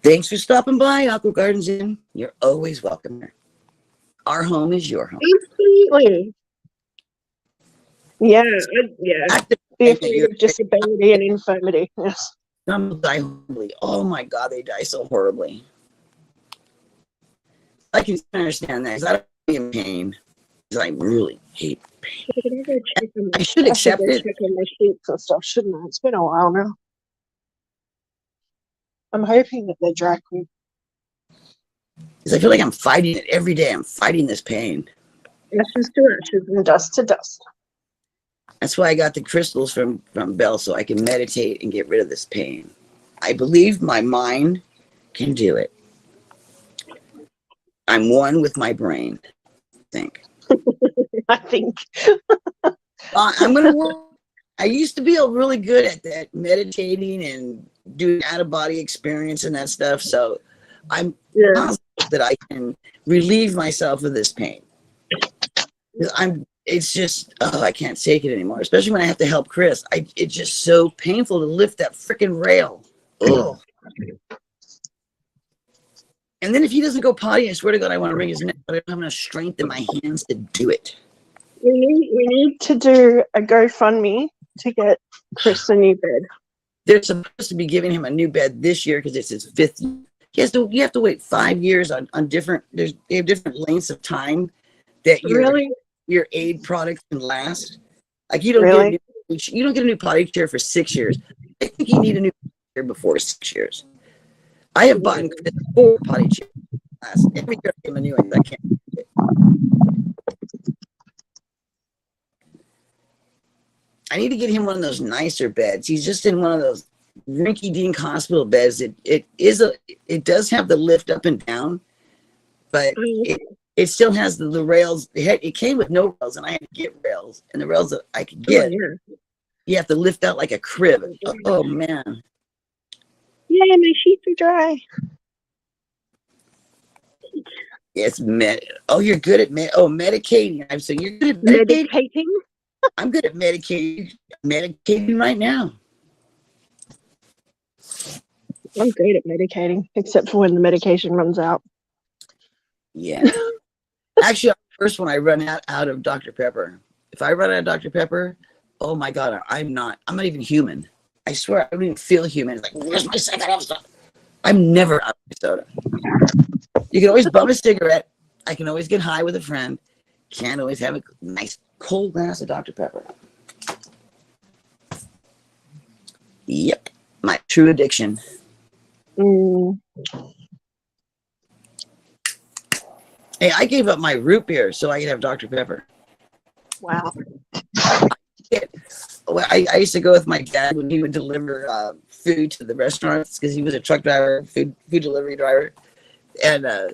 Thanks for stopping by, Aqua Gardens Inn. You're always welcome here. Our home is your home. Absolutely. Yeah, yeah. Be afraid of disability and infirmity. Yes. Some die horribly. Oh my God, they die so horribly. I can understand that because I don't be in pain. Because I really hate pain. I should accept it. Check on my sheets and stuff, shouldn't I? It's been a while now. I'm hoping that they're dry clean. Because I feel like I'm fighting it every day. I'm fighting this pain. Ashes to ashes and dust to dust. That's why I got the crystals from Belle, so I can meditate and get rid of this pain. I believe my mind can do it. I'm one with my brain, I think. I think. I'm going to work. I used to be really good at that, meditating and doing out-of-body experience and that stuff, so I'm positive that I can relieve myself of this pain. It's just, I can't take it anymore, especially when I have to help Chris. It's just so painful to lift that freaking rail. Ugh. And then if he doesn't go potty, I swear to God, I want to wring his neck, but I don't have enough strength in my hands to do it. We need to do a GoFundMe to get Chris a new bed. They're supposed to be giving him a new bed this year because it's his 5th year. You have to wait 5 years on different. They have different lengths of time that your aid product can last. Like you don't get a new potty chair for 6 years. I think you need a new chair before 6 years. I have bought 4 potty chairs. Every year I get a new one. I can't. I need to get him one of those nicer beds. He's just in one of those rinky-dink hospital beds. It does have the lift up and down, but it still has the rails. It came with no rails, and I had to get rails. And the rails that I could get, you have to lift out like a crib. Oh man! Yeah, my sheets are dry. It's Oh, you're good at medicating. So you're good at medicating. I'm good at medicating right now. I'm great at medicating, except for when the medication runs out. Yeah. Actually, first when I run out of Dr. Pepper. If I run out of Dr. Pepper, oh my God, I'm not even human. I swear, I don't even feel human. It's like, where's my second episode? I'm never out of soda. You can always bum a cigarette. I can always get high with a friend. Can't always have a nice cold glass of Dr. Pepper. Yep, my true addiction. Hey, I gave up my root beer so I could have Dr. Pepper. Wow. I used to go with my dad when he would deliver food to the restaurants because he was a truck driver, food delivery driver, and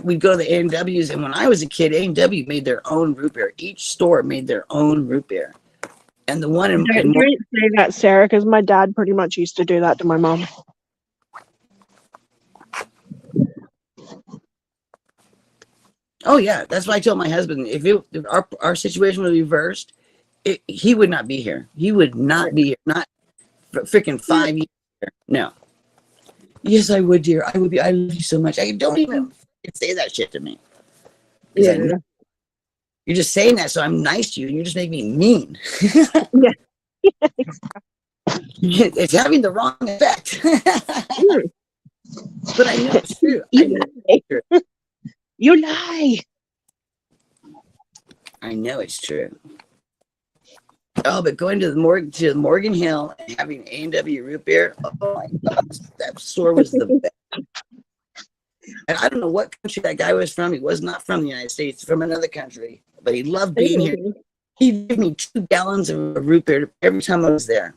we'd go to the A&Ws. And when I was a kid, A&W made their own root beer. Each store made their own root beer, and the one in Don't say that, Sarah, because my dad pretty much used to do that to my mom. oh yeah, that's why I told my husband if our situation was reversed, he would not be here. He would not be here. Not for freaking 5 years. No. Yes, I would, dear. I would be. I love you so much. I don't even say that shit to me. Yeah. You're just saying that so I'm nice to you, and you just make me mean. Yeah. It's having the wrong effect. But I know it's true. You lie. I know it's true. Oh, but going to the Morgan Hill and having A&W root beer, oh my God, that store was the best. And I don't know what country that guy was from. He was not from the United States, from another country. But he loved being here. He gave me 2 gallons of root beer every time I was there.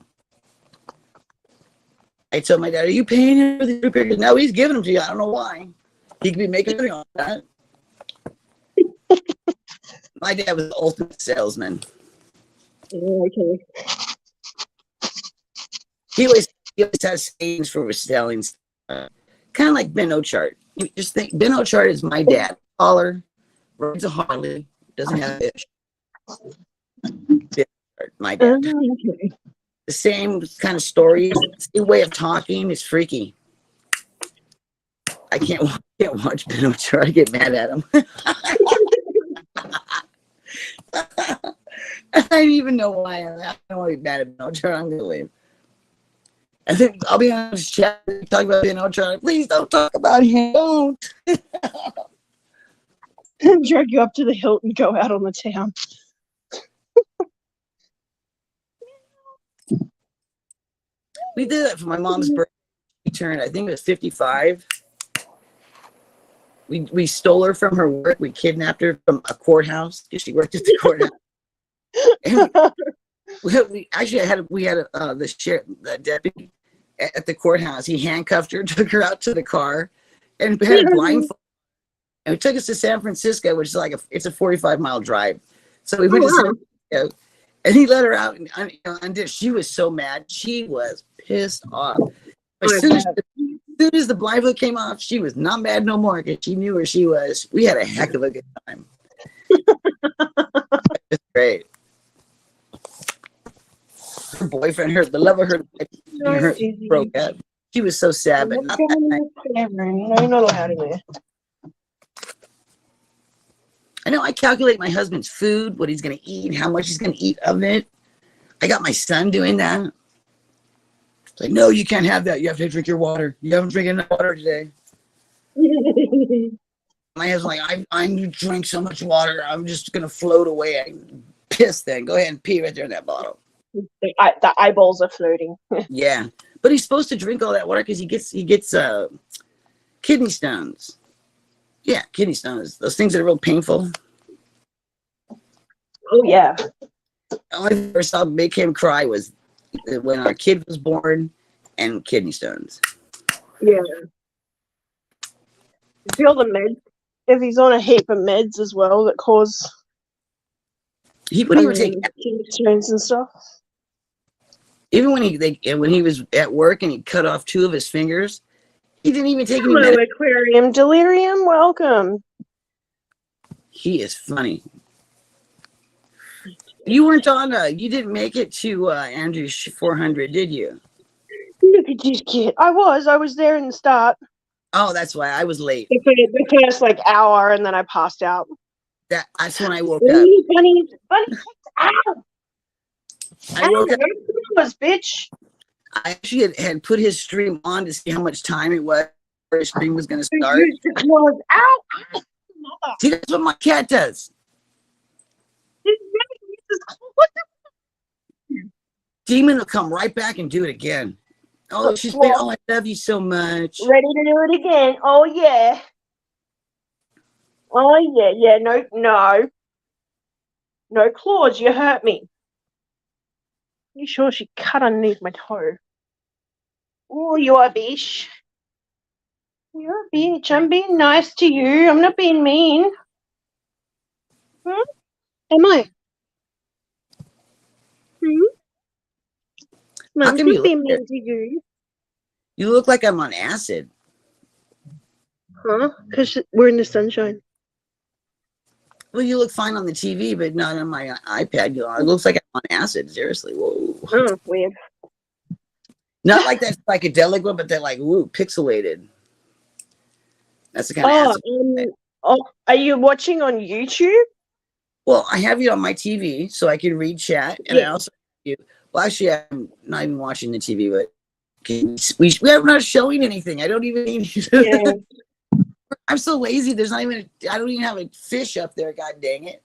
I told my dad, "Are you paying him for the root beer?" No, he's giving them to you. I don't know why. He could be making money on that. My dad was the ultimate salesman. Okay. He always has sayings for selling. Kind of like Ben Ochart. You just think Ben Ochart is my dad. Taller, rides a Harley, doesn't have a bitch. Ben Ochart, my dad. Okay. The same kind of stories, same way of talking is freaky. I can't watch Ben Ochart. I get mad at him. I don't even know why. I don't want to be mad at Ben Ochart. I'm gonna leave. I think I'll be honest, chat. Talk about Ben Ochart. Please don't talk about him. Don't. Drag you up to the hilt and go out on the town. We did that for my mom's birthday. She turned, I think it was 55. We stole her from her work. We kidnapped her from a courthouse because she worked at the courthouse. And we had the deputy at the courthouse. He handcuffed her, took her out to the car, and had a blindfold. And we took us to San Francisco, which is like it's a 45-mile drive. So we went to San Francisco, and he let her out and she was so mad. She was pissed off. As soon as the blindfold came off, she was not mad no more because she knew where she was. We had a heck of a good time. It's great. Her boyfriend, the love of her life, broke up. She was so sad, but not that night. No, you're not allowed in there. I know I calculate my husband's food, what he's going to eat, how much he's going to eat of it. I got my son doing that. It's like, no, you can't have that. You have to drink your water. You haven't drinking enough water today. My husband's like, I drank so much water, I'm just going to float away. I'm pissed then. Go ahead and pee right there in that bottle. The eyeballs are floating. Yeah. But he's supposed to drink all that water because he gets kidney stones. Yeah, kidney stones. Those things that are real painful. Oh, yeah. The only thing I ever saw make him cry was when our kid was born and kidney stones. Yeah. You feel the meds? If he's on a heap of meds as well that cause He wouldn't even take kidney stones and stuff. even when he was at work and he cut off 2 of his fingers. He didn't even take any Hello, medicine. Aquarium Delirium. Welcome. He is funny. You weren't on. You didn't make it to Andrew's 400, did you? Look at this kid. I was there in the start. Oh, that's why I was late. The first like hour, and then I passed out. That's when I woke up. Bunny, ow! I woke up. Bitch. I actually had put his stream on to see how much time it was before his stream was going to start. Ow! See, that's what my cat does. What the? Demon will come right back and do it again. Oh, she's been, oh, I love you so much. Ready to do it again. Oh, yeah. Oh, yeah. No claws. You hurt me. You sure she cut underneath my toe? Oh, you're a bitch. You're a bitch. I'm being nice to you. I'm not being mean. Hmm? Am I? Hmm? How I'm come you not look being there? mean to you. You look like I'm on acid. Huh? Because we're in the sunshine. Well, you look fine on the TV, but not on my iPad. It looks like I'm on acid. Seriously, whoa. Oh, weird. Not like that psychedelic one, but they're like, ooh, pixelated. That's the kind of Oh, acid. are you watching on YouTube? Well, I have you on my TV so I can read chat, and I Yeah. also have you. Well, actually, I'm not even watching the TV, but we're not showing anything. I don't even need Yeah. to. I'm so lazy. There's not even. I don't even have a fish up there. God dang it!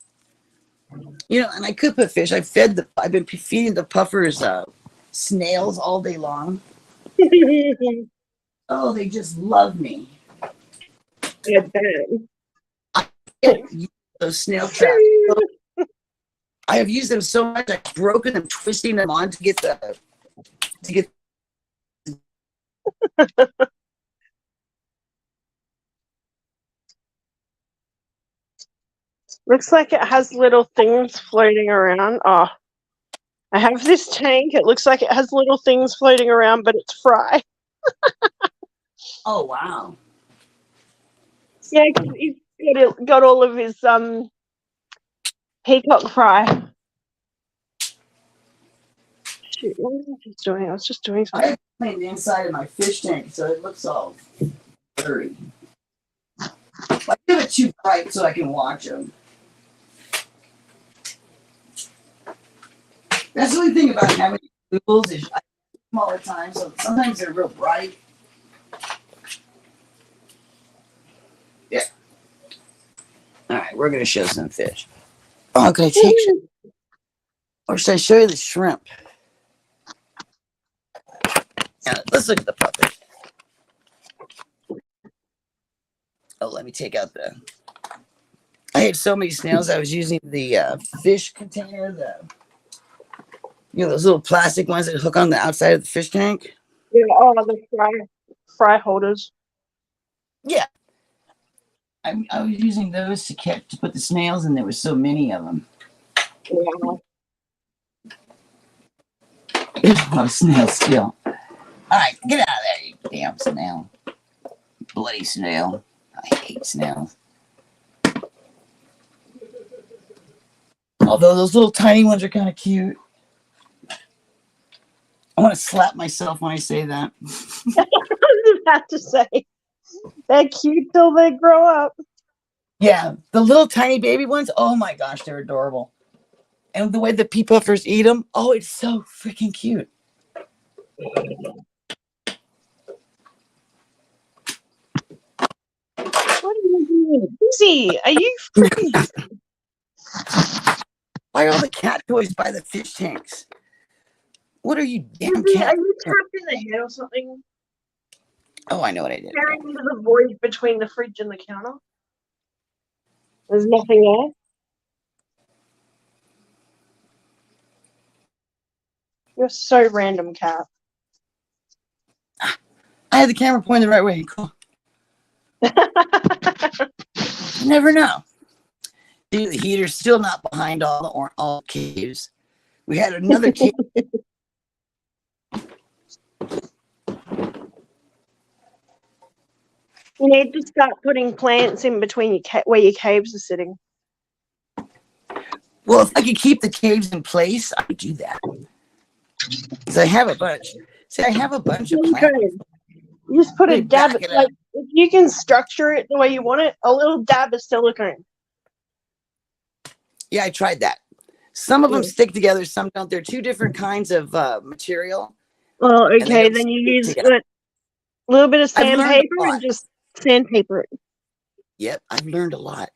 You know, and I could put fish. I've been feeding the puffers snails all day long. Oh, they just love me. I bet. Yeah, those snail traps. I have used them so much. I've broken them, twisting them on to get. Looks like it has little things floating around. Oh, I have this tank. It looks like it has little things floating around, but it's fry. Oh wow! Yeah, 'cause he's got all of his peacock fry. Shoot, what was I just doing? I was just doing something. I cleaned the inside of my fish tank so it looks all furry. I give it too bright so I can watch them. That's the only thing about having Googles is I see them all the time, so sometimes they're real bright. Yeah. All right, we're gonna show some fish. Oh, can I take? Or should I show you the shrimp? Yeah, let's look at the puppet. Oh, let me take out the. I had so many snails. I was using the fish container, those little plastic ones that hook on the outside of the fish tank. Yeah, the fry holders. Yeah, I was using those to put the snails, and there was so many of them. Yeah. There's a lot of snails still. All right, get out of there, you damn snail. Bloody snail. I hate snails. Although those little tiny ones are kind of cute. I want to slap myself when I say that. I was about to say, they're cute till they grow up. Yeah, the little tiny baby ones, oh my gosh, they're adorable. And the way the pea puffers eat them, oh, it's so freaking cute. What are you doing? Busy? Are you freaking? Why are all the cat toys by the fish tanks? What are you damn Busy? Are cat? you trapped in the head or something? Oh, I know what I did. Staring into the void between the fridge and the counter. There's nothing there. You're so random, cat. I had the camera pointed the right way. Cool. You never know. Dude, the heater's still not behind all caves. We had another cave. You need to start putting plants in between where your caves are sitting. Well, if I could keep the caves in place, I would do that. Because I have a bunch. See, I have a bunch of plants. You just put a dab. Like, if you can structure it the way you want it, a little dab of silicone. Yeah, I tried that. Some of them stick together, some don't. They're two different kinds of material. Oh, okay. Then you use a little bit of sandpaper and just sandpaper it. Yep, I've learned a lot.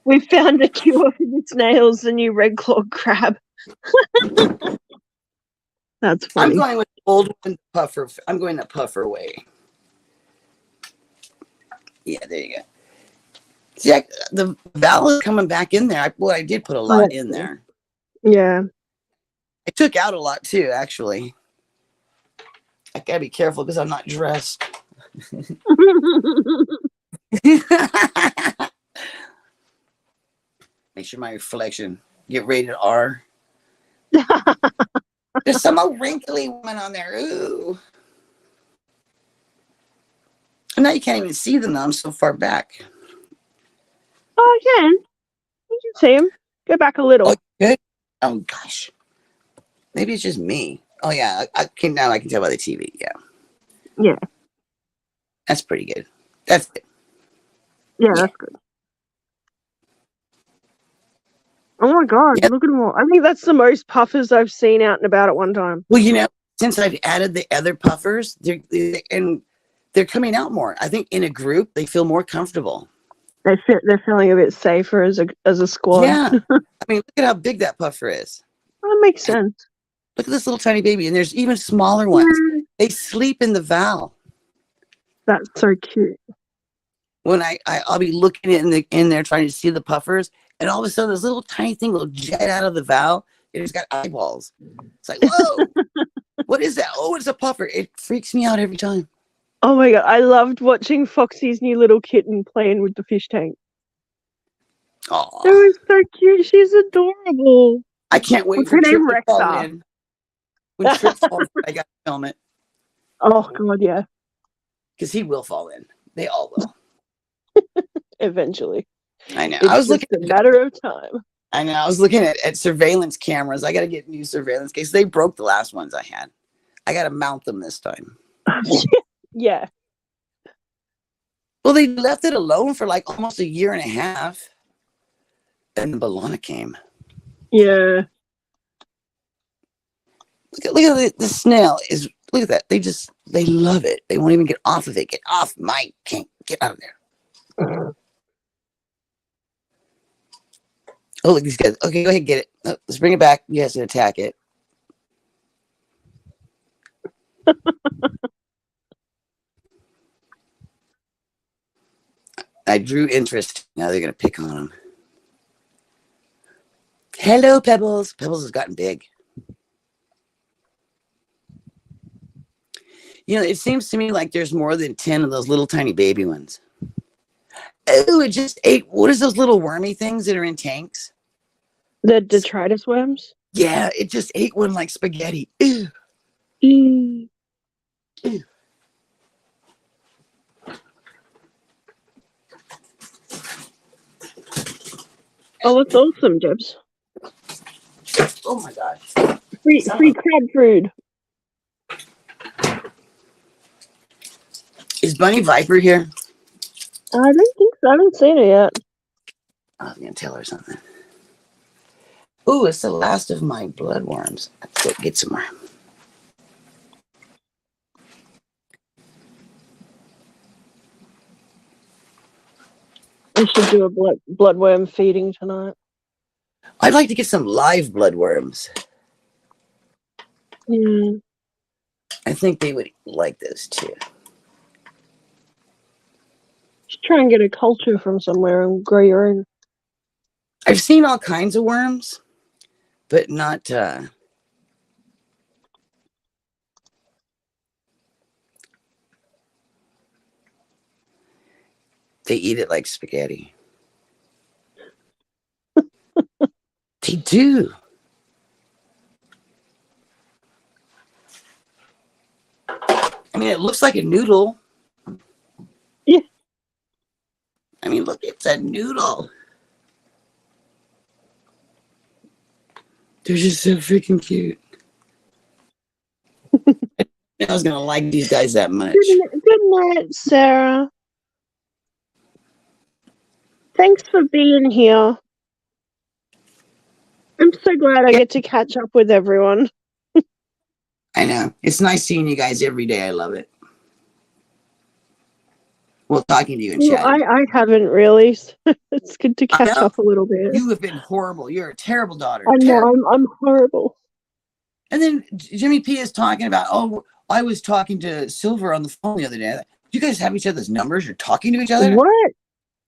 We found a cure for the snails, the new red-clawed crab. That's funny. I'm going with the old one, puffer. I'm going the puffer way. Yeah, there you go. See, the valve is coming back in there. I did put a lot in there. Yeah. I took out a lot too, actually. I gotta be careful because I'm not dressed. Make sure my reflection get rated R. There's some old wrinkly woman on there. Ooh. And now you can't even see them though. I'm so far back. Oh, I can. You can see him. Go back a little. Oh, good. Oh gosh. Maybe it's just me. Oh yeah. Now I can tell by the TV. Yeah. Yeah. That's pretty good. That's it. Yeah, that's good. Oh my god, Yeah. look at them all. I think that's the most puffers I've seen out and about at one time. Well, since I've added the other puffers, they're coming out more. I think in a group they feel more comfortable. They're feeling a bit safer as a squad. Yeah. I mean, look at how big that puffer is. That makes sense. Look at this little tiny baby, and there's even smaller ones. Yeah. They sleep in the valve. That's so cute. When I'll be looking in there trying to see the puffers, and all of a sudden this little tiny thing will jet out of the valve. It's got eyeballs. It's like, whoa, what is that? Oh, it's a puffer. It freaks me out every time. Oh my god, I loved watching Foxy's new little kitten playing with the fish tank. Oh, It was so cute. She's adorable. I can't wait What's for her name, Trip to fall Rexa? in. When Trip falls, I got to film it Oh god, yeah. because he will fall in. They all will. Eventually. I know. It's I was just looking. a matter of time. I know. I was looking at surveillance cameras. I got to get new surveillance cases. They broke the last ones I had. I got to mount them this time. Yeah. Well, they left it alone for like almost a year and a half. Then the Bologna came. Yeah. Look at the snail. Look at that. They love it. They won't even get off of it. Get off my can't get out of there. Oh, look, these guys. Okay, go ahead and get it. Let's bring it back. You guys can attack it. I drew interest. Now they're going to pick on him. Hello, Pebbles. Pebbles has gotten big. It seems to me like there's more than 10 of those little tiny baby ones. Oh, it just ate. What is those little wormy things that are in tanks? The detritus worms? Yeah, it just ate one like spaghetti. Ew. Mm. Ew. Oh, that's awesome, Debs. Oh my god. Free crab food. Is Bunny Viper here? I don't think so. I haven't seen it yet. I was going to tell her something. Ooh, it's the last of my bloodworms. Let's go get some more. I should do a bloodworm feeding tonight. I'd like to get some live bloodworms. Yeah. I think they would like this too. Just try and get a culture from somewhere and grow your own. I've seen all kinds of worms, but not they eat it like spaghetti. They do. I mean, it looks like a noodle. Yeah. I mean, look, it's a noodle. They're just so freaking cute. I was going to like these guys that much. Good night, Sarah. Thanks for being here. I'm so glad I get to catch up with everyone. I know. It's nice seeing you guys every day. I love it. Well, talking to you and chatting. I haven't really. It's good to catch up a little bit. You have been horrible. You're a terrible daughter. I know, I'm horrible. And then Jimmy P is talking about, oh, I was talking to Silver on the phone the other day. You guys have each other's numbers? You're talking to each other? What?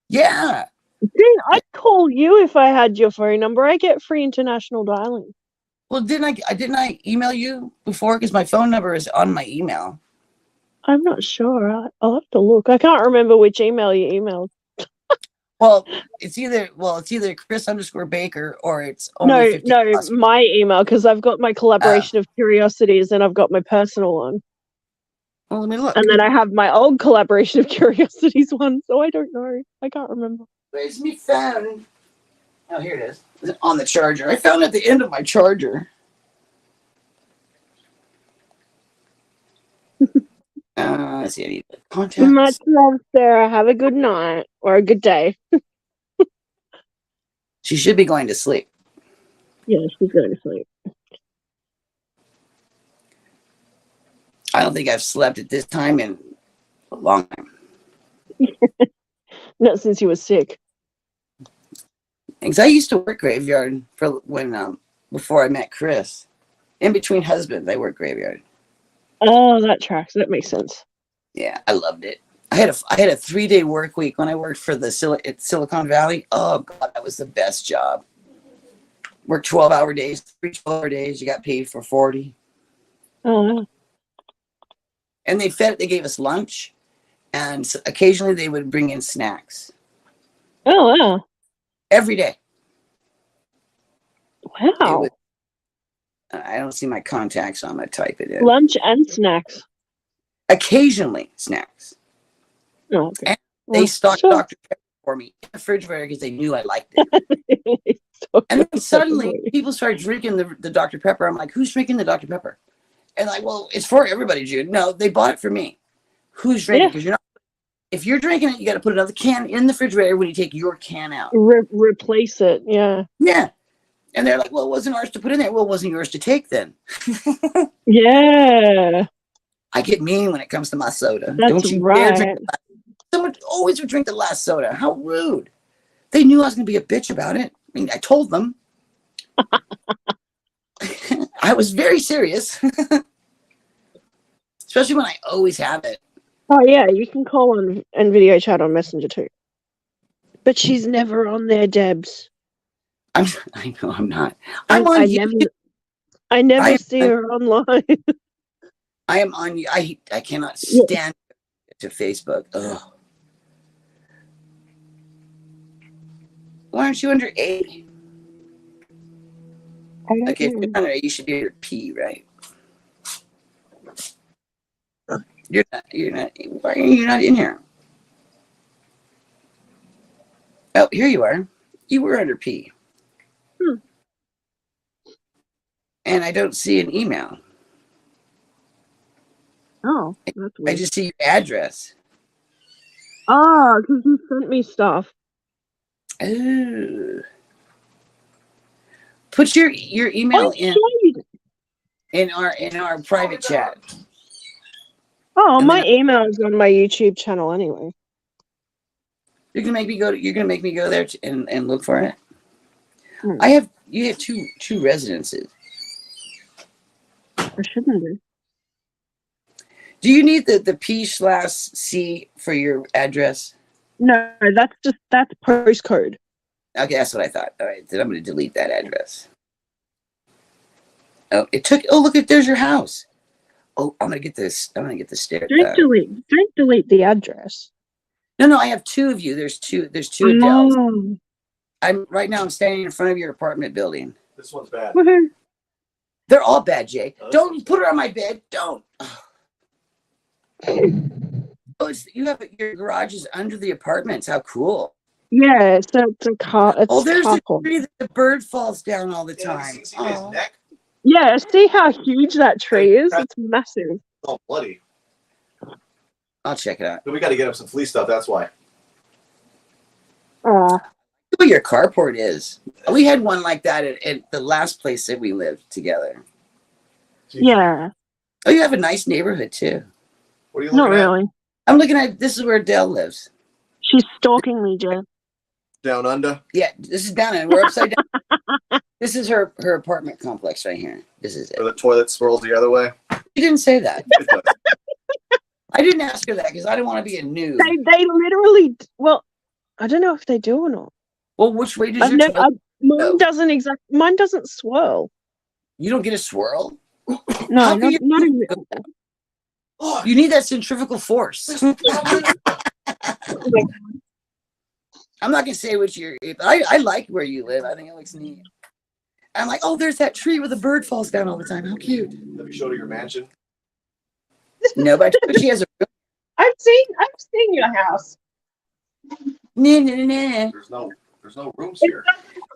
Yeah. Dude, I'd call you if I had your phone number. I get free international dialing. Well, didn't I email you before? Because my phone number is on my email. I'm not sure. I'll have to look. I can't remember which email you emailed. Well, it's either Chris_Baker or it's only 50. No, my email, because I've got my collaboration of curiosities and I've got my personal one. Well, let me look. And then I have my old collaboration of curiosities one, so I don't know. I can't remember. Where's me phone? Oh, here it is. It's on the charger. I found it at the end of my charger. Let's see. I need the contacts. Much love, Sarah. Have a good night or a good day. She should be going to sleep. Yeah, she's going to sleep. I don't think I've slept at this time in a long time. Not since you were sick. Because I used to work graveyard for when before I met Chris. In between husbands, I worked graveyard. Oh, that tracks. That makes sense. Yeah, I loved it. I had a 3-day work week when I worked for the Silicon Valley. Oh God, that was the best job. Worked 12-hour days, 3 12-hour days. You got paid for 40. Oh, And they gave us lunch, and occasionally they would bring in snacks. oh wow. Every day. Wow. I don't see my contacts, so I'm going to type it in. Lunch and snacks. Occasionally snacks. Oh, okay. And they stocked Dr. Pepper for me in the refrigerator because they knew I liked it. And then suddenly people started drinking the Dr. Pepper. I'm like, who's drinking the Dr. Pepper? And like, well, it's for everybody, Jude. No, they bought it for me. Who's drinking? Because if you're drinking it, you got to put another can in the refrigerator when you take your can out. Replace it, yeah. Yeah. And they're like, well, it wasn't ours to put in there. Well, it wasn't yours to take then. Yeah. I get mean when it comes to my soda. That's Don't you right. dare drink the Someone always would drink the last soda. How rude. They knew I was going to be a bitch about it. I mean, I told them. I was very serious. Especially when I always have it. Oh, yeah, you can call on and video chat on Messenger too. But she's never on there, Debs. I know I'm not. I never see her online. I am on. I cannot stand to Facebook. Ugh. Why aren't you under A? Okay, if you're under A, you should be under P, right? You're not. Why are you not in here? Oh, here you are. You were under P. And I don't see an email. Oh, that's weird. I just see your address. Oh, because you sent me stuff. Oh. Put your email in our private chat. Oh, and my email is on my YouTube channel anyway. You're gonna make me go there and look for it. You have two residences. Or shouldn't be. Do you need the P/C for your address? No, that's postcode. Okay, that's what I thought. All right, then I'm going to delete that address. Oh, look, there's your house. Oh, I'm going to get this. I'm going to get the stairs. Don't delete the address. No, I have two of you. There's two Adeles. I'm standing in front of your apartment building. This one's bad. Woohoo. They're all bad, Jay. Don't put her on my bed. Don't. Oh, your garage is under the apartments. How cool. Yeah, it's a car. There's a tree that the bird falls down all the time. See his neck? Yeah, see how huge that tree is? It's massive. It's all bloody. I'll check it out. But we got to get him some flea stuff, that's why. Oh. What your carport is. We had one like that at the last place that we lived together. Yeah. Oh, you have a nice neighborhood too. What are you looking Not really. I'm looking at, this is where Dell lives. She's stalking me, Jen. Down under? Yeah, this is down and we're upside down. This is her apartment complex right here. This is it. Where the toilet swirls the other way? You didn't say that. I didn't ask her that because I didn't want to be a noob. They literally, well, I don't know if they do or not. Well, which way does I've your never, toilet go? Mine doesn't swirl. You don't get a swirl? No, How can not you even. You need that centrifugal force. I'm not gonna say which you're. I like where you live. I think it looks neat. I'm like, oh, there's that tree where the bird falls down all the time. How cute. Have you showed her your mansion? No, but she has a room. I've seen your house. Nah, nah, nah. There's no rooms here.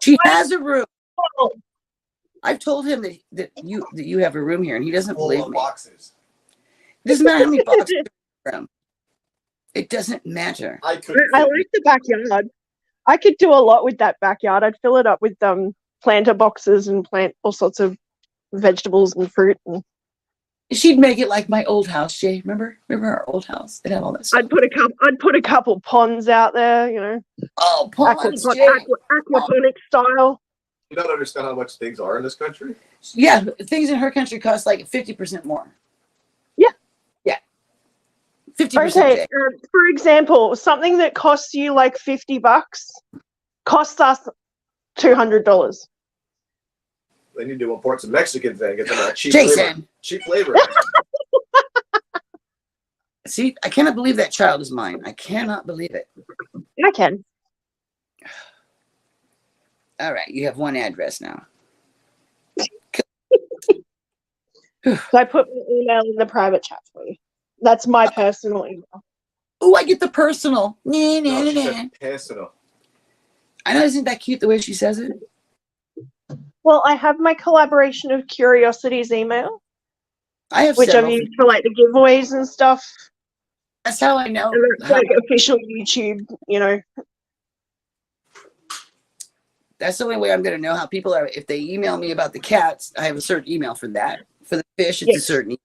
She has a room. I've told him that you have a room here, and he doesn't Full believe of me. boxes. It doesn't matter how many boxes in the room. It doesn't matter. I couldn't. I fit like the backyard. I could do a lot with that backyard. I'd fill it up with planter boxes and plant all sorts of vegetables and fruit. And She'd make it like my old house, Jay. Remember our old house? It had all that stuff. I'd put a couple ponds out there, you know. Oh, ponds, Jay. Aquaponic style. You don't understand how much things are in this country? Yeah, things in her country cost like 50% more. Yeah. Yeah. 50%. Okay, for example, something that costs you like $50 costs us $200. They need to import some Mexicans then, get them a cheap Jason. labor. Cheap labor. See, I cannot believe that child is mine. I cannot believe it. I can. All right, you have one address now. So I put my email in the private chat for you. That's my personal email. Oh, I get the personal. Nah, nah, No, she nah. said personal. I know, isn't that cute the way she says it? Well, I have my collaboration of curiosities email, I have which I've several. used for like the giveaways and stuff. That's how I know. And it's like official YouTube, you know. That's the only way I'm going to know how people are. If they email me about the cats, I have a certain email for that. For the fish, it's a certain email.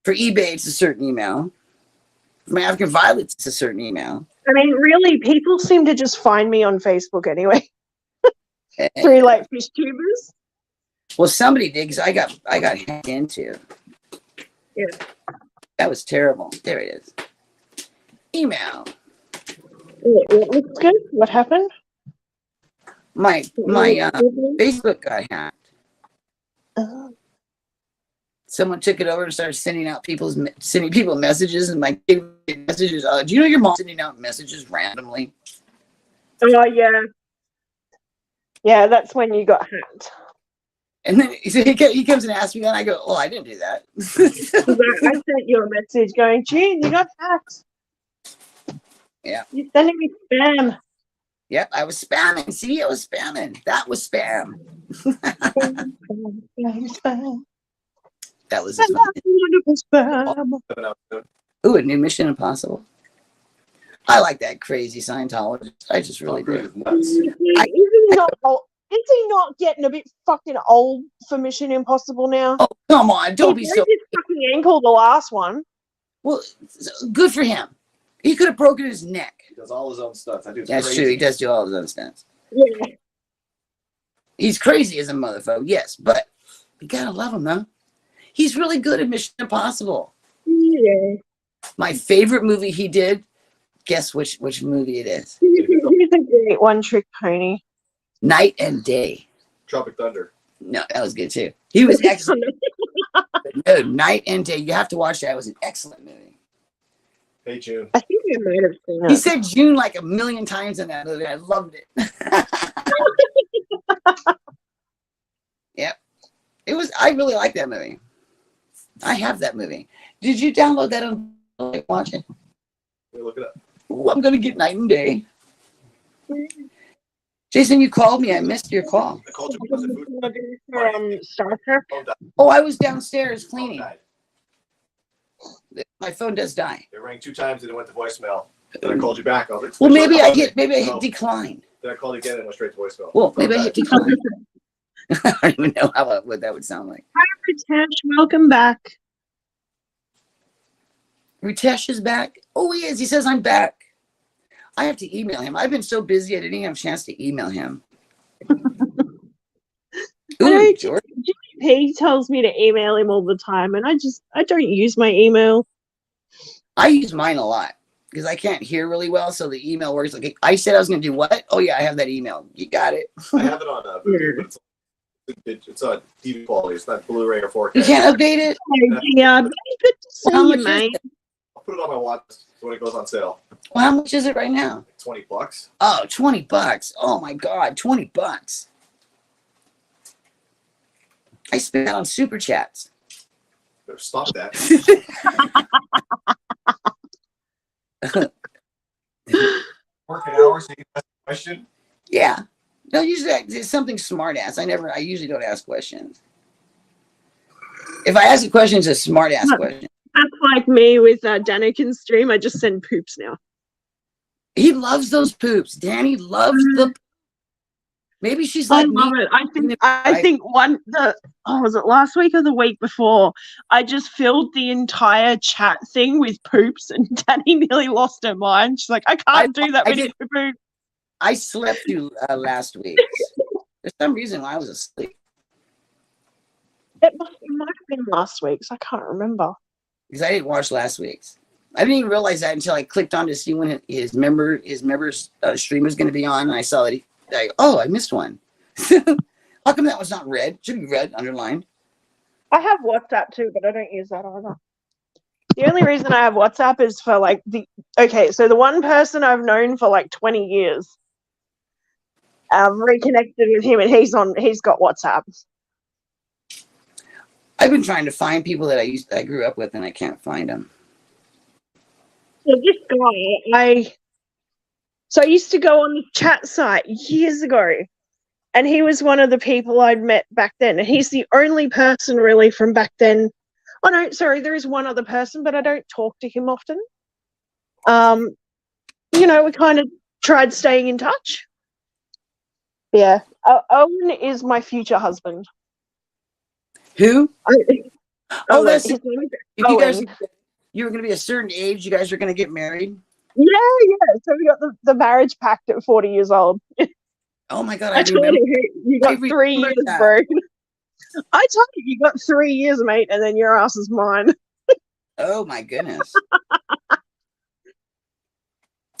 For eBay, it's a certain email. For my African violets, it's a certain email. I mean, really, people seem to just find me on Facebook anyway. Through like fish tubers. Well, somebody did, because I got hacked into. Yeah. That was terrible. There it is. Email. It looks good. What happened? My Facebook got hacked. Someone took it over and started sending people messages, and my messages. Do you know your mom's sending out messages randomly? Oh yeah. Yeah, that's when you got hacked. And then he comes and asks me that, and I go, "Oh, I didn't do that." I sent you a message going, "Gee, you got hacked." Yeah. You're sending me spam. Yep, I was spamming. See, I was spamming. That was spam. That was spam. Ooh, a new Mission Impossible. I like that crazy Scientologist. I just really do. Is he not getting a bit fucking old for Mission Impossible now? Oh, come on. Don't be so. He his fucking ankle the last one. Well, good for him. He could have broken his neck. He does all his own stuff. That's crazy. True. He does do all his own stunts. Yeah. He's crazy as a motherfucker, yes, but you gotta love him, though. He's really good at Mission Impossible. Yeah. My favorite movie he did, guess which movie it is? He's a great one-trick pony. Night and Day. Tropic Thunder. No, that was good too. He was excellent. No, Night and Day. You have to watch that. It was an excellent movie. Hey, June. I think I might have seen it. He said June like 1,000,000 times in that movie. I loved it. Yep. It was. I really like that movie. I have that movie. Did you download that on watch it? Let me look it up. Ooh, I'm gonna get Night and Day. Jason, you called me. I missed your call. I called you because of food. Star Trek. Oh, I was downstairs cleaning. My phone does die. It rang 2 times and it went to voicemail. Then I called you back. I was like, well, maybe I hit decline. Then I called again and it went straight to voicemail. Well, maybe I hit decline. I don't even know what that would sound like. Hi, Ritesh. Welcome back. Ritesh is back. Oh, he is. He says I'm back. I have to email him. I've been so busy I didn't even have a chance to email him. Ooh, George. GP tells me to email him all the time, and I don't use my email. I use mine a lot. because I can't hear really well, so the email works. Like I said I was going to do what? Oh, yeah, I have that email. You got it. I have it on Voodoo, but it's on TV quality. It's not Blu-ray or 4K. You can't update it? Yeah, very good to see Well, how you, much is mate. it? I'll put it on my watch when it goes on sale. Well, how much is it right now? Like $20. Oh, $20. Oh, my God, $20. I spent that on Super Chats. Better stop that. Working hours, so you can ask a question. Yeah. No, usually it's something smart ass. I usually don't ask questions. If I ask a question, it's a smart ass question. That's like me with Danikin's stream. I just send poops now. He loves those poops. Danny loves the. Maybe she's I like love me. it. I think was it last week or the week before? I just filled the entire chat thing with poops, and Danny nearly lost her mind. She's like, I can't do that many poops. I slept through last week. For some reason, I was asleep. It might have been last week's. I can't remember. Because I didn't watch last week's. I didn't even realize that until I clicked on to see when his members stream was going to be on, and I saw that I missed one. How come that was not red? Should be red, underlined. I have WhatsApp too, but I don't use that either. The only reason I have WhatsApp is for so the one person I've known for like 20 years, I've reconnected with him, and he's got WhatsApp. I've been trying to find people that I grew up with, and I can't find them. So this guy, I used to go on the chat site years ago, and he was one of the people I'd met back then, and he's the only person really from back then. Oh no, sorry, there is one other person, but I don't talk to him often. We kind of tried staying in touch. Yeah, Owen is my future husband. Who? That's if you guys, you were going to be a certain age, you guys are going to get married. Yeah. So we got the marriage pact at 40 years old. Oh my God! I told you got 3 years, bro. I told you got 3 years, mate, and then your ass is mine. Oh my goodness!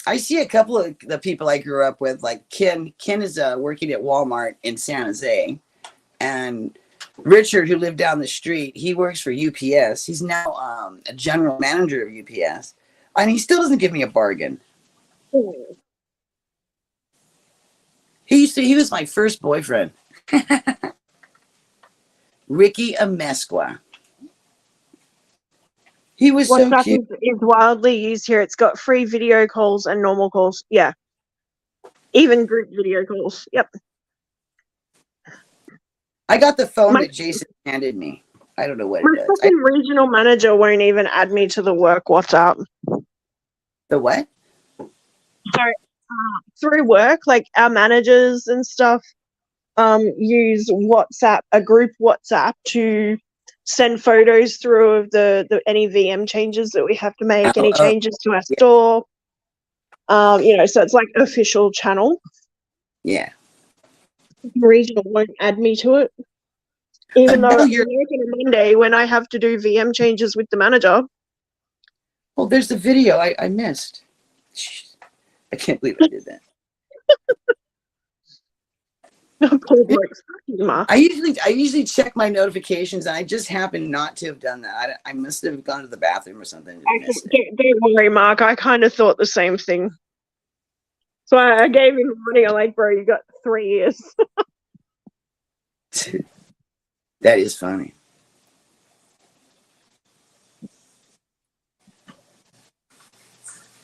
I see a couple of the people I grew up with, like Ken. Ken is working at Walmart in San Jose, and Richard, who lived down the street, he works for UPS. He's now a general manager of UPS, and he still doesn't give me a bargain. He was my first boyfriend. Ricky Amesqua. He was so cute. Is wildly used here. It's got free video calls and normal calls. Yeah. Even group video calls. Yep. I got the phone that Jason handed me. I don't know what it does. My regional manager won't even add me to the work WhatsApp. The what? Sorry. Through work, like our managers and stuff use WhatsApp, a group WhatsApp, to send photos through of the any VM changes that we have to make, any changes to our store. So it's like official channel. Yeah. Regional won't add me to it. Even though you're working on Monday when I have to do VM changes with the manager. Well, there's the video I missed. I can't believe I did that. I usually check my notifications, and I just happen not to have done that. I must have gone to the bathroom or something. Don't worry, Mark. I kind of thought the same thing. So I gave him money. I'm like, bro, you got 3 years. That is funny.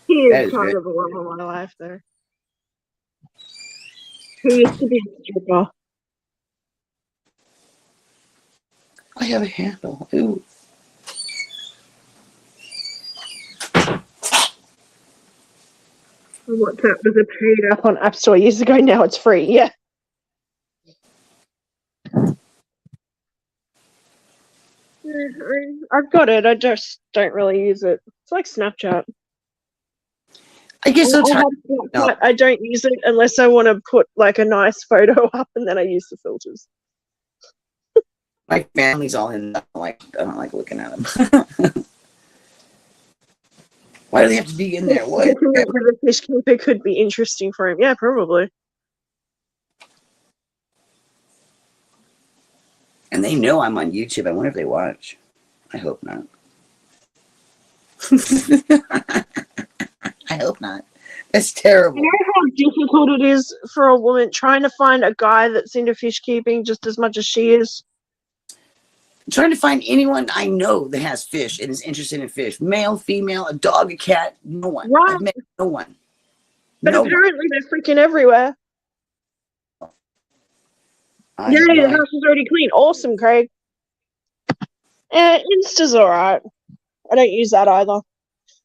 He is kind of a love of my life, though. He used to be a stripper. I have a handle. Ooh. WhatsApp was paid up on App Store years ago. Now it's free. Yeah. I've got it. I just don't really use it. It's like Snapchat. I guess I don't use it unless I want to put like a nice photo up, and then I use the filters. My family's all in. I don't like looking at them. Why do they have to be in there? What? Thinking that the fish keeper could be interesting for him. Yeah, probably. And they know I'm on YouTube. I wonder if they watch. I hope not. I hope not. That's terrible. You know how difficult it is for a woman trying to find a guy that's into fish keeping just as much as she is? I'm trying to find anyone I know that has fish and is interested in fish. Male, female, a dog, a cat. No one. Right. I've met no one. But No apparently they're freaking everywhere. one. Yay, the house is already clean. Awesome, Craig. Insta's alright. I don't use that either.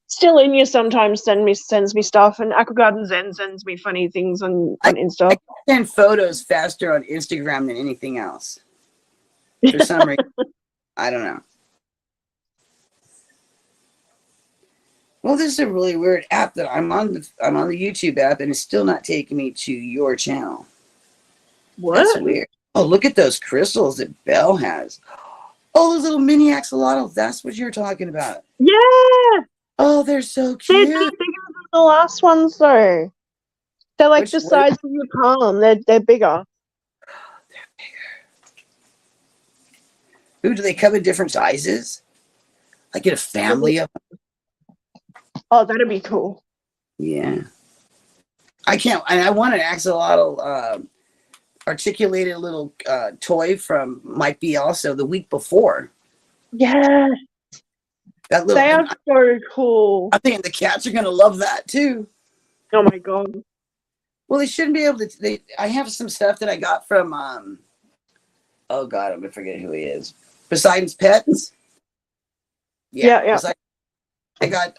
Still in you sometimes sends me stuff, and Aquagarden Zen sends me funny things on Insta. I send photos faster on Instagram than anything else. For some reason. I don't know. Well, this is a really weird app that I'm on the YouTube app, and it's still not taking me to your channel. What? That's weird. Oh, look at those crystals that Belle has. Oh, those little mini axolotls. That's what you're talking about. Yeah! Oh, they're so They're cute. bigger than the last ones, though. They're like the size of your palm. They're bigger. They're bigger. Ooh, do they come in different sizes? Like get a family of them? Oh, that'd be cool. Yeah. I can't, and I want an axolotl articulated little toy from might be also the week before. Yeah. That little, They are so cool. I think the cats are gonna love that too. Oh my god. Well, they shouldn't be able to. I have some stuff that I got from. Oh God, I'm gonna forget who he is. Poseidon's Pets. Yeah. I got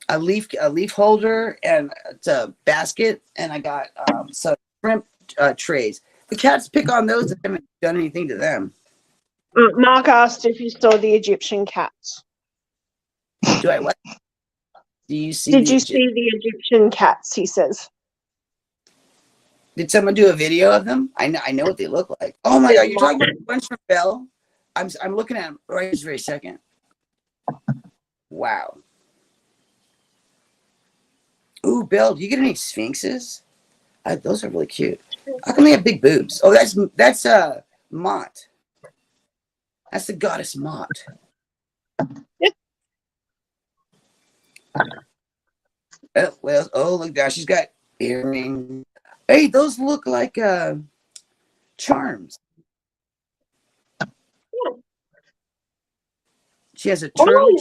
a leaf holder and it's a basket, and I got some shrimp trays. The cats pick on those. I haven't done anything to them. Mark asked if you saw the Egyptian cats. Do I what? Do you see? Did you see the Egyptian cats? He says. Did someone do a video of them? I know what they look like. Oh my God, you're talking about the ones from Belle? I'm looking at them right this very second. Wow. Ooh, Belle, do you get any sphinxes? Those are really cute. How come they have big boobs? Oh, that's Mott. That's the goddess Mott. Oh, look down. She's got earrings. Hey, those look like charms. She has a turtle.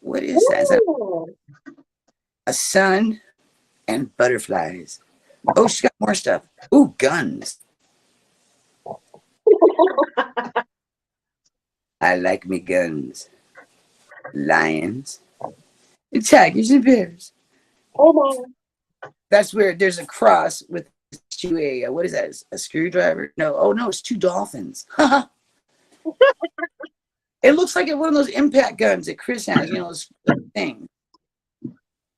What is that? Is that a sun and butterflies? Oh, she's got more stuff. Ooh, guns. I like me guns. Lions. And tigers and bears. Oh my. That's weird. There's a cross with a what is that? A screwdriver? No. Oh no, it's two dolphins. It looks like one of those impact guns that Chris has. You know, this thing.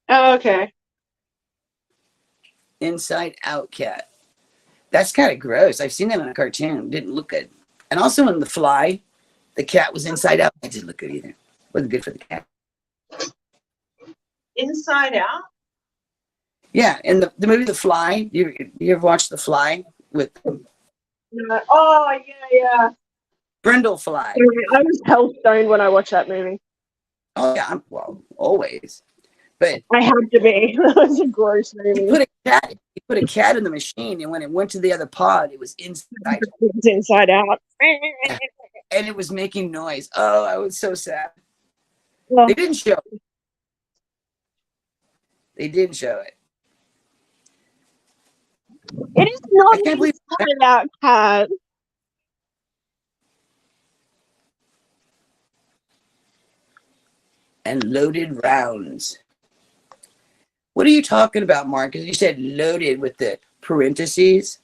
Oh, okay. Inside Out cat. That's kind of gross. I've seen that in a cartoon. It didn't look good. And also in The Fly, the cat was inside out. That didn't look good either. Wasn't good for the cat. Inside Out? Yeah, in the movie The Fly, you ever watched The Fly with Oh, yeah. Brindlefly? I was hell stoned when I watched that movie. Oh yeah, always. But I had to be. That was a gross movie. He put a cat in the machine, and when it went to the other pod, it was inside. It was inside out. And it was making noise. Oh, I was so sad. Well, They didn't show it. They didn't show it. it is not I can't believe inside out cat. And loaded rounds. What are you talking about, Marcus? You said loaded with the parentheses.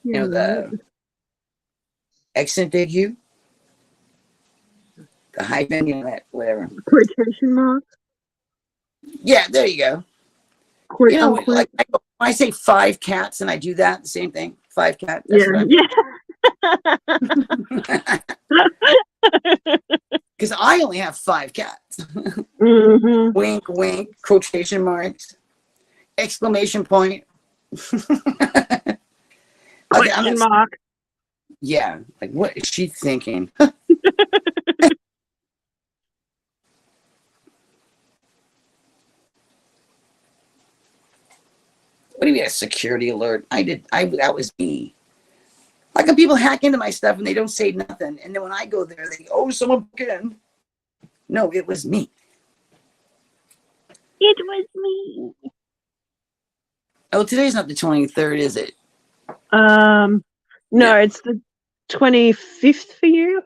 You know, the accent aigu. The hyphen, you know, that, whatever. Quotation mark. Yeah, there you go. Quote, You know, like when I say 5 cats and I do that, the same thing. 5 cats. Yeah. Because I only have 5 cats. Mm-hmm. Wink, wink, quotation marks, exclamation point. Okay, Question mark. Yeah, like what is she thinking? What do you mean a security alert? That was me. How come people hack into my stuff and they don't say nothing? And then when I go there, they someone broke in. No, it was me. It was me. Oh, today's not the 23rd, is it? No, Yeah. it's the 25th for you.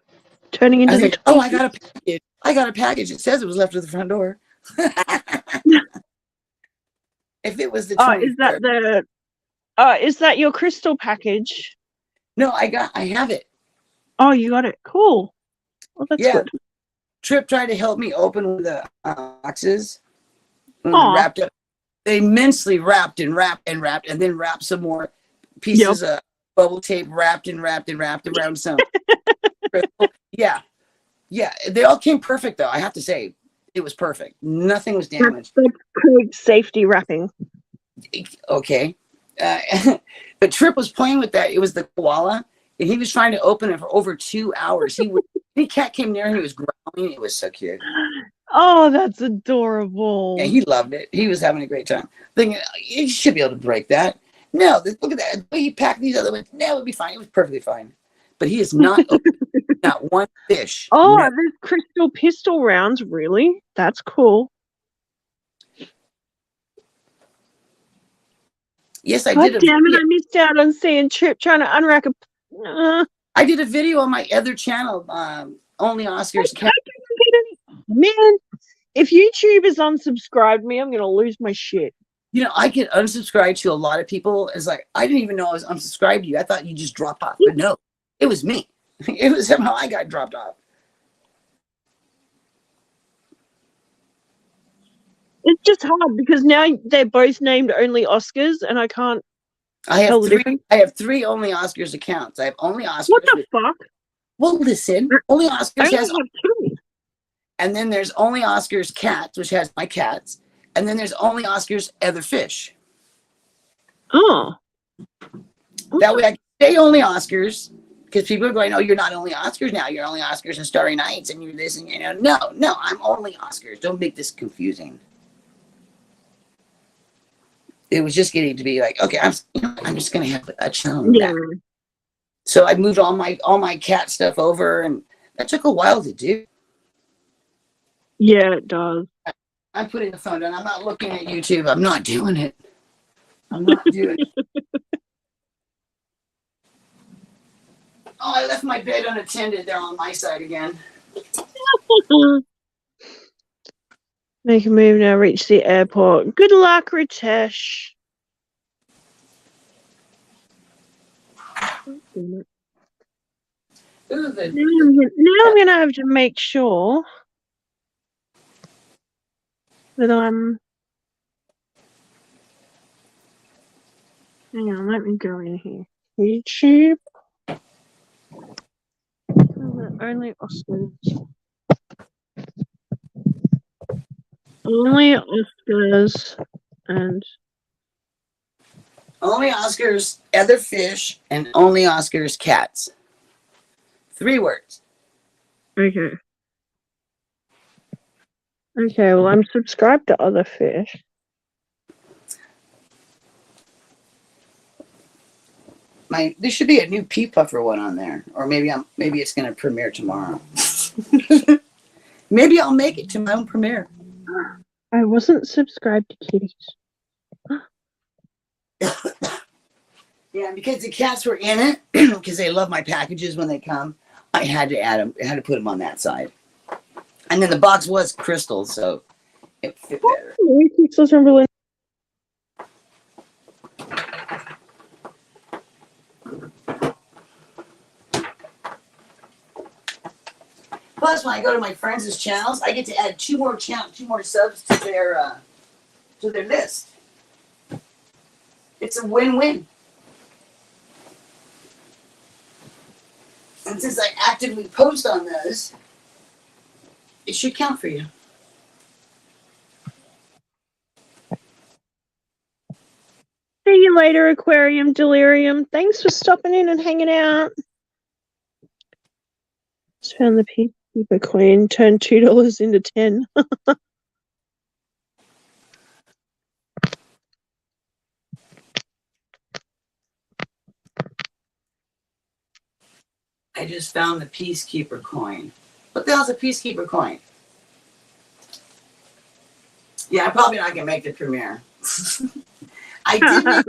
Turning into I think, the I got a package. I got a package. It says it was left at the front door. If it was the 23rd. Is that your crystal package? No, I have it. Oh, you got it. Cool. Well, that's good. Trip tried to help me open with the boxes. When Aw. they wrapped up. They immensely wrapped and wrapped and wrapped and then wrapped some more pieces of bubble tape, wrapped and wrapped and wrapped around some. Yeah. They all came perfect, though. I have to say, it was perfect. Nothing was damaged. That's good safety wrapping. Okay. But Trip was playing with that. It was the koala, and he was trying to open it for over 2 hours. Any cat came near him, he was growling. It was so cute. Oh, that's adorable. Yeah, he loved it. He was having a great time. Thinking, you should be able to break that. No, look at that. The way he packed these other ones. No, it would be fine. It was perfectly fine. But he is not not one fish. Oh, No. there's crystal pistol rounds. Really? That's cool. Yes, I God did. Damn it! I missed out on seeing Trip trying to unrack a. I did a video on my other channel, Only Oscars Cat. Man, if YouTube has unsubscribed me, I'm gonna lose my shit. You know, I get unsubscribed to a lot of people. It's like, I didn't even know I was unsubscribed to you. I thought you just dropped off. But no, it was me. It was somehow I got dropped off. It's just hard because now they're both named Only Oscars, and I can't tell the difference. I have 3 Only Oscars accounts. I have Only Oscars. What the fuck? Well, listen, Only Oscars I has. only have 2. And then there's Only Oscars Cats, which has my cats. And then there's Only Oscars Other Fish. Oh. That way I can say Only Oscars, because people are going, oh, you're not Only Oscars now. You're Only Oscars and Starry Nights, and you're this, and no, I'm Only Oscars. Don't make this confusing. It was just getting to be like, okay, I'm just gonna have a channel. Yeah. So I moved all my cat stuff over, and that took a while to do. Yeah, it does. I'm putting the phone down. I'm not looking at YouTube. I'm not doing it. I'm not doing it. Oh, I left my bed unattended there on my side again. Make a move now, reach the airport. Good luck, Ritesh. Ooh, Now I'm gonna have to make sure that I'm. Hang on, let me go in here. YouTube. Only Oscars. Only Oscars and. Only Oscars Other Fish and Only Oscars Cats. 3 words. Okay. Okay, well, I'm subscribed to Other Fish. There should be a new Pea Puffer one on there, or maybe it's going to premiere tomorrow. Maybe I'll make it to my own premiere. I wasn't subscribed to Kitties. Yeah, because the cats were in it, because they love my packages when they come. I had to add them. I had to put them on that side. And then the box was crystal, so it fit better. Plus, when I go to my friends' channels, I get to add 2 more subs to their list. It's a win-win. And since I actively post on those, it should count for you. See you later, Aquarium Delirium. Thanks for stopping in and hanging out. Just found the Peacekeeper coin. Turned $2 into 10. I just found the Peacekeeper coin. What the hell's a Peacekeeper coin? Yeah, I'm probably not gonna make the premiere. I did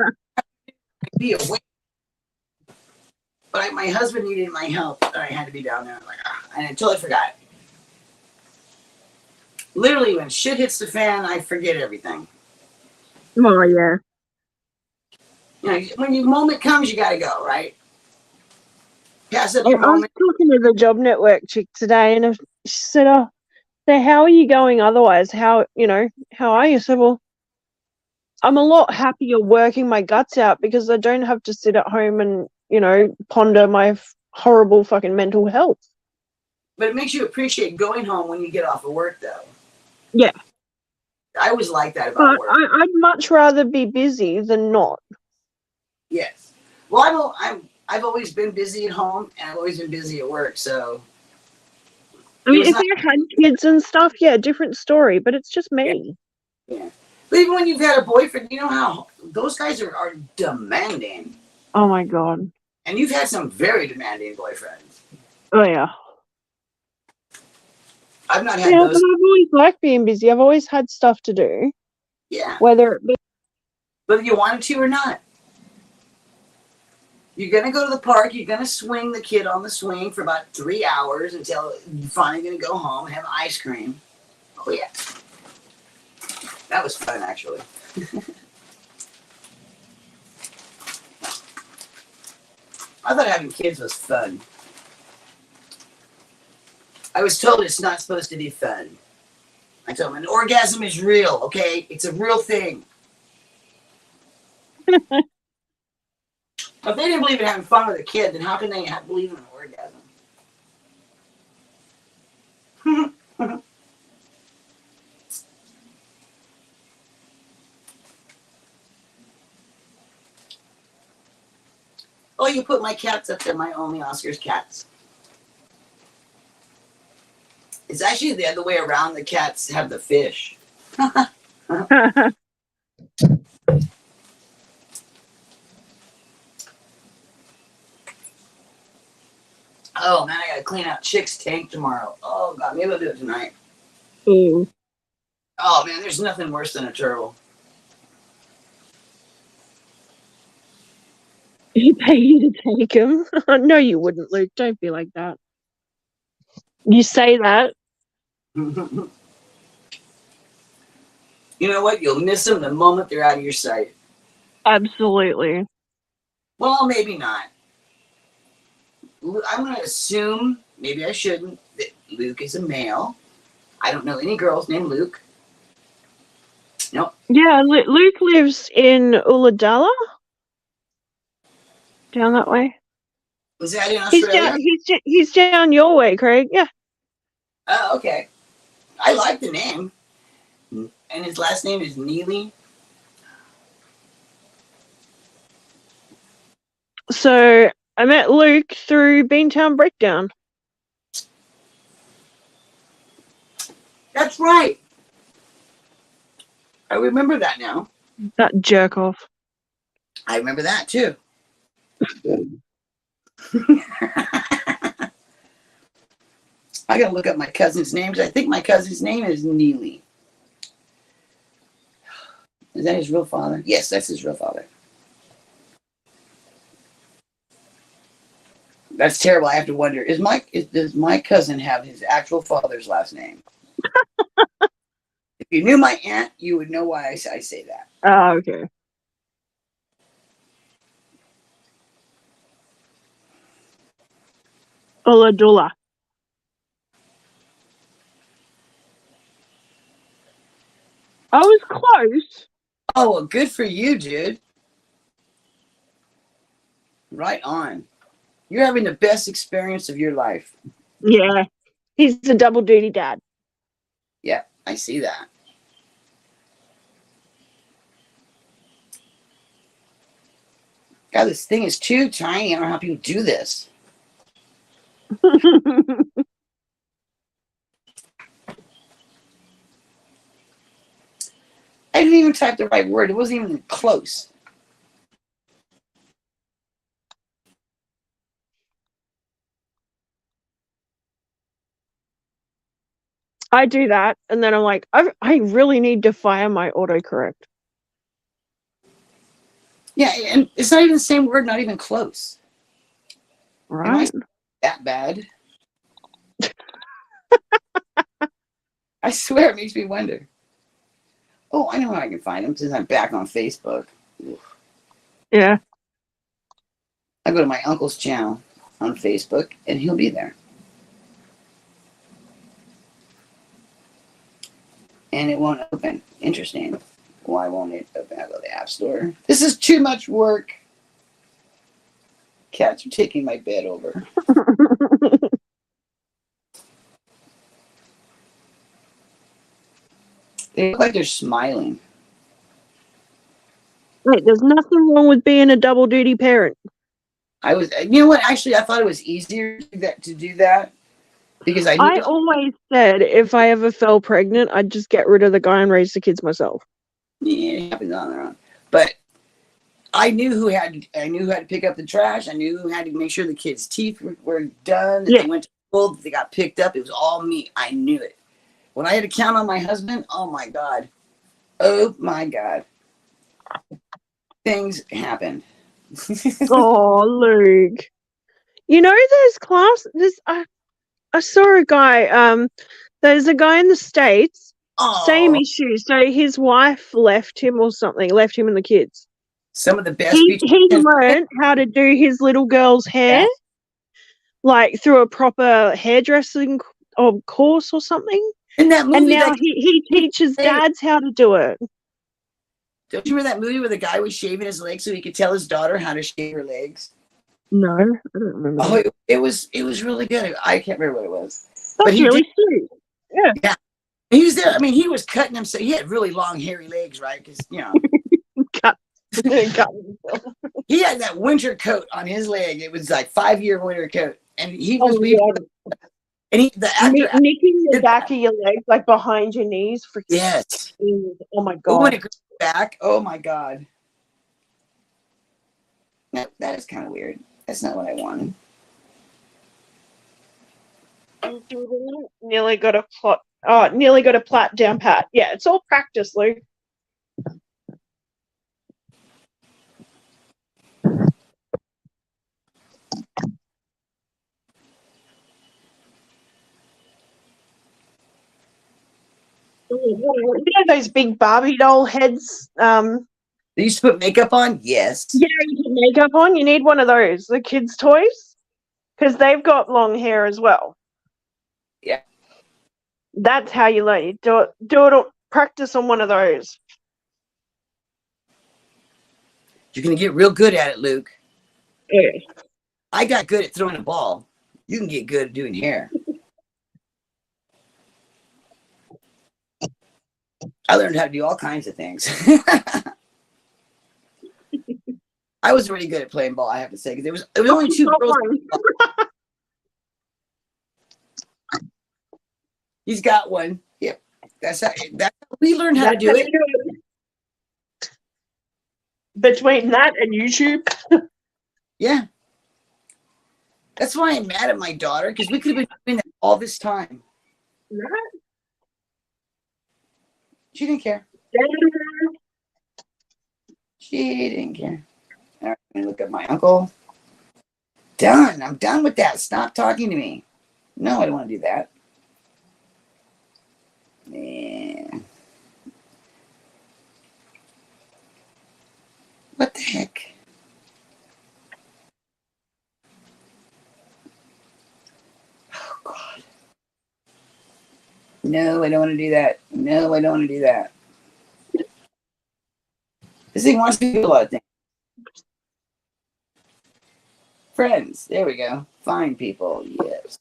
be away, but my husband needed my help, and I had to be down there. And I totally forgot. Literally, when shit hits the fan, I forget everything. Oh, yeah. You know, when your moment comes, you gotta go, right? Pass up I your was moment. talking to the job network chick today, and she said, "Oh, so how are you going otherwise? How are you?" So, well, I'm a lot happier working my guts out because I don't have to sit at home and, ponder my horrible fucking mental health. But it makes you appreciate going home when you get off of work, though. Yeah. I was like that about But work. I'd much rather be busy than not. Yes. Well, I've always been busy at home, and I've always been busy at work, so. I mean, if you had kids and stuff, yeah, different story, but it's just me. Yeah. But even when you've had a boyfriend, you know how those guys are demanding. Oh, my God. And you've had some very demanding boyfriends. Oh, yeah. I've not had Yeah, those. but I've always liked being busy. I've always had stuff to do. Yeah. Whether it be... Whether you wanted to or not. You're going to go to the park. You're going to swing the kid on the swing for about 3 hours until you're finally going to go home and have ice cream. Oh, yeah. That was fun, actually. I thought having kids was fun. I was told it's not supposed to be fun. I told them an orgasm is real, okay? It's a real thing. If they didn't believe in having fun with a kid, then how can they believe in an orgasm? Oh, you put my cats up there, my only Oscar's cats. It's actually the other way around. The cats have the fish. Oh, man, I gotta clean out Chick's tank tomorrow. Oh, God, maybe I'll do it tonight. Ooh. Oh, man, there's nothing worse than a turtle. He'd pay you to take him. No, you wouldn't, Luke. Don't be like that. You say that. You know what? You'll miss them the moment they're out of your sight. Absolutely. Well, maybe not. I'm going to assume, maybe I shouldn't, that Luke is a male. I don't know any girls named Luke. Nope. Yeah, Luke lives in Ulladulla. Down that way. Was that in Australia? He's down your way, Craig. Yeah. Oh, okay. I like the name. And his last name is Neely. So I met Luke through Beantown Breakdown. That's right. I remember that now. That jerk off. I remember that too. I gotta look up my cousin's name because I think my cousin's name is Neely. Is that his real father? Yes, that's his real father. That's terrible. I have to wonder, does my cousin have his actual father's last name? If you knew my aunt, you would know why I say that. Oh, okay. Ulladulla. I was close. Oh, well, good for you, dude. Right on. You're having the best experience of your life. Yeah. He's a double duty dad. I see that. God, this thing is too tiny. I don't know how people do this. I didn't even type the right word. It wasn't even close. I do that, and then I'm like, I really need to fire my autocorrect. Yeah, and it's not even the same word, not even close. Am I Right? that bad? I swear it makes me wonder. Oh, I know how I can find him since I'm back on Facebook. Yeah. I go to my uncle's channel on Facebook, and he'll be there. And it won't open. Interesting. Why won't it open? I go to the App Store. This is too much work. Cats are taking my bed over. They look like they're smiling. Wait, there's nothing wrong with being a double duty parent. You know what? Actually, I thought it was easier to do that because I knew. I always said if I ever fell pregnant, I'd just get rid of the guy and raise the kids myself. Yeah, it happens on their own. But I knew who had to pick up the trash. I knew who had to make sure the kids' teeth were done. That Yeah. they went to school. That they got picked up. It was all me. I knew it. When I had to count on my husband, oh my god, things happened. Oh, Luke. You know, I saw a guy. There's a guy in the States. Same Oh, issue. So his wife left him or something. Left him and the kids. some of the best He beauticians. learned how to do his little girl's hair, Yeah. like through a proper hairdressing course or something. In that And movie, now that he teaches dads how to do it. don't you remember that movie where the guy was shaving his legs so he could tell his daughter how to shave her legs? No, I don't remember. Oh, it was really good. I can't remember what it was. That's But he really did. sweet. Yeah. He was there. I mean, he was cutting himself. He had really long, hairy legs, right? Because, Cut. he had that winter coat on his leg. It was like 5-year winter coat. And he was, Yeah. and the actor. Nicking the did back that. of your legs, like behind your knees. For Yes. Oh my Oh, when god. it goes back. Oh, my God. No, that is kind of weird. That's not what I wanted. Nearly got a plot. Oh, nearly got a plat down pat. Yeah, it's all practice, Luke. You know those big Barbie doll heads? They used to put makeup on? Yes. Yeah, you put makeup on. You need one of those. The kids' toys, because they've got long hair as well. Yeah. That's how you learn. You do it. Practice on one of those. You're going to get real good at it, Luke. Yeah. I got good at throwing a ball. You can get good at doing hair. I learned how to do all kinds of things. I was really good at playing ball, I have to say, because it was only two girls. He's got one. Yep. That's how we learned how to do it. Between that and YouTube. Yeah. That's why I'm mad at my daughter, because we could have been doing that all this time. Right. She didn't care. She didn't care. All right, let me look at my uncle. Done. I'm done with that. Stop talking to me. No, I don't want to do that. Yeah. What the heck? Oh, God. No, I don't want to do that. No, I don't want to do that. This thing wants to do a lot of things. Friends. There we go. Find people. Yes.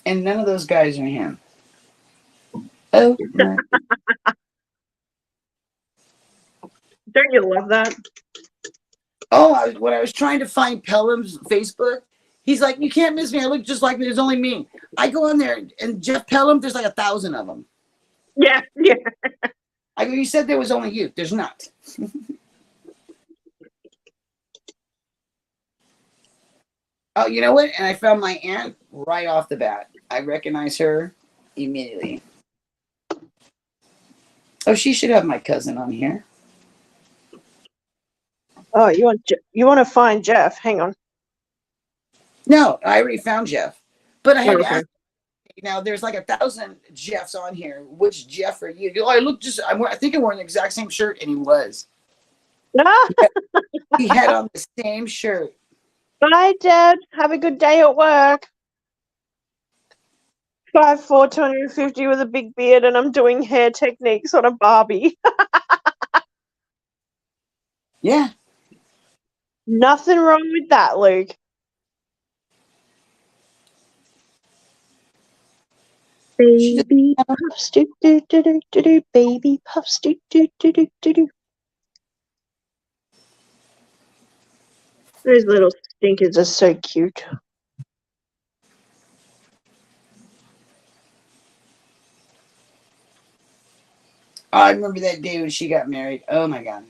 and none of those guys are him. Oh, my. Don't you love that? Oh, when I was trying to find Pelham's Facebook, he's like, "You can't miss me. I look just like me. There's only me." I go on there, and Jeff Pelham, there's like 1,000 of them. Yeah, yeah. I go, "You said there was only you. There's not." Oh, you know what? And I found my aunt right off the bat. I recognize her immediately. Oh, she should have my cousin on here. Oh, you want to find Jeff? Hang on. No, I already found Jeff. But I had to Okay. ask. Now, there's like 1,000 Jeffs on here. Which Jeff are you? Oh, I look just, I think I'm wearing the exact same shirt, and he was. Ah, He had on the same shirt. bye, Dad. Have a good day at work. 5'4", 250 with a big beard, and I'm doing hair techniques on a Barbie. Yeah. Nothing wrong with that, Luke. Baby puffs, do do do do do do. Baby puffs, do do do do do do. Those little stinkers are so cute. Oh, I remember that day when she got married. Oh, my God.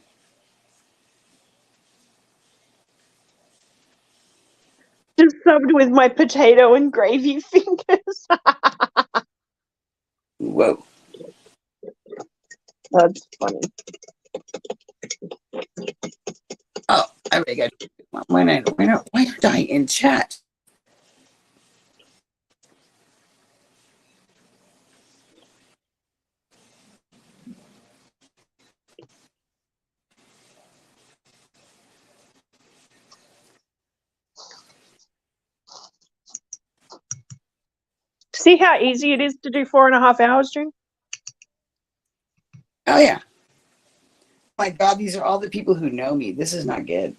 Just subbed with my potato and gravy fingers. Whoa. That's funny. Oh, I already got. Why aren't I in chat? See how easy it is to do 4.5 hours, June? Oh, yeah. My God, these are all the people who know me. This is not good.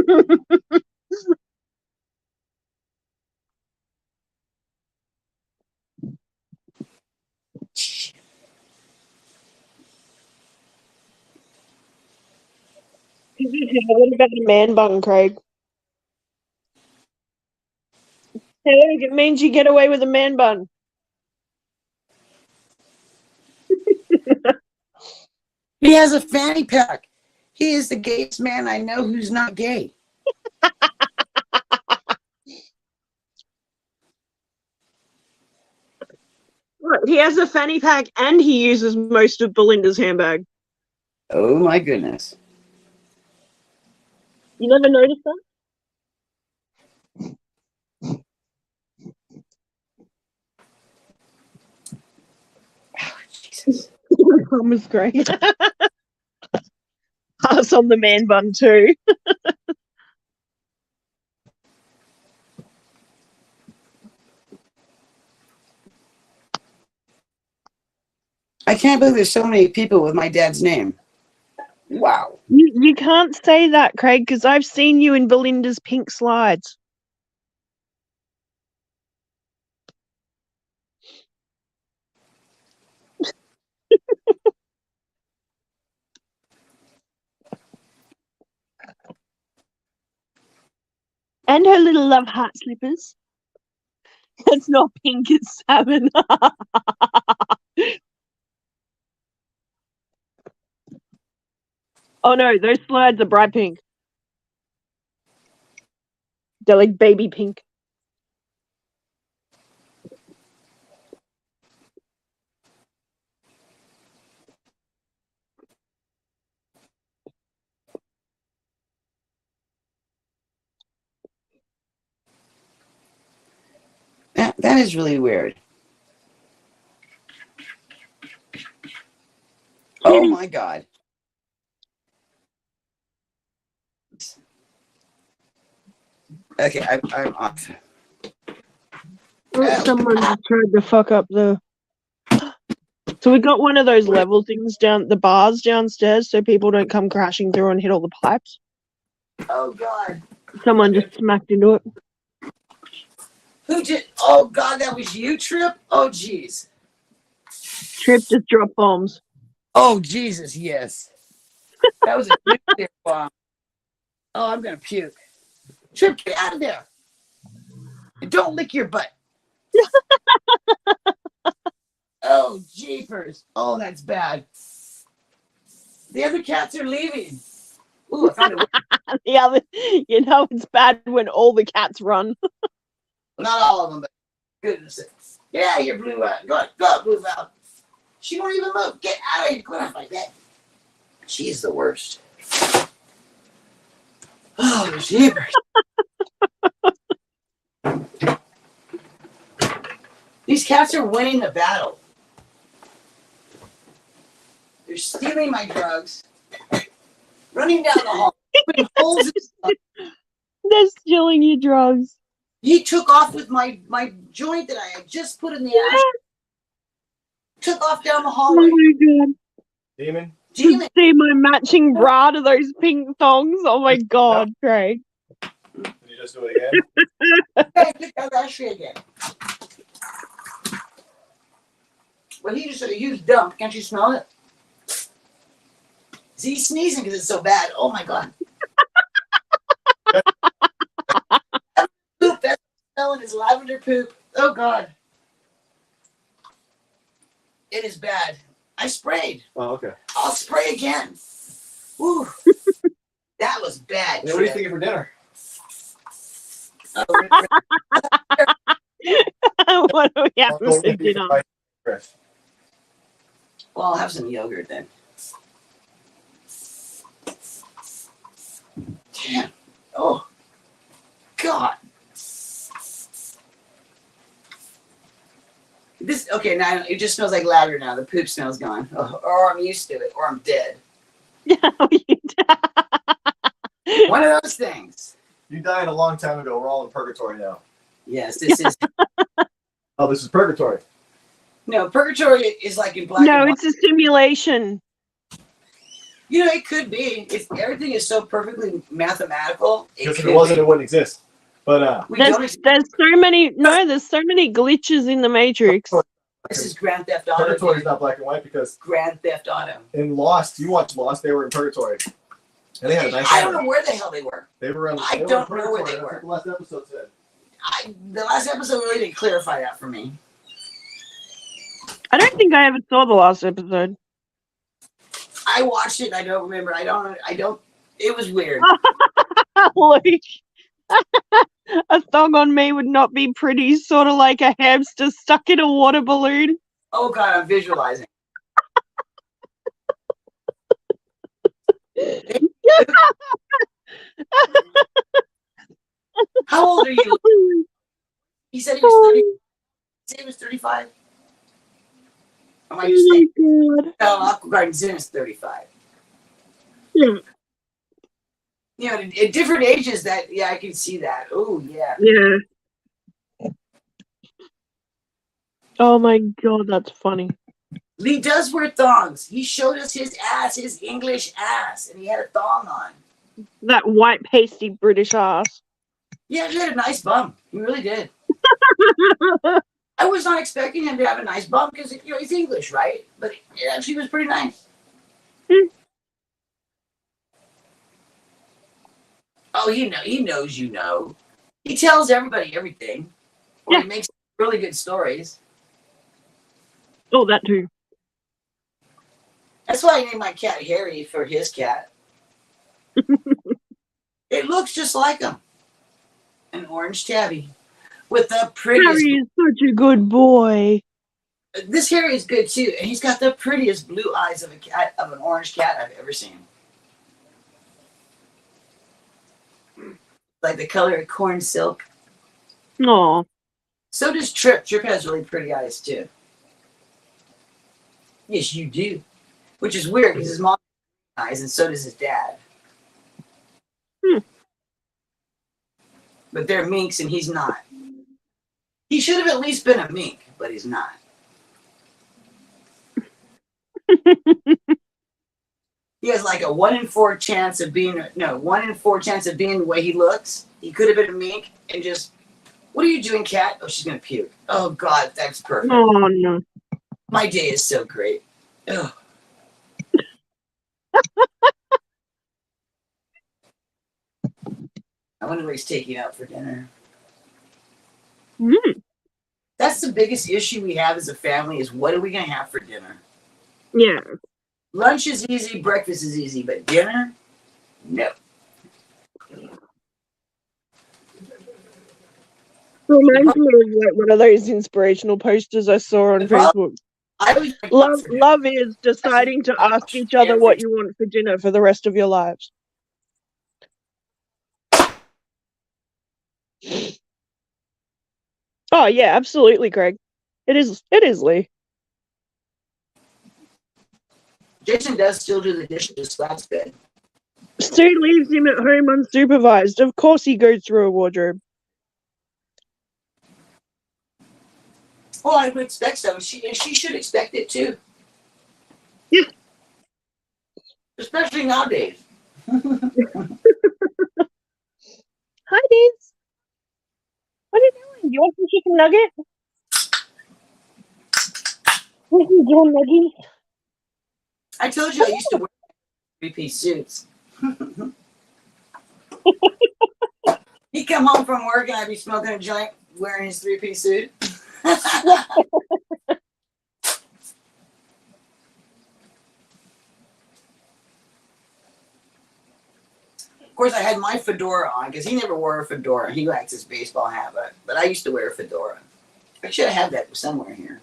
What about a man bun, Craig? Hey, look, it means you get away with a man bun. He has a fanny pack. He is the gayest man I know who's not gay. What, he has a fanny pack and he uses most of Belinda's handbag. Oh, my goodness. You never noticed that? Oh, Jesus. Mum was great. Pass on the man bun too. I can't believe there's so many people with my dad's name. Wow. You can't say that, Craig, because I've seen you in Belinda's pink slides. And her little love heart slippers. That's not pink, it's salmon. Oh no, those slides are bright pink. They're like baby pink. That is really weird. Oh, my God. Okay, I'm off. Someone tried to fuck up the... So we got one of those level things down, the bars downstairs, so people don't come crashing through and hit all the pipes. Oh, God. Someone just smacked into it. Who did? Oh God, that was you, Trip. Oh jeez. Trip just dropped bombs. Oh Jesus, yes. That was a nuclear bomb. Oh, I'm gonna puke. Trip, get out of there. And don't lick your butt. Oh, jeepers. Oh, that's bad. The other cats are leaving. Ooh, I found it. The other, it's bad when all the cats run. Not all of them, but goodness sakes. Get out of here, Blue Out. Go, Blue Out. She won't even move. Get out of here. Go out like that. She's the worst. Oh, jeepers. These cats are winning the battle. They're stealing my drugs, running down the hall, putting holes in stuff. They're stealing your drugs. He took off with my joint that I had just put in the ash. Took off down the Oh hallway. my god. Demon. Demon. See my matching bra to those pink thongs. Oh my god, Craig. Can you just do it again? Hey, pick out that shit again. Well, he just took a huge dump. Can't you smell it? See, he's sneezing because it's so bad. Oh my god. Poop. That's smelling his lavender poop. Oh god. It is bad. I sprayed. Oh, okay. I'll spray again. Woo. That was bad. What are you thinking for dinner? What do we have for dinner? Well, I'll have some yogurt then. Damn. Oh. God. This, okay, now it just smells like lavender now. The poop smell's gone. Oh, or I'm used to it, or I'm dead. One of those things. You died a long time ago. We're all in purgatory now. Yes, this is. Oh, this is purgatory. No, purgatory is like in black No, and it's a simulation. You know, it could be. If everything is so perfectly mathematical, Because if it wasn't, it wouldn't exist. But There's so many glitches in the Matrix. This is Grand Theft Auto. Purgatory is not black and white because Grand Theft Auto. in Lost, you watched Lost, they were in purgatory. And they had a nice I don't know where the hell they were. They were in, I they don't were in know where purgatory. they were. That's what the last episode said. The last episode really didn't clarify that for me. I don't think I ever saw the last episode. I watched it and I don't remember. I don't. It was weird. Luke, a thong on me would not be pretty, sort of like a hamster stuck in a water balloon. Oh God, I'm visualizing. How old are you? He said he was 30. He said he was 35. Am I just saying? God. No, Aqua Garden Zen is 35. Yeah. You know, at different ages, that I can see that. Oh yeah. Yeah. Oh my god, that's funny. Lee does wear thongs. He showed us his ass, his English ass, and he had a thong on. That white pasty British ass. Yeah, he had a nice bum. He really did. I was not expecting him to have a nice bum because he's English, right? But it actually was pretty nice. Oh, he knows you know. He tells everybody everything. Or Yeah. he makes really good stories. Oh, that too. That's why I named my cat Harry for his cat. It looks just like him. An orange tabby. With the prettiest... Harry is such a good boy. This Harry is good too. And he's got the prettiest blue eyes of an orange cat I've ever seen. Like the color of corn silk. Aw. So does Trip. Trip has really pretty eyes too. Yes, you do. Which is weird because his mom has eyes and so does his dad. But they're minks and he's not. He should have at least been a mink, but he's not. He has like a 1 in 4 chance of being the way he looks. He could have been a mink and just What are you doing, Kat? Oh, she's gonna puke. Oh God, that's perfect. Oh no. My day is so great. Ugh. I wonder what he's taking out for dinner. Mm. That's the biggest issue we have as a family is what are we gonna have for dinner? Yeah. Lunch is easy, breakfast is easy, but dinner? No. Reminds me of like one of those inspirational posters I saw on Facebook. I always Love is deciding to ask each other what you want for dinner for the rest of your lives. Oh yeah, absolutely, Greg. It is Lee. Jason does still do the dishes, so that's good. Stu leaves him at home unsupervised. Of course he goes through a wardrobe. Well, I would expect so. She should expect it too. Yeah. Especially nowadays. Hi, Deez. What are you doing? You want some chicken nugget? What are you doing, nuggies? I told you I used to wear 3-piece suits. He'd come home from work and I'd be smoking a joint wearing his 3-piece suit. Of course, I had my fedora on because he never wore a fedora. He likes his baseball hat, but I used to wear a fedora. I should have had that somewhere here.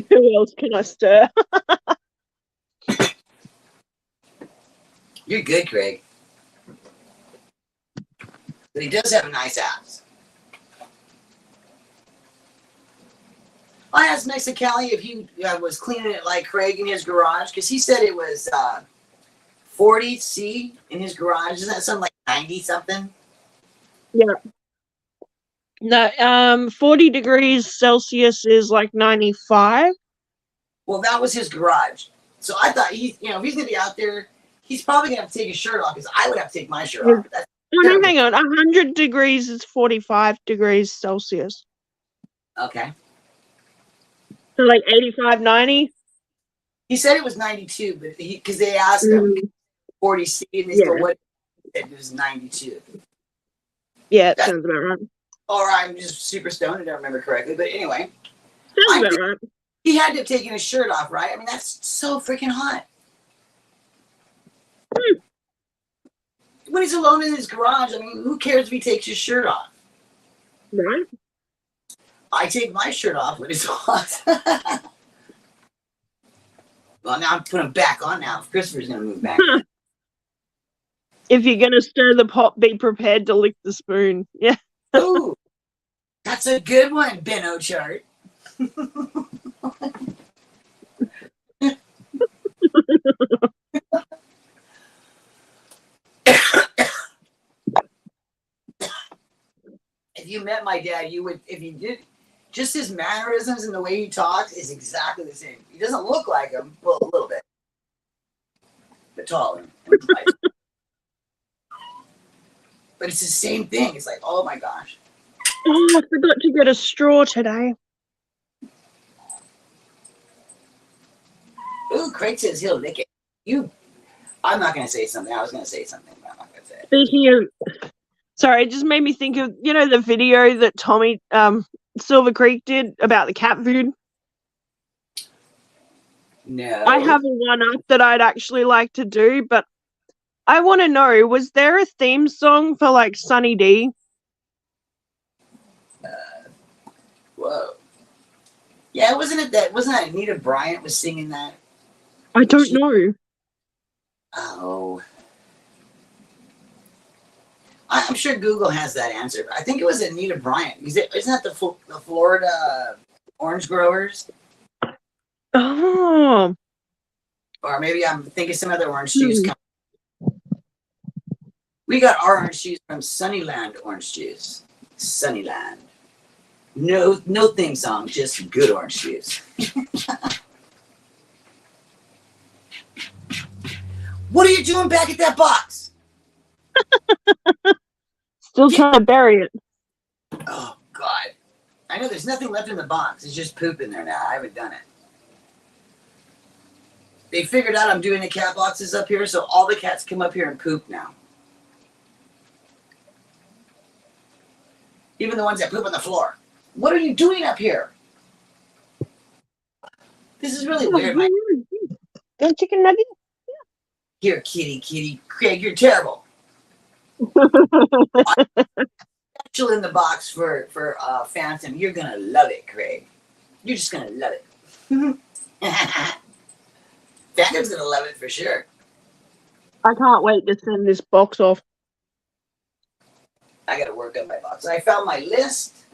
Who else can I stir? You're good, Craig. But he does have a nice ass. I asked Mexicali if he was cleaning it like Craig in his garage because he said it was 40 C in his garage. Isn't that something like 90 something? Yeah. No, 40 degrees Celsius is like 95. Well, that was his garage. So I thought if he's gonna be out there, he's probably gonna have to take his shirt off because I would have to take my shirt off. That's no, hang on. 100 degrees is 45 degrees Celsius. okay. So like 85, 90? He said it was 92, but because they asked him 40 C and they said what it was 92. Yeah, that sounds about right. Or I'm just super stoned and don't remember correctly. But anyway. Sounds about right. He had to have taken his shirt off, right? I mean, that's so freaking hot. When he's alone in his garage, I mean, who cares if he takes his shirt off? Right. I take my shirt off when it's hot. Well, now I'm putting him back on now. Christopher's going to move back. If you're going to stir the pot, be prepared to lick the spoon. Yeah. Ooh, that's a good one, Benno chart. If you met my dad, you would, if you did, just his mannerisms and the way he talks is exactly the same. He doesn't look like him, well, a little bit, but taller. But it's the same thing. It's like, oh my gosh. Oh, I forgot to get a straw today. Ooh, Craig says he'll lick it. I'm not going to say something. I was going to say something, but I'm not going to say it. Speaking of, sorry, it just made me think of, the video that Tommy Silver Creek did about the cat food? No. I have a one-up that I'd actually like to do, but I want to know, was there a theme song for, like, Sunny D? Whoa. Yeah, wasn't that Anita Bryant was singing that? I don't know. Oh. I'm sure Google has that answer. I think it was Anita Bryant. Isn't that the Florida orange growers? Oh. Or maybe I'm thinking some other orange juice. We got our orange juice from Sunnyland Orange Juice. Sunnyland. No theme song, just good orange juice. What are you doing back at that box? Still trying to bury it. Oh, God. I know there's nothing left in the box. It's just poop in there now. I haven't done it. They figured out I'm doing the cat boxes up here, so all the cats come up here and poop now. Even the ones that poop on the floor. What are you doing up here? This is really weird. Don't chicken nugget? Here, kitty. Craig, you're terrible. Still in the box for Phantom. You're gonna love it, Craig. You're just gonna love it. Phantom's gonna love it for sure. I can't wait to send this box off. I gotta work on my box. I found my list.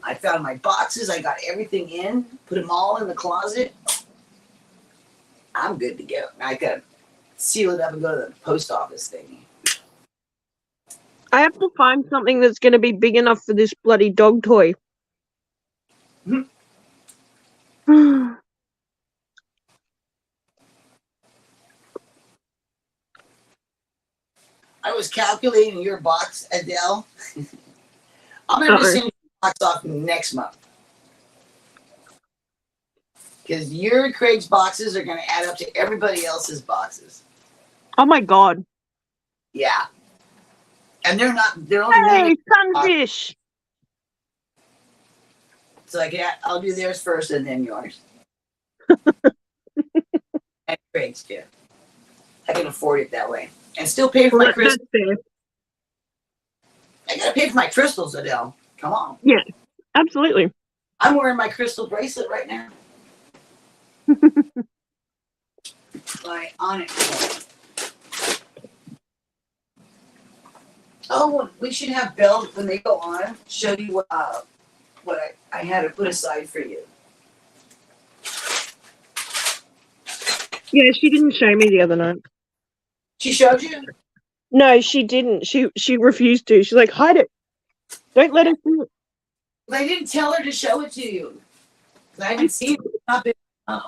I found my boxes. I got everything in. Put them all in the closet. I'm good to go. I gotta seal it up and go to the post office thingy. I have to find something that's going to be big enough for this bloody dog toy. I was calculating your box, Adele. I'm gonna just send your box off next month. Because your and Craig's boxes are gonna add up to everybody else's boxes. Oh my god. Yeah. And they're only Hey, sunfish! So I'll do theirs first and then yours. And Craig's too. I can afford it that way. And still pay for my crystals. I gotta pay for my crystals, Adele. Come on. Yeah, absolutely. I'm wearing my crystal bracelet right now. By Onyx. Oh, we should have Belle, when they go on, show you what I had to put aside for you. Yeah, she didn't show me the other night. She showed you? No, she didn't. She refused to. She's like, hide it. Don't let us see it. But I didn't tell her to show it to you. I haven't seen it. I've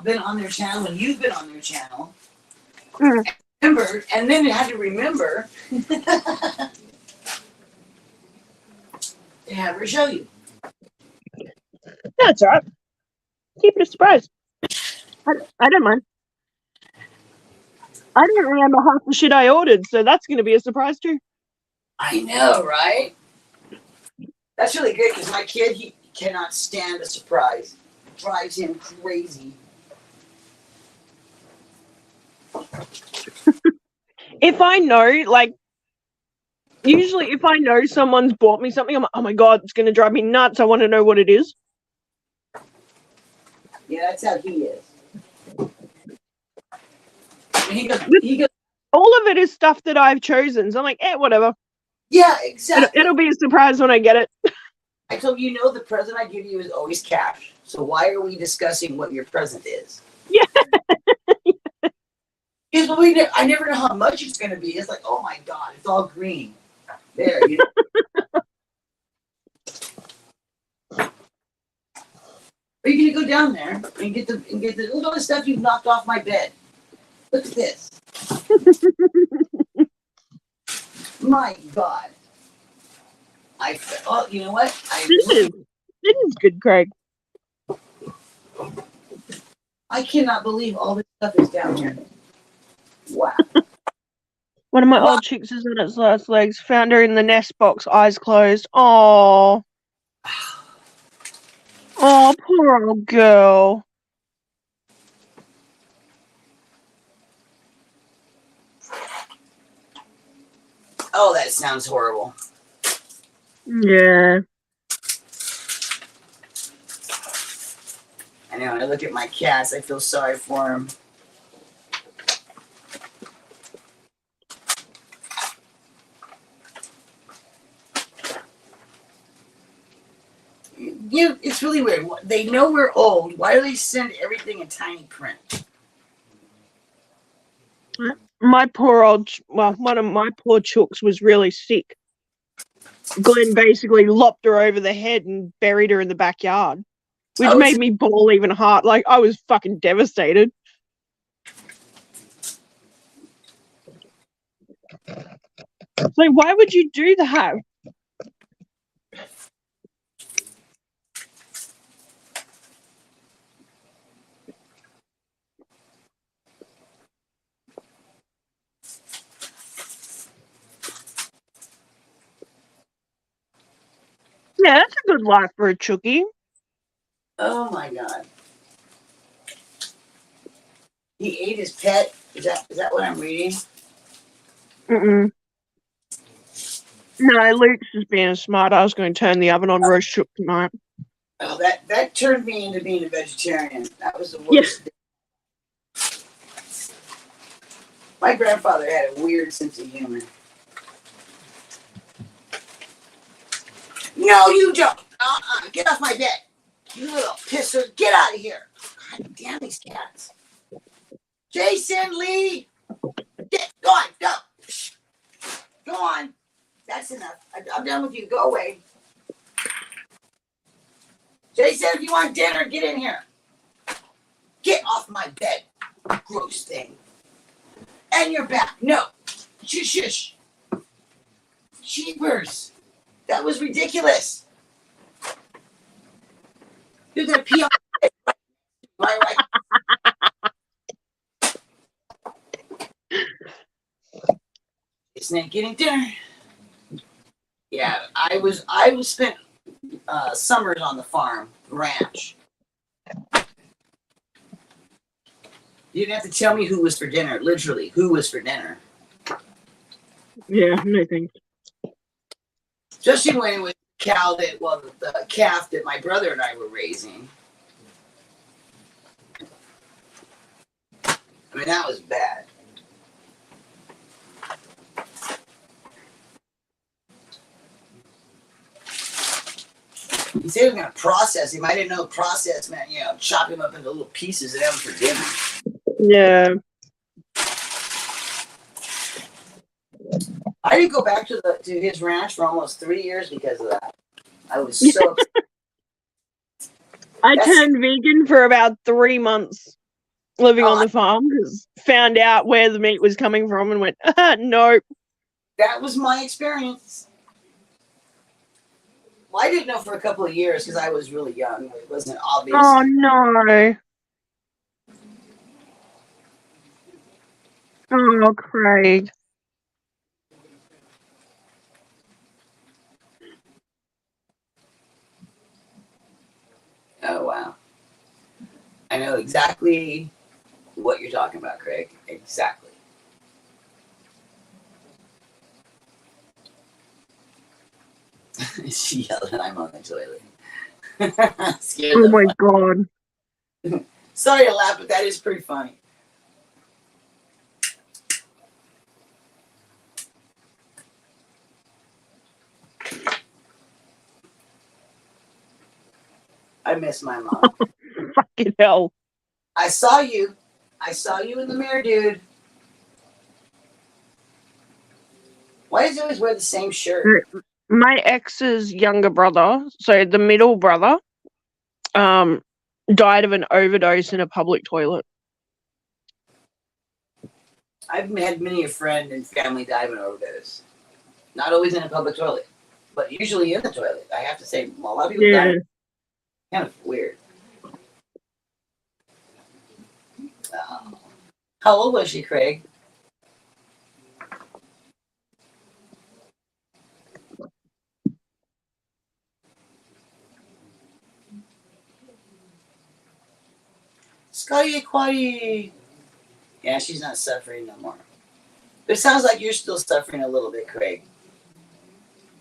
been on their channel, and you've been on their channel. Mm. Remember, and then I had to remember to have her show you. That's all right. Keep it a surprise. I don't mind. I don't remember half the shit I ordered, so that's going to be a surprise too. I know, right? That's really good because my kid, he cannot stand a surprise. It drives him crazy. If I know, like, usually if I know someone's bought me something, I'm like, oh my god, it's going to drive me nuts. I want to know what it is. Yeah, that's how he is. He goes, all of it is stuff that I've chosen. So I'm like, whatever. Yeah, exactly. It'll be a surprise when I get it. I told you, the present I give you is always cash. So why are we discussing what your present is? Yeah. Because I never know how much it's going to be. It's like, oh my god, it's all green. There, you know. Are you going to go down there and get the look at all the stuff you've knocked off my bed? Look at this. My god. You know what? This is good, Craig. I cannot believe all this stuff is down here. Wow. One of my old chicks is on its last legs. Found her in the nest box, eyes closed. Oh, poor old girl. Oh, that sounds horrible. Yeah. I know. When I look at my cats, I feel sorry for them. It's really weird. They know we're old. Why do they send everything in tiny print? My poor one of my poor chooks was really sick. Glenn basically lopped her over the head and buried her in the backyard, which made me bawl even hard. Like, I was fucking devastated. Like, why would you do that? Yeah, that's a good life for a chookie. Oh my god. He ate his pet. Is that what I'm reading? Mm-mm. No, Luke's just being smart. I was going to turn the oven on roast chook tonight. Oh, that turned me into being a vegetarian. That was the Yeah. worst. My grandfather had a weird sense of humor. No, you don't. Get off my bed. You little pisser. Get out of here. God damn these cats. Jason Lee. Go on. Go. Go on. That's enough. I'm done with you. Go away. Jason, if you want dinner, get in here. Get off my bed. Gross thing. And you're back. No. Shush, shush. Jeepers. That was ridiculous. You're going to pee on my bed. Right. Snake getting dinner. Yeah, I was spent summers on the farm ranch. You didn't have to tell me who was for dinner. Literally, who was for dinner. Yeah, no thanks. Especially when it was the calf that my brother and I were raising. I mean, that was bad. He said he was going to process him. I didn't know process meant, chop him up into little pieces and have him for dinner. Yeah. I didn't go back to his ranch for almost 3 years because of that. I was so upset. I turned vegan for about 3 months living on the farm because found out where the meat was coming from and went, nope. That was my experience. Well, I didn't know for a couple of years because I was really young. It wasn't obvious. Oh, no. Oh, Craig. Oh, wow. I know exactly what you're talking about, Craig. Exactly. She yelled and I'm on the toilet. Oh, my God. Sorry to laugh, but that is pretty funny. I miss my mom. Fucking hell. I saw you. I saw you in the mirror, dude. Why does he always wear the same shirt? My ex's younger brother, so the middle brother, died of an overdose in a public toilet. I've had many a friend and family die of an overdose. Not always in a public toilet, but usually in the toilet. I have to say, a lot of people die. Kind of weird. How old was she, Craig? Scotty Aquati. Yeah, she's not suffering no more. But it sounds like you're still suffering a little bit, Craig.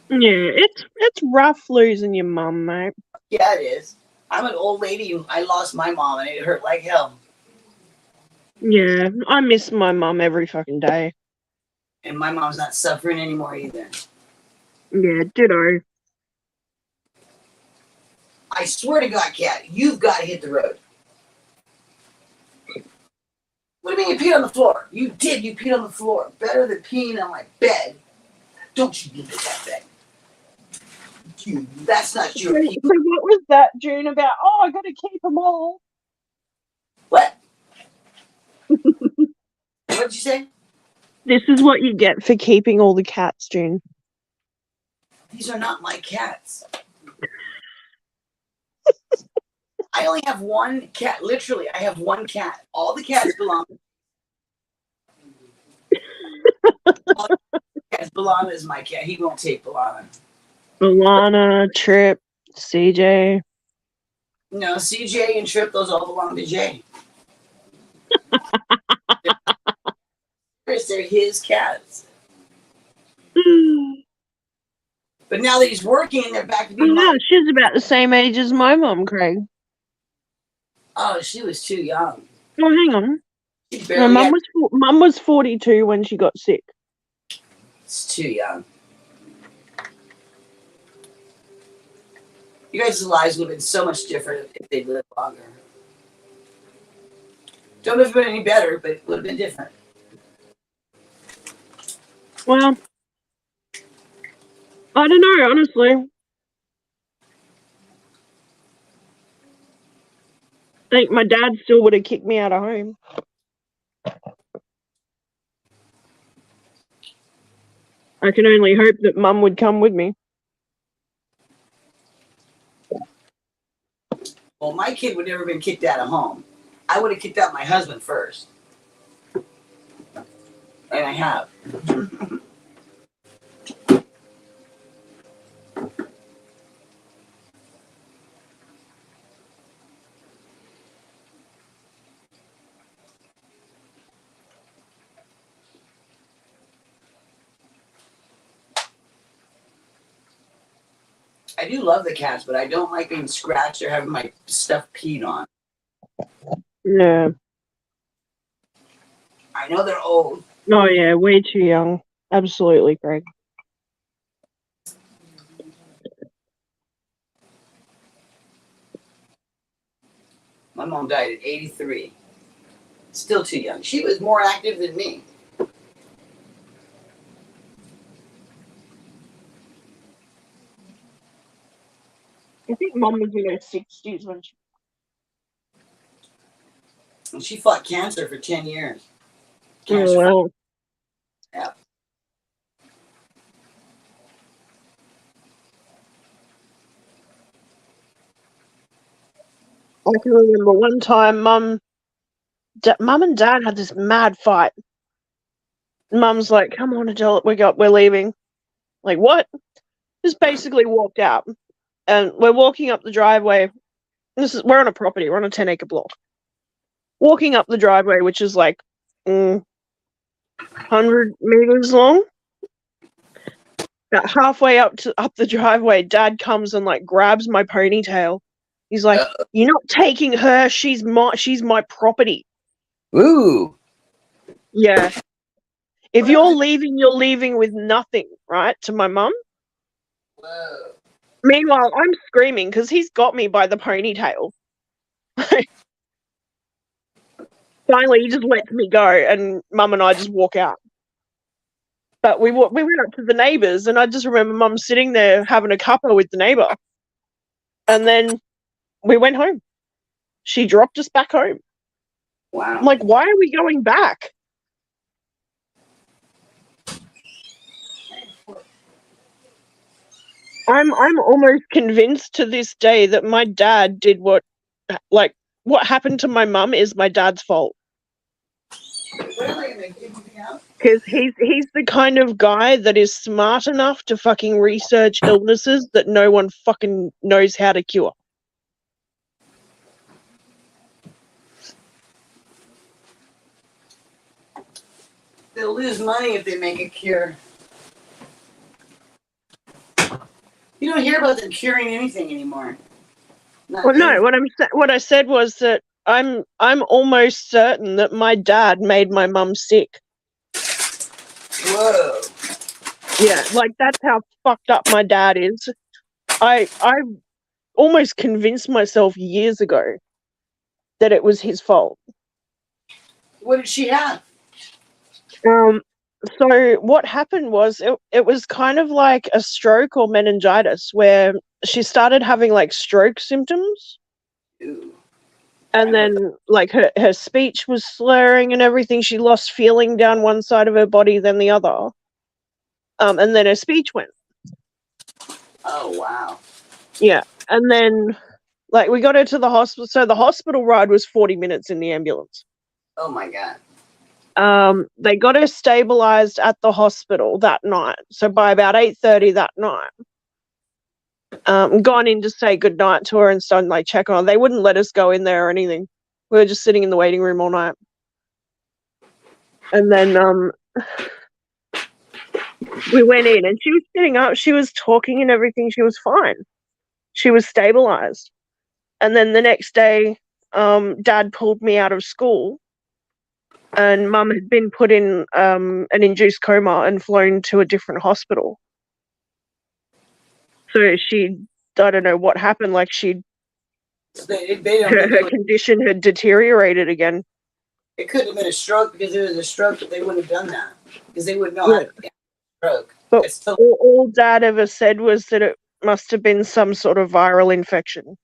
Yeah, it's rough losing your mum, mate. Yeah, it is. I'm an old lady. I lost my mom and it hurt like hell. Yeah, I miss my mum every fucking day. And my mom's not suffering anymore either. Yeah, ditto. I swear to God, Kat, you've got to hit the road. What do you mean you peed on the floor? You did. You peed on the floor. Better than peeing on my bed. Don't you look at that bed. That's not your pee. So what was that, June, about? Oh, I got to keep them all. What? What did you say? This is what you get for keeping all the cats, June. These are not my cats. I only have one cat. Literally, I have one cat. All the cats belong. All the cats belong is my cat. He won't take Balana. Alana, Trip, CJ. No, CJ and Trip, those all belong to Jay. They're his cats. But now that he's working, they're back to being Yeah, mine. she's about the same age as my mum, Craig. Oh, she was too young. Oh, hang on. She My barely mum was 42 when she got sick. It's too young. You guys' lives would have been so much different if they'd lived longer. Don't know if it would have been any better, but it would have been different. Well, I don't know, honestly. I think my dad still would have kicked me out of home. I can only hope that mum would come with me. Well, my kid would never have been kicked out of home. I would have kicked out my husband first. And I have. I do love the cats, but I don't like being scratched or having my stuff peed on. Yeah. I know they're old. Oh, yeah, way too young. Absolutely, Craig. My mom died at 83. Still too young. She was more active than me. I think mum was in her 60s when she... And she fought cancer for 10 years. Oh, well. Yeah. I can remember one time mum and dad had this mad fight. Mum's like, come on, adult, we're leaving. Like, what? Just basically walked out. And we're walking up the driveway. We're on a property, we're on a 10-acre block. Walking up the driveway, which is like 100 meters long. About halfway up the driveway, Dad comes and like grabs my ponytail. He's like, "You're not taking her. She's my property." Ooh. Yeah. If you're leaving with nothing, right? To my mum. Whoa. Meanwhile, I'm screaming because he's got me by the ponytail. Finally, he just lets me go, and Mum and I just walk out. But we went up to the neighbours, and I just remember Mum sitting there having a cuppa with the neighbour. And then we went home. She dropped us back home. Wow. I'm like, why are we going back? I'm almost convinced to this day that my dad did what happened to my mum is my dad's fault. Really? Because he's the kind of guy that is smart enough to fucking research illnesses that no one fucking knows how to cure. They'll lose money if they make a cure. You don't hear about them curing anything anymore. Well, no, what I said was that I'm almost certain that my dad made my mum sick. Whoa. Yeah, like that's how fucked up my dad is. I almost convinced myself years ago that it was his fault. What did she have? So what happened was it was kind of like a stroke or meningitis where she started having like stroke symptoms. Ooh. And then like her speech was slurring and everything. She lost feeling down one side of her body than the other. And then her speech went. Oh, wow. Yeah. And then like we got her to the hospital. So the hospital ride was 40 minutes in the ambulance. Oh, my God. They got her stabilized at the hospital that night. So by about 8:30 that night, gone in to say goodnight to her and stuff, like check on her. They wouldn't let us go in there or anything. We were just sitting in the waiting room all night. And then we went in and she was sitting up, she was talking and everything, she was fine. She was stabilized. And then the next day, Dad pulled me out of school and Mum had been put in an induced coma and flown to a different hospital. So I don't know what happened, like her condition had deteriorated again. It couldn't have been a stroke because it was a stroke, but they wouldn't have done that because they wouldn't know how to get a stroke. But all Dad ever said was that it must have been some sort of viral infection.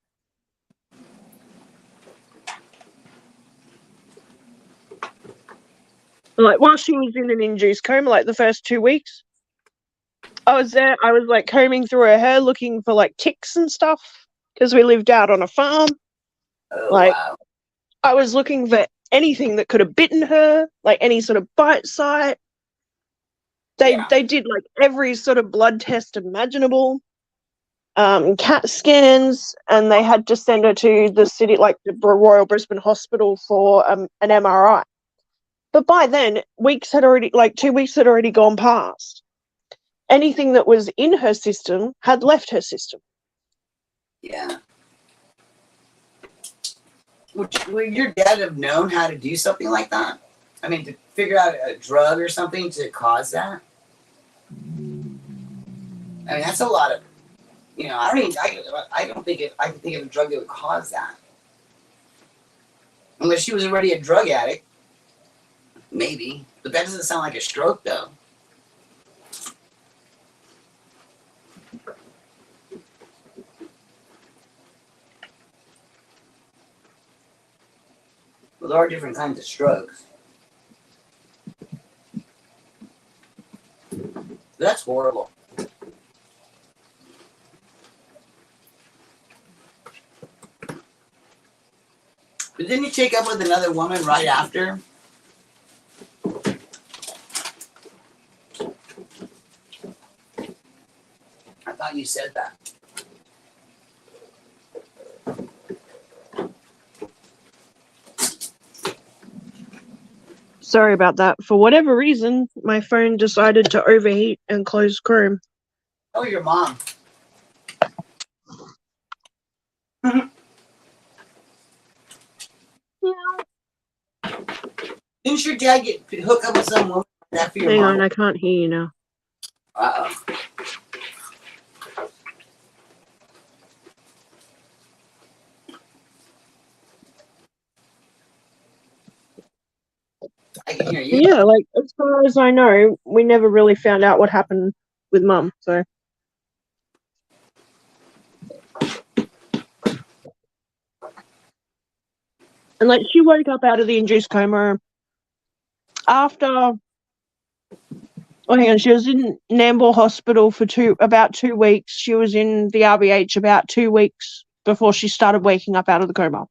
Like, while she was in an induced coma, like the first 2 weeks, I was there. I was like combing through her hair looking for like ticks and stuff because we lived out on a farm. Oh, like, wow. I was looking for anything that could have bitten her, like any sort of bite site. They did like every sort of blood test imaginable, CAT scans, and they had to send her to the city, like the Royal Brisbane Hospital for an MRI. But by then, 2 weeks had already gone past. Anything that was in her system had left her system. Yeah. Would your dad have known how to do something like that? I mean, to figure out a drug or something to cause that? I mean, that's a lot of, I don't think I can think of a drug that would cause that. Unless she was already a drug addict. Maybe. But that doesn't sound like a stroke, though. Well, there are different kinds of strokes. That's horrible. But didn't you take up with another woman right after? I thought you said that. Sorry about that. For whatever reason, my phone decided to overheat and close Chrome. Oh, your mom. Didn't your dad get hooked up with some woman like that for your Hang mom? on, I can't hear you now. Uh-oh. I can hear you. Yeah, like, as far as I know, we never really found out what happened with Mum, so. And, like, she woke up out of the induced coma after, hang on, she was in Nambour Hospital for about 2 weeks. She was in the RBH about 2 weeks before she started waking up out of the coma.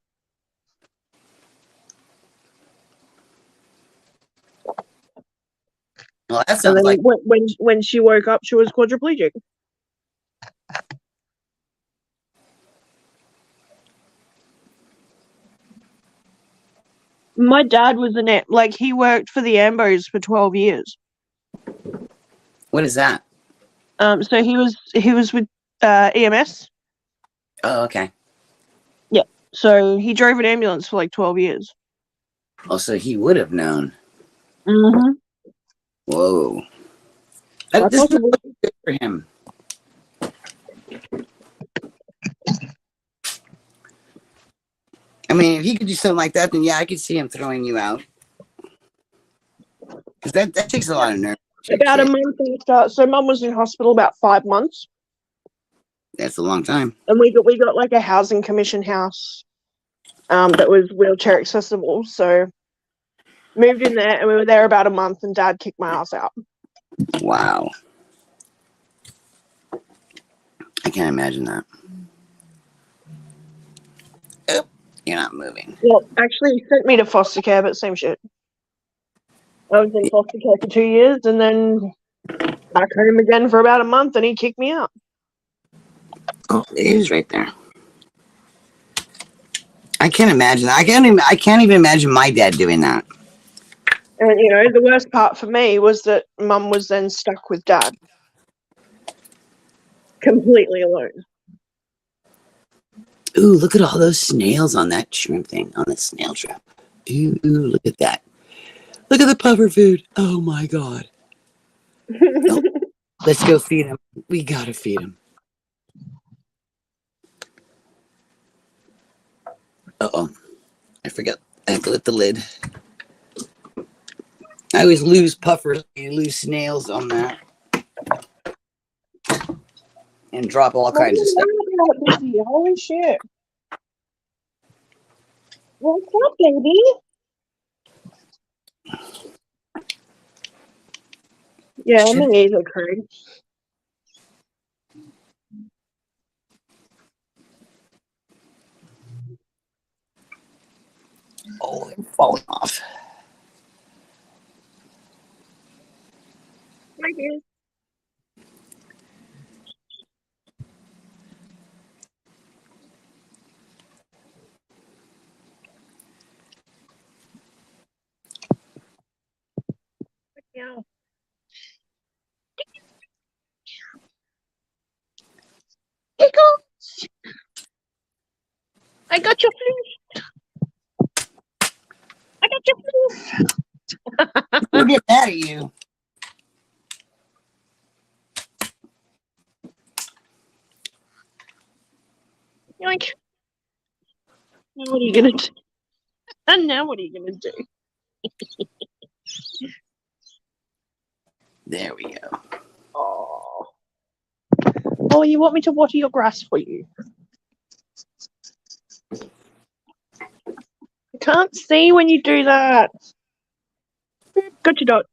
Well, that And sounds then like when she woke up, she was quadriplegic. My dad was he worked for the Ambos for 12 years. what is that? So he was with EMS. Oh, okay. Yeah. So he drove an ambulance for like 12 years. Oh, so he would have known. Mm-hmm. Whoa. This is good for him. I mean, if he could do something like that, then yeah, I could see him throwing you out. Because that takes a lot of nerve. About a month after, so Mum was in hospital about 5 months. That's a long time. And we got like a housing commission house that was wheelchair accessible. So moved in there and we were there about a month and Dad kicked my ass out. Wow. I can't imagine that. Oh, you're not moving. Well, actually he sent me to foster care, but same shit. I was in foster care for 2 years and then back home again for about a month and he kicked me out. Oh, it is right there. I can't imagine. I can't even imagine my dad doing that. And, you know, the worst part for me was that Mum was then stuck with Dad. Completely alone. Ooh, look at all those snails on that shrimp thing, on the snail trap. Ooh, look at that. Look at the puffer food. Oh my God. Oh, let's go feed him. We gotta feed him. Uh-oh. I forgot. I have to lift the lid. I always lose puffers. You lose snails on that. And drop all kinds of stuff. Holy shit. What's up, baby? Yeah, Shit. me either, Craig. Oh, I'm falling off. Thank you. Yeah. Pickles! I got your food. I got your food. We'll get mad at you. Yoink. Now what are you gonna do? And now what are you gonna do? There we go. Oh. Oh, you want me to water your grass for you? I can't see when you do that. Got your dot.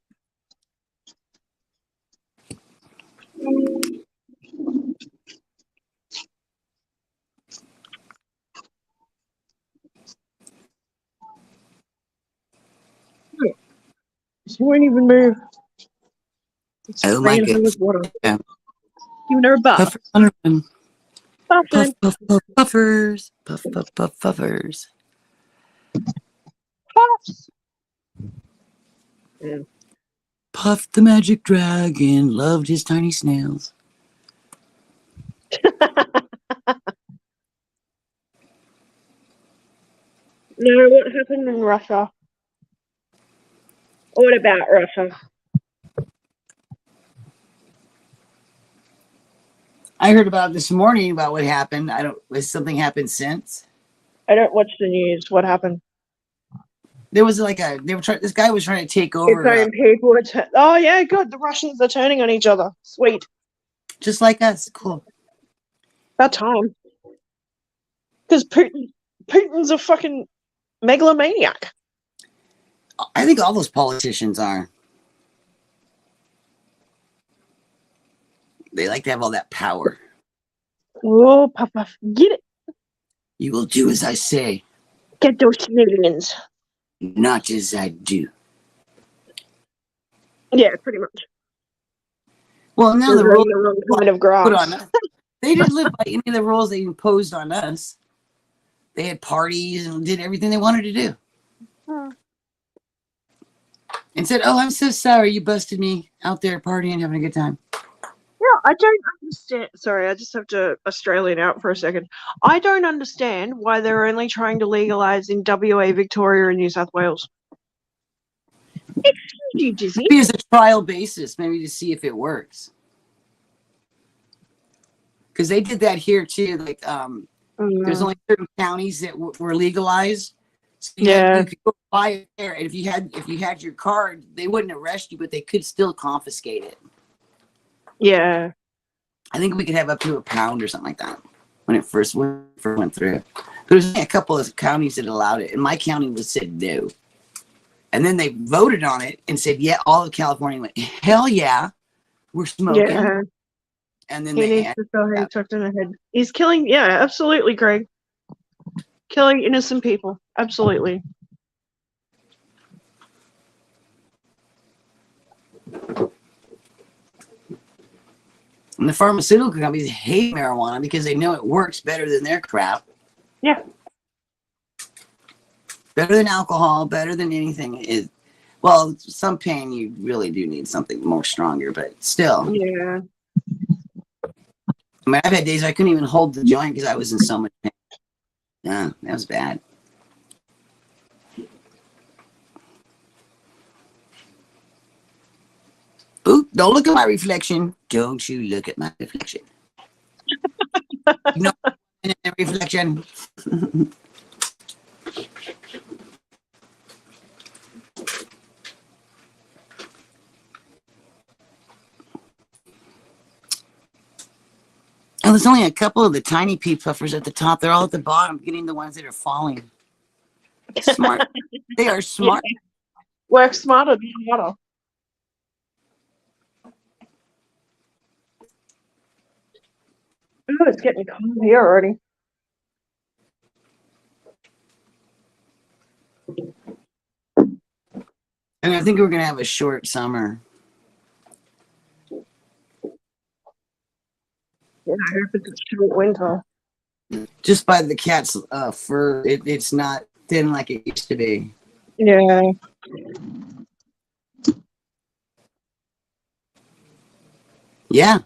She won't even move. It's Oh my goodness. water. Yeah. Giving her a bath. Puffer, puff, Buffing. puff, puff, puffers. Puff, puff, puff, puffers. Puffs. Mm. Puff the magic dragon loved his tiny snails. No, what happened in Russia? What about Russia? I heard about this morning about what happened. Has something happened since? I don't watch the news. What happened? There was this guy was trying to take over, Its own people. Oh yeah, good. The Russians are turning on each other. Sweet. just like us. Cool. About time. Because Putin's a fucking megalomaniac. I think all those politicians are. They like to have all that power. Oh, Papa, get it. You will do as I say, Get those Canadians. not as I do. Yeah, pretty much. Well, now the They're rules growing the wrong kind of put on grass. us. They didn't live by any of the rules they imposed on us. They had parties and did everything they wanted to do. And said, "Oh, I'm so sorry you busted me out there partying, having a good time." Yeah, I don't understand. Sorry, I just have to Australian out for a second. I don't understand why they're only trying to legalise in WA, Victoria, and New South Wales. Excuse you, Disney. Maybe as a trial basis, maybe to see if it works. Because they did that here too. Like, there's only certain counties that were legalized. So you could go buy it there, and if you had your card, they wouldn't arrest you, but they could still confiscate it. Yeah. I think we could have up to £1 or something like that when it first went through. There's only a couple of counties that allowed it, and my county said no. And then they voted on it and said, yeah, all of California went, hell yeah, we're smoking. Yeah. And then He needs to feel he's tucked in the head. He's killing, yeah, absolutely, Greg. Killing innocent people. Absolutely. And the pharmaceutical companies hate marijuana because they know it works better than their crap. Yeah. Better than alcohol, better than anything. Well, some pain you really do need something more stronger, but still. Yeah. I mean, I've had days I couldn't even hold the joint because I was in so much pain. Yeah, that was bad. Ooh, don't look at my reflection. Don't you look at my reflection. You know, in the reflection. And there's only a couple of the tiny pea puffers at the top. They're all at the bottom, getting the ones that are falling. Smart. They are smart. Yeah. Work smarter, be smarter. Ooh, it's getting cold here already. And I think we're going to have a short summer. Yeah, I hope it's a short winter. Just by the cat's fur, it's not thin like it used to be. Yeah. Yeah.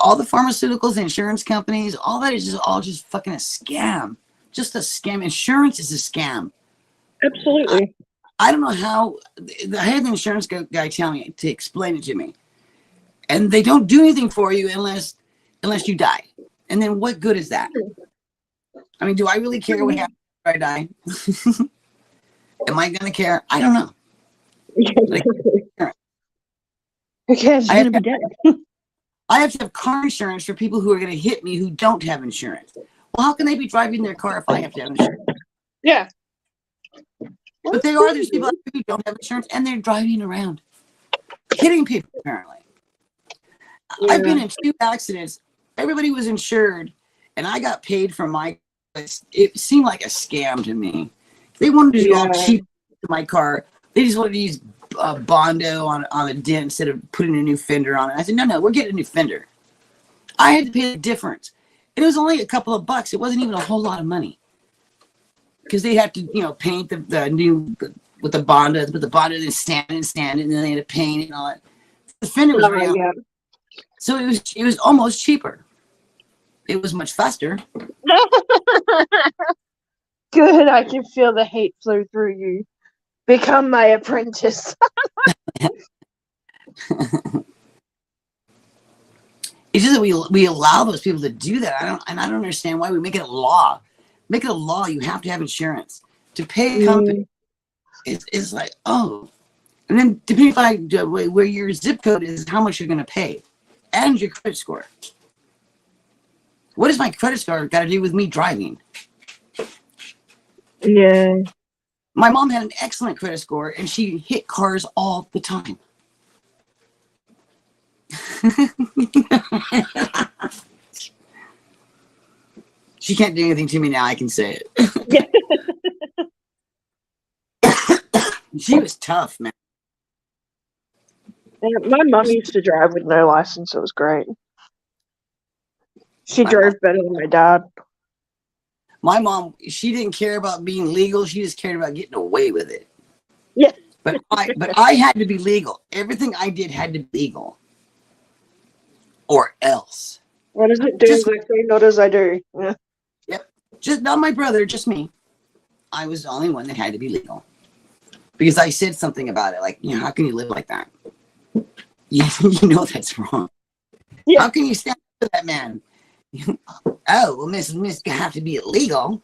All the pharmaceuticals, insurance companies, all that is just fucking a scam. Just a scam. Insurance is a scam. Absolutely. I don't know how. I had the insurance guy tell me to explain it to me, and they don't do anything for you unless you die. And then what good is that? I mean, do I really care what happens if I die? Am I gonna care? I don't know. Who cares? You're gonna be dead. I have to have car insurance for people who are going to hit me who don't have insurance. Well, how can they be driving their car if I have to have insurance? Yeah. But there's people who don't have insurance and they're driving around hitting people, apparently. Yeah. I've been in 2 accidents. Everybody was insured, and I got paid for my. It seemed like a scam to me. They wanted to do all cheap to my car. They just wanted to use Bondo on a dent instead of putting a new fender on it. I said, no, we're getting a new fender. I had to pay the difference. And it was only a couple of bucks. It wasn't even a whole lot of money. Because they had to, paint the new, with the Bondo, then stand it, and then they had to paint it and all that. The fender was real. Yeah. So it was almost cheaper. It was much faster. Good, I can feel the hate flow through you. Become my apprentice. It's just that we allow those people to do that. I don't understand why we make it a law. Make it a law. You have to have insurance to pay a company. It's like, oh, and then depending on where your zip code is, how much you're going to pay, and your credit score. What does my credit score got to do with me driving? Yeah. My mom had an excellent credit score, and she hit cars all the time. She can't do anything to me now. I can say it. She was tough, man. Yeah, my mum used to drive with no license. It was great. She drove better than my dad. My mom, she didn't care about being legal. She just cared about getting away with it. Yeah. But I had to be legal. Everything I did had to be legal. Or else. What does it do exactly? Not as I do. Yeah. Yep. Just not my brother, just me. I was the only one that had to be legal. Because I said something about it. Like, how can you live like that? You know that's wrong. Yeah. How can you stand up to that man? Oh, well, Miss have to be illegal.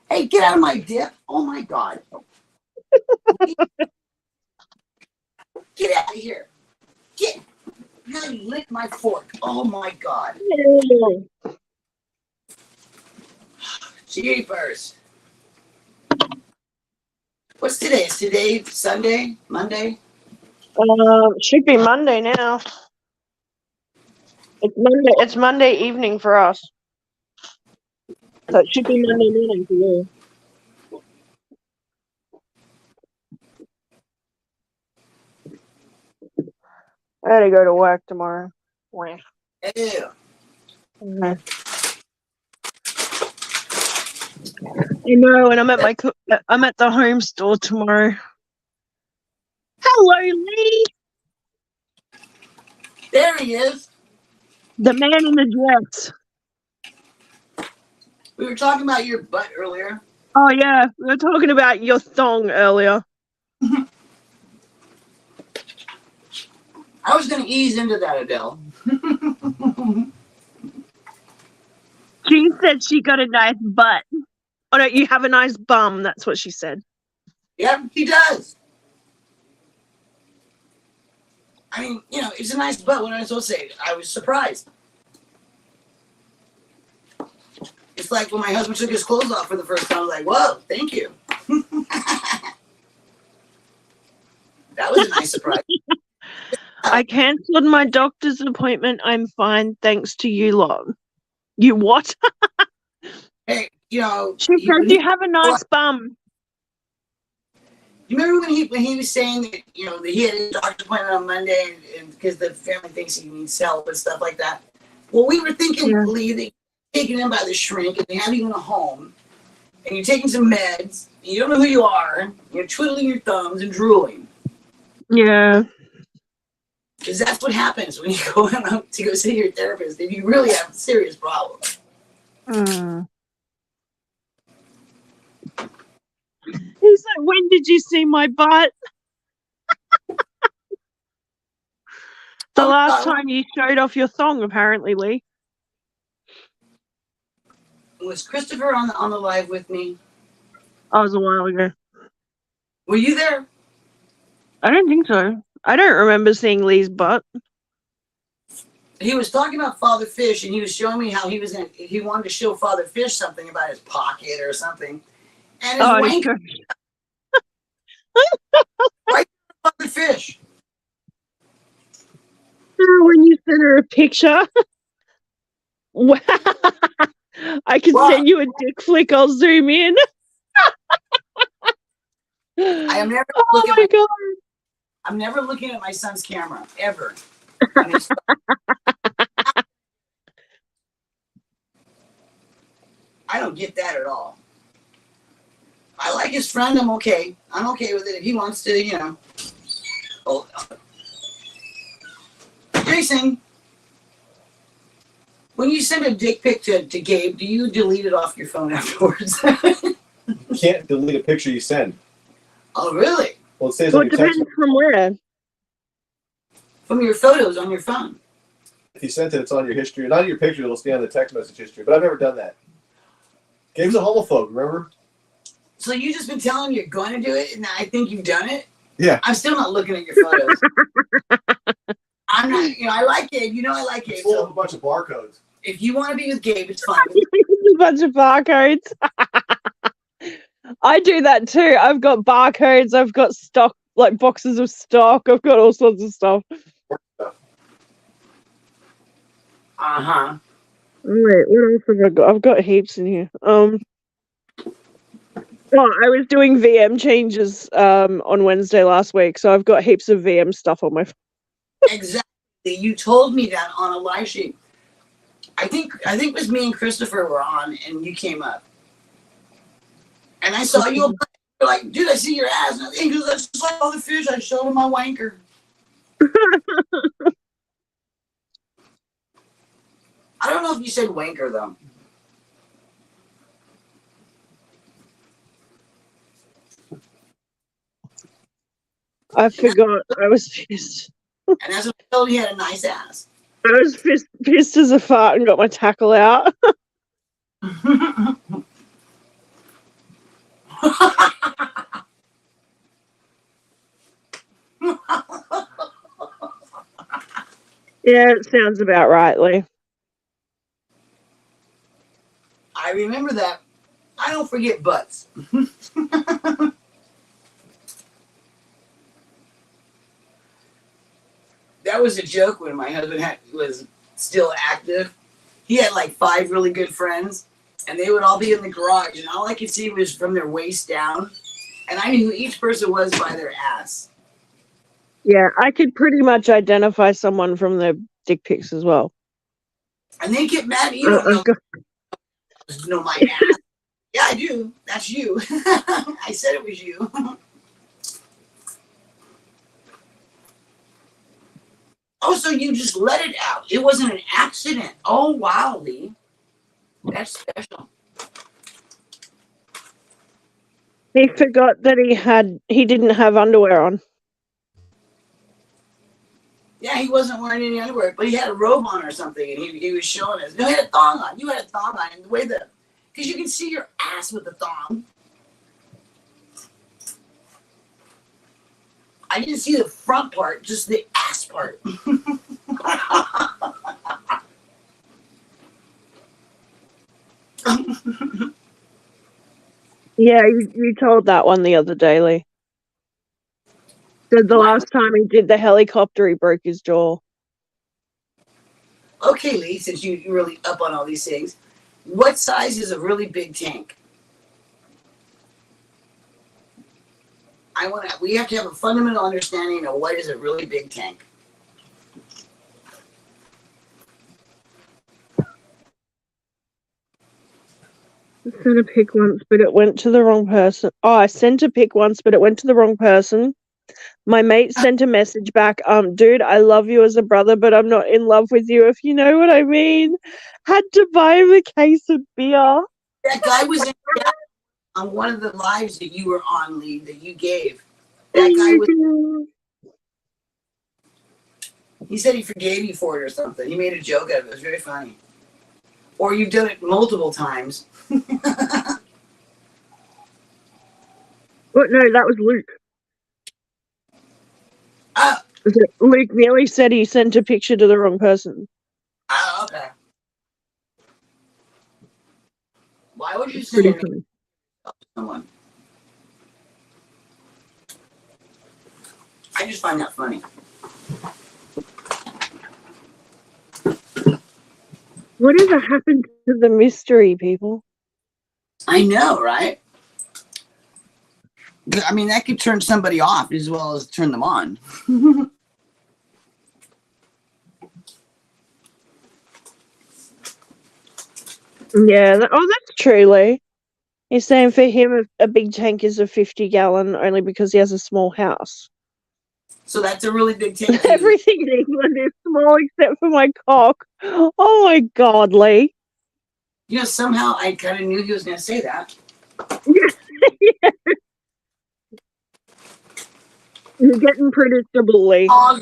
Hey, get out of my dip. Oh, my God. Get out of here. Get. Now you lick my fork. Oh, my God. Jeepers. What's today? Is today Sunday? Monday? Should be Monday now. It's Monday. It's Monday evening for us. So it should be Monday morning for you. I gotta go to work tomorrow. Wow. Yeah. I know, and I'm at the home store tomorrow. Hello, Lee, There he is. the man in the dress. We were talking about your butt earlier. Oh yeah, we were talking about your thong earlier. I was going to ease into that, Adele. She said she got a nice butt. Oh no, you have a nice bum. That's what she said. Yep, he does. I mean, you know, it's a nice butt. What am I supposed to say? I was surprised. It's like when my husband took his clothes off for the first time. I was like, whoa, thank you. That was a nice surprise. I cancelled my doctor's appointment. I'm fine, thanks to you lot. You what? Hey, you know, She said you have a nice bum. you remember when he was saying that, you know, that he had a doctor's appointment on Monday and because the family thinks he needs help and stuff like that. Well, we were thinking, Yeah. Lee, that you're taking him by the shrink and they have you in a home and you're taking some meds and you don't know who you are and you're twiddling your thumbs and drooling. Yeah. Because that's what happens when you go out to go see your therapist if you really have serious problems. He's like, when did you see my butt? The last time you showed off your thong, apparently, Lee. Was Christopher on the live with me? That was a while ago. Were you there? I don't think so. I don't remember seeing Lee's butt. He was talking about Father Fish, and he was showing me how he wanted to show Father Fish something about his pocket or something. And his wank right Father Fish. When you sent her a picture. I can send you a dick flick. I'll zoom in. I am never I'm never looking at my son's camera ever. I don't get that at all. I like his friend. I'm okay. I'm okay with it if he wants to, you know. Oh. Jason, when you send a dick pic to Gabe, do you delete it off your phone afterwards? You can't delete a picture you send. Oh, really? Well, it says Well, on it your text. depends from where. From your photos on your phone. If you sent it, it's on your history. Not your picture, it'll stay on the text message history. But I've never done that. Gabe's a homophobe, remember? So you just been telling me you're going to do it, and I think you've done it? Yeah. I'm still not looking at your photos. I'm not, you know, I like Gabe. You know I like Gabe. It's full So of a bunch of barcodes. if you want to be with Gabe, it's fine. A bunch of barcodes. I do that too. I've got barcodes. I've got stock, like boxes of stock. I've got all sorts of stuff. Uh-huh. Wait, what else have I got? I've got heaps in here. Oh, I was doing VM changes on Wednesday last week, so I've got heaps of VM stuff on my phone. Exactly. You told me that on a live stream. I think it was me and Christopher were on, and you came up, and I saw you. You're like, dude, I see your ass. And he goes, that's just like all the fish. I showed him my wanker. I don't know if you said wanker though. I forgot. I was pissed. And that's what I told you, he had a nice ass. I was pissed as a fart and got my tackle out. Yeah, it sounds about right, Lee. I remember that. I don't forget butts. That was a joke when my husband was still active. He had like 5 really good friends, and they would all be in the garage, and all I could see was from their waist down, and I knew who each person was by their ass. Yeah, I could pretty much identify someone from the dick pics as well. And they get mad. You don't know my ass. Yeah, I do. That's you. I said it was you. Oh, so you just let it out. It wasn't an accident. Oh, wow, Lee. That's special. He forgot that he didn't have underwear on. Yeah, he wasn't wearing any underwear, but he had a robe on or something, and he was showing us. No, he had a thong on. You had a thong on. And the way because you can see your ass with the thong. I didn't see the front part, just the ass part. Yeah, you told that one the other day, Lee. Said the last time he did the helicopter, he broke his jaw. Okay, Lee, since you're really up on all these things, what size is a really big tank? We have to have a fundamental understanding of what is a really big tank. I sent a pic once, but it went to the wrong person. Oh, I sent a pic once, but it went to the wrong person. My mate sent a message back, dude, I love you as a brother, but I'm not in love with you, if you know what I mean. Had to buy him a case of beer. That guy was on one of the lives that you were on, Lee, that you gave. That guy was. He said he forgave you for it or something. He made a joke out of it. It was very funny. Or you've done it multiple times. What? No, that was Luke. Oh. Luke nearly said he sent a picture to the wrong person. Oh, okay. Why would you send it to someone? I just find that funny. Whatever happened to the mystery, people? I know, right? I mean, that could turn somebody off as well as turn them on. Yeah. That's true, Lee. He's saying for him, a big tank is a 50-gallon only because he has a small house. So that's a really big tank. Everything in England is small except for my cock. Oh my God, Lee. You know, somehow I kind of knew he was going to say that. Yeah. You're getting predictable, Lee. Oh,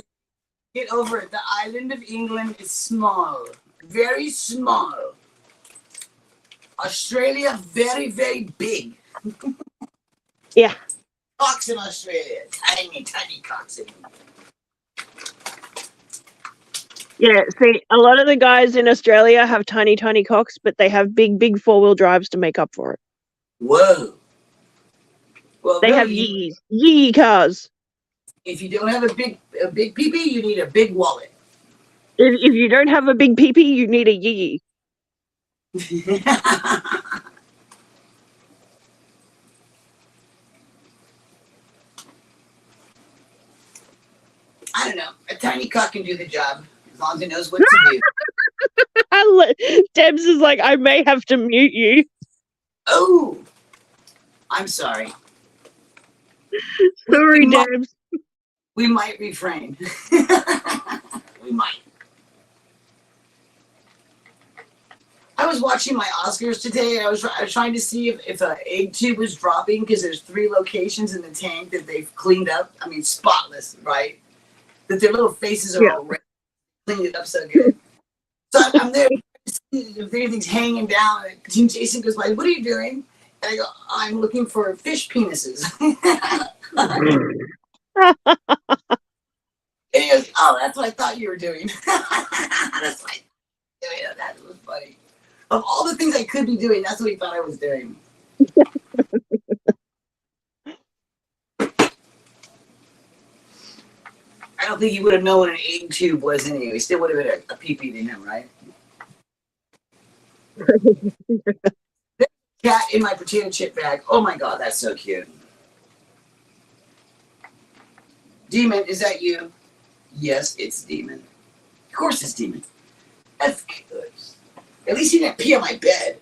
get over it. The island of England is small. Very small. Australia, very, very big. Yeah. Cocks in Australia. Tiny, tiny cocks in them. Yeah, see, a lot of the guys in Australia have tiny, tiny cocks, but they have big, big four-wheel drives to make up for it. Whoa. Well, they have yee cars. If you don't have a big pee-pee, you need a big wallet. If you don't have a big pee-pee, you need a yee. I don't know. A tiny cock can do the job as long as it knows what to do. Debs is like, I may have to mute you. Oh, I'm sorry. Sorry, Debs. We might refrain. We might. I was watching my Oscars today, and I was trying to see if an egg tube was dropping because there's 3 locations in the tank that they've cleaned up. I mean, spotless, right? That their little faces are all red. Cleaned it up so good. So I'm there to see if anything's hanging down. And Team Jason goes by, what are you doing? And I go, I'm looking for fish penises. And he goes, oh, that's what I thought you were doing. That's like, yeah, that was funny. Of all the things I could be doing, that's what he thought I was doing. I don't think he would have known what an egg tube was anyway. He still would have been a pee-pee to him, right? Cat in my potato chip bag. Oh my God, that's so cute. Demon, is that you? Yes, it's Demon. Of course it's Demon. That's good. At least he didn't pee on my bed.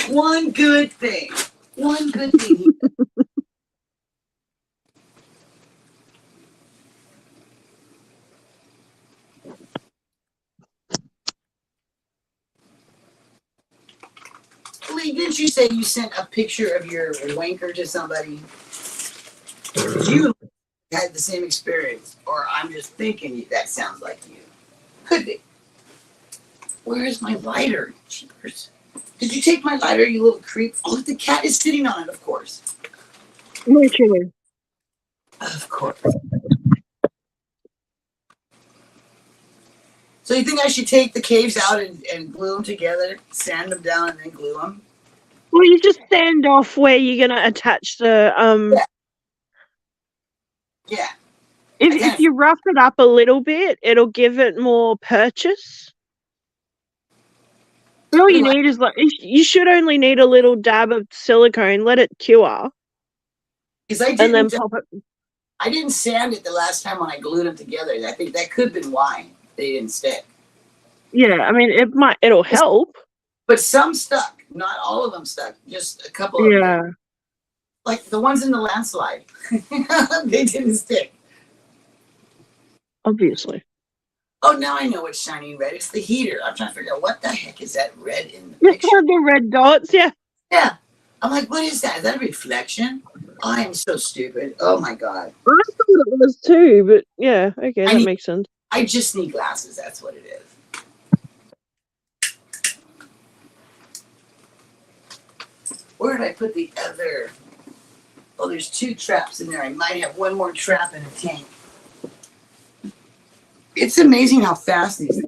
One good thing. One good thing. Lee, didn't you say you sent a picture of your wanker to somebody? You had the same experience, or I'm just thinking that sounds like you. Could be. Where is my lighter? Jeepers. Did you take my lighter, you little creep? Oh, the cat is sitting on it, of course. Literally. Of course. So you think I should take the caves out and glue them together, sand them down, and then glue them? Well, you just sand off where you're gonna attach the Yeah. If you rough it up a little bit, it'll give it more purchase. All you need is you should only need a little dab of silicone. Let it cure, and then pop it. I didn't sand it the last time when I glued them together. I think that could have been why they didn't stick. Yeah, I mean it'll help. But some stuck. Not all of them stuck. Just a couple of them. Like the ones in the landslide. They didn't stick. Obviously. Oh, now I know it's shining red. It's the heater. I'm trying to figure out what the heck is that red in the picture. The red dots, yeah. Yeah. I'm like, what is that? Is that a reflection? I am so stupid. Oh my God. I thought it was too, but yeah, okay, that makes sense. I just need glasses. That's what it is. Where did I put the other? Oh, there's 2 traps in there. I might have one more trap in a tank. It's amazing how fast these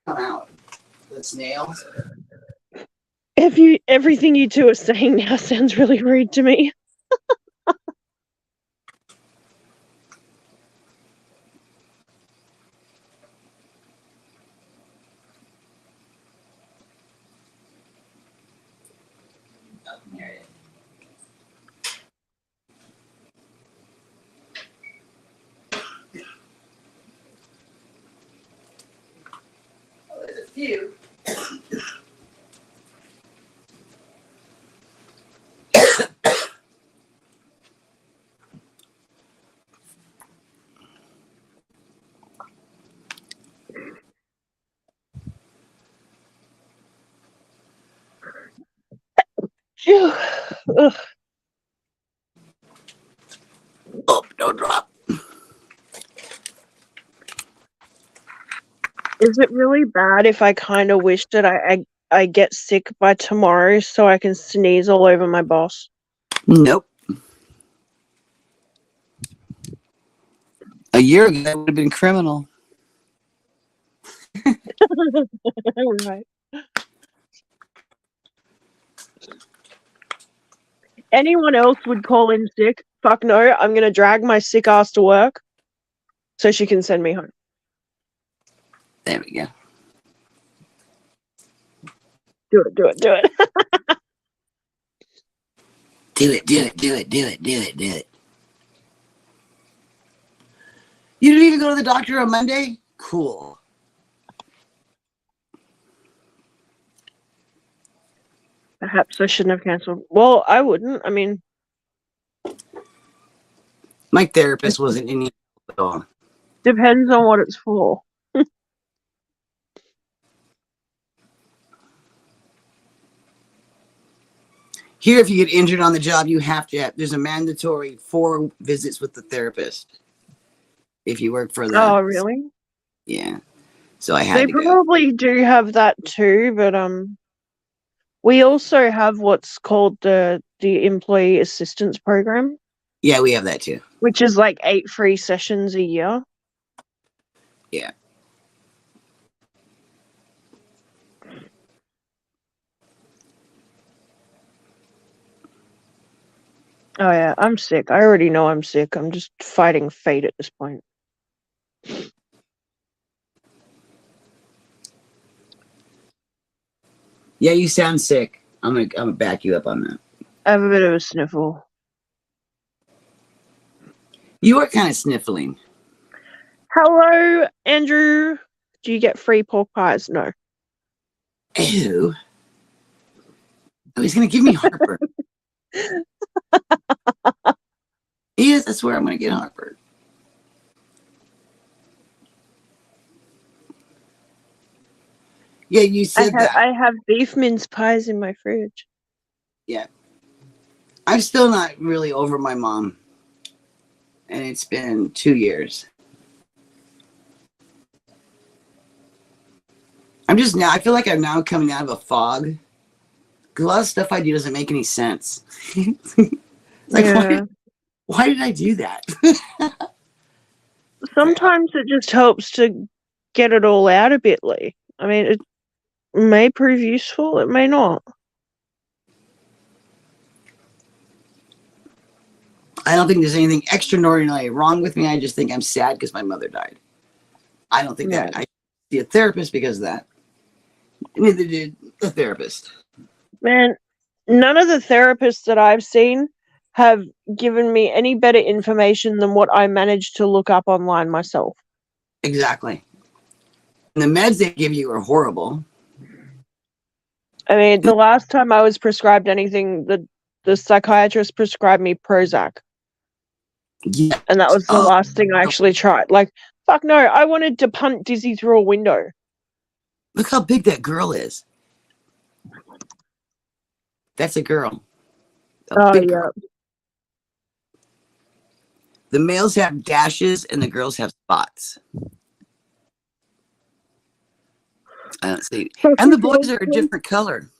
come out. The snails. Everything you two are saying now sounds really rude to me. Oh, there it is. Oh, there's a few. Ugh. Oh, no drop. Is it really bad if I kind of wish that I get sick by tomorrow so I can sneeze all over my boss? Nope. A year ago, that would have been criminal. Right. Anyone else would call in sick. Fuck no, I'm going to drag my sick ass to work so she can send me home. There we go. Do it. Do it, do it. You didn't even go to the doctor on Monday? Cool. Perhaps I shouldn't have cancelled. Well, I wouldn't. I mean... My therapist wasn't in at all. Depends on what it's for. Here, if you get injured on the job, you have to there's a mandatory 4 visits with the therapist. If you work for the... Oh, really? Yeah. So I had to go. They probably do have that too, but we also have what's called the Employee Assistance Program. Yeah, we have that too. Which is like 8 free sessions a year. Yeah. Oh yeah, I'm sick. I already know I'm sick. I'm just fighting fate at this point. Yeah, you sound sick. I'm gonna back you up on that. I have a bit of a sniffle. You are kind of sniffling. Hello, Andrew. Do you get free pork pies? No. Ew. Oh, he's gonna give me heartburn. He is. I swear I'm gonna get heartburn. Yeah, you said that. I have beef mince pies in my fridge. Yeah. I'm still not really over my mom. And it's been 2 years. I feel like I'm now coming out of a fog. Because a lot of stuff I do doesn't make any sense. Like, Yeah. why did I do that? Sometimes it just helps to get it all out a bit, Lee. I mean, it may prove useful, it may not. I don't think there's anything extraordinarily wrong with me. I just think I'm sad because my mother died. I don't think that I see a therapist because of that. Neither did a therapist. Man, none of the therapists that I've seen have given me any better information than what I managed to look up online myself. Exactly. And the meds they give you are horrible. I mean, the last time I was prescribed anything, the psychiatrist prescribed me Prozac. Yeah. And that was the last thing I actually tried. Like, fuck no, I wanted to punt Dizzy through a window. Look how big that girl is. That's a girl. A big girl. The males have dashes and the girls have spots. I don't see. And the boys are a different color.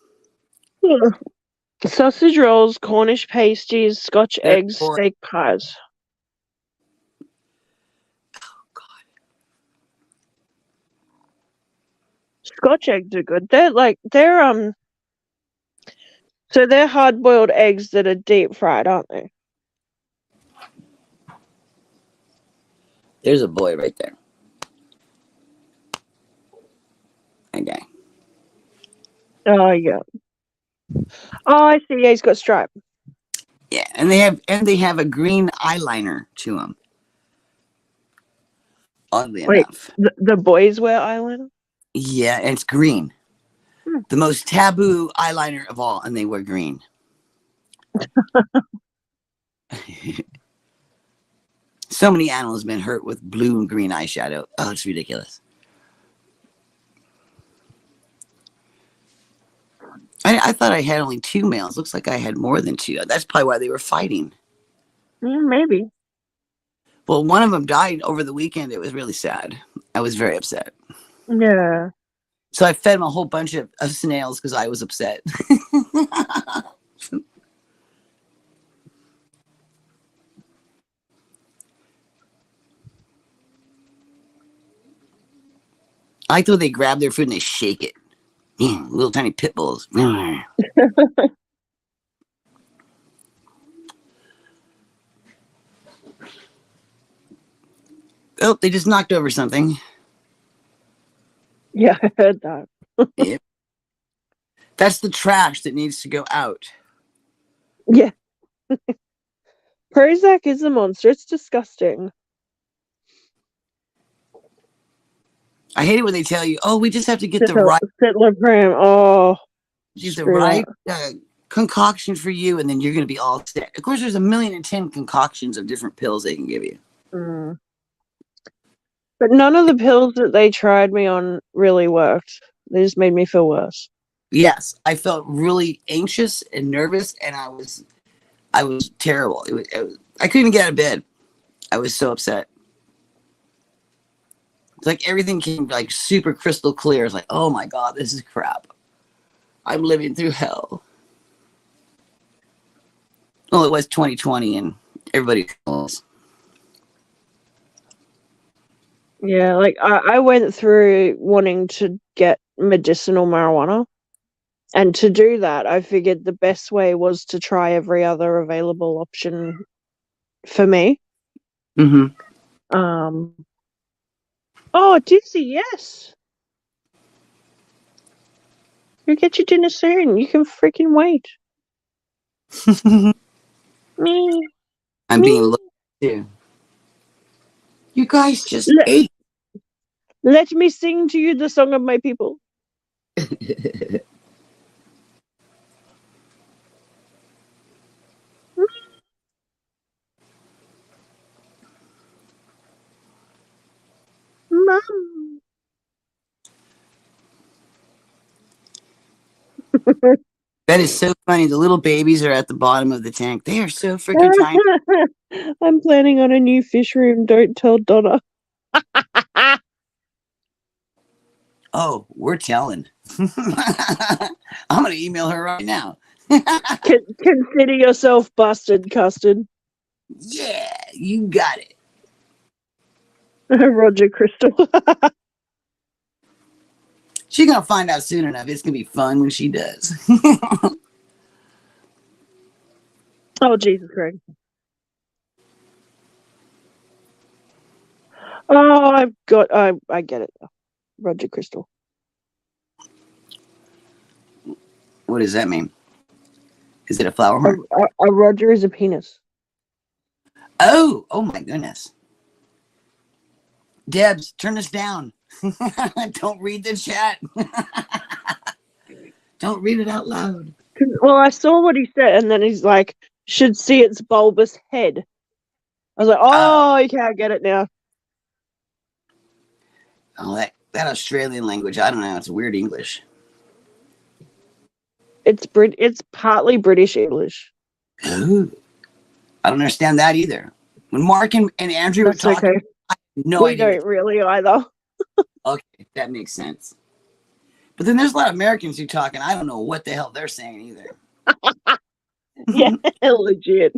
Yeah. Sausage rolls, Cornish pasties, Scotch They're eggs, steak pies. Oh God. Scotch eggs are good. So they're hard boiled eggs that are deep fried, aren't they? There's a boy right there. Okay. Oh yeah. Oh, I see. Yeah, he's got stripe. Yeah, and they have a green eyeliner to them. Oddly enough. The boys wear eyeliner? Yeah, and it's green. The most taboo eyeliner of all, and they wear green. So many animals have been hurt with blue and green eyeshadow. Oh, it's ridiculous. I thought I had only 2 males. Looks like I had more than 2. That's probably why they were fighting. Maybe. Well, one of them died over the weekend. It was really sad. I was very upset. Yeah. So I fed him a whole bunch of snails because I was upset. I thought they grab their food and they shake it. Little tiny pit bulls. Oh, they just knocked over something. Yeah, I heard that. Yep. That's the trash that needs to go out. Yeah. Prozac is a monster. It's disgusting. I hate it when they tell you, "Oh, we just have to get the right concoction for you, and then you're going to be all set." Of course, there's 1,010,000 concoctions of different pills they can give you. But none of the pills that they tried me on really worked. They just made me feel worse. Yes, I felt really anxious and nervous, and I was terrible. I couldn't even get out of bed. I was so upset. It's like everything came like super crystal clear. It's like, oh my God, this is crap. I'm living through hell. Well, it was 2020 and everybody knows. Yeah, like I went through wanting to get medicinal marijuana. And to do that, I figured the best way was to try every other available option for me. Mm-hmm. Oh, Dizzy, yes. You'll get your dinner soon. You can freaking wait. Me. I'm being looked at too. You guys just Le- ate. Let me sing to you the song of my people. Mom. That is so funny. The little babies are at the bottom of the tank. They are so freaking tiny. I'm planning on a new fish room. Don't tell Donna. Oh, we're telling. I'm going to email her right now. Consider yourself busted, Custard. Yeah, you got it. Roger Crystal. She's going to find out soon enough. It's going to be fun when she does. Oh, Jesus Christ. Oh, I get it. Roger Crystal. What does that mean? Is it a flower horn? A Roger is a penis. Oh my goodness. Debs, turn this down. Don't read the chat. Don't read it out loud. Well, I saw what he said, and then he's like, should see its bulbous head. I was like, oh, okay, I get it now. Oh, that Australian language, I don't know. It's weird English. It's partly British English. Oh, I don't understand that either. When Mark and Andrew That's were talking, okay. I had no We idea. don't really either. Okay, that makes sense. But then there's a lot of Americans who talk, and I don't know what the hell they're saying either. Yeah, legit.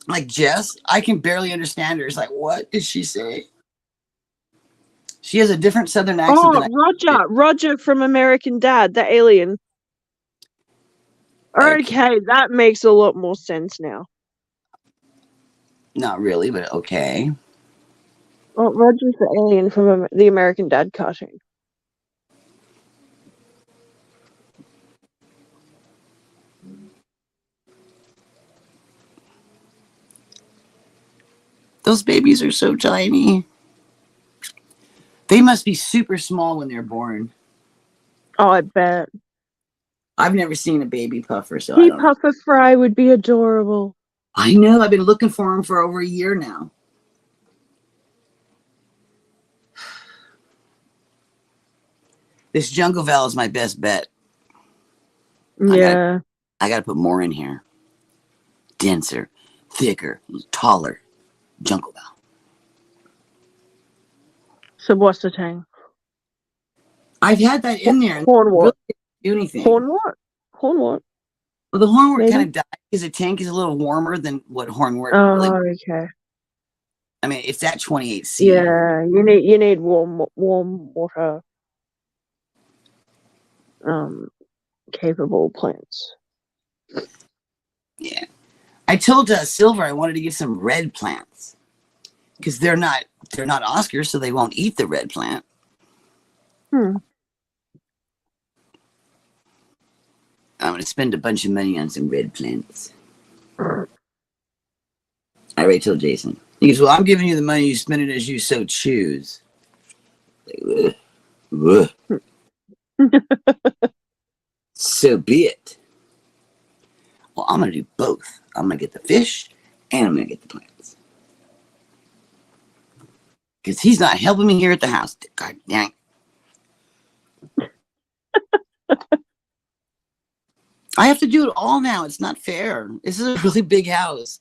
Like Jess, I can barely understand her. It's like, what did she say? She has a different Southern accent than I Roger from American Dad, the alien. Okay, that makes a lot more sense now. Not really, but okay. Oh, Roger's the alien from the American Dad cartoon. Those babies are so tiny. They must be super small when they're born. Oh, I bet. I've never seen a baby puffer, so I don't know. Puffer Fry would be adorable. I know. I've been looking for him for over a year now. This Jungle Val is my best bet. Yeah. I gotta put more in here. Denser, thicker, taller. Jungle Val. So what's the tang? I've had that in there. And Horn what? really didn't do anything. Horn what? Horn what? Well, the hornwort kind of died because the tank is a little warmer than what hornwort really. Okay. I mean, it's at 28C. Yeah, you need warm water. Capable plants. Yeah, I told Silver I wanted to get some red plants because they're not Oscars, so they won't eat the red plant. I'm gonna spend a bunch of money on some red plants. I already told Jason. He goes, "Well, I'm giving you the money. You spend it as you so choose." Like, ugh. So be it. Well, I'm gonna do both. I'm gonna get the fish and I'm gonna get the plants. Because he's not helping me here at the house. God dang. I have to do it all now. It's not fair. This is a really big house.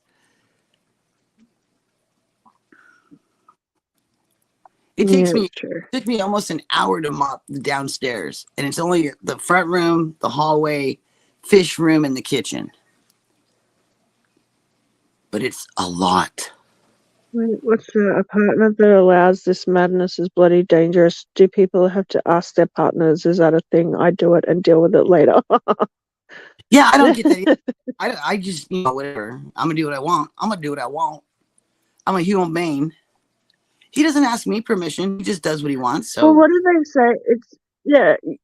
It took me almost an hour to mop the downstairs. And it's only the front room, the hallway, fish room, and the kitchen. But it's a lot. Wait, what's the apartment that allows this madness is bloody dangerous? Do people have to ask their partners? Is that a thing? I do it and deal with it later. Yeah, I don't get that either. I just, whatever. I'm going to do what I want. I'm going to do what I want. I'm a human being. He doesn't ask me permission. He just does what he wants. So. Well, what do they say?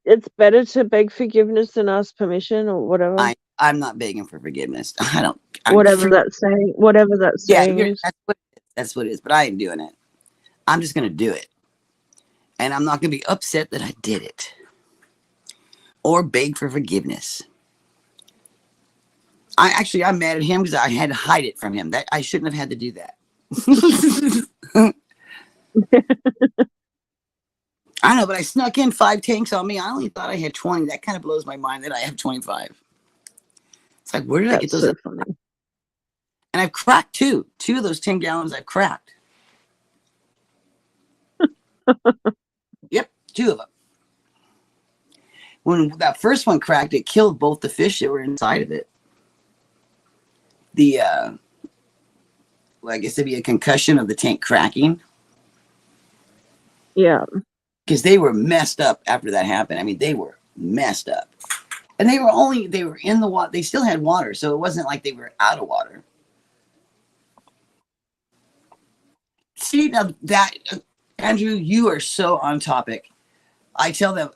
It's better to beg forgiveness than ask permission or whatever. I'm not begging for forgiveness. I don't. Whatever that saying Yeah, is. that's what it is. That's what it is. But I ain't doing it. I'm just going to do it. And I'm not going to be upset that I did it. Or beg for forgiveness. I'm mad at him because I had to hide it from him. That I shouldn't have had to do that. I know, but I snuck in 5 tanks on me. I only thought I had 20. That kind of blows my mind that I have 25. It's like, where did I get those? So funny. And I've cracked 2. 2 of those 10 gallons I've cracked. Yep, 2 of them. When that first one cracked, it killed both the fish that were inside of it. I guess it'd be a concussion of the tank cracking. Yeah. Because they were messed up after that happened. I mean, they were messed up. And they were in the water. They still had water, so it wasn't like they were out of water. See, now that, Andrew, you are so on topic. I tell them,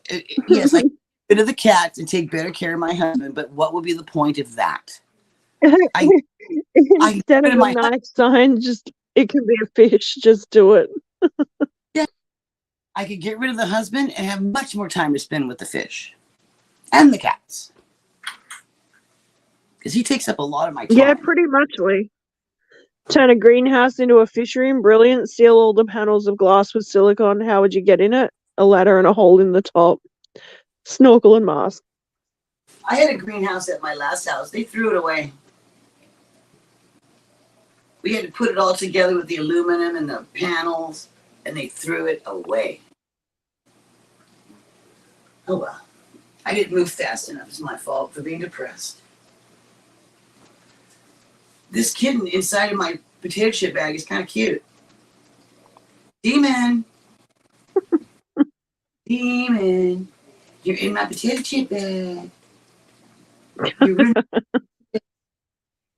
yes, I get rid of the cats and take better care of my husband, but what would be the point of that? Instead of a nice sign, just it can be a fish. Just do it. Yeah, I could get rid of the husband and have much more time to spend with the fish and the cats, because he takes up a lot of my time. Yeah, pretty much. Turn a greenhouse into a fish room. Brilliant. Seal all the panels of glass with silicone. How would you get in it? A ladder and a hole in the top. Snorkel and mask. I had a greenhouse at my last house. They threw it away. We had to put it all together with the aluminum and the panels, and they threw it away. Oh well. I didn't move fast enough. It's my fault for being depressed. This kitten inside of my potato chip bag is kind of cute. Demon. Demon. You're in my potato chip bag.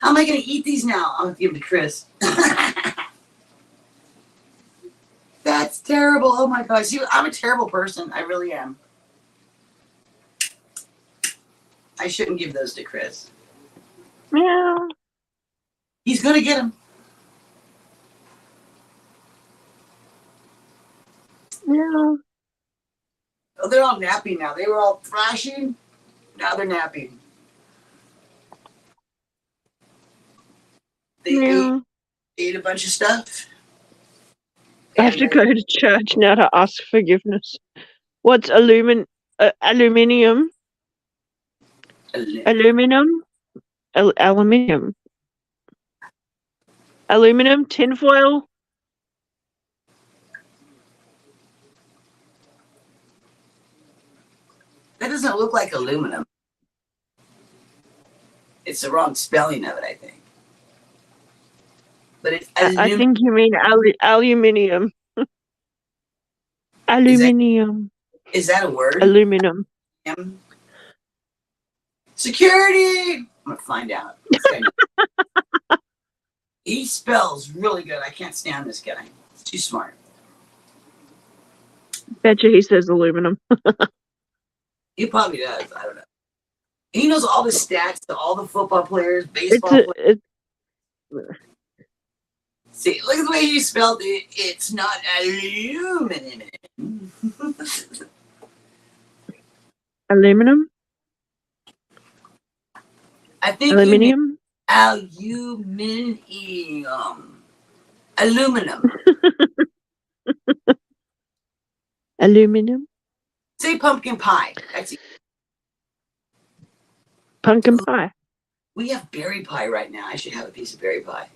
How am I going to eat these now? I'm going to give them to Chris. That's terrible. Oh my gosh. See, I'm a terrible person. I really am. I shouldn't give those to Chris. Yeah. He's going to get them. Yeah. Oh, they're all napping now. They were all thrashing. Now they're napping. They ate a bunch of stuff. I have to go to church now to ask forgiveness. What's aluminium? Aluminium? Aluminum? Tinfoil? That doesn't look like aluminum. It's the wrong spelling of it, I think. But it's I think you mean aluminium. Aluminium. Is that a word? Aluminum. Security! I'm going to find out. He spells really good. I can't stand this guy. He's too smart. Betcha he says aluminum. He probably does. I don't know. He knows all the stats to all the football players, baseball players. See, look at the way you spelled it. It's not aluminum. Aluminum? I think aluminium? Aluminium. Aluminum. Aluminum? Say pumpkin pie. That's it. Pumpkin pie. We have berry pie right now. I should have a piece of berry pie.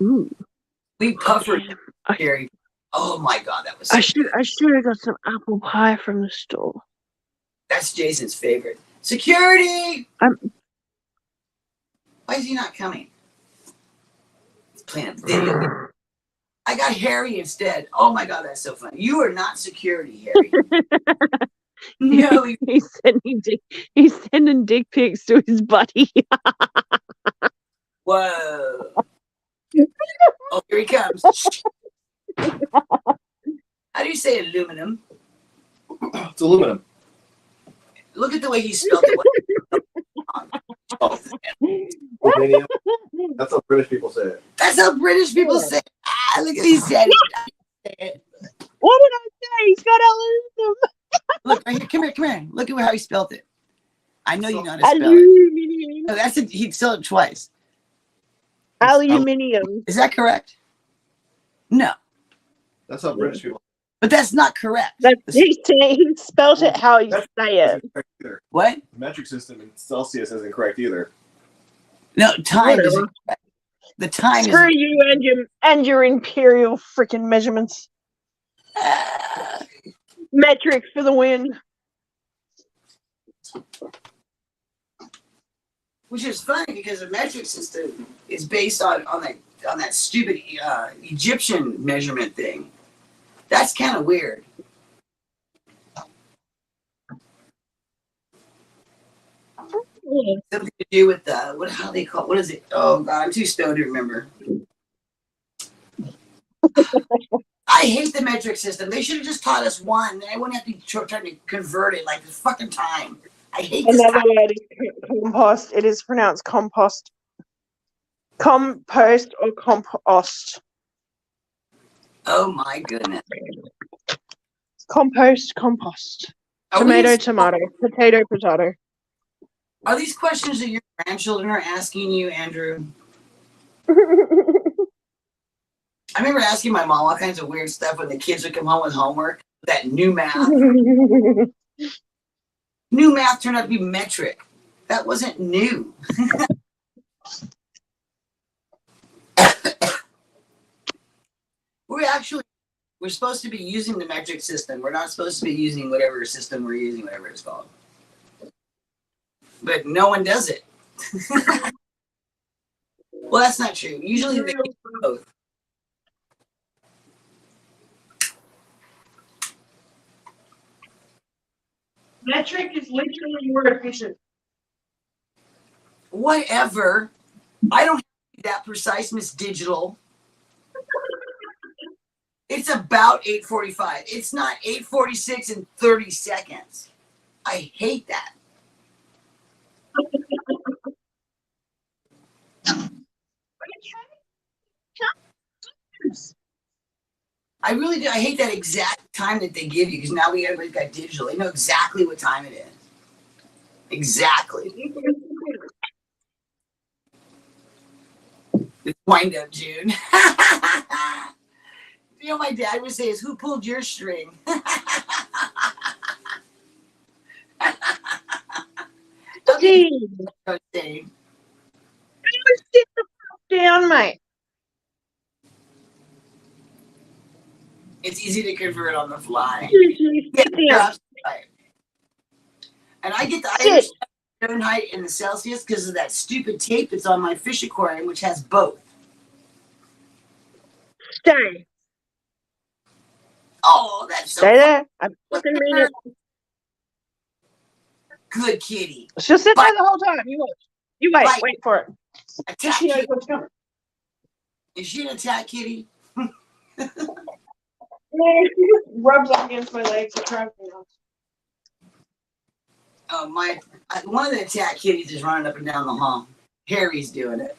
Ooh. We puffered berry. Oh my god, that was so I should have got some apple pie from the store. That's Jason's favorite. Security! Why is he not coming? He's playing a video. I got Harry instead. Oh my god, that's so funny. You are not security, Harry. No, he's sending dick pics to his buddy. Whoa. Oh, here he comes. How do you say aluminum? It's aluminum. Look at the way he spelled it. Millennium. That's how British people say it. That's how British people say it. Ah, look at he said it. What did I say? He's got aluminum. Look, right here. Come here, come here. Look at how he spelled it. I know you know how to spell it. Aluminium. No, that's it. He'd spell it twice. Aluminium. Is that correct? No, That's how British people. but that's not correct. He spelled it how you say it. What? The metric system in Celsius isn't correct either. No, time Whatever. isn't correct. The time Screw is. you and your imperial freaking measurements. Metric for the win. Which is funny because the metric system is based on that stupid Egyptian measurement thing. That's kind of weird. Something to do with how they call it? What is it? Oh God, I'm too stoned to remember. I hate the metric system. They should have just taught us one. Then I wouldn't have to be trying to convert it like this fucking time. I hate this. Another word is compost. It is pronounced compost. Compost or compost. Oh my goodness. Compost. Tomato. Potato. Are these questions that your grandchildren are asking you, Andrew? I remember asking my mom all kinds of weird stuff when the kids would come home with homework. That new math. New math turned out to be metric. That wasn't new. We're supposed to be using the metric system. We're not supposed to be using whatever system we're using, whatever it's called. But no one does it. Well, that's not true. Usually they do both. Metric is literally more efficient. Whatever. I don't have to be that precise, Miss Digital. It's about 8:45. It's not 8:46 in 30 seconds. I hate that. I really do. I hate that exact time that they give you because now everybody's got digital. They know exactly what time it is. Exactly. It's wind up, June. You know, my dad would say is, who pulled your string? Gee, Okay. sit the fuck down, mate. It's easy to convert on the fly. Sit down. Right. And I get the Sit. Irish Fahrenheit and the Celsius because of that stupid tape that's on my fish aquarium, which has both. Stay. Oh, that's so Stay there. I fucking mean it. good, kitty. She'll sit there the whole time. You watch. You wait. Bite. Wait for it. Attack She knows kitty. what's coming. Is she an attack kitty? Yeah, she just rubs up against my legs and tries me out. Oh, one of the attack kitties is running up and down the hall. Harry's doing it.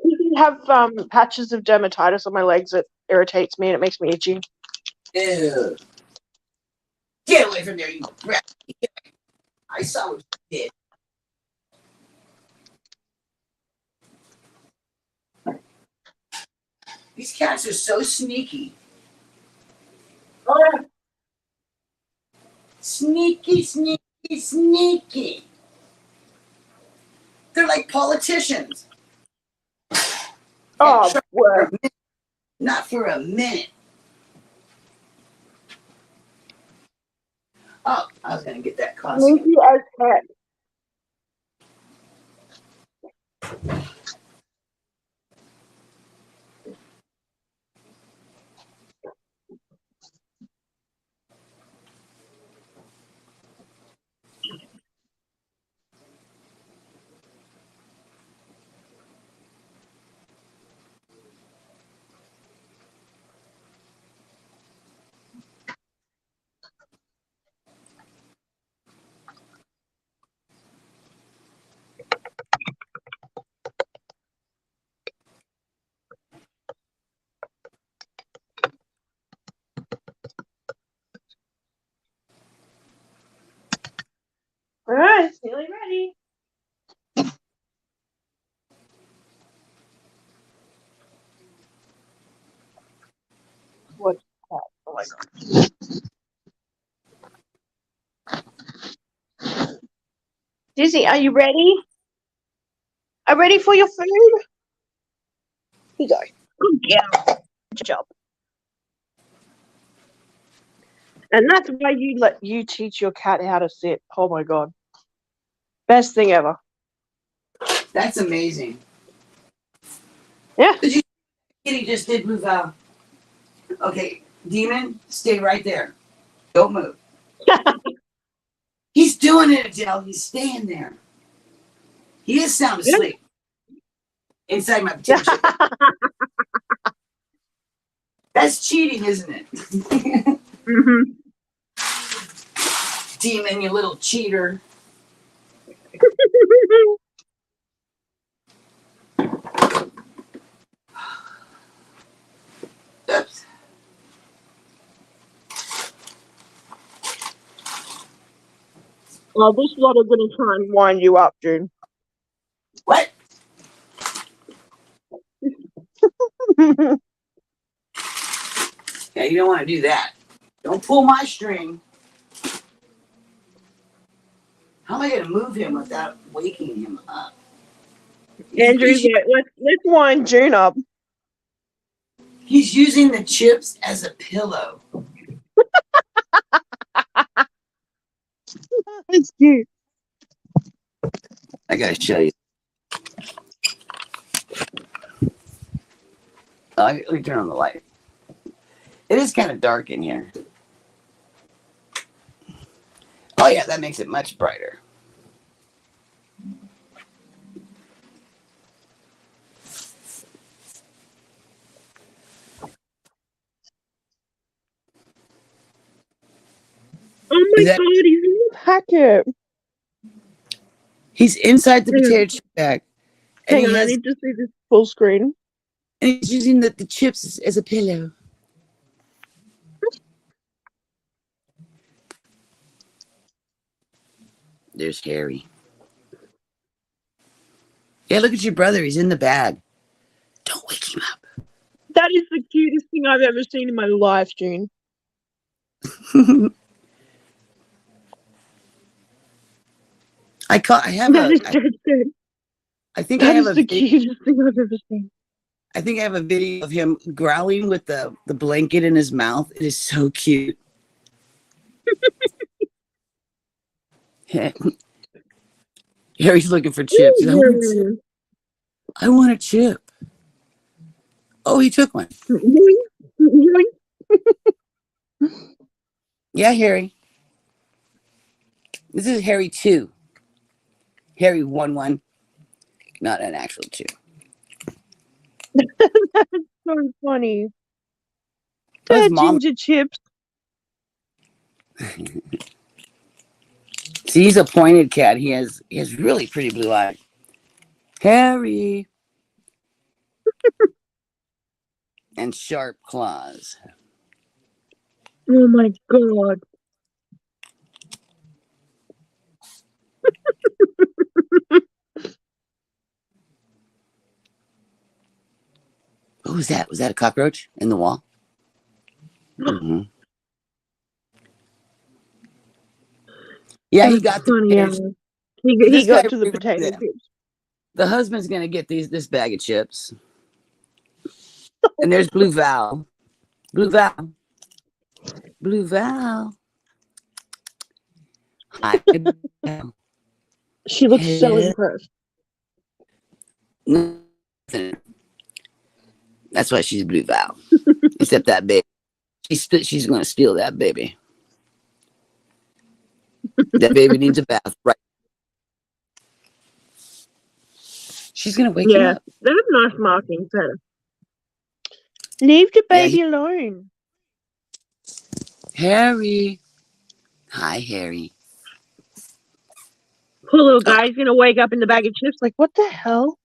You have patches of dermatitis on my legs that irritates me and it makes me itchy. Ew. Get away from there, you brat. I saw what you did. These cats are so sneaky. Oh, yeah. Sneaky, sneaky, sneaky. They're like politicians. Oh, well. Not for a minute. Oh, I was gonna get that costume. Sneaky as heck. All right, it's nearly ready. What's that? Oh my god. Dizzy, are you ready? Are you ready for your food? Here you go. Good girl. Good job. And that's why you teach your cat how to sit. Oh my god. Best thing ever. That's amazing. Yeah. Did you Kitty just did move out? Okay, Demon, stay right there. Don't move. He's doing it, Adele. He's staying there. He is sound asleep. Inside my potato chip. That's cheating, isn't it? Mm-hmm. Demon, you little cheater. Oops. Well, this lot are going to try and wind you up, June. What? Yeah, you don't want to do that. Don't pull my string. How am I going to move him without waking him up? Andrew's like, let's wind June up. He's using the chips as a pillow. It's cute. I gotta show you. Let me turn on the light. It is kind of dark in here. Oh yeah, that makes it much brighter. Oh my god, he's in the packet. He's inside the potato chip bag. Hang on, I need to see this full screen. And he's using the chips as a pillow. There's Harry. Yeah, look at your brother. He's in the bag. Don't wake him up. That is the cutest thing I've ever seen in my life, June. I have That a. is dead good. I think That I have is a. the cutest thing I've ever seen. I think I have a video of him growling with the blanket in his mouth. It is so cute. Harry's looking for chips. I want a chip. Oh, he took one. Yeah, Harry. This is Harry 2. Harry 1-1. Not an actual 2. That's so funny. Oh, his mom. Ginger chips. See, he's a pointed cat. He has really pretty blue eyes. Harry. And sharp claws. Oh my god. What was that? Was that a cockroach in the wall? Mm-hmm. Yeah, he got the potatoes. He got to the potato chips. The husband's gonna get this bag of chips. And there's Blue Val. Blue Val. Blue Val. Hi. She looks so impressed. That's why she's Blue Val. Except that baby. She's gonna steal that baby. That baby needs a bath, right? She's gonna wake him up. That's nice markings, Sarah. Leave the baby alone. Harry. Hi, Harry. Poor little guy's gonna wake up in the bag of chips like, what the hell?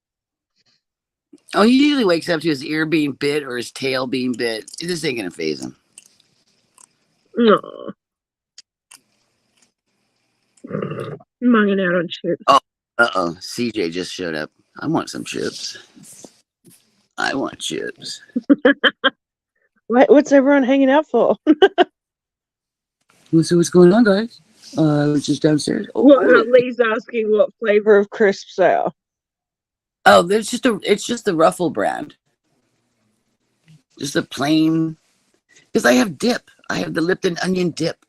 Oh, he usually wakes up to his ear being bit or his tail being bit. This ain't gonna phase him. No. Munging out on chips. Uh-oh. CJ just showed up. I want some chips. I want chips. Wait, what's everyone hanging out for? So what's going on, guys? I was just downstairs. Well, Lee's asking what flavor of crisps they are. Oh, it's just the Ruffle brand. Just a plain. Because I have dip. I have the Lipton onion dip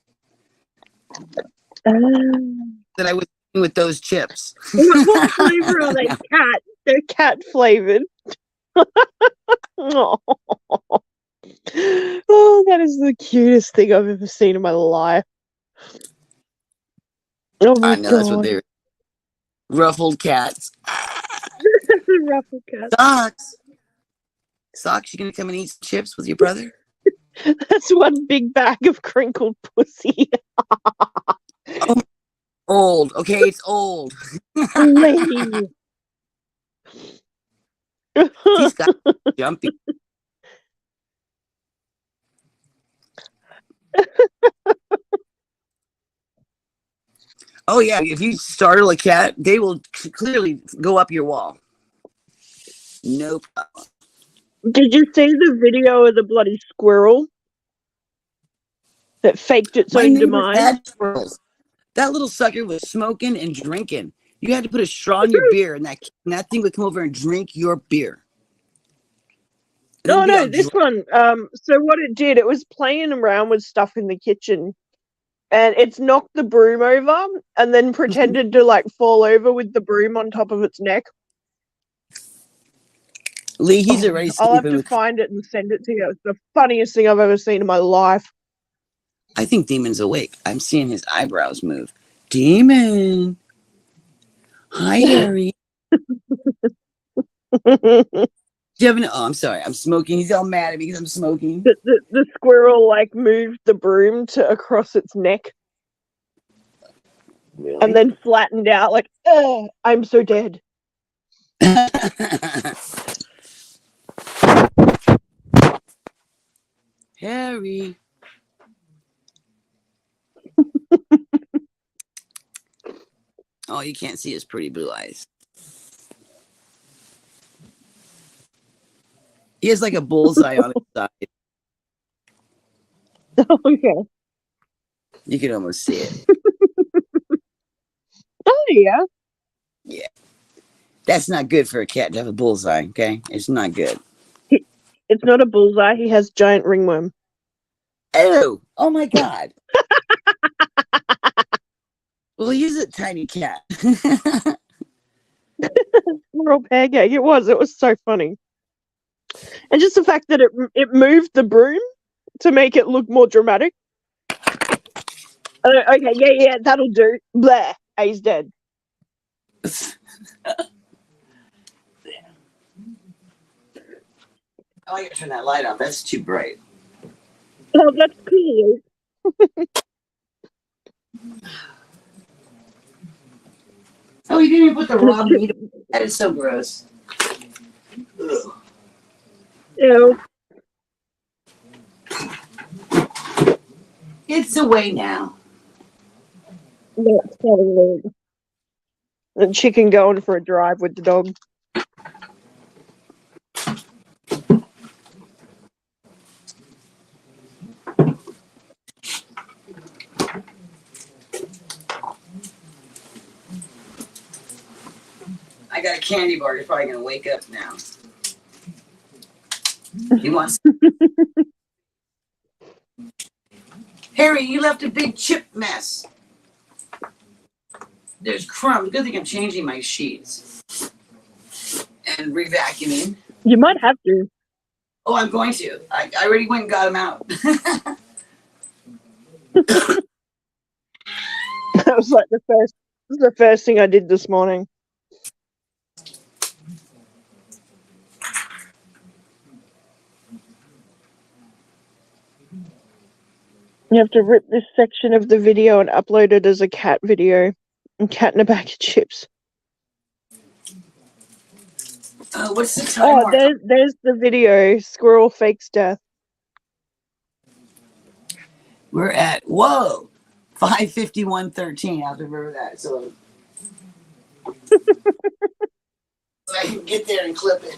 that I was eating with those chips. What flavor are they? Cat. They're cat flavored. Oh. Oh, that is the cutest thing I've ever seen in my life. Oh my I know god. that's what they're. Ruffled cats. Ruffle cat. Socks, you gonna come and eat some chips with your brother? That's one big bag of crinkled pussy. Oh, old. Okay, it's old. Lee. These guys are jumpy. Oh yeah, if you startle a cat, they will clearly go up your wall. No problem. Did you see the video of the bloody squirrel that faked its My own neighbor demise? had squirrels. That little sucker was smoking and drinking. You had to put a straw in your beer, and that thing would come over and drink your beer. No, this one. So what it did, it was playing around with stuff in the kitchen, and it's knocked the broom over, and then pretended to like fall over with the broom on top of its neck. Lee, he's already I'll have sleeping to with. find it and send it to you. It's the funniest thing I've ever seen in my life. I think Demon's awake. I'm seeing his eyebrows move. Demon. Hi, Harry. I'm sorry. I'm smoking. He's all mad at me because I'm smoking. The squirrel like moved the broom to across its neck. Really? And then flattened out like, I'm so dead. Harry. Oh, you can't see his pretty blue eyes. He has like a bullseye on his side. Okay. You can almost see it. Oh, yeah. Yeah. That's not good for a cat to have a bullseye, okay? It's not good. It's not a bullseye. He has giant ringworm. Oh my God. Well, he's a tiny cat. Little pancake. It was so funny. And just the fact that it moved the broom to make it look more dramatic. Okay, yeah, that'll do. Blah. He's dead. Oh, I gotta turn that light off. That's too bright. Oh, that's cool. Oh, you didn't even put the raw meat. That is so gross. Ugh. Ew. It's away now. That's kind of weird. The chicken going for a drive with the dog. I got a candy bar. He's probably gonna wake up now. He wants. Harry, you left a big chip mess. There's crumbs. Good thing I'm changing my sheets and re-vacuuming. You might have to. Oh, I'm going to. I already went and got them out. That was like the first thing I did this morning. You have to rip this section of the video and upload it as a cat video. And cat in a bag of chips. What's the time? Oh, there's the video. Squirrel fakes death. We're at 5:51:13. I have to remember that. So So I can get there and clip it.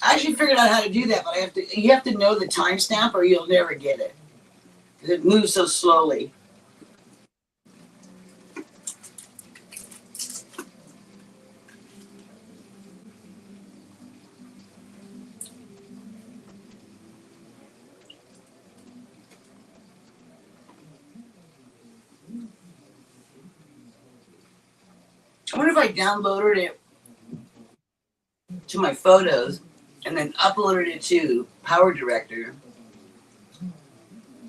I actually figured out how to do that, but you have to know the timestamp or you'll never get it. Because it moves so slowly. I wonder if I downloaded it to my photos and then uploaded it to Power Director.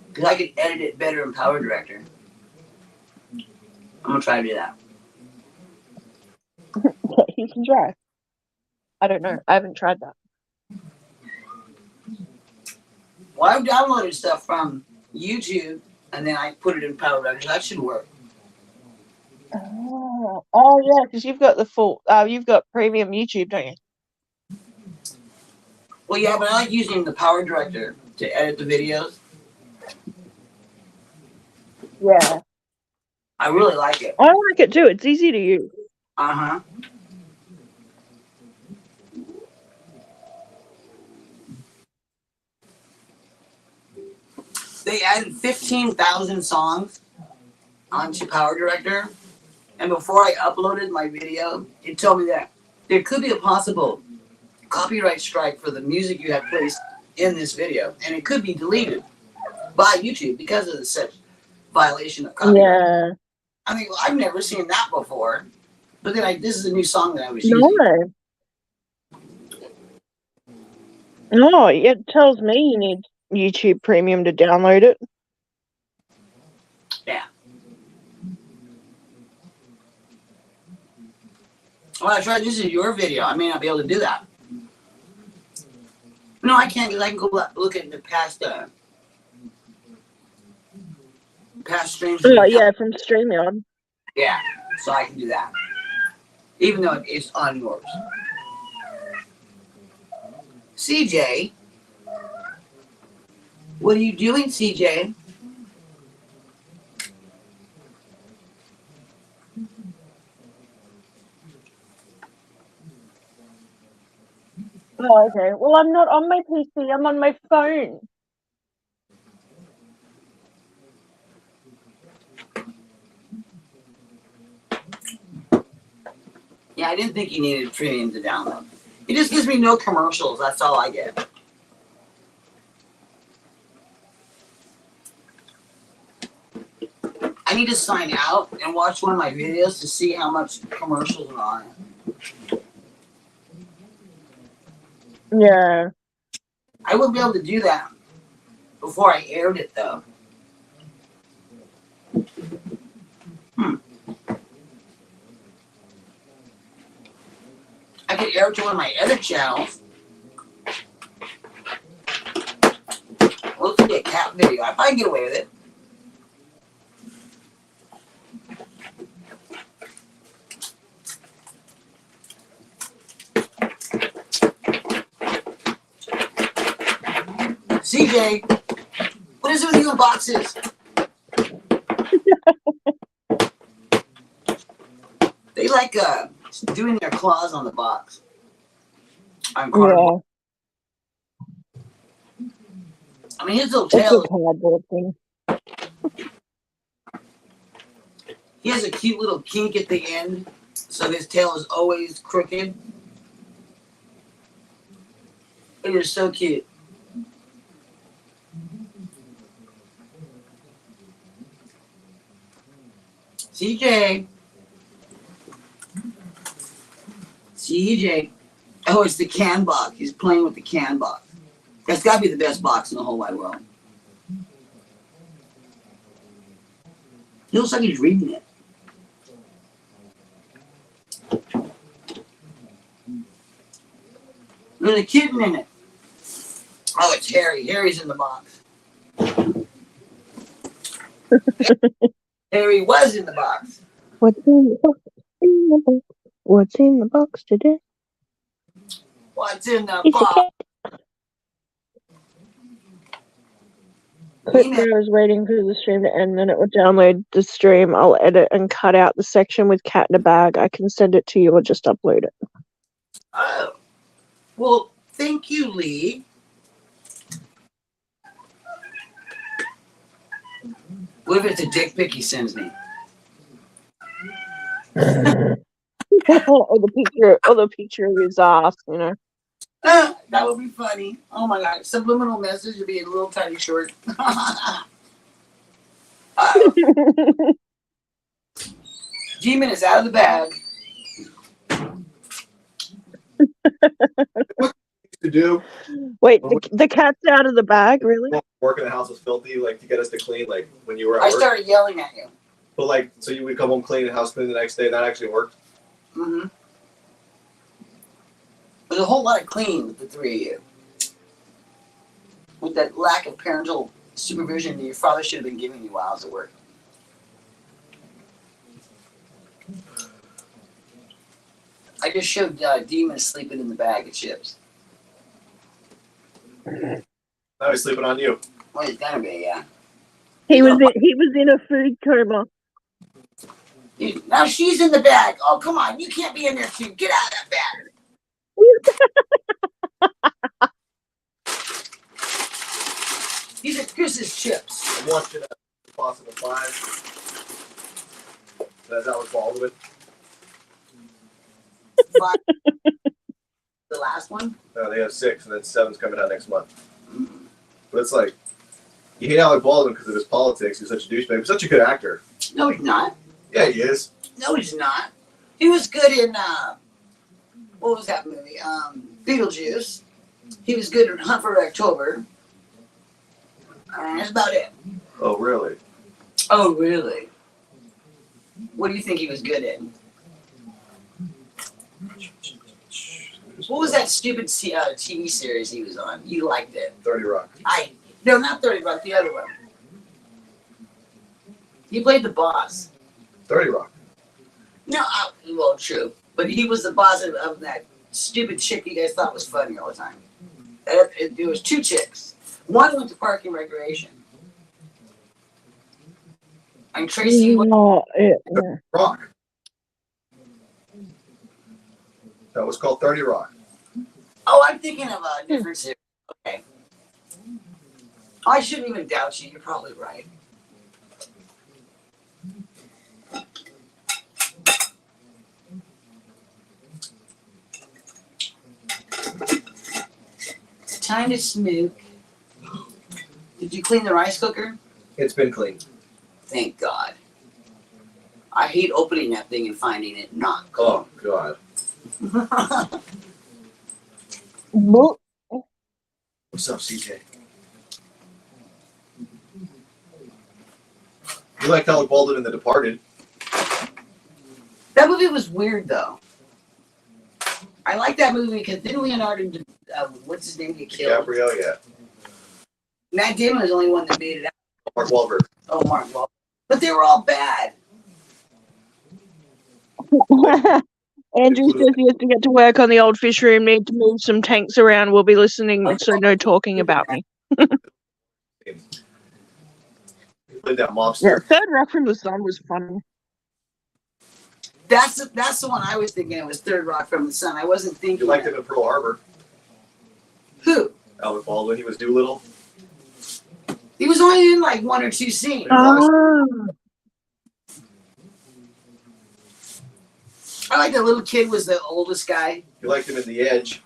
Because I could edit it better in Power Director. I'm going to try to do that. You can try. I don't know. I haven't tried that. Well, I've downloaded stuff from YouTube and then I put it in Power Director. That should work. Oh yeah, because you've got the full. You've got premium YouTube, don't you? Well, yeah, but I like using the Power Director to edit the videos. Yeah. I really like it. I like it too. It's easy to use. Uh-huh. They added 15,000 songs onto Power Director. And before I uploaded my video, it told me that there could be a possible copyright strike for the music you have placed in this video. And it could be deleted by YouTube because of such violation of copyright. Yeah. I mean, I've never seen that before. But then this is a new song that I was using. No, it tells me you need YouTube Premium to download it. Yeah. Well, that's right. This is your video. I may not be able to do that. No, I can't because I can go look at the past streams. Oh, yeah, from StreamYard. Yeah, so I can do that. Even though it's on yours. CJ, what are you doing, CJ? Oh, okay. Well, I'm not on my PC. I'm on my phone. Yeah, I didn't think you needed premium to download. It just gives me no commercials. That's all I get. I need to sign out and watch one of my videos to see how much commercials are on it. Yeah. I wouldn't be able to do that before I aired it, though. I could air it to one of my other channels. Let's see a cat video. I probably get away with it. CJ, what is it with you in boxes? They like doing their claws on the box. On cardboard. Yeah. I mean, his little tail. It's a cardboard thing. He has a cute little kink at the end, so his tail is always crooked. It is so cute. CJ. CJ. Oh, it's the can box. He's playing with the can box. That's got to be the best box in the whole wide world. He looks like he's reading it. There's a kitten in it. Oh, it's Harry. Harry's in the box. Harry was in the box. What's in the box? What's in the box today? What's in the It's box? Clip where I was waiting for the stream to end, then it would download the stream. I'll edit and cut out the section with cat in a bag. I can send it to you or just upload it. Oh. Well, thank you, Lee. What if it's a dick pic he sends me? or the picture of his ass, you know. That would be funny. Oh my god. Subliminal message would be a little tiny short. Demon is out of the bag. To do. Wait, the cat's out of the bag, really? Work in the house was filthy, like to get us to clean, like when you were at I work. started yelling at you. But like, so you would come home clean and house clean the next day. That actually worked. Mm-hmm. There's a whole lot of clean with the three of you. With that lack of parental supervision that your father should have been giving you while I was at work. I just showed Demon sleeping in the bag of chips. Now he's sleeping on you. Well, he's gonna be, yeah. He was in a food coma. Now she's in the bag. Oh, come on. You can't be in there too. Get out of that bag. These are Chris's chips. I watched it at Possible 5. That was Baldwin. Five. The last one? No, they have 6, and then 7's coming out next month. But it's like, you hate Alec Baldwin because of his politics. He's such a douchebag. He's such a good actor. No, he's not. Yeah, he is. No, he's not. He was good in, what was that movie? Beetlejuice. He was good in Hunt for October. That's about it. Oh, really? Oh, really? What do you think he was good in? What was that stupid TV series he was on? You liked it. 30 Rock. No, not 30 Rock, the other one. He played the boss. 30 Rock. No, well, true. But he was the boss of that stupid chick you guys thought was funny all the time. There was 2 chicks. One went to Park and Recreation. And Tracy Rock. That was called 30 Rock. Oh, I'm thinking of a different series. Okay. I shouldn't even doubt you. You're probably right. Time to smoke. Did you clean the rice cooker? It's been cleaned. Thank God. I hate opening that thing and finding it not clean. Oh, God. What's up, CJ? You liked Alec Baldwin in The Departed. That movie was weird, though. I like that movie because didn't Leonardo, what's his name, get killed? DiCaprio, yeah. Matt Damon was the only one that made it out. Mark Wahlberg. Oh, Mark Wahlberg. But they were all bad. Andrew says he has to get to work on the old fish room, need to move some tanks around. We'll be listening, so no talking about me. He played that Yeah, mobster. Third Rock from the Sun was funny. That's the one I was thinking. It was Third Rock from the Sun. I wasn't thinking. You liked him in Pearl Harbor. Who? Alec Baldwin. He was Doolittle. He was only in like 1 or 2 scenes. Oh. I like the little kid was the oldest guy. You liked him in The Edge.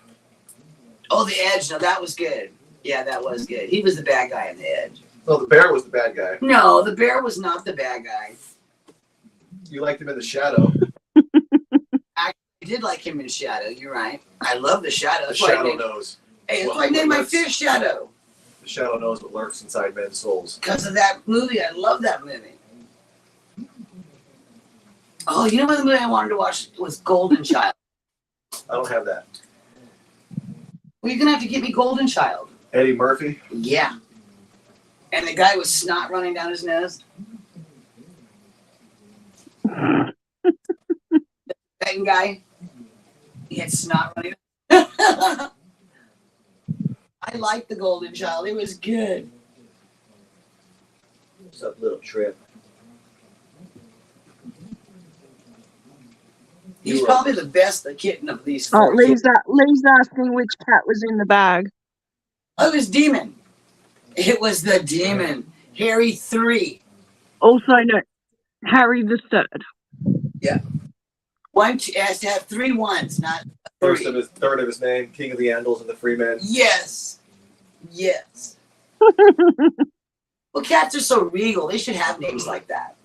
Oh, The Edge. No, that was good. Yeah, that was good. He was the bad guy in The Edge. No, the bear was the bad guy. No, the bear was not the bad guy. You liked him in The Shadow. I did like him in Shadow. You're right. I love the Shadow. The That's why I Shadow named, knows. hey, that's why I named my fish Shadow. The Shadow knows what lurks inside men's souls. Because of that movie. I love that movie. Oh, you know what the movie I wanted to watch was Golden Child. I don't have that. Well, you're going to have to get me Golden Child. Eddie Murphy. Yeah. And the guy with snot running down his nose. That guy. He had snot running. I liked the Golden Child. It was good. What's up, little trip? He's probably the best kitten of these four. Lee's asking which cat was in the bag. Oh, it was Demon. It was the Demon. Harry 3. Also, no, Harry the Third. Yeah. One has to have 3 ones, not 3. Third of his name, King of the Andals and the Freemen. Yes. Yes. Well, cats are so regal. They should have names like that.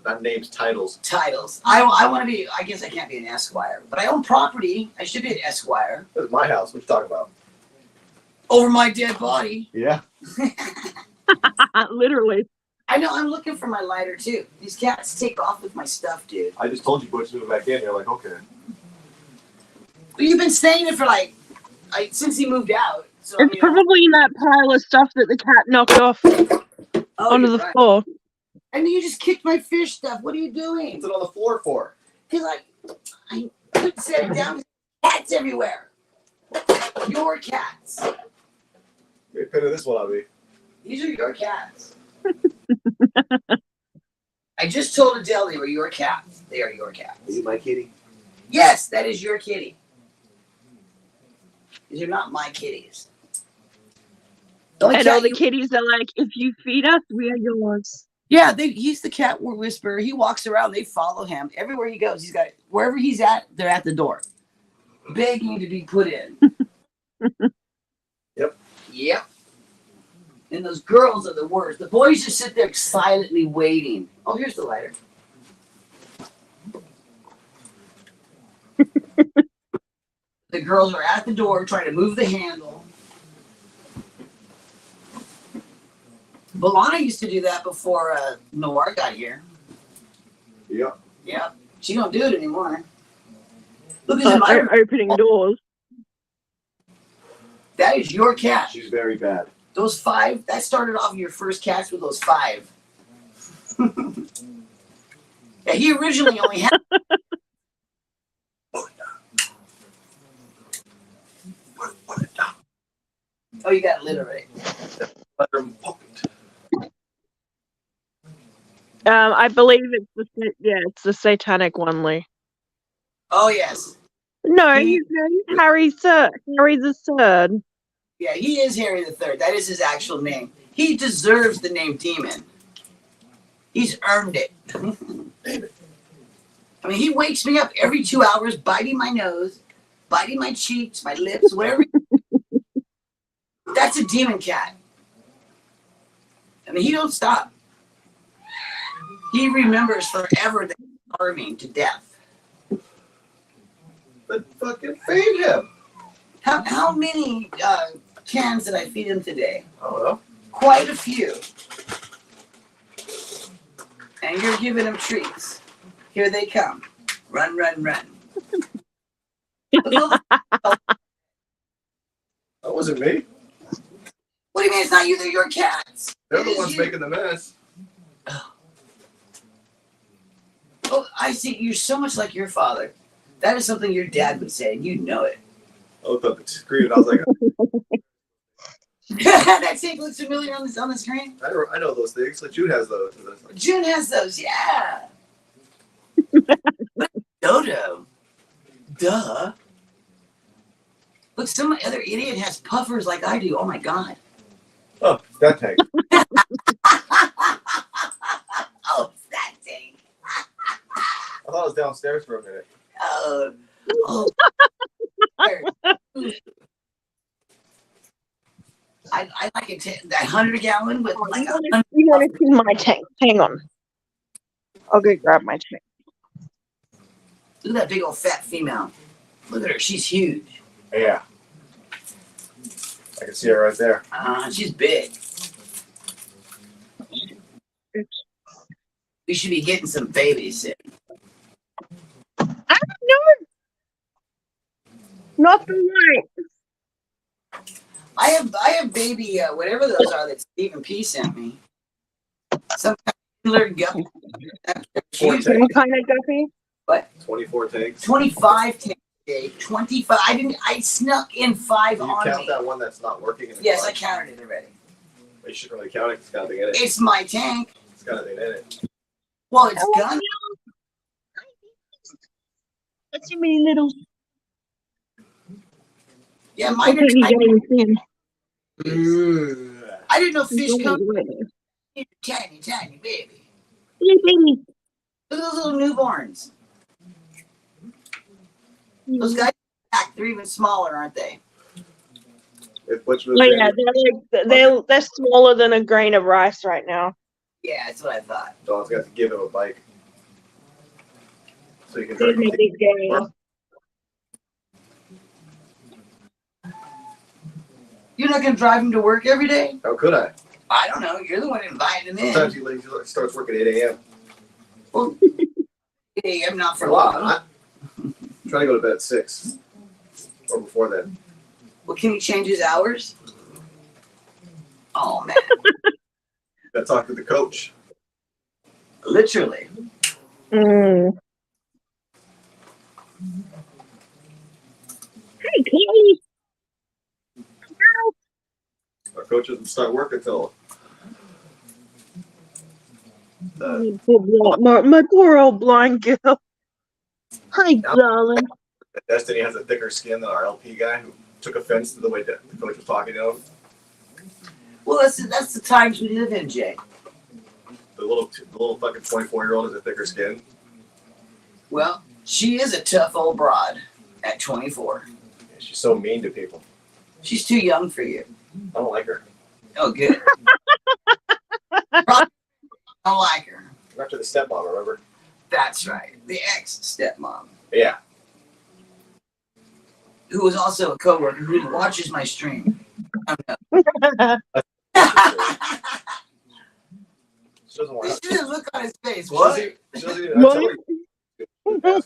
That name's titles. Titles. I want to be, I guess I can't be an esquire, but I own property. I should be an esquire. This is my house. What you talking about? Over my dead body. Yeah. Literally. I know, I'm looking for my lighter too. These cats take off with my stuff, dude. I just told you Butch to move back in. You're like, okay. But you've been saying it for since he moved out. So, It's probably in that pile of stuff that the cat knocked off onto the floor. And you just kicked my fish stuff. What are you doing? What's it on the floor for? Because I couldn't set it down. Cats everywhere. Your cats. What kind of this one I'll be? These are your cats. I just told Adele they were your cats. They are your cats. Are you my kitty? Yes, that is your kitty. These are not my kitties. And all the kitties are like, if you feed us, we are yours. Yeah, he's the cat whisperer. He walks around. They follow him everywhere he goes. Wherever he's at, they're at the door, begging to be put in. Yep. And those girls are the worst. The boys just sit there silently waiting. Oh, here's the lighter. The girls are at the door trying to move the handle. Balana used to do that before Noir got here. Yep. Yep. She don't do it anymore. Look at him opening doors. That is your cat. She's very bad. Those 5, that started off your first cats with those 5. Yeah, he originally only had. Oh, you got it lit already. I believe it's the satanic one, Lee. Oh yes. No, he's Harry the Third. Yeah, he is Harry the Third. That is his actual name. He deserves the name Demon. He's earned it. I mean, he wakes me up every 2 hours, biting my nose, biting my cheeks, my lips, whatever. That's a demon cat. I mean, he don't stop. He remembers forever that he's starving to death. But fucking feed him. How many cans did I feed him today? I don't know. Quite a few. And you're giving him treats. Here they come. Run, run, run. That wasn't me. What do you mean it's not you? They're your cats. They're the ones making the mess. Oh, I see. You're so much like your father. That is something your dad would say, and you know it. I looked up the screen and I was like, That shape looks familiar on the screen. I know those things. Like June has those. June has those, yeah. Dodo. Duh. Look, some other idiot has puffers like I do. Oh my god. Oh, that tank. Oh, it's that thing. I thought it was downstairs for a minute. Oh. I like it. That 100-gallon with like You want to see my tank? Hang on. I'll go grab my tank. Look at that big old fat female. Look at her. She's huge. Yeah. I can see her right there. She's big. We should be getting some babies soon. I don't know. Not the right. I have baby whatever those are that Stephen P sent me. Some kind of guppy. What kind of guppy? What? 24 tanks. 25 tanks. 25. I snuck in 5 Do you on count me. that one that's not working? Yes, I counted it already. You should really count it. It's got a thing in it. It's my tank. It's got a thing in it. Well, it's gun. That's too many little. Yeah, mine are tiny. I didn't know fish come tiny, tiny baby. Baby. Look at those little newborns. Those guys, they're even smaller, aren't they? Which Oh yeah, they're smaller than a grain of rice right now. Yeah, that's what I thought. Dawn's got to give him a bike. So you can They're drive. my big girl. You're not gonna drive him to work every day? How could I? I don't know. You're the one inviting him in. Sometimes he starts working at 8 a.m. Well, hey, I'm not for A long. lot. I'm trying to go to bed at 6 or before then. Well, can he change his hours? Oh man, Got to talk to the coach. literally. Mm. Hey, Chloe. Our coach doesn't start work until My poor old blind girl. Hi, darling. Destiny has a thicker skin than our LP guy who took offense to the way that the coach was talking to him. Well, that's the times we live in, Jay. The little fucking 24-year-old has a thicker skin. Well, she is a tough old broad at 24. Yeah, she's so mean to people. She's too young for you. I don't like her. Oh, good. I don't like her. After the stepmom, remember? That's right. The ex-stepmom, Yeah. who was also a coworker who watches my stream. Oh, no. She doesn't want You to. see the look on his face. She What? doesn't even I tell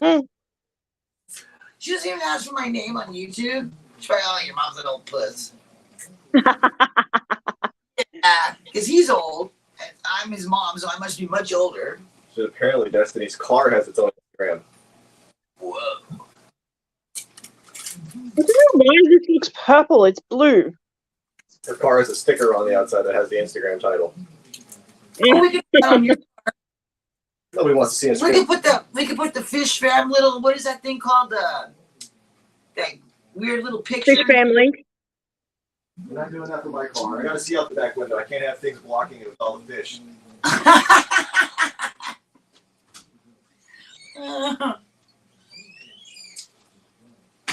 her. She doesn't even ask for my name on YouTube. She's like, oh, your mom's an old puss. Yeah, because he's old. And I'm his mom, so I must be much older. So apparently Destiny's car has its own Instagram. Whoa. Why this looks purple? It's blue. Her car has a sticker on the outside that has the Instagram title. Oh, we could put that on your. Nobody wants to see We Instagram. could put the fish fam little. What is that thing called? That weird little picture. Fish family. I'm not doing that for my car. I gotta see out the back window. I can't have things blocking it with all the fish.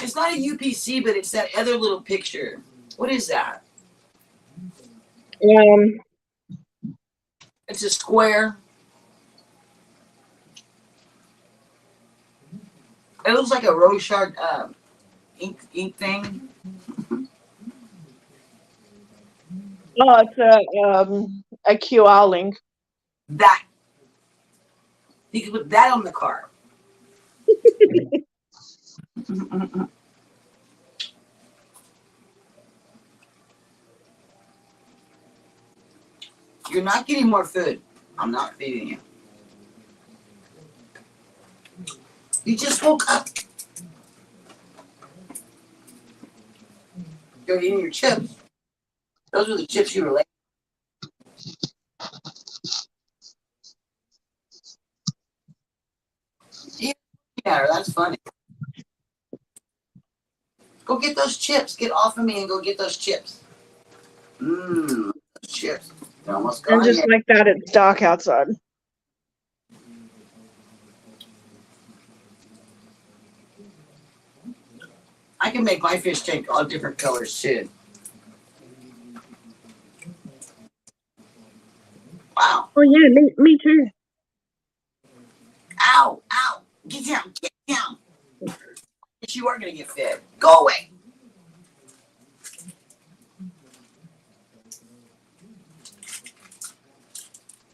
It's not a UPC, but it's that other little picture. What is that? It's a square. It looks like a Rochard ink thing. Oh, it's a QR link. That. You could put that on the car. You're not getting more food. I'm not feeding you. You just woke up. You're eating your chips. Those were the chips you were late. Yeah, that's funny. Go get those chips. Get off of me and go get those chips. Those chips. They're almost gone. And just yet. like that, it's dark outside. I can make my fish tank all different colors too. Wow. Oh yeah, me too. Ow, ow. Get down, get down. Yes, you are going to get fed. Go away.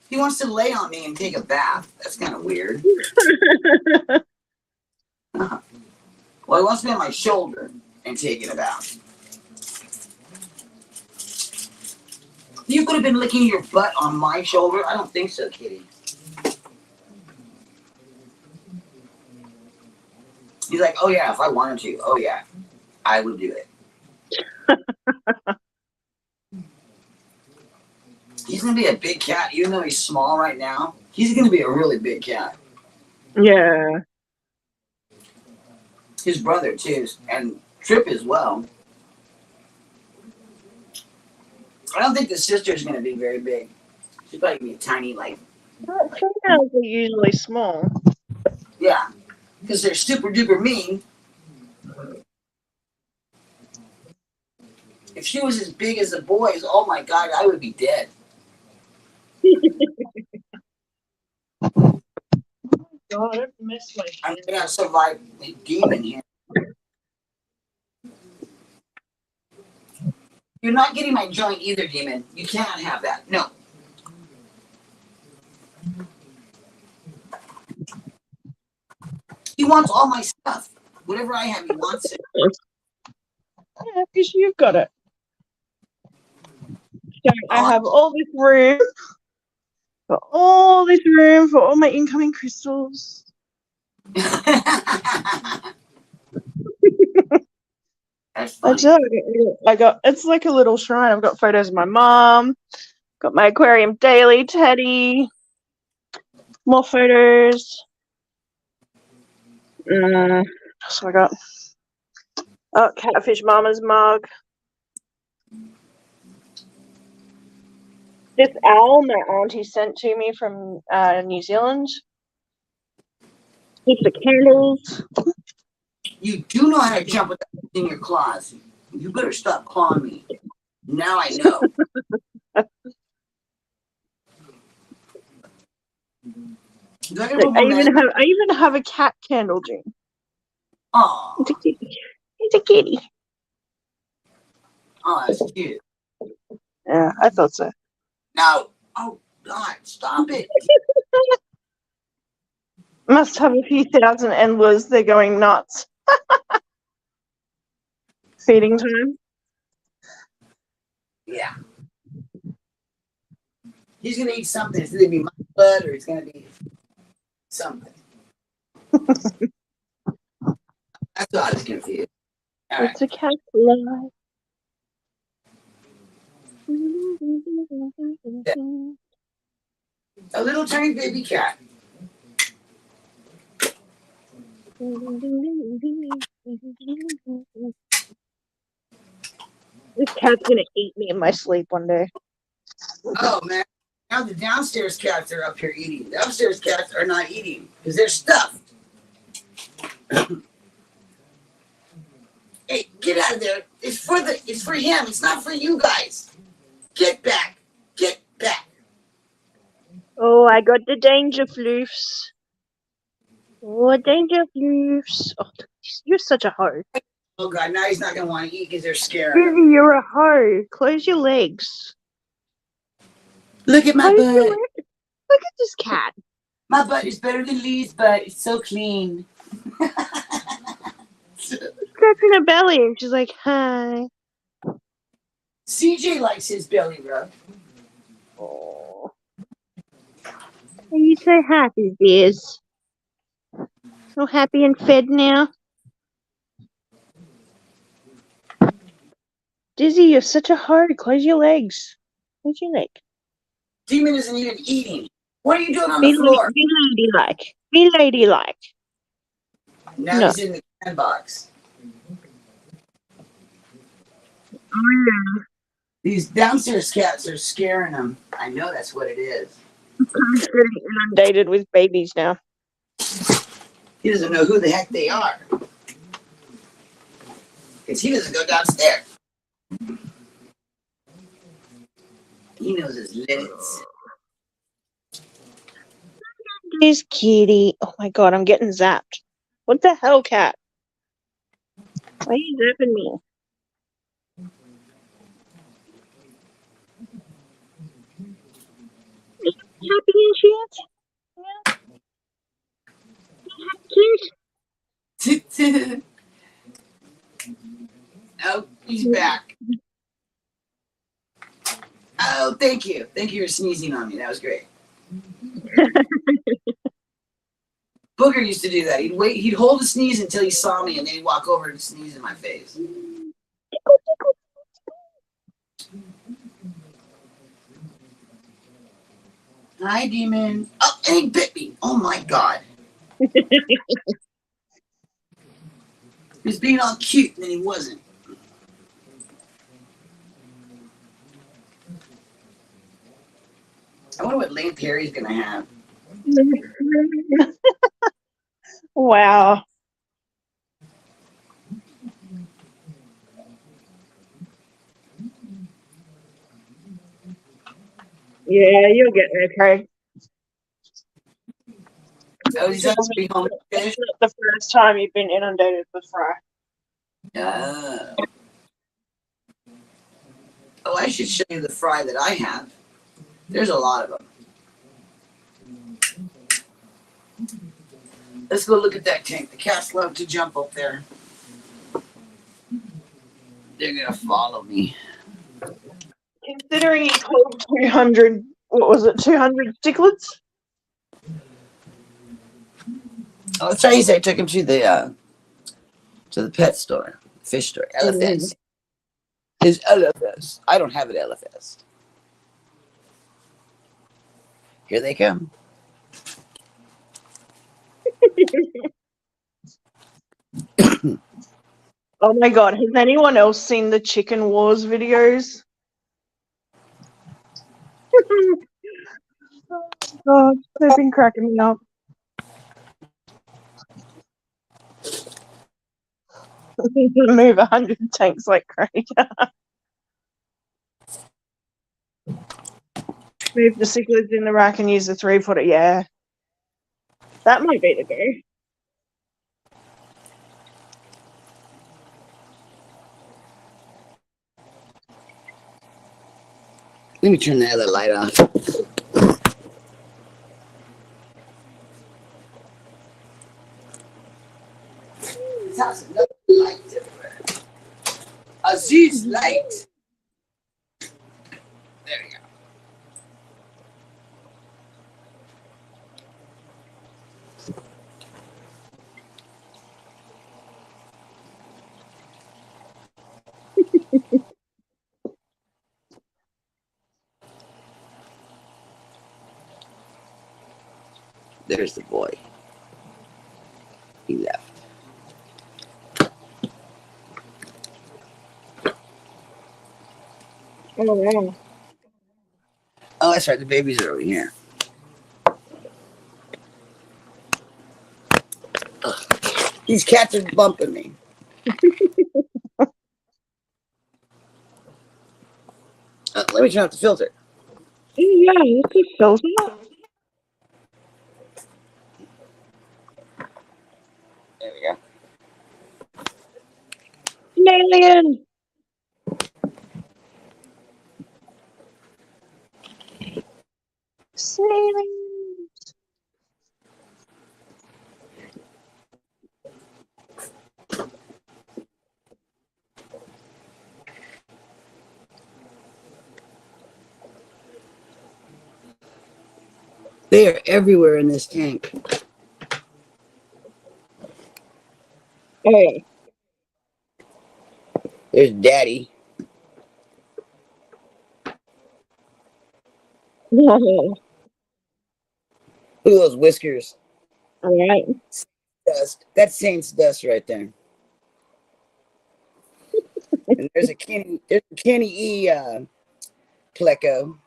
He wants to lay on me and take a bath. That's kind of weird. Well, he wants me on my shoulder and taking a bath. You could have been licking your butt on my shoulder. I don't think so, kitty. He's like, oh yeah, if I wanted to, oh yeah, I would do it. He's gonna be a big cat, even though he's small right now. He's gonna be a really big cat. Yeah. His brother too, and Trip as well. I don't think the sister's gonna be very big. She's probably gonna be a tiny, Females are usually small. yeah, because they're super duper mean. If she was as big as the boys, oh my god, I would be dead. God, I've missed my I'm gonna survive a demon here. You're not getting my joint either, demon. You cannot have that. No. He wants all my stuff. Whatever I have, he wants it. Yeah, because you've got it. So I Oh. have all this room. Got all this room for all my incoming crystals. That's I funny. tell you, I got it's like a little shrine. I've got photos of my mom, got my aquarium daily teddy, more photos. So I got catfish mama's mug. This owl my auntie sent to me from New Zealand. Heaps of candles. You do know how to jump with that in your claws. You better stop clawing me. Now I know. Do I get a Look, I rubber even man? have a cat candle, June. Aw. It's a kitty. It's a kitty. Oh, that's cute. Yeah, I thought so. No. Oh, God. Stop it. Must have a few thousand endless. They're going nuts. Feeding time. Yeah. He's going to eat something. It's going to be my blood or it's going to be something. That's what I was confused. All right. It's a cat life. A little tiny baby cat. This cat's gonna eat me in my sleep one day. Oh, man. Now the downstairs cats are up here eating. The upstairs cats are not eating because they're stuffed. Hey, get out of there. It's for him. It's not for you guys. Get back. Get back. Oh, I got the danger floofs. Oh, danger floofs. Oh, you're such a hoe. Oh, God. Now he's not going to want to eat because they're scaring him. Really, you're a hoe. Close your legs. Look at my Close your butt. legs. Look at this cat. My butt is better than Lee's butt. It's so clean. Scratching her belly, and she's like, "Hi." CJ likes his belly rub. Oh, are you so happy, dears? So happy and fed now. Dizzy, you're such a hoe. Close your legs. Close your leg. Demon isn't even eating. What are you doing on Be the floor? ladylike. Be ladylike. Now No. he's in the sandbox. Oh, yeah. These downstairs cats are scaring him. I know that's what it is. I'm getting inundated with babies now. He doesn't know who the heck they are. Because he doesn't go downstairs. He knows his limits. This kitty. Oh my god, I'm getting zapped. What the hell, cat? Why are you zapping me? Are you happy and shit? Yeah. You happy? Oh, he's back. Oh, thank you. Thank you for sneezing on me. That was great. Booger used to do that. He'd wait. He'd hold a sneeze until he saw me, and then he'd walk over and sneeze in my face. Hi, demon. Oh, and he bit me. Oh my god. He was being all cute, and then he wasn't. I wonder what Lane Perry's gonna have. Wow. Yeah, you'll get there, Craig. Oh, he's on to be home It's fish. not the first time you've been inundated with fry. Oh, I should show you the fry that I have. There's a lot of them. Let's go look at that tank. The cats love to jump up there. They're gonna follow me. Considering he called 200, what was it, 200 sticklets? Oh, that's right. I took him to the pet store, fish store, LFS. His LFS. I don't have an LFS. Here they come. Oh my god, has anyone else seen the Chicken Wars videos? Oh, they've been cracking me up. Move 100 tanks like Craig. Move the cichlids in the rack and use the 3-footer. Yeah. That might be the go. Let me turn the other light off. This house has no lights everywhere. Aziz light. There we go. There's the boy. He left. Oh, wow. Oh, that's right. The babies are over here. Ugh. These cats are bumping me. Let me turn off the filter. Yeah, it's a filter. There we go. An alien. Sailing. They are everywhere in this tank. Oh, yeah. There's Daddy. All Look at those whiskers. right. Dust. That's Saint's dust right there. And there's a Kenny E Pleco.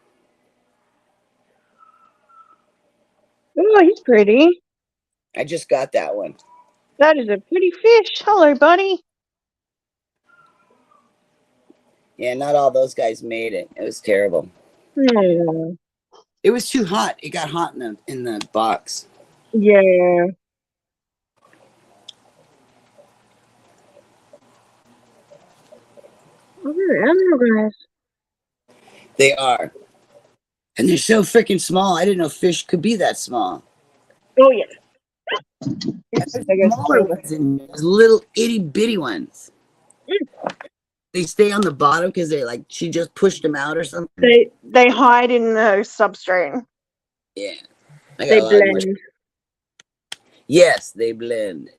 Oh, he's pretty. I just got that one. That is a pretty fish. Hello, buddy. Yeah, not all those guys made it. It was terrible. Hmm. It was too hot. It got hot in the box. Yeah. Guys. They are. And they're so freaking small. I didn't know fish could be that small. Oh, yeah. And It's there's big as a smaller shoulder. ones in there. There's little itty bitty ones. They stay on the bottom because they like she just pushed them out or something. They hide in the substrate. Yeah. I got They a lot more. blend. Yes, they blend.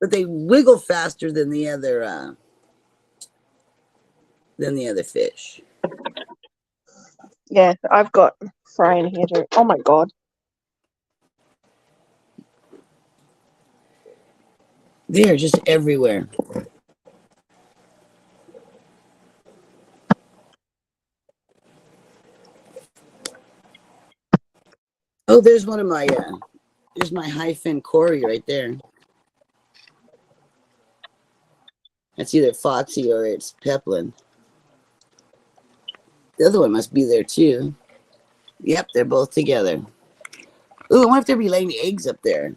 But they wiggle faster than the other fish. Yeah, I've got Fry in here too. Oh my god. They're just everywhere. Oh, there's one of my, there's my hyphen Corey right there. That's either Foxy or it's Peplin. The other one must be there too. Yep, they're both together. Ooh, I wonder if they'll be laying eggs up there.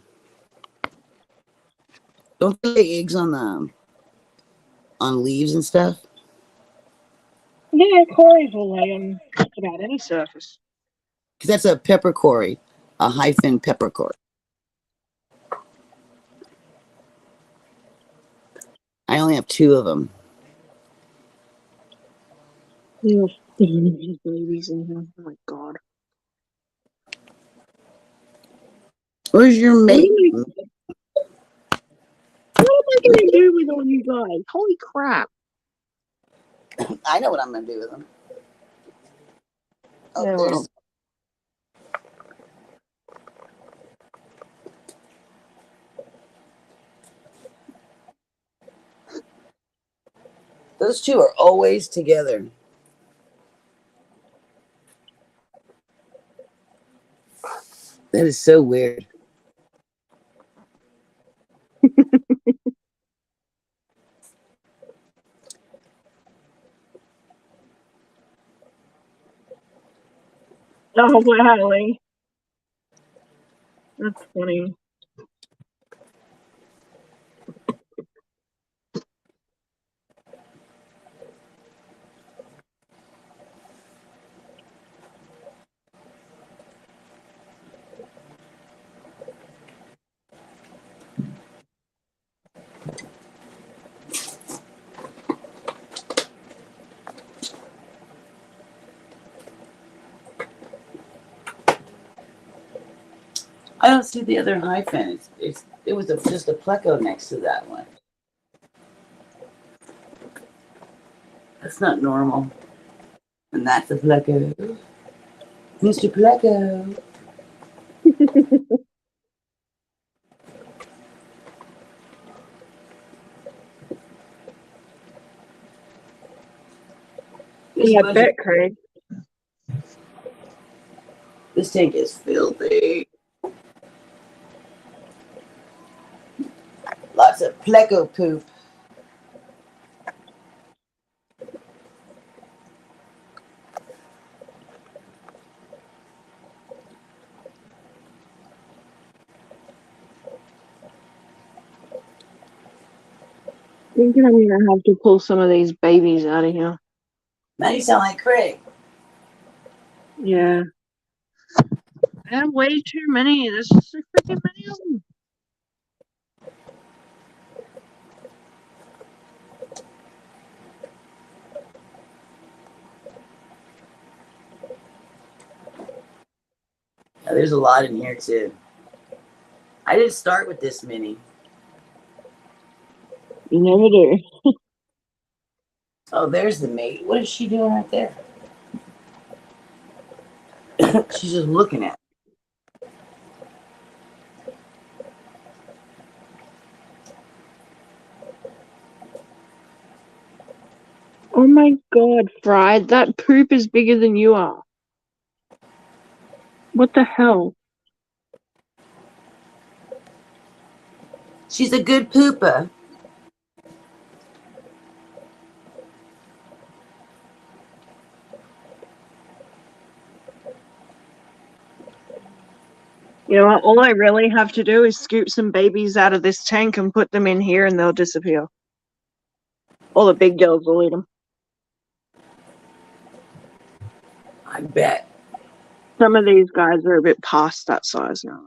Don't they lay eggs on leaves and stuff? Yeah, Corey's will lay on just about any surface. Because that's a peppercorey, a hyphen peppercorey. I only have 2 of them. There's babies in here. Oh my god. Where's your What mate? am I gonna do with all you guys? Holy crap. I know what I'm going to do with them. Oh, Yeah, well. there's. Those 2 are always together. That is so weird. Oh, wow, that's funny. I don't see the other hyphen. It was just a pleco next to that one. That's not normal. And that's a pleco. Mr. Pleco. Yeah, I bet, Craig. This tank is filthy. Lots of pleco poop. Thinking I'm gonna have to pull some of these babies out of here. Now you sound like Craig. Yeah. I have way too many. There's so freaking many of them. Yeah, there's a lot in here too. I didn't start with this many. You never do. Oh, there's the mate. What is she doing right there? She's just looking at me. Oh my god, Fried. That poop is bigger than you are. What the hell? She's a good pooper. You know what? All I really have to do is scoop some babies out of this tank and put them in here and they'll disappear. All the big girls will eat them. I bet. Some of these guys are a bit past that size now.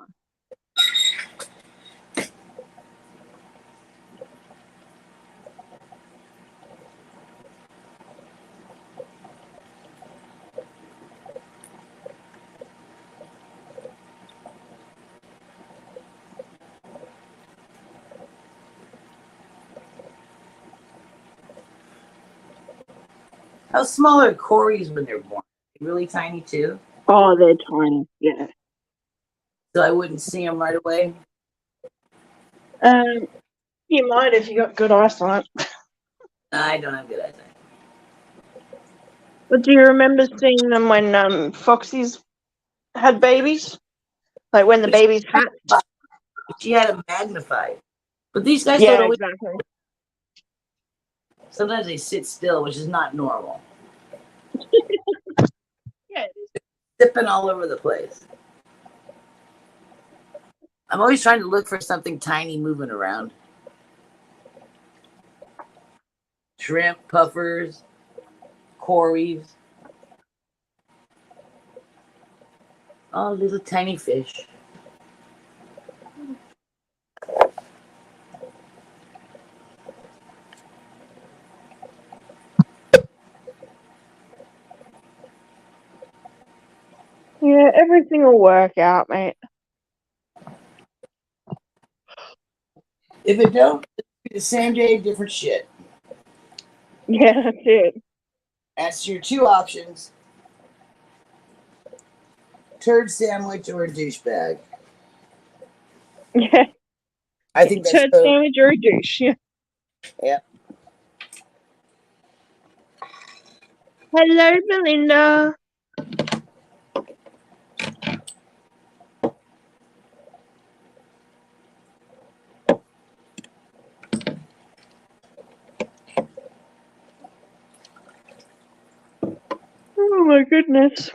How small are Corys when they're born? really tiny too? Oh, they're tiny. Yeah. So I wouldn't see them right away. You might if you got good eyesight. I don't have good eyesight. But do you remember seeing them when foxies had babies? Like when the But babies hatched? she had them magnified. But these guys don't Yeah, always. exactly. Sometimes they sit still, which is not normal. Yeah. Dipping all over the place. I'm always trying to look for something tiny moving around. Shrimp, puffers, cories. Oh, little tiny fish. Yeah, everything will work out, mate. If it don't, it'll be the same day, different shit. Yeah, that's it. That's your two options. Turd sandwich or a douchebag. Yeah. I think that's Turd so. sandwich or a douche. Yeah. Yeah. Hello, Belinda. Oh my goodness.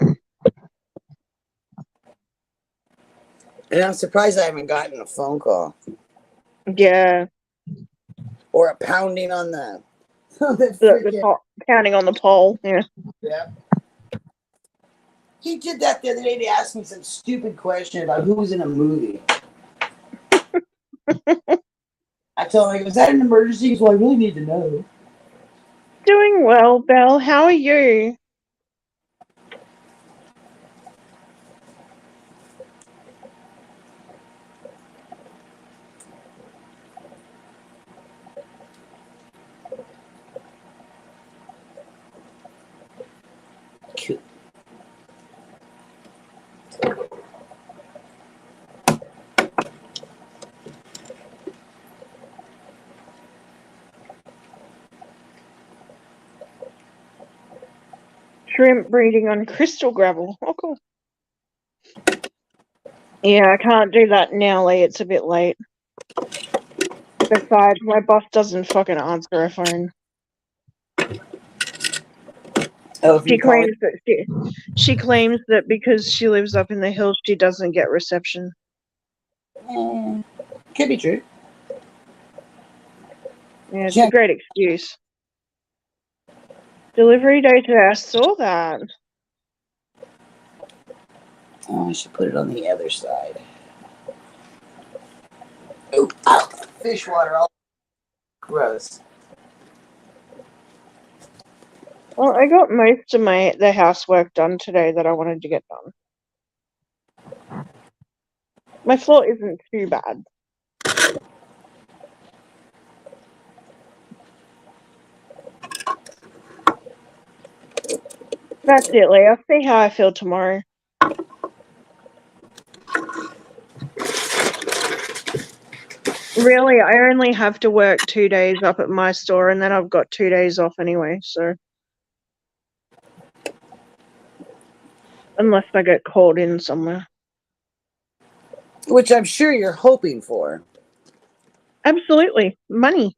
And I'm surprised I haven't gotten a phone call Yeah. or a pounding on the The freaking. pounding on the pole. Yeah. Yeah. He did that the other day. They asked me some stupid question about who was in a movie. I told him, was that an emergency? So I really need to know. Doing well, Belle. How are you? Cute. Shrimp breeding on crystal gravel. Oh, cool. Yeah, I can't do that now, Lee. It's a bit late. Besides, my boss doesn't fucking answer her phone. Oh, if She you call it. claims that she claims that because she lives up in the hills, she doesn't get reception. Could be true. Yeah, it's a great excuse. Delivery day today. I saw that. Oh, I should put it on the other side. Oh, fish water. All gross. Well, I got most of the housework done today that I wanted to get done. My floor isn't too bad. That's it, Lee. I'll see how I feel tomorrow. Really, I only have to work 2 days up at my store, and then I've got 2 days off anyway, so. Unless I get called in somewhere. Which I'm sure you're hoping for. Absolutely. Money.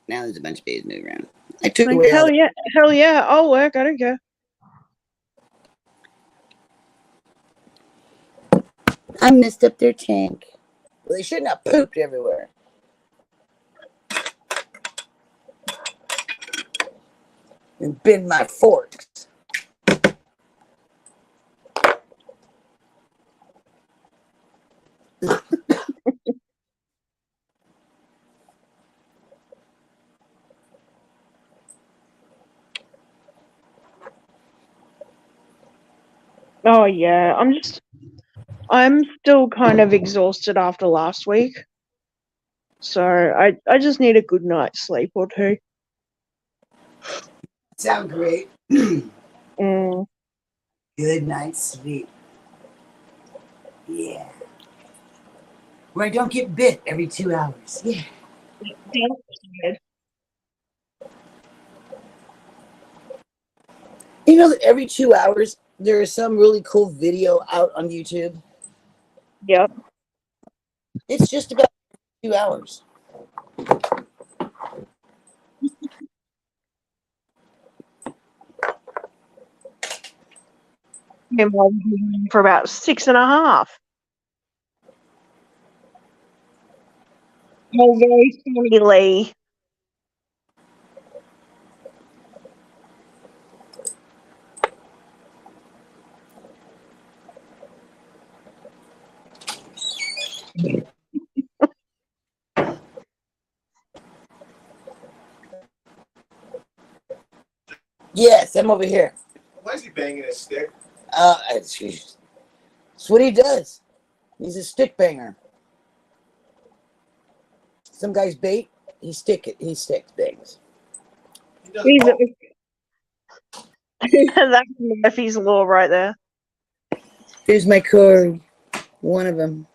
Now there's a bunch of babies moving around. I took Like, away all hell yeah, I'll work, I don't care. I messed up their tank. Well, they shouldn't have pooped everywhere. And bend my forks. Oh yeah, I'm still kind of exhausted after last week. So I just need a good night's sleep or two. Sound great. Mm. Good night's sleep. Yeah. Where I don't get bit every 2 hours. Yeah. You know that every 2 hours there is some really cool video out on YouTube. Yep. It's just about 2 hours. And for about 6.5. Oh, very funny, Lee. Yes, I'm over here. Why is he banging his stick? That's what he does. He's a stick banger. Some guys bait, he sticks bangs. He does He's, both. that's Murphy's Law right there. Here's my Corey. One of them.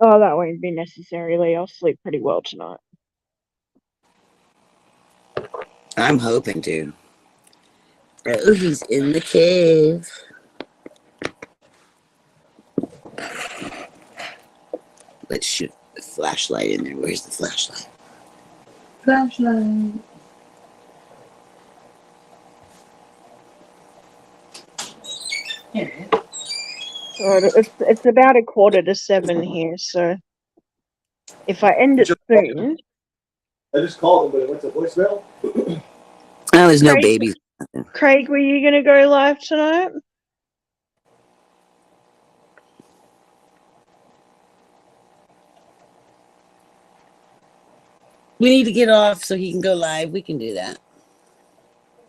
Oh, that won't be necessary, Lee. I'll sleep pretty well tonight. I'm hoping to. Oh, he's in the cave. Let's shoot the flashlight in there. Where's the flashlight? Flashlight. Here it is. Right, it's about 6:45 here, so if I end it soon, I just called him, but it went to voicemail. Oh, there's no Craig- babies. Craig, were you gonna go live tonight? We need to get off so he can go live. We can do that.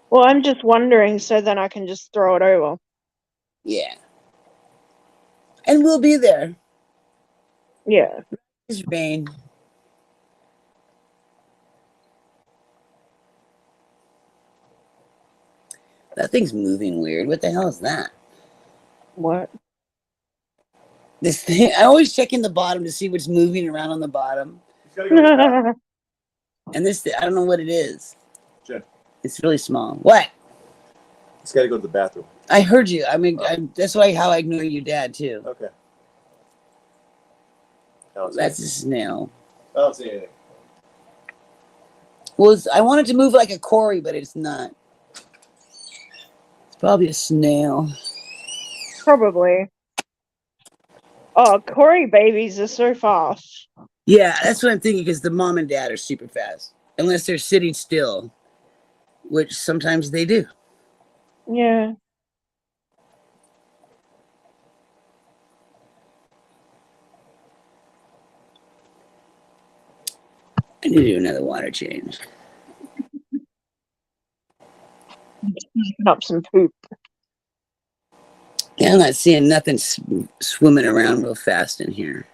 Well, I'm just wondering, so then I can just throw it over. Yeah. And we'll be there. Yeah. It's rain. That thing's moving weird. What the hell is that? What? This thing. I always check in the bottom to see what's moving around on the bottom. He's gotta go to the bathroom. And this, I don't know what it is. Jen. It's really small. What? He's gotta go to the bathroom. I heard you. I mean, that's why how I ignore your dad too. Okay. That's a snail. I don't see anything. Well, I wanted to move like a Corey, but it's not. It's probably a snail. Probably. Oh, Corey babies are so fast. Yeah, that's what I'm thinking because the mom and dad are super fast. Unless they're sitting still, which sometimes they do. Yeah. I need to do another water change. Picking up some poop. Yeah, I'm not seeing nothing swimming around real fast in here.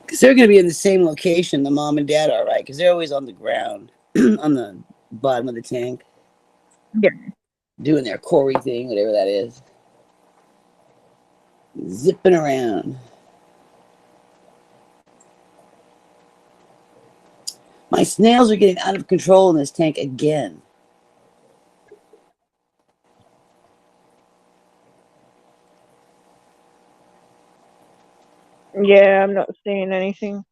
Because they're going to be in the same location the mom and dad are, right? Because they're always on the ground, on the bottom of the tank. Yeah. Doing their Corey thing, whatever that is. Zipping around. My snails are getting out of control in this tank again. Yeah, I'm not seeing anything.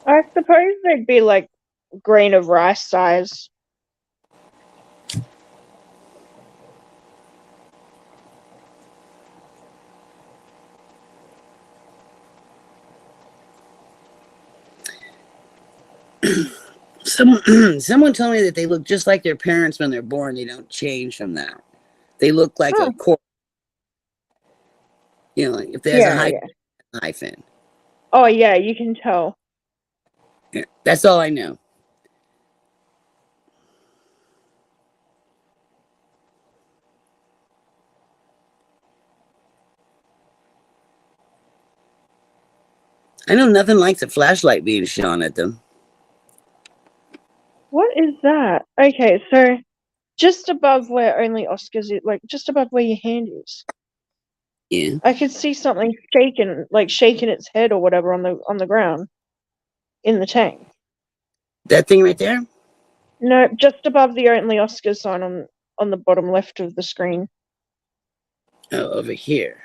I suppose they'd be like grain of rice size. Someone told me that they look just like their parents when they're born. They don't change from that. They look like Oh, a corpse. You know, like if there's a yeah, yeah. hyphen. Oh, yeah, you can tell. Yeah, that's all I know. I know nothing likes a flashlight being shone at them. What is that? Okay, so just above where only Oscar's is, like just above where your hand is. Yeah. I could see something shaking, like shaking its head or whatever on the ground in the tank. That thing right there? No, just above the only Oscar sign on the bottom left of the screen. Oh, over here.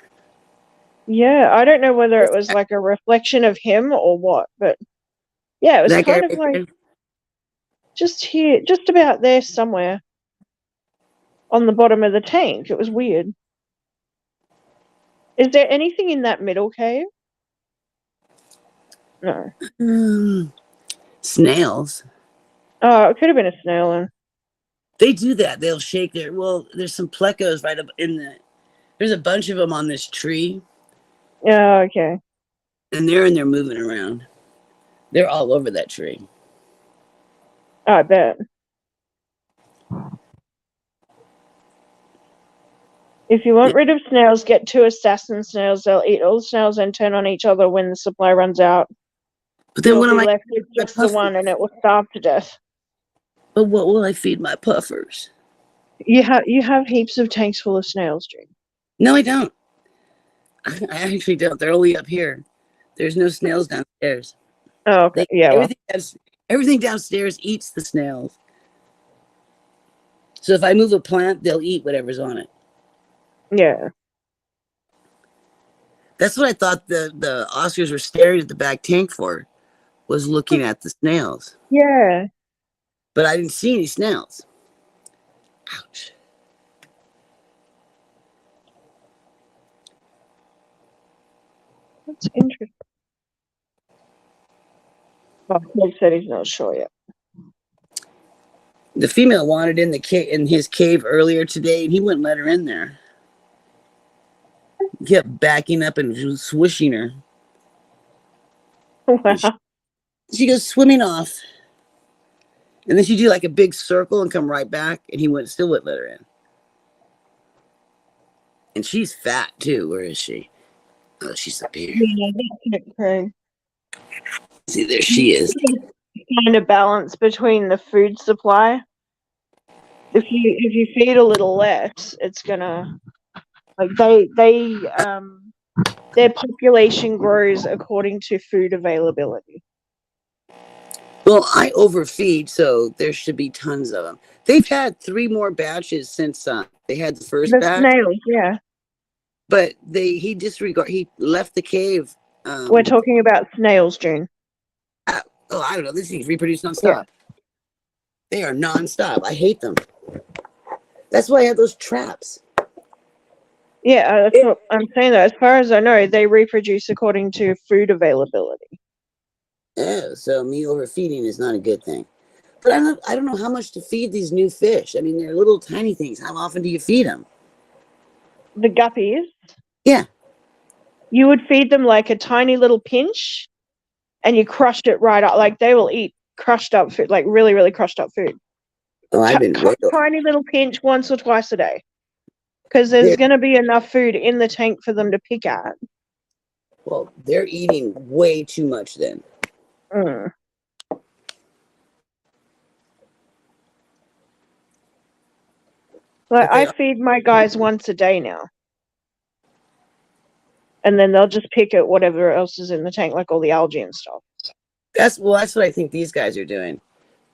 Yeah, I don't know whether it was like a reflection of him or what, but yeah, it was That guy kind of right like there? just here, just about there somewhere on the bottom of the tank. It was weird. Is there anything in that middle cave? No. Snails. Oh, it could have been a snail then. They do that. They'll shake their. Well, there's some plecos right up in the. There's a bunch of them on this tree, Yeah, okay. and they're in there moving around. They're all over that tree. I bet. If you want rid of snails, get 2 assassin snails. They'll eat all the snails and turn on each other when the supply runs out. But then You'll what be am I? left with My just the one, puffers. and it will starve to death. But what will I feed my puffers? You have heaps of tanks full of snails, June. No, I don't. I actually don't. They're only up here. There's no snails downstairs. Oh, okay. They Yeah, well, everything downstairs eats the snails. So if I move a plant, they'll eat whatever's on it. yeah. That's what I thought the Oscars were staring at the back tank for, was looking at the snails. Yeah. But I didn't see any snails. Ouch. That's interesting. Oh, Craig said he's not sure yet. The female wanted in his cave earlier today, and he wouldn't let her in there. He kept backing up and swishing her. Wow. She goes swimming off. And then she'd do like a big circle and come right back, and he still wouldn't let her in. And she's fat too. Where is she? Oh, she's up here. Yeah, that's it, Craig. See, there she is. Find a balance between the food supply. If you feed a little less, it's gonna like their population grows according to food availability. Well, I overfeed, so there should be tons of them. They've had 3 more batches since they had the first The batch, snails, yeah. but he left the cave. We're talking about snails, June. I don't know. These things reproduce nonstop. Yeah. They are nonstop. I hate them. That's why I have those traps. Yeah, that's what I'm saying. Though, as far as I know, they reproduce according to food availability. Oh, so me overfeeding is not a good thing. But I don't know how much to feed these new fish. I mean, they're little tiny things. How often do you feed them? The guppies, Yeah. you would feed them like a tiny little pinch, and you crushed it right up. Like they will eat crushed up food, like really, really crushed up food. Oh, I've been Tiny little pinch once or twice a day, because there's going to be enough food in the tank for them to pick at. Well, they're eating way too much then. Mm. Like I feed my guys once a day now, and then they'll just pick at whatever else is in the tank, like all the algae and stuff. That's what I think these guys are doing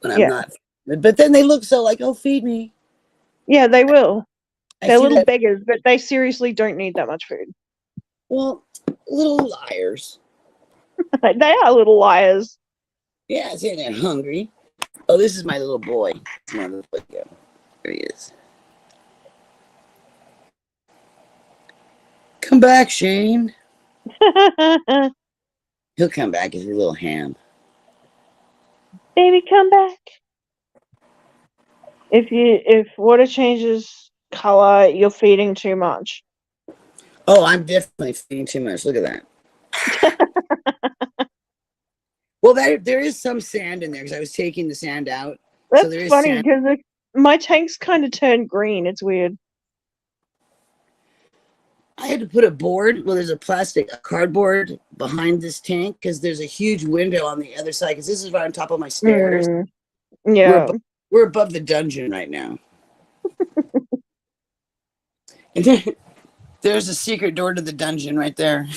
when I'm not. But then they look so like, oh, feed me. Yeah, they will. They're little that. beggars, but they seriously don't need that much food. Well, little liars. They are little liars. Yeah, saying they're hungry. Oh, this is my little boy. There he is. Come back, Shane. He'll come back as a little ham. Baby, come back. If water changes color, you're feeding too much. Oh, I'm definitely feeding too much. Look at that. Well, there is some sand in there because I was taking the sand out. So That's there is funny sand. because my tank's kind of turned green. It's weird. I had to put a board. Well, there's a cardboard behind this tank because there's a huge window on the other side. Because this is right on top of my stairs. Yeah. We're above the dungeon right now. And then, there's a secret door to the dungeon right there.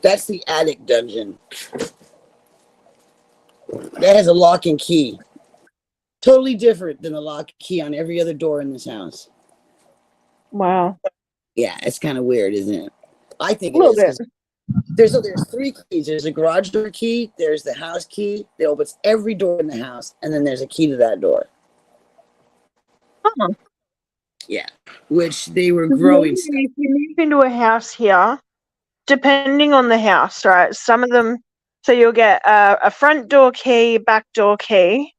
That's the attic dungeon. That has a lock and key. Totally different than the lock and key on every other door in this house. Wow. Yeah, it's kind of weird, isn't it? I think A it little is bit. because there's three keys. There's a garage door key, there's the house key that opens every door in the house, and then there's a key to that door. Huh. Yeah, which they were If growing stuff. you move into a house here, depending on the house, right? Some of them, so you'll get a front door key, back door key,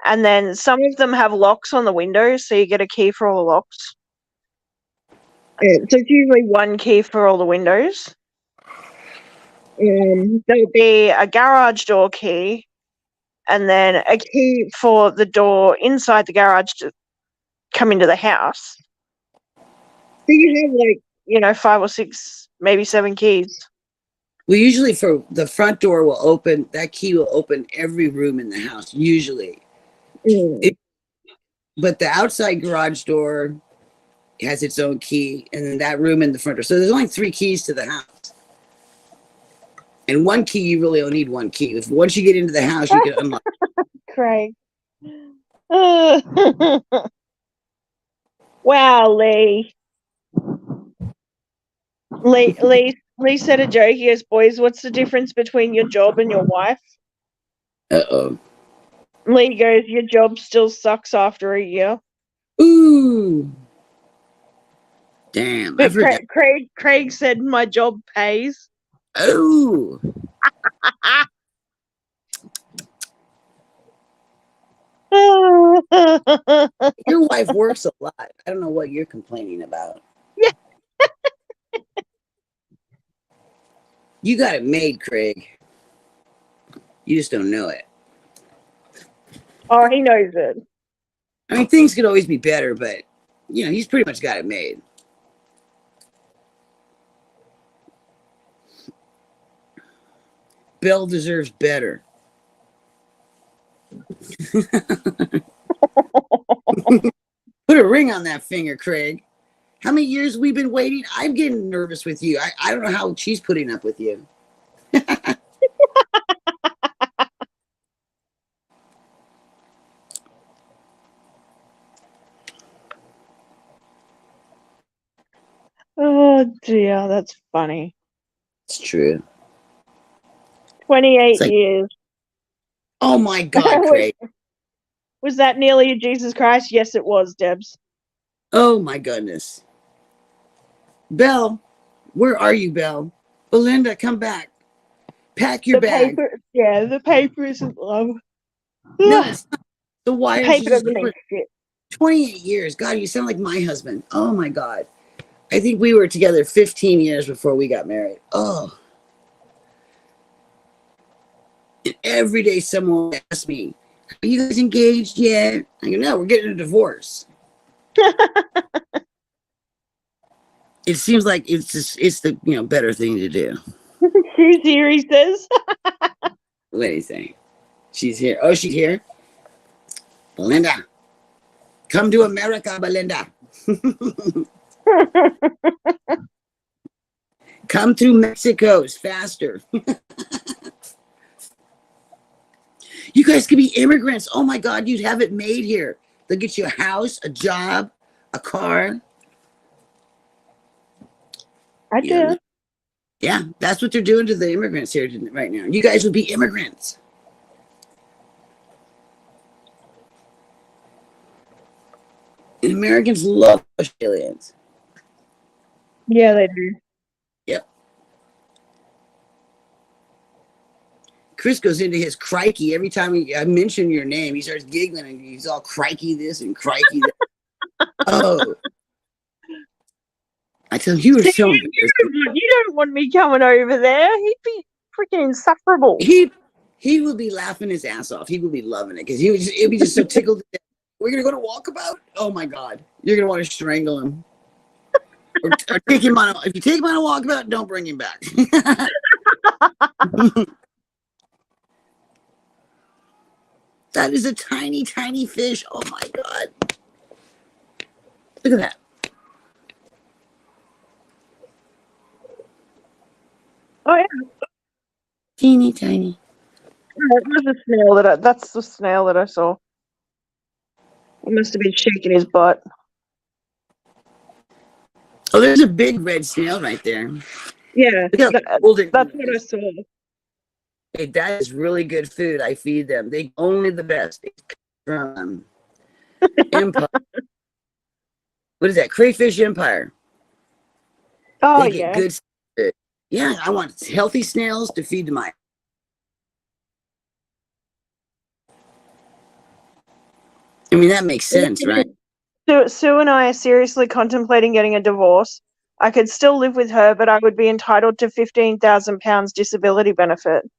and then some of them have locks on the windows, so you get a key for all the locks. So it's usually one key for all the windows. There'll be a garage door key, and then a key for the door inside the garage to come into the house. So you have 5 or 6, maybe 7 keys. Well, usually for the front door will open, that key will open every room in the house, usually. But the outside garage door has its own key, and then that room in the front door. So there's only 3 keys to the house. And one key, you really only need one key. If once you get into the house, you can unlock. Craig. Wow, Lee. Lee said a joke. He goes, "Boys, what's the difference between your job and your wife?" Uh-oh. Lee goes, "Your job still sucks after a year." Ooh. Damn. But I've heard that. Craig said, "My job pays." Oh. Your wife works a lot. I don't know what you're complaining about. Yeah. You got it made, Craig. You just don't know it. Oh, he knows it. I mean, things could always be better, but, he's pretty much got it made. Belle deserves better. Put a ring on that finger, Craig. How many years we've been waiting? I'm getting nervous with you. I don't know how she's putting up with you. Oh dear, that's funny. It's true. 28 years. Oh my God, Craig. Was that nearly a Jesus Christ? Yes, it was, Debs. Oh my goodness. Belle, where are you, Belle? Belinda, come back. Pack your bag. The paper isn't love. No, it's not. The The wires paper just doesn't mean shit. 28 years. God, you sound like my husband. Oh my God. I think we were together 15 years before we got married. Oh. And every day someone asks me, "Are you guys engaged yet?" I go, "No, we're getting a divorce." It seems like it's the better thing to do. She's here, he says. What do you think? She's here. Oh, she's here. Belinda, come to America, Belinda. Come through Mexico. It's faster. You guys could be immigrants. Oh my God, you'd have it made here. They'll get you a house, a job, a car. I do. Yeah, that's what they're doing to the immigrants here right now. You guys would be immigrants. And Americans love Australians. Yeah, they do. Yep. Chris goes into his crikey every time I mention your name. He starts giggling and he's all crikey this and crikey that. Oh, I tell him you were See, so you don't want me coming over there. He'd be freaking insufferable. He will be laughing his ass off. He will be loving it because he'll be just so tickled. We're gonna go to walkabout. Oh my god, you're gonna want to strangle him or take him on. If you take him on a walkabout, don't bring him back. That is a tiny, tiny fish. Oh my god, look at that. Oh yeah, Teeny tiny. it was a snail that's the snail that I saw. He must have been shaking his butt. Oh, there's a big red snail right there. Yeah, Look how old it that's is. what I saw. Hey, that is really good food. I feed them. They only the best. It's from Empire. What is that? Crayfish Empire. Oh They get yeah. good food. Yeah, I want healthy snails to feed to my. I mean, that makes sense, right? Sue and I are seriously contemplating getting a divorce. I could still live with her, but I would be entitled to £15,000 disability benefit.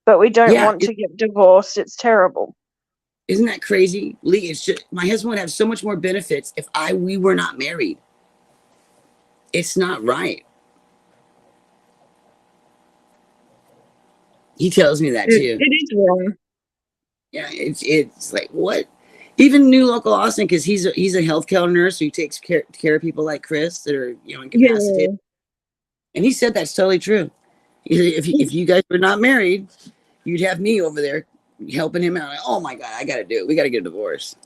But we don't Yeah, want to get divorced. It's terrible. isn't that crazy? Lee, it's just my husband would have so much more benefits if we were not married. It's not right. He tells me that too. It is wrong. Yeah, it's like what? Even new local Austin, because he's a healthcare nurse who takes care of people like Chris that are incapacitated. Yeah. And he said that's totally true. If you guys were not married, you'd have me over there helping him out. Like, oh my god, I gotta do it. We gotta get a divorce.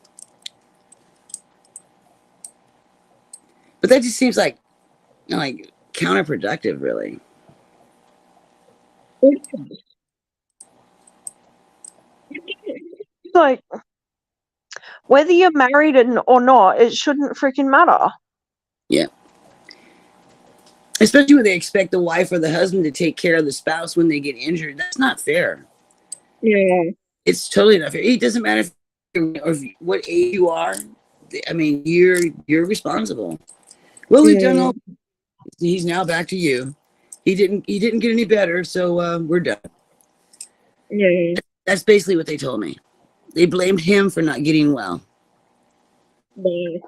But that just seems like counterproductive, really. Like, whether you're married or not, it shouldn't freaking matter. Yeah. Especially when they expect the wife or the husband to take care of the spouse when they get injured. That's not fair. Yeah. It's totally not fair. It doesn't matter what age you are. I mean, you're responsible. Well, we've done all. He's now back to you. He didn't get any better, so we're done. Yeah. That's basically what they told me. They blamed him for not getting well. Yeah.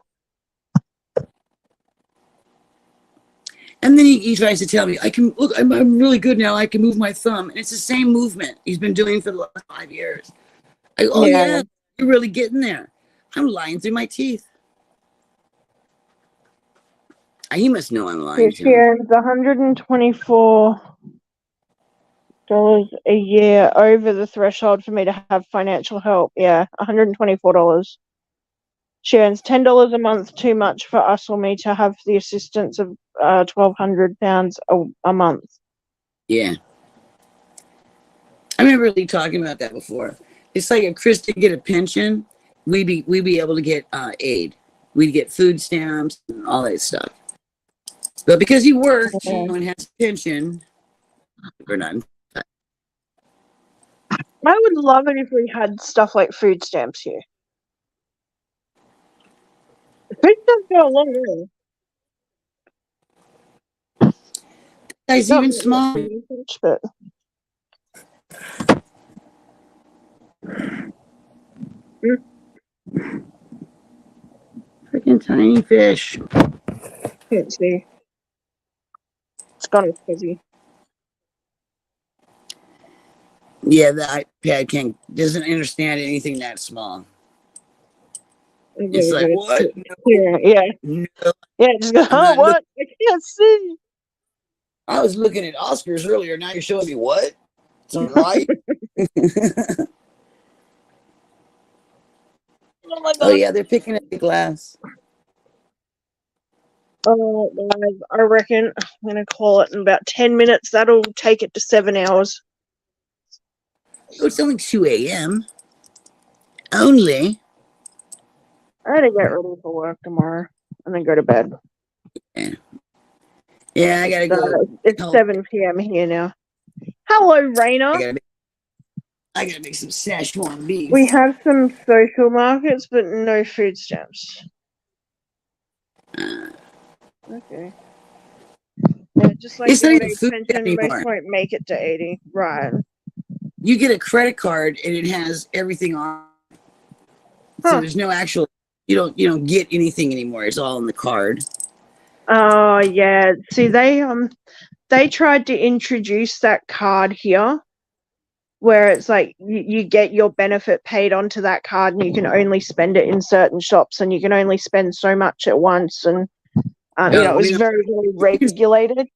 And then he tries to tell me, I can look, I'm really good now. I can move my thumb. And it's the same movement he's been doing for the last 5 years. Oh, yeah, you're really getting there. I'm lying through my teeth. He must know I'm lying to him. Yeah, it's $124 a year over the threshold for me to have financial help. Yeah, $124. She earns $10 a month too much for us or me to have the assistance of £1,200 a month. Yeah. I remember Lee talking about that before. It's like if Chris did get a pension, we'd be able to get aid. We'd get food stamps and all that stuff. But because he works and has a pension, we're not. I would love it if we had stuff like food stamps here. Food stamps go a long way. Guy's even small. But Freaking tiny fish. can't see. It's gone fuzzy. Yeah, the iPad doesn't understand anything that small. It's like, what? Yeah. No. Yeah, just go, oh, what? I can't see. I was looking at Oscars earlier. Now you're showing me what? Something right? Oh, my God. Oh, yeah, they're picking up the glass. Oh, I reckon I'm going to call it in about 10 minutes. That'll take it to 7 hours. Oh, it's only 2 a.m. Only. I gotta get ready for work tomorrow and then go to bed. Yeah, I gotta go. It's 7 p.m. here now. Hello, Raina. I gotta make some Szechuan beef. We have some social markets, but no food stamps. Okay. Yeah, just like It's the not old even age food pension, most anymore. won't make it to 80. Right. You get a credit card and it has everything on. So Huh. there's no actual. You don't get anything anymore. It's all in the card. Oh yeah. See, they tried to introduce that card here, where it's like you get your benefit paid onto that card, and you can only spend it in certain shops, and you can only spend so much at once, and it was We don't. very, very regulated.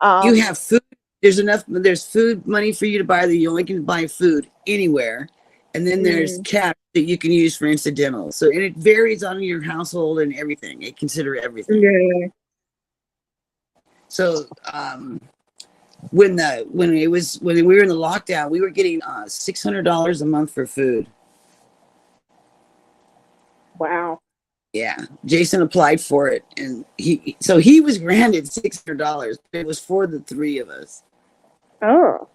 You have food. There's enough. There's food money for you to buy that you only can buy food anywhere, and then there's cash that you can use for incidental. So and it varies on your household and everything. It consider everything. Yeah. So when we were in the lockdown, we were getting $600 a month for food. Wow. Yeah, Jason applied for it, and he was granted $600. It was for the three of us. Oh.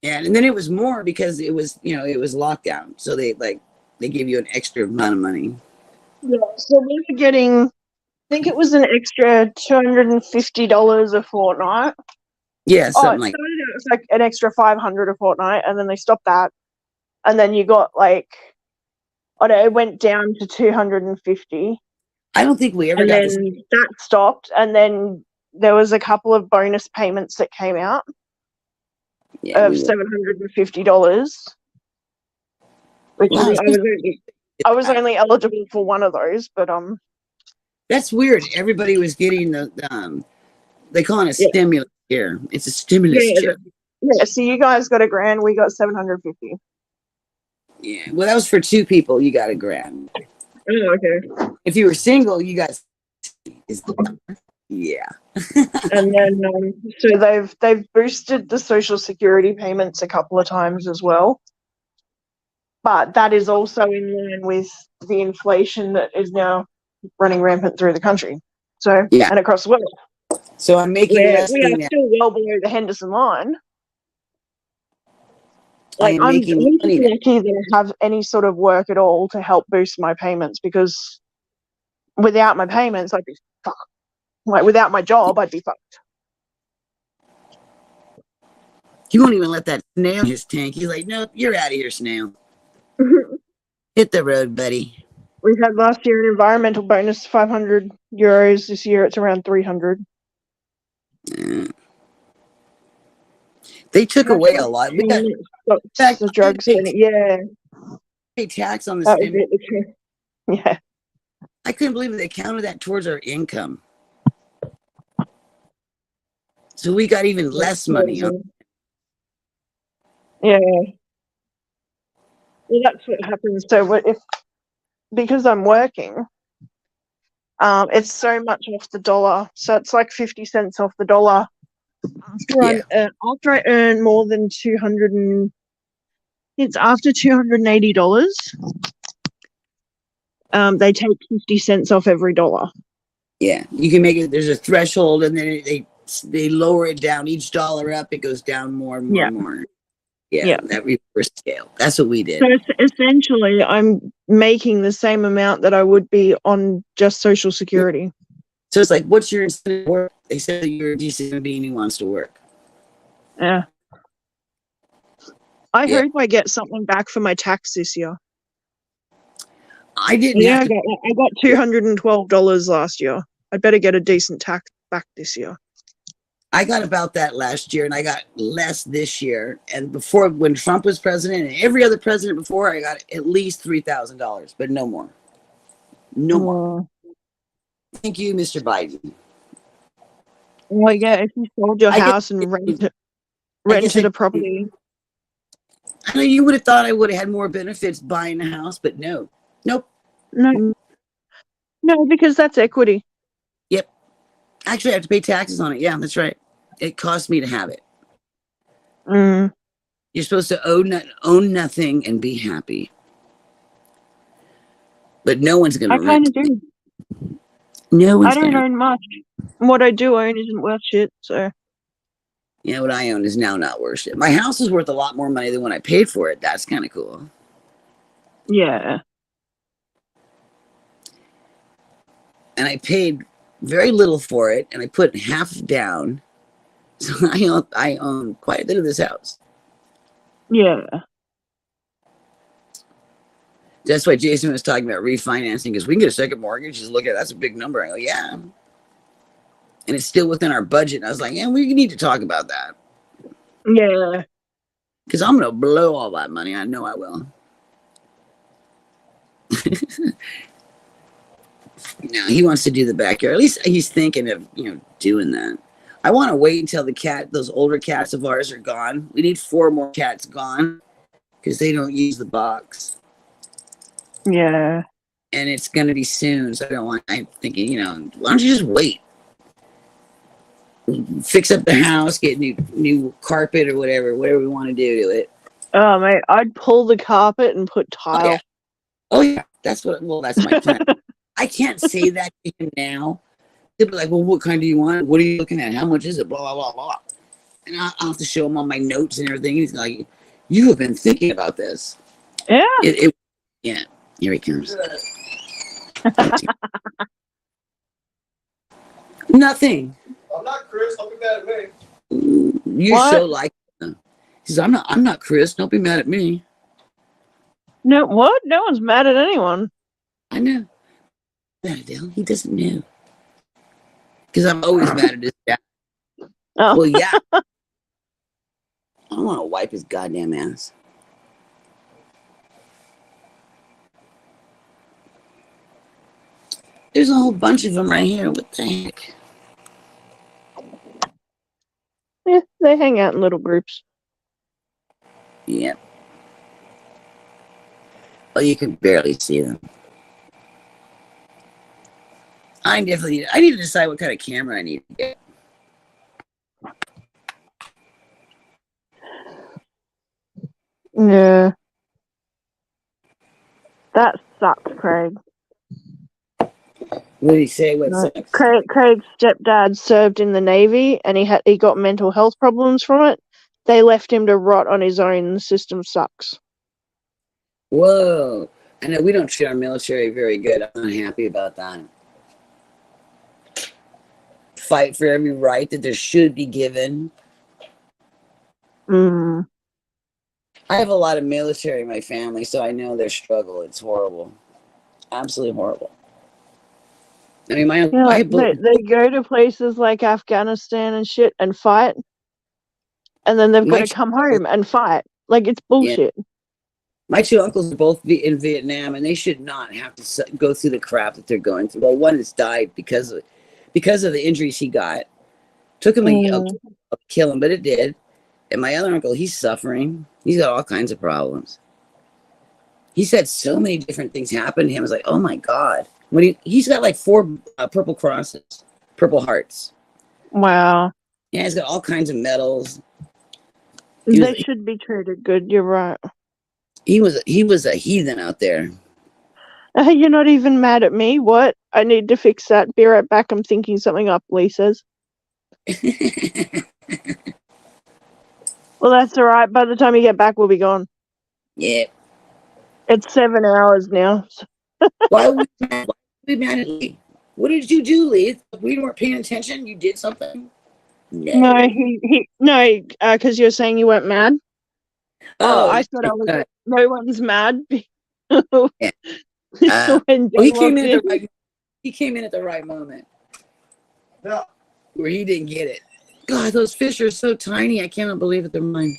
And then it was more because it was lockdown, so they gave you an extra amount of money. Yeah. So we were getting, I think it was an extra $250 a fortnight. Yeah, Oh, something it like started out as like an extra $500 a fortnight, and then they stopped that, and then you got like, I don't know, it went down to 250, I don't think we ever and got then this. that stopped, and then there was a couple of bonus payments that came out Yeah, of $750, which wow, I was only eligible for one of those, but that's weird. Everybody was getting the they call it a yeah, stimulus here. It's a stimulus yeah, check. yeah. So you guys got $1,000, we got 750. Yeah, well, that was for two people. You got $1,000. Oh, okay. If you were single, you got yeah. And then so they've boosted the social security payments a couple of times as well, but that is also in line with the inflation that is now running rampant through the country, so Yeah. and across the world. So I'm making less We money are now. still well below the Henderson line. I Like am I'm making money now. lucky that I have any sort of work at all to help boost my payments, because without my payments I'd be fucked. Like without my job I'd be fucked. He won't even let that snail in his tank. He's like, nope, you're out of here, snail. Hit the road, buddy. We had last year an environmental bonus, €500. This year it's around 300. They took away a lot. We got, in fact, The drugs. Yeah, pay tax on the that was stimulus. it. Yeah. I couldn't believe they counted that towards our income. So we got even less money. Yeah. Well, that's what happens. So because I'm working, it's so much off the dollar. So it's like 50 cents off the dollar. After I earn more than it's after $280. They take 50 cents off every dollar. Yeah, you can make it. There's a threshold, and then they lower it down. Each dollar up, it goes down more and more and more. Yeah, that reverse scale. That's what we did. So essentially, I'm making the same amount that I would be on just Social Security. So it's like, what's your incentive to work? They said that you're a decent being who wants to work. Yeah. I hope I get something back for my tax this year. I didn't. Yeah, I got $212 last year. I'd better get a decent tax back this year. I got about that last year, and I got less this year. And before, when Trump was president, and every other president before, I got at least $3,000, but no more. No more. Thank you, Mr. Biden. Well, yeah, if you sold your house and rented a property. I know you would have thought I would have had more benefits buying a house, but no. Nope. No, because that's equity. Yep. Actually, I have to pay taxes on it. Yeah, that's right. It costs me to have it. You're supposed to own nothing and be happy. But no one's going to I kind of do. No one's I don't own much. What I do own isn't worth shit, so. what I own is now not worth it. My house is worth a lot more money than when I paid for it. That's kind of cool. Yeah. And I paid very little for it, and I put half down. So I own quite a bit of this house. Yeah. That's why Jason was talking about refinancing, because we can get a second mortgage. Just look at it, that's a big number. I go, yeah. And it's still within our budget. And I was like, yeah, we need to talk about that. Yeah. Because I'm going to blow all that money. I know I will. No, he wants to do the backyard. At least he's thinking of, doing that. I want to wait until those older cats of ours are gone. We need 4 more cats gone because they don't use the box. Yeah. And it's going to be soon. So I'm thinking, why don't you just wait? Fix up the house, get new carpet or whatever we want to do to it. Oh, mate, I'd pull the carpet and put tile. Oh, yeah. That's my plan. I can't say that to him now. They'll be like, well, what kind do you want? What are you looking at? How much is it? Blah, blah, blah, blah. And I'll have to show him all my notes and everything. He's like, you have been thinking about this. Yeah. Yeah. Here he comes. Nothing. I'm not Chris. Don't be mad at me. You're What? so like him. He says, I'm not Chris. Don't be mad at me. No, what? No one's mad at anyone. I know. He doesn't know. Because I'm always mad at this guy. Oh. Well, yeah. I don't want to wipe his goddamn ass. There's a whole bunch of them right here. What the heck? Yeah, they hang out in little groups. Yep. Well, you can barely see them. I need to decide what kind of camera I need to get. Yeah. That sucks, Craig. What did he say? What No. sucks? Craig's stepdad served in the Navy and he got mental health problems from it. They left him to rot on his own. The system sucks. Whoa. I know we don't treat our military very good. I'm not happy about that. Fight for every right that there should be given. Mm. I have a lot of military in my family, so I know their struggle. It's horrible. Absolutely horrible. I mean, they go to places like Afghanistan and shit and fight, and then they've got to come home and fight. Like, it's bullshit. Yeah. My 2 uncles are both in Vietnam, and they should not have to go through the crap that they're going through. Well, one has died because of the injuries he got. Took him a year to kill him, but it did. And my other uncle, he's suffering. He's got all kinds of problems. He's had so many different things happen to him. It's like, oh my God. When he's got like 4 purple crosses, purple hearts. Wow. Yeah, he's got all kinds of medals. They should be treated good. You're right. He was a heathen out there. You're not even mad at me. What? I need to fix that. Be right back. I'm thinking something up, Lee says. Well, that's all right. By the time you get back, we'll be gone. Yeah. It's 7 hours now. Why would we be mad at Lee? What did you do, Lee? We weren't paying attention. You did something. No, because you're saying you weren't mad. Oh, I said I was. No one's mad. Yeah. When he came in at the right moment. No. Where he didn't get it. God, those fish are so tiny. I cannot believe it. They're mine.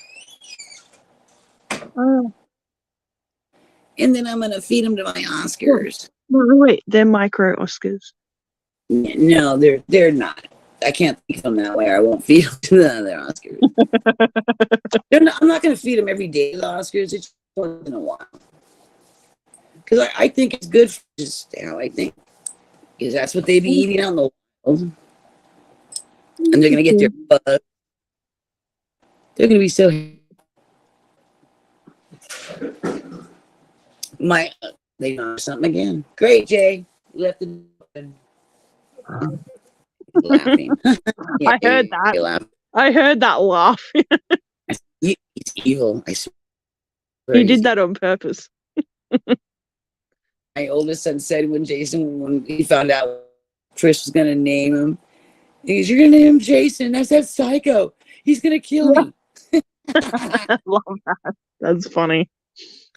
Oh. And then I'm gonna feed them to my Oscars. No, wait, they're micro Oscars. No, they're not. I can't think of them that way. Or I won't feed them to the other Oscars. I'm not going to feed them every day to the Oscars. It's once in a while. Because I think it's good for just how I think. Because that's what they be eating out in the wild. And they're going to get their bugs. They're going to be so... They know something again. Great, Jay. You left it open. Laughing. I heard that. I heard that laugh. He's evil. I swear. He did that on purpose. My oldest son said when he found out Trish was gonna name him, he goes, "You're gonna name him Jason? That's that psycho. He's gonna kill me." I love that. That's funny.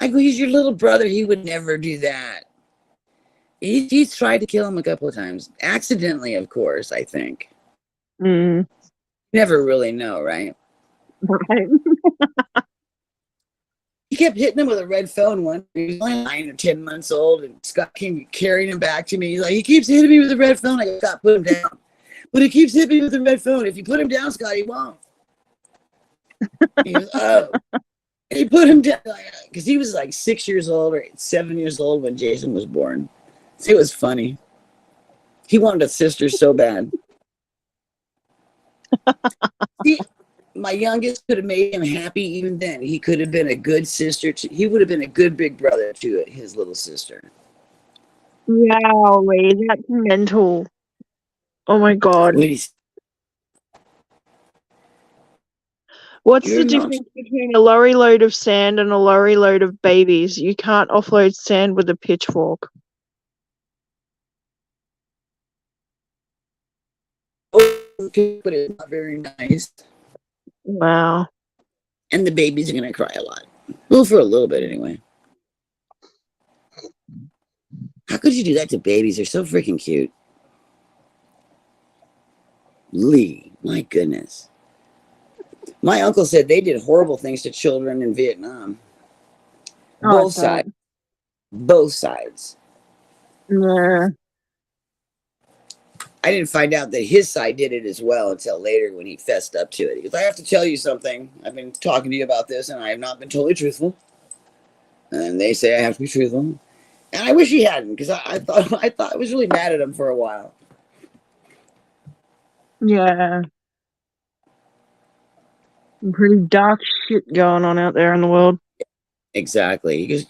I go, "He's your little brother. He would never do that." He's tried to kill him a couple of times, accidentally, of course. I think. Mm. Never really know, right? Right. He kept hitting him with a red phone one. He was only 9 or 10 months old, and Scott came carrying him back to me. He's like, "He keeps hitting me with a red phone." I go, "Scott, put him down." "But he keeps hitting me with a red phone. If you put him down, Scott, he won't." He goes, "Oh." And he put him down because he was like 6 years old or 7 years old when Jason was born. It was funny. He wanted a sister so bad. My youngest could have made him happy even then. He could have been a good sister. He would have been a good big brother to his little sister. Wow, that's mental. Oh my god. What's the difference between a lorry load of sand and a lorry load of babies? You can't offload sand with a pitchfork. But it's not very nice. Wow. And the babies are going to cry a lot. Well, for a little bit anyway. How could you do that to babies? They're so freaking cute. Lee, my goodness. My uncle said they did horrible things to children in Vietnam. Both sides. Both sides. Yeah. I didn't find out that his side did it as well until later when he fessed up to it. He goes, "I have to tell you something. I've been talking to you about this and I have not been totally truthful." And they say I have to be truthful. And I wish he hadn't, because I thought I was really mad at him for a while. Yeah. Pretty dark shit going on out there in the world. Exactly.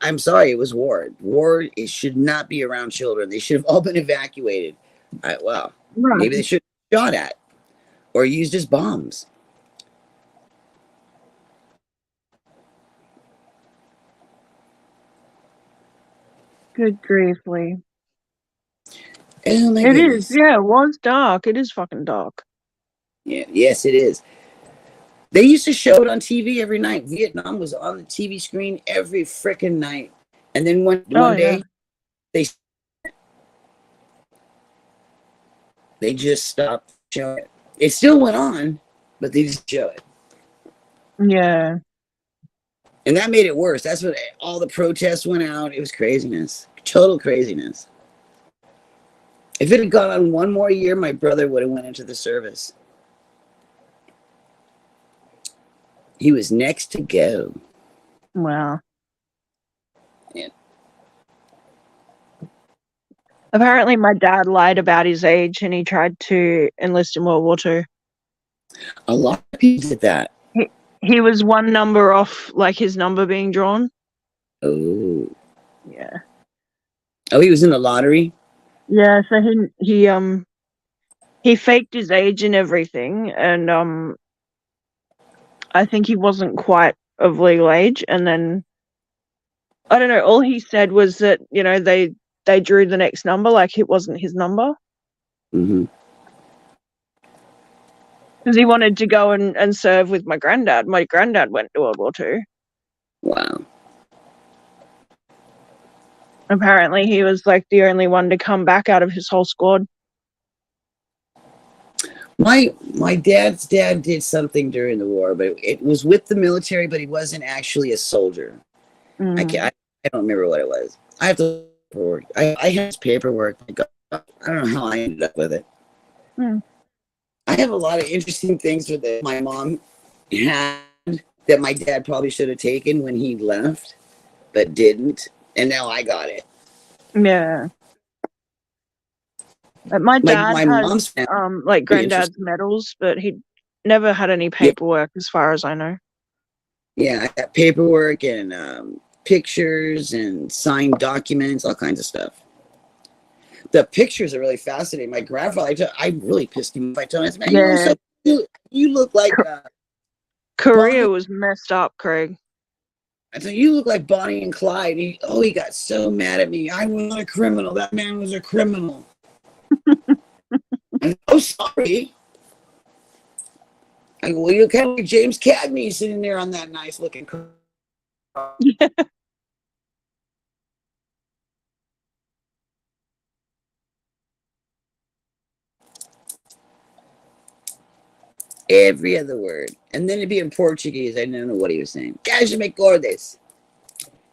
I'm sorry, it was war. War, it should not be around children. They should have all been evacuated. Well, Right. maybe they should have shot at or used as bombs. Good grief, Lee. Oh my It goodness. is, yeah, it was dark. It is fucking dark. Yeah, yes, it is. They used to show it on TV every night. Vietnam was on the TV screen every freaking night. And then one day, they just stopped showing it. It still went on, but they just show it. Yeah. And that made it worse. That's when all the protests went out. It was craziness. Total craziness. If it had gone on one more year, my brother would have went into the service. He was next to go. Wow. Yeah. Apparently, my dad lied about his age and he tried to enlist in World War II. A lot of people did that. He was one number off, like his number being drawn. Oh. Yeah. Oh, he was in the lottery? Yeah, so he faked his age and everything, and I think he wasn't quite of legal age, and then I don't know, all he said was that, you know, they drew the next number, like it wasn't his number. Mm-hmm. Because he wanted to go and serve with my granddad. My granddad went to World War II. Wow. Apparently he was like the only one to come back out of his whole squad. My dad's dad did something during the war, but it was with the military, but he wasn't actually a soldier. I don't remember what it was. I have to paperwork. I have his paperwork. I don't know how I ended up with it. I have a lot of interesting things that my mom had that my dad probably should have taken when he left, but didn't. And now I got it. Yeah. My dad my mom's has like granddad's medals, but he never had any paperwork as far as I know. Yeah, I got paperwork and pictures and signed documents, all kinds of stuff. The pictures are really fascinating. My grandfather, I really pissed him off. I told him, "Man, you look so You look like Korea Bonnie. was messed up, Craig. I said, you look like Bonnie and Clyde. He got so mad at me. I was not a criminal. That man was a criminal. I'm so sorry. I go, well, you're kind of like James Cagney sitting there on that nice looking car. Every other word. And then it'd be in Portuguese. I don't know what he was saying. Queres me cordes?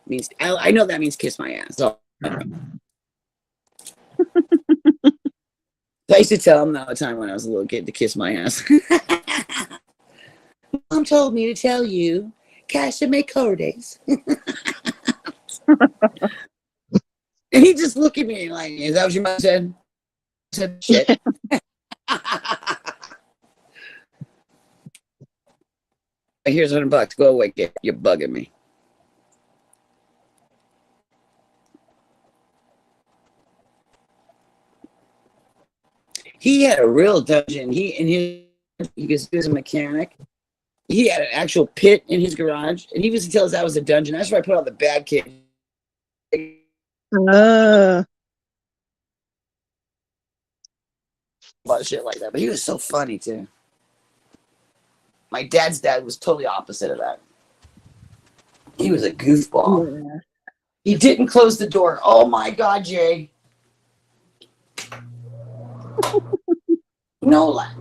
Means I know that means kiss my ass. So, I used to tell him all the time when I was a little kid to kiss my ass. Mom told me to tell you, Casha me cordes. And he just looked at me like, is that what your mom said? I said, shit. Here's $100. Go away, kid. You're bugging me. He had a real dungeon. He was a mechanic. He had an actual pit in his garage, and he used to tell us that was a dungeon. That's where I put all the bad kids. About shit like that. But he was so funny too. My dad's dad was totally opposite of that. He was a goofball. Yeah. He didn't close the door. Oh my God, Jay. No lie.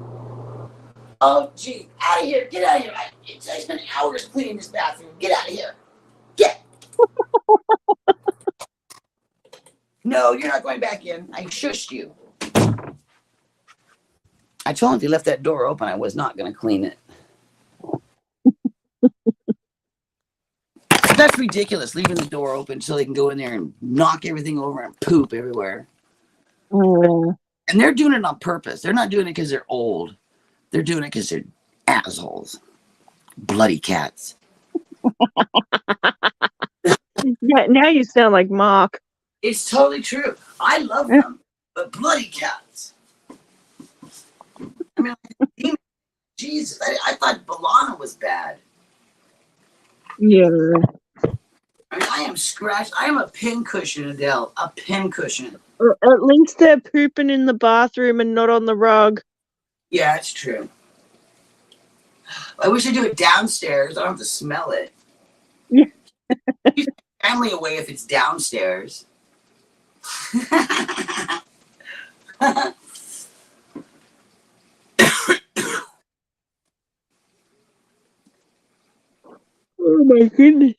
Oh gee, out of here. Get out of here. I spent hours cleaning this bathroom. Get out of here. Get. No, you're not going back in. I shushed you. I told him if he left that door open, I was not going to clean it. That's ridiculous, leaving the door open so they can go in there and knock everything over and poop everywhere. Mm. And they're doing it on purpose. They're not doing it because they're old. They're doing it because they're assholes. Bloody cats. Yeah, now you sound like Mark. It's totally true. I love them, but bloody cats. I mean, Jesus, I thought Balana was bad. Yeah. I mean, I am scratched. I am a pincushion, Adele. A pincushion. At least they're pooping in the bathroom and not on the rug. Yeah, it's true. I wish I do it downstairs. I don't have to smell it. Yeah. Keep the family away if it's downstairs. Oh my goodness.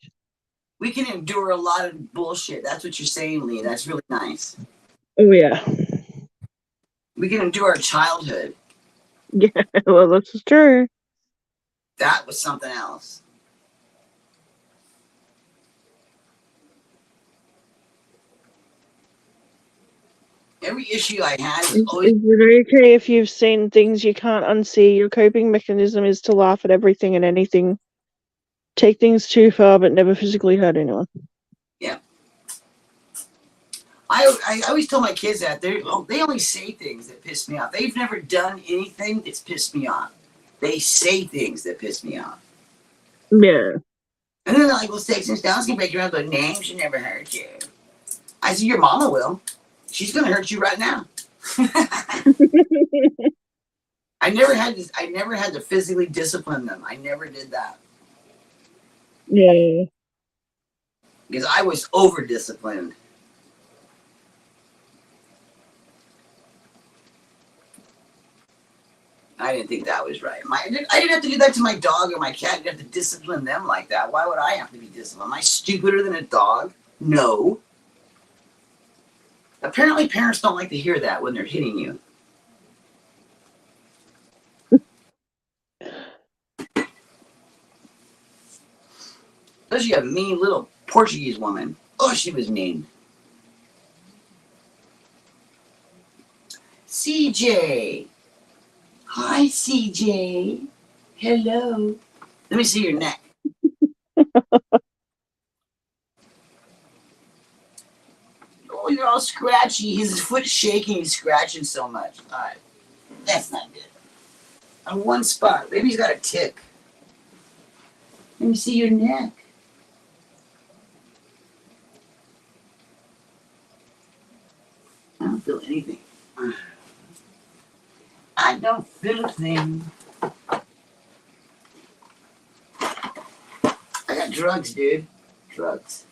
We can endure a lot of bullshit. That's what you're saying, Lee. That's really nice. Oh yeah. We can endure our childhood. Yeah, well, this is true. That was something else. Every issue I had was always. Is it okay if you've seen things you can't unsee? Your coping mechanism is to laugh at everything and anything. Take things too far, but never physically hurt anyone. Yeah. I always tell my kids that they only say things that piss me off. They've never done anything that's pissed me off. They say things that piss me off. Yeah. And then they're like, well, sticks and stones can break your own, but names should never hurt you. I said, your mama will. She's going to hurt you right now. I never had to physically discipline them. I never did that. Yeah. Because I was over-disciplined. I didn't think that was right. I didn't have to do that to my dog or my cat. I didn't have to discipline them like that. Why would I have to be disciplined? Am I stupider than a dog? No. Apparently, parents don't like to hear that when they're hitting you. Especially a mean little Portuguese woman. Oh, she was mean. CJ. Hi, CJ. Hello. Let me see your neck. Oh, you're all scratchy. His foot's shaking. He's scratching so much. All right. That's not good. on one spot. Maybe he's got a tick. Let me see your neck. I don't feel anything. I don't feel a thing. I got drugs, dude. Drugs.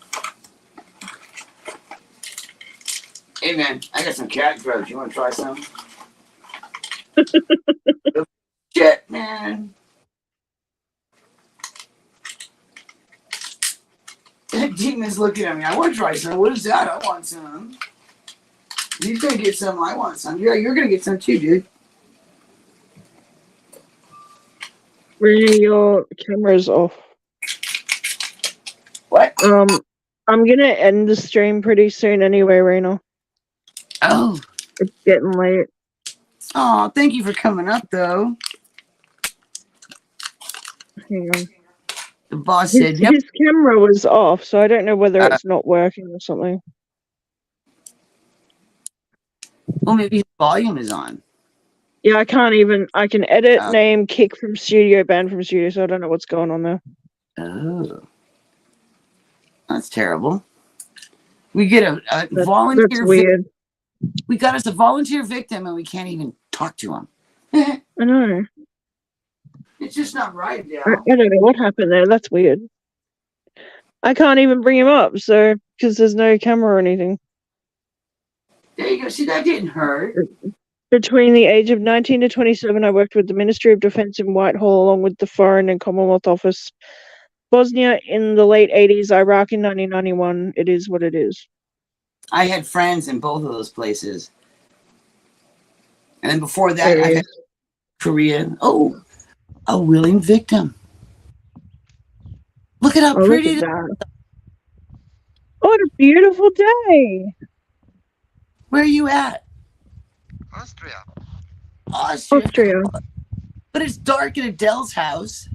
Hey, man, I got some cat drugs. You want to try some? Shit, man. That demon's looking at me. I want to try some. What is that? I want some. He's going to get some. I want some. Yeah, you're going to get some too, dude. Really, your camera's off. What? I'm gonna end the stream pretty soon anyway, Rena. Oh. It's getting late. Oh, thank you for coming up, though. Hang on. The boss said, yep. His camera was off, so I don't know whether it's not working or something. Well, maybe his volume is on. Yeah, I can edit, name, kick from studio, ban from studio, so I don't know what's going on there. Oh. That's terrible. We get a volunteer That's weird. We got us a volunteer victim and we can't even talk to him. I know. It's just not right, Dale. I don't know what happened there. That's weird. I can't even bring him up, so because there's no camera or anything. There you go. See, that didn't hurt. Between the age of 19 to 27, I worked with the Ministry of Defence in Whitehall, along with the Foreign and Commonwealth Office. Bosnia in the late 80s, Iraq in 1991. It is what it is. I had friends in both of those places. And then before that, I had Korea. Oh, a willing victim. Look at how pretty look at that. Oh, what a beautiful day. Where are you at? Austria. Austria. But it's dark in Adele's house.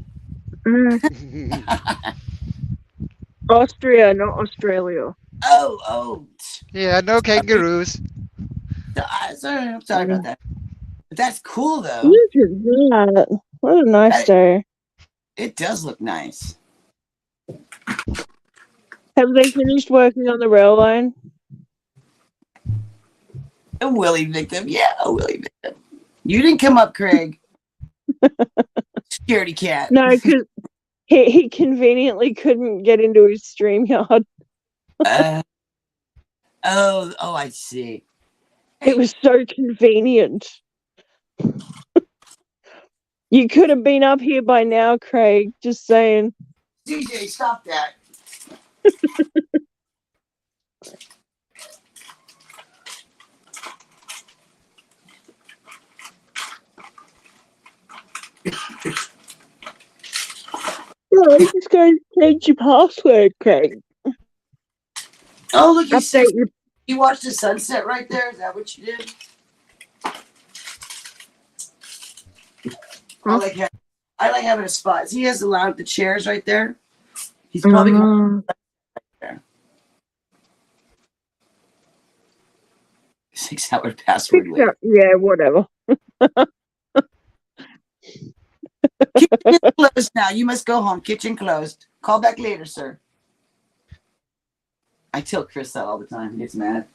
Austria, not Australia. Oh. Yeah, no kangaroos. Sorry about that. But that's cool, though. Look at that. What a nice day. It does look nice. Have they finished working on the rail line? A willing victim. Yeah, a willing victim. You didn't come up, Craig. Scaredy cat. No, because he conveniently couldn't get into his StreamYard. Oh, I see. It was so convenient. You could have been up here by now, Craig. Just saying. DJ, stop that. No, just go change your password, Craig. Oh, look, you watched the sunset right there? Is that what you did? Huh? I like having a spot. He has allowed the chairs right there. He's probably going right there. 6-hour password. Yeah, whatever. Kitchen is closed now. You must go home. Kitchen closed. Call back later, sir. I tell Chris that all the time. He gets mad.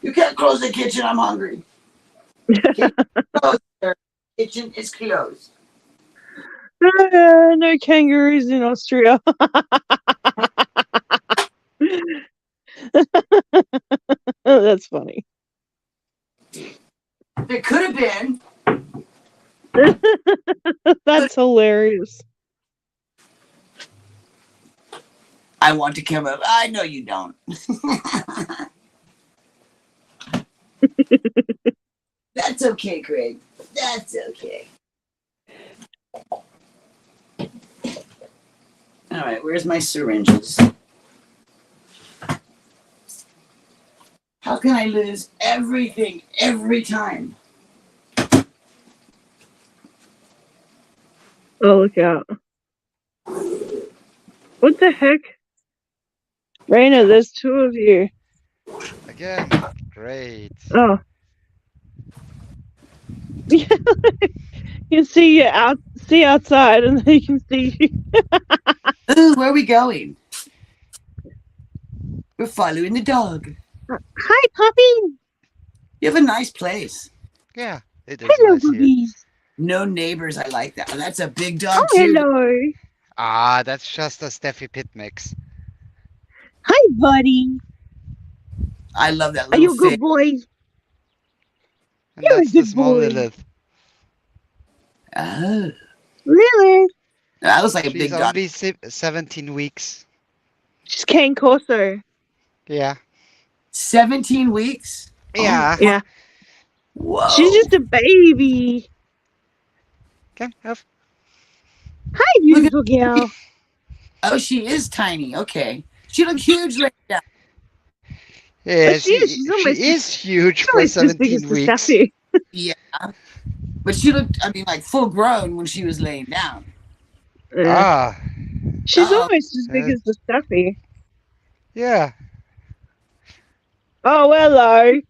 You can't close the kitchen. I'm hungry. Kitchen closed, sir. Kitchen is closed. No kangaroos in Austria. That's funny. There could have been. That's hilarious. I want to come up. I know you don't. That's okay, Craig. That's okay. All right, where's my syringes? How can I lose everything every time? Oh, look out. What the heck? Raina, there's two of you. Again. Great. Oh. You see outside, and then you can see you. Ooh, where are we going? We're following the dog. Hi, puppy. You have a nice place. Yeah, it is Hello, nice here. puppies. No neighbors. I like that. That's a big Oh, dog too. hello. Ah, that's just a Steffi Pit mix. Hi, buddy. I love that Are little you a fish. good boy? And You're a that's the good small boy. Lilith. Oh, Lilith. that was like a She's big dog. only 17 weeks. She's Cane Corso. Yeah. 17 weeks. Yeah. Yeah. Whoa. She's just a baby. Come, have. Hi, beautiful girl. Oh, she is tiny. Okay. She looked huge right now. Yeah, She is. she is huge She's for almost as big as 17 the weeks. Staffy. Yeah. But she looked, like full grown when she was laying down. Ah, She's Uh-oh. almost as big as the Staffy. yeah. Oh, hello.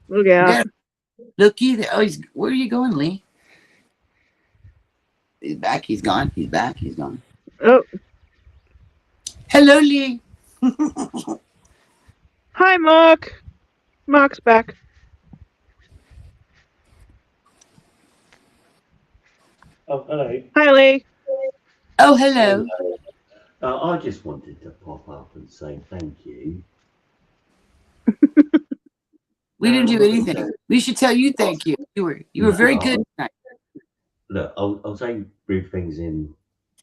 Look out. Yeah. Looky there. Oh, where are you going, Lee? He's back. He's gone. He's back. He's gone. Oh, Hello, Lee. hi, Mark. Mark's back. Oh, hello. Hi, Lee. Oh, hello. I just wanted to pop up and say thank you. We didn't do anything. We should tell you thank you. You were very good tonight. Look, I'll say rude things in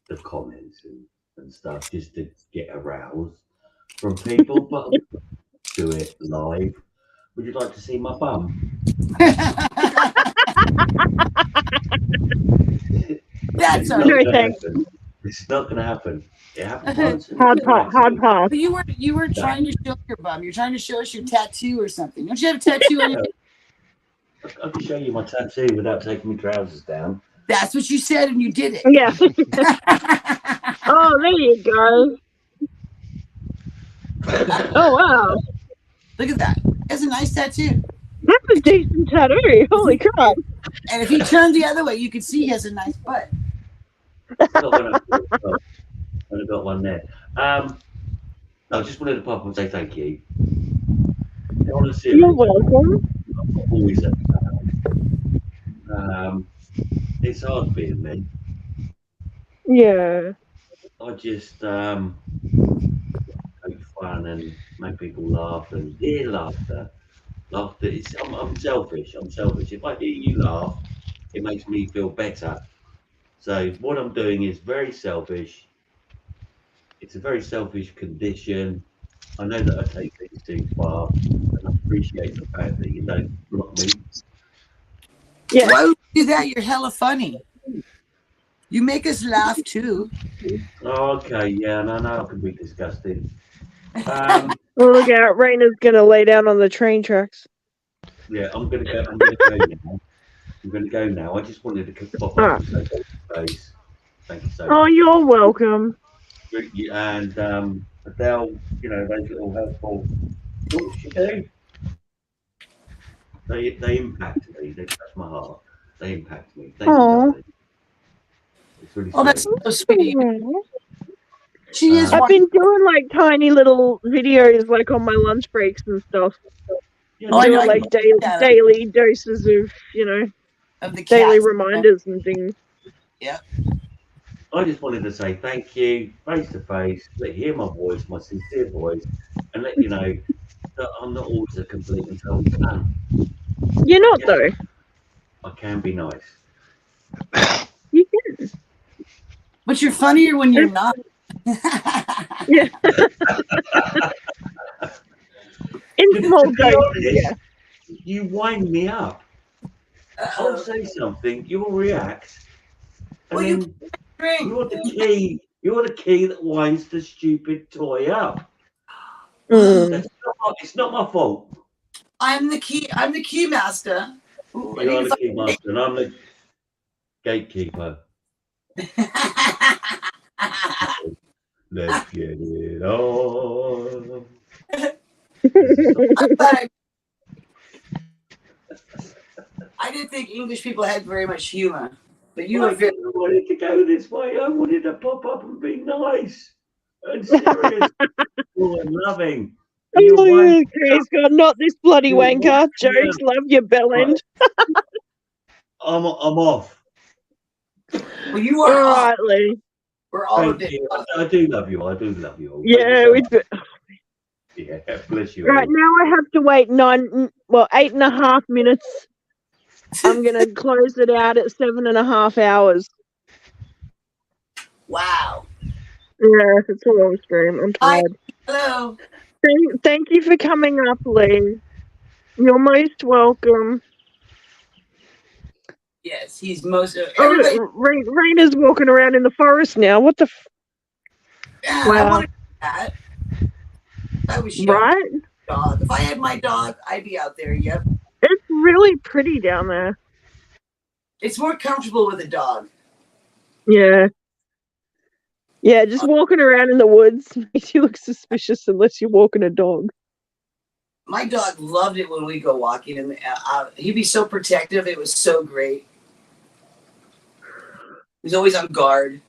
the comments and stuff just to get aroused from people, but I'll do it live. Would you like to see my bum? That's It's all not No, right. gonna thanks. happen. It's not going to happen. It happened once. And Hard it never pass. Hard happens pass. But you were trying to show your bum. You're trying to show us your tattoo or something. Don't you have a tattoo on your? again. I can show you my tattoo without taking my trousers down. That's what you said, and you did it. Yeah. Oh, there you go. Oh, wow. Look at that. That's a nice tattoo. That's a decent tattoo. Holy crap. And if he turned the other way, you could see he has a nice butt. I've got one there. I just wanted to pop up and say thank you. Honestly, You're welcome. I'm always at it's hard being me. Yeah. I just make fun and make people laugh and hear laughter. Laughter is I'm selfish. I'm selfish. If I hear you laugh, it makes me feel better. So what I'm doing is very selfish. It's a very selfish condition. I know that I take things too far, and I appreciate the fact that you don't block me. Yeah. Why would you do that? You're hella funny. You make us laugh too. Okay, yeah, and I know I can be disgusting. Oh, look out. Raina's going to lay down on the train tracks. Yeah, I'm gonna go. I'm gonna go now. I'm gonna go now. I just wanted to pop up and say face. Thank you so Oh, much. you're welcome. And Adele, those little helpful thoughts you do, they impact me. They touch my heart. They impact me. Thank you, Aw. darling. It's really Oh, that's sweet. so sweet. She is I've one. been doing like tiny little videos like on my lunch breaks and stuff. Yeah, Oh, I know, Doing I like can that daily doses of, of the daily cats. reminders and things. I just wanted to say thank you, face to face, let you hear my voice, my sincere voice, and let you know that I'm not always a complete and total cunt. You're not though. I can be nice. You can. But you're funnier when you're not. Yeah. In small To be doses. honest, Yeah. you wind me up. I'll say something, you'll react, and Well, you then drink. you're the key. You're the key that winds the stupid toy up. Mm. It's not my fault. I'm the key. I'm the key master. Ooh, I You need are to the key master, and I'm the gatekeeper. Let's get it on. I didn't think English people had very much humor, but you I were very. didn't want it to go this way. I wanted to pop up and be nice and serious and loving. And you're Oh, one. yeah, praise God, not this bloody You're wanker. yeah. Jokes, love your bell Right. end. I'm off. Well, you All are off. right, Lee. We're all a Thank bit you. off. I do love you. I do love you all. Thank you Yeah, so it's much. Yeah, bless you right all. now. I have to wait 8.5 minutes. I'm gonna close it out at 7.5 hours. Wow. Yeah, it's a long stream. I'm Hi. tired. Hello. Thank you for coming up, Lee. You're most welcome. Yes, he's most. Oh, Everybody. Raina's walking around in the forest now. What the? Yeah, I Wow. want to do that. I was young. Right? Dog. If I had my dog, I'd be out there. Yep. It's really pretty down there. It's more comfortable with a dog. Yeah. Yeah, just walking around in the woods makes you look suspicious unless you're walking a dog. My dog loved it when we go walking, and he'd be so protective. It was so great. He's always on guard.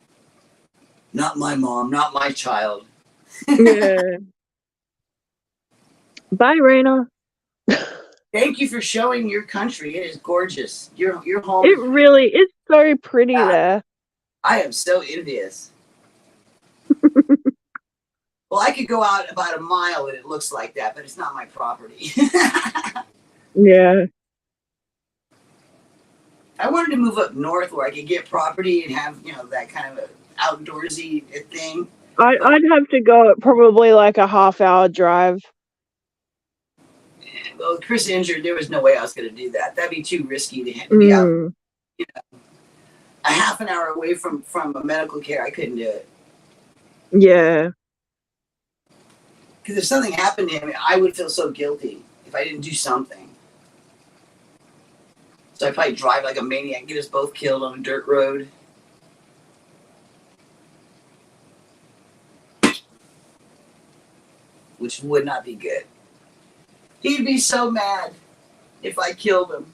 Not my mom, not my child. Yeah. Bye, Raina. Thank you for showing your country. It is gorgeous. Your home. It really is so pretty there. I am so envious. Well, I could go out about a mile and it looks like that, but it's not my property. Yeah. I wanted to move up north where I could get property and have, that kind of outdoorsy thing. I'd have to go at probably like a half-hour drive. Well, Chris injured, there was no way I was going to do that. That'd be too risky to be out a half an hour away from a medical care. I couldn't do it. Yeah. Because if something happened to him, I would feel so guilty if I didn't do something. So I'd probably drive like a maniac, get us both killed on a dirt road. Which would not be good. He'd be so mad if I killed him.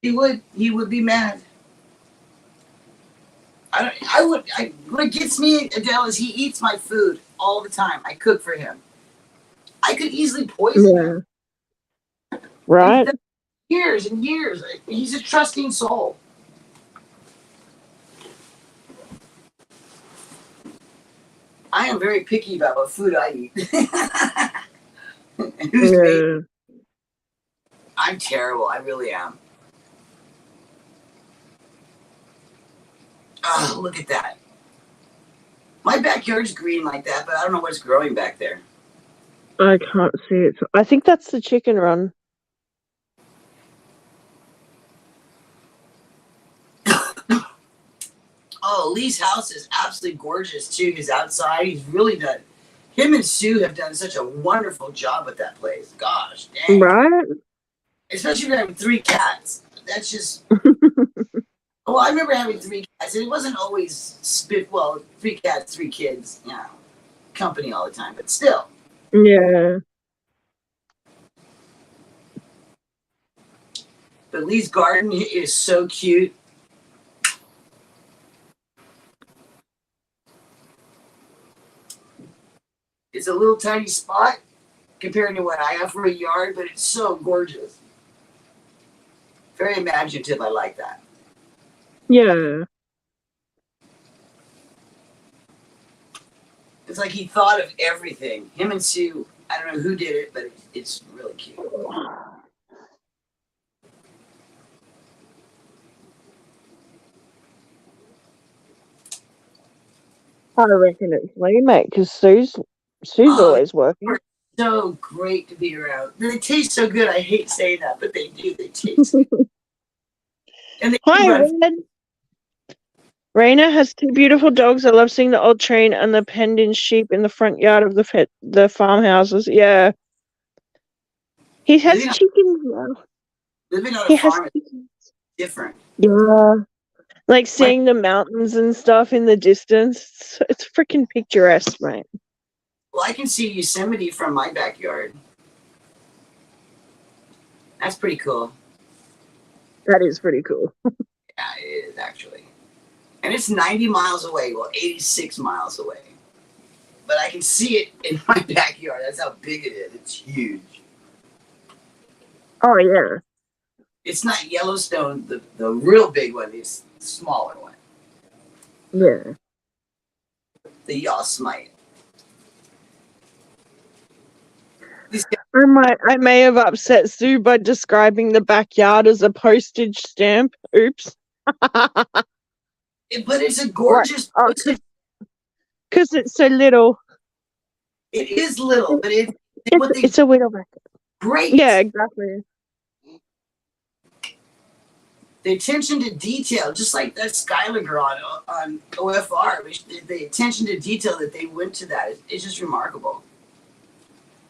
He would be mad. What gets me, Adele, is he eats my food all the time. I cook for him. I could easily poison him. Right? Years and years. He's a trusting soul. I am very picky about what food I eat. And who's made? I'm terrible. I really am. Oh, look at that. My backyard's green like that, but I don't know what's growing back there. I can't see it. I think that's the chicken run. Oh, Lee's house is absolutely gorgeous too. He's outside. He's really done. Him and Sue have done such a wonderful job with that place. Gosh, dang. Right? Especially for having 3 cats. That's just. Well, I remember having 3 cats, and it wasn't always 3 cats, 3 kids, company all the time, but still. Yeah. But Lee's garden is so cute. It's a little tiny spot compared to what I have for a yard, but it's so gorgeous. Very imaginative. I like that. Yeah. It's like he thought of everything. Him and Sue, I don't know who did it, but it's really cute. I reckon it's Lee, mate, because Sue's always working. So great to be around. They taste so good. I hate saying that, but they do. They taste good. And Hi, Red. Raina has 2 beautiful dogs. I love seeing the old train and the penned-in sheep in the front yard of the farmhouses. Yeah. He has chickens now. Living on a farm is different. Yeah. Like seeing the mountains and stuff in the distance. It's freaking picturesque, mate. Well, I can see Yosemite from my backyard. That's pretty cool. That is pretty cool. Yeah, it is actually. And it's 90 miles away, well, 86 miles away. But I can see it in my backyard. That's how big it is. It's huge. Oh yeah. It's not Yellowstone, the real big one. It's the smaller one. Yeah. The Yosemite. I may have upset Sue by describing the backyard as a postage stamp. Oops. But it's a gorgeous. Oh, because it's so little. It is little, but It's a little backyard. great. Yeah, exactly. The attention to detail, just like that Skylar girl on OFR, the attention to detail that they went to that is just remarkable.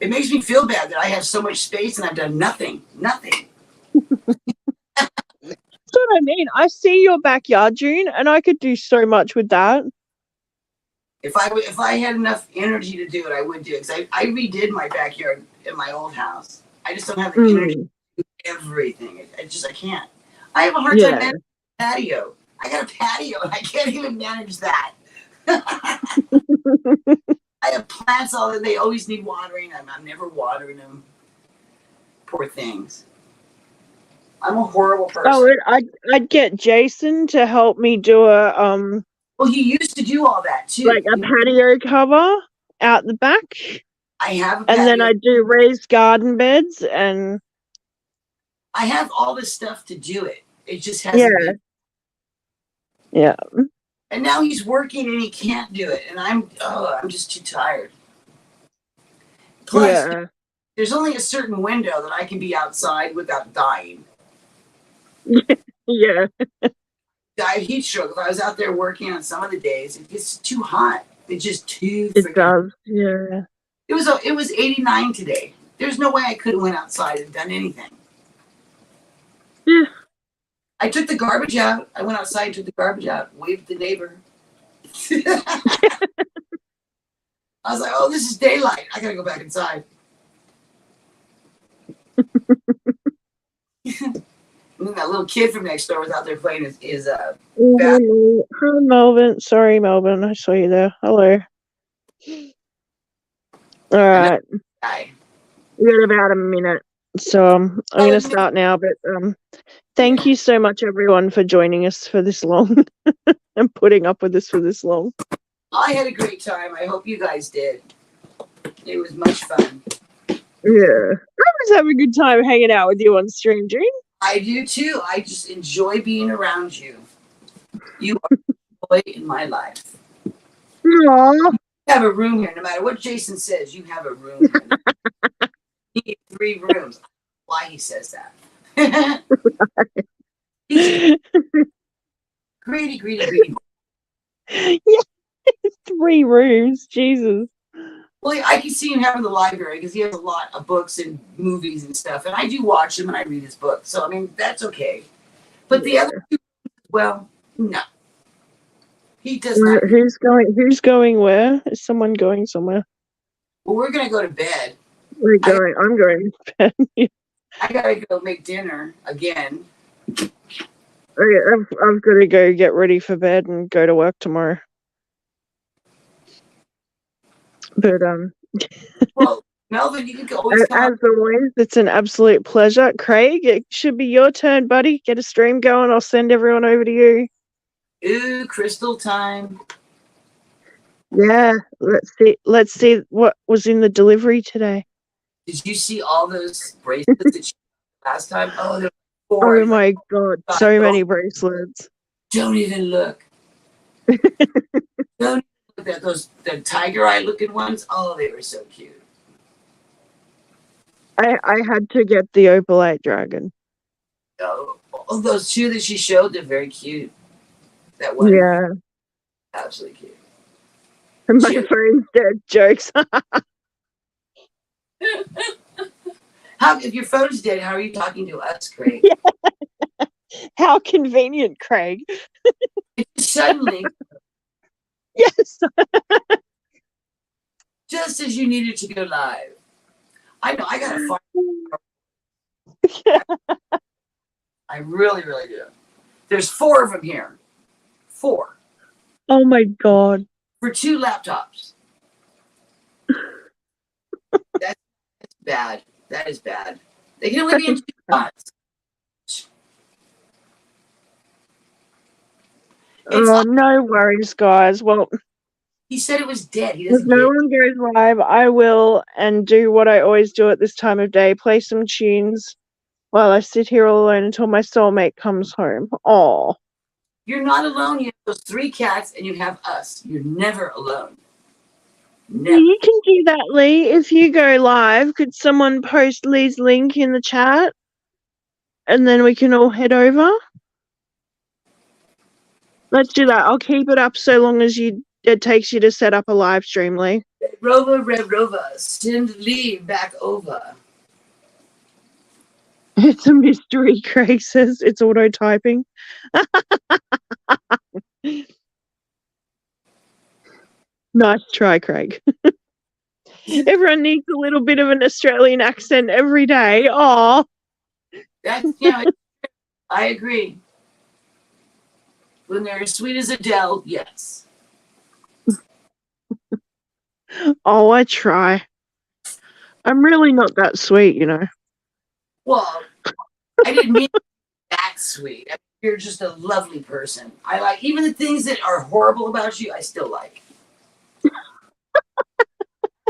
It makes me feel bad that I have so much space and I've done nothing. Nothing. That's what I mean. I see your backyard, June, and I could do so much with that. If I had enough energy to do it, I would do it. Because I redid my backyard in my old house. I just don't have the energy to do everything. I can't. I have a hard time managing a patio. I got a patio and I can't even manage that. I have plants all that they always need watering. I'm never watering them. Poor things. I'm a horrible person. Oh, I'd get Jason to help me do a Well, he used to do all that too. like a patio cover out the back. I have a patio. And then I do raised garden beds, and I have all this stuff to do it. It just hasn't been. Yeah. And now he's working and he can't do it, and I'm just too tired. Plus, there's only a certain window that I can be outside without dying. Yeah. Die of heat stroke. If I was out there working on some of the days, it gets too hot. It's just too. It does. Yeah. It was 89 today. There's no way I could have went outside and done anything. Yeah. I took the garbage out. I went outside and took the garbage out. Waved at the neighbor. I was like, "Oh, this is daylight. I gotta go back inside." And then that little kid from next door was out there playing his Hi, Melvin. Sorry, Melvin. I saw you there. Hello. All right. We got about a minute, so I'm going to start now. But thank you so much, everyone, for joining us for this long and putting up with us for this long. I had a great time. I hope you guys did. It was much fun. Yeah, I was having a good time hanging out with you on stream, June. I do too. I just enjoy being around you. You are the joy in my life. Aww. You have a room here. No matter what Jason says, you have a room here. You need 3 rooms. Why he says that. Greedy. Yeah, 3 rooms. Jesus. Well, I can see him having the library because he has a lot of books and movies and stuff, and I do watch him and I read his books. So I mean, that's okay. But the other 2, well, no, he does not. Who's going where? Is someone going somewhere? Well, we're gonna go to bed. I'm going to bed. I gotta go make dinner again. I've got to go get ready for bed and go to work tomorrow. But well, Melvin, you can always as always, it's an absolute pleasure. Craig, it should be your turn, buddy. Get a stream going. I'll send everyone over to you. Ooh, crystal time. Yeah, let's see what was in the delivery today. Did you see all those bracelets that you last time? Oh, there were 4. Oh my god, so many bracelets. Don't even look. Don't look at the tiger eye looking ones. Oh, they were so cute. I had to get the opalite dragon. Oh, those 2 that she showed, they're very cute. That one. Yeah. Absolutely cute. My phone's dead. Jokes. If your phone's dead, how are you talking to us, Craig? Yeah. How convenient, Craig. Suddenly. Yes. Just as you needed to go live. I know, I gotta find I really, really do. There's 4 of them here. 4 Oh my god. for 2 laptops. That's bad. That is bad. They can only be in 2 spots. Oh, no worries, guys. Well, He said it was dead. He if doesn't no get it. one goes live, I will and do what I always do at this time of day, play some tunes while I sit here all alone until my soulmate comes home. Oh. You're not alone. You have those 3 cats and you have us. You're never alone. Never. You can do that, Lee. If you go live, could someone post Lee's link in the chat? And then we can all head over? Let's do that. I'll keep it up so long as it takes you to set up a live stream, Lee. Red Rover, send Lee back over. It's a mystery, Craig says. It's auto-typing. Nice try, Craig. Everyone needs a little bit of an Australian accent every day. Aw. That's, I agree. When they're as sweet as Adele, yes. Oh, I try. I'm really not that sweet, you know. Well, I didn't mean that sweet. I mean, you're just a lovely person. I like even the things that are horrible about you, I still like.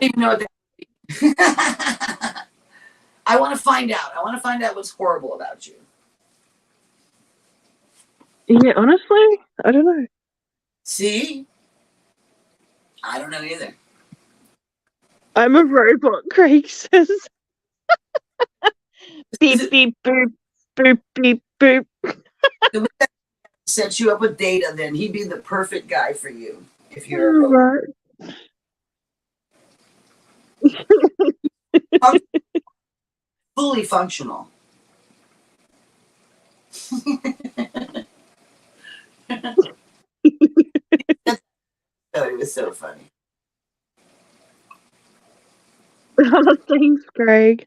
Even know that. I want to find out. I want to find out what's horrible about you. Yeah, honestly, I don't know. See? I don't know either. I'm a robot, Craig says. Beep, beep, boop, boop, beep, boop. Set you up with Data, then he'd be the perfect guy for you. If you're right. fully functional. It was so funny. Oh, thanks, Craig.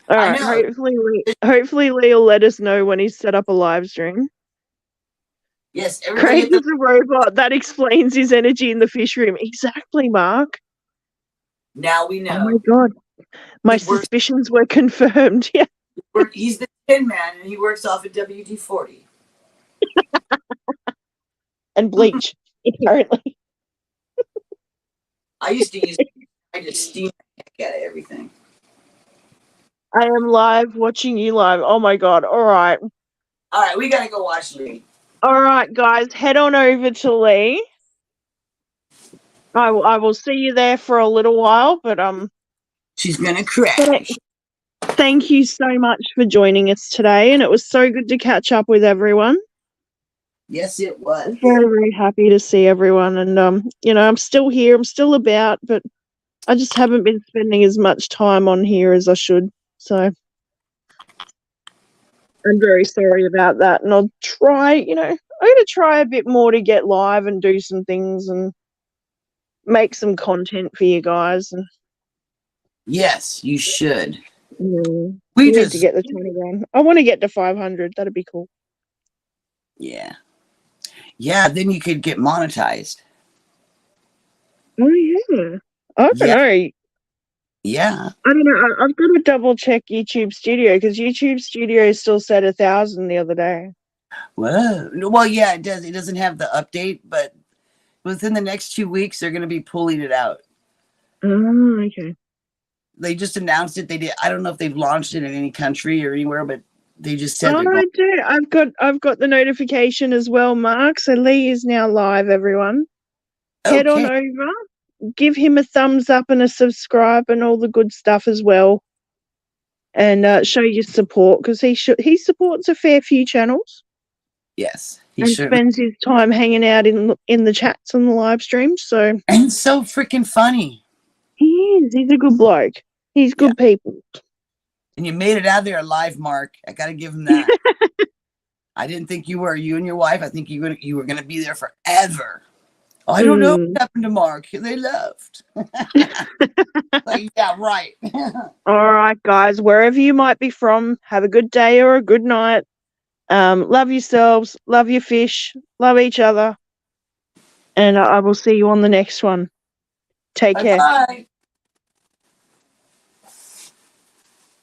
All right, hopefully Lee will let us know when he's set up a live stream. Yes, Craig is a robot. That explains his energy in the fish room. Exactly, Mark. Now we know. Oh my god. My suspicions were confirmed. Yeah. He's the Tin Man and he works off at WD-40. And bleach, apparently. I used to use I just steam the heck out of everything. I am live watching you live. Oh my god. All right. All right, we gotta go watch Lee. All right, guys, head on over to Lee. I will see you there for a little while, but she's gonna crash. Thank you so much for joining us today, and it was so good to catch up with everyone. Yes, it was. Very, very happy to see everyone, and I'm still here. I'm still about, but I just haven't been spending as much time on here as I should. So I'm very sorry about that, and I'll try. I'm going to try a bit more to get live and do some things and make some content for you guys. And yes, you should. we need to get the 21. I want to get to 500. That'd be cool. Yeah. Yeah, then you could get monetized. Oh, yeah. I don't know. Yeah. I don't know. I've got to double check YouTube Studio because YouTube Studio still said 1,000 the other day. Well, yeah, it does. It doesn't have the update, but within the next 2 weeks, they're going to be pulling it out. Oh, okay. They just announced it. They did. I don't know if they've launched it in any country or anywhere, but they just said. Oh, I do. I've got the notification as well, Mark. So Lee is now live. Everyone, head on over. Give him a thumbs up and a subscribe and all the good stuff as well, and show your support because he supports a fair few channels. Yes, he spends his time hanging out in the chats and the live streams. So and so freaking funny. He is. He's a good bloke. He's good people. And you made it out there alive, Mark. I got to give him that. I didn't think you were. You and your wife. I think you were going to be there forever. I don't know Mm. what happened to Mark. They left. Like, yeah, right. All right, guys, wherever you might be from, have a good day or a good night. Love yourselves, love your fish, love each other, and I will see you on the next one. Take care. Bye-bye.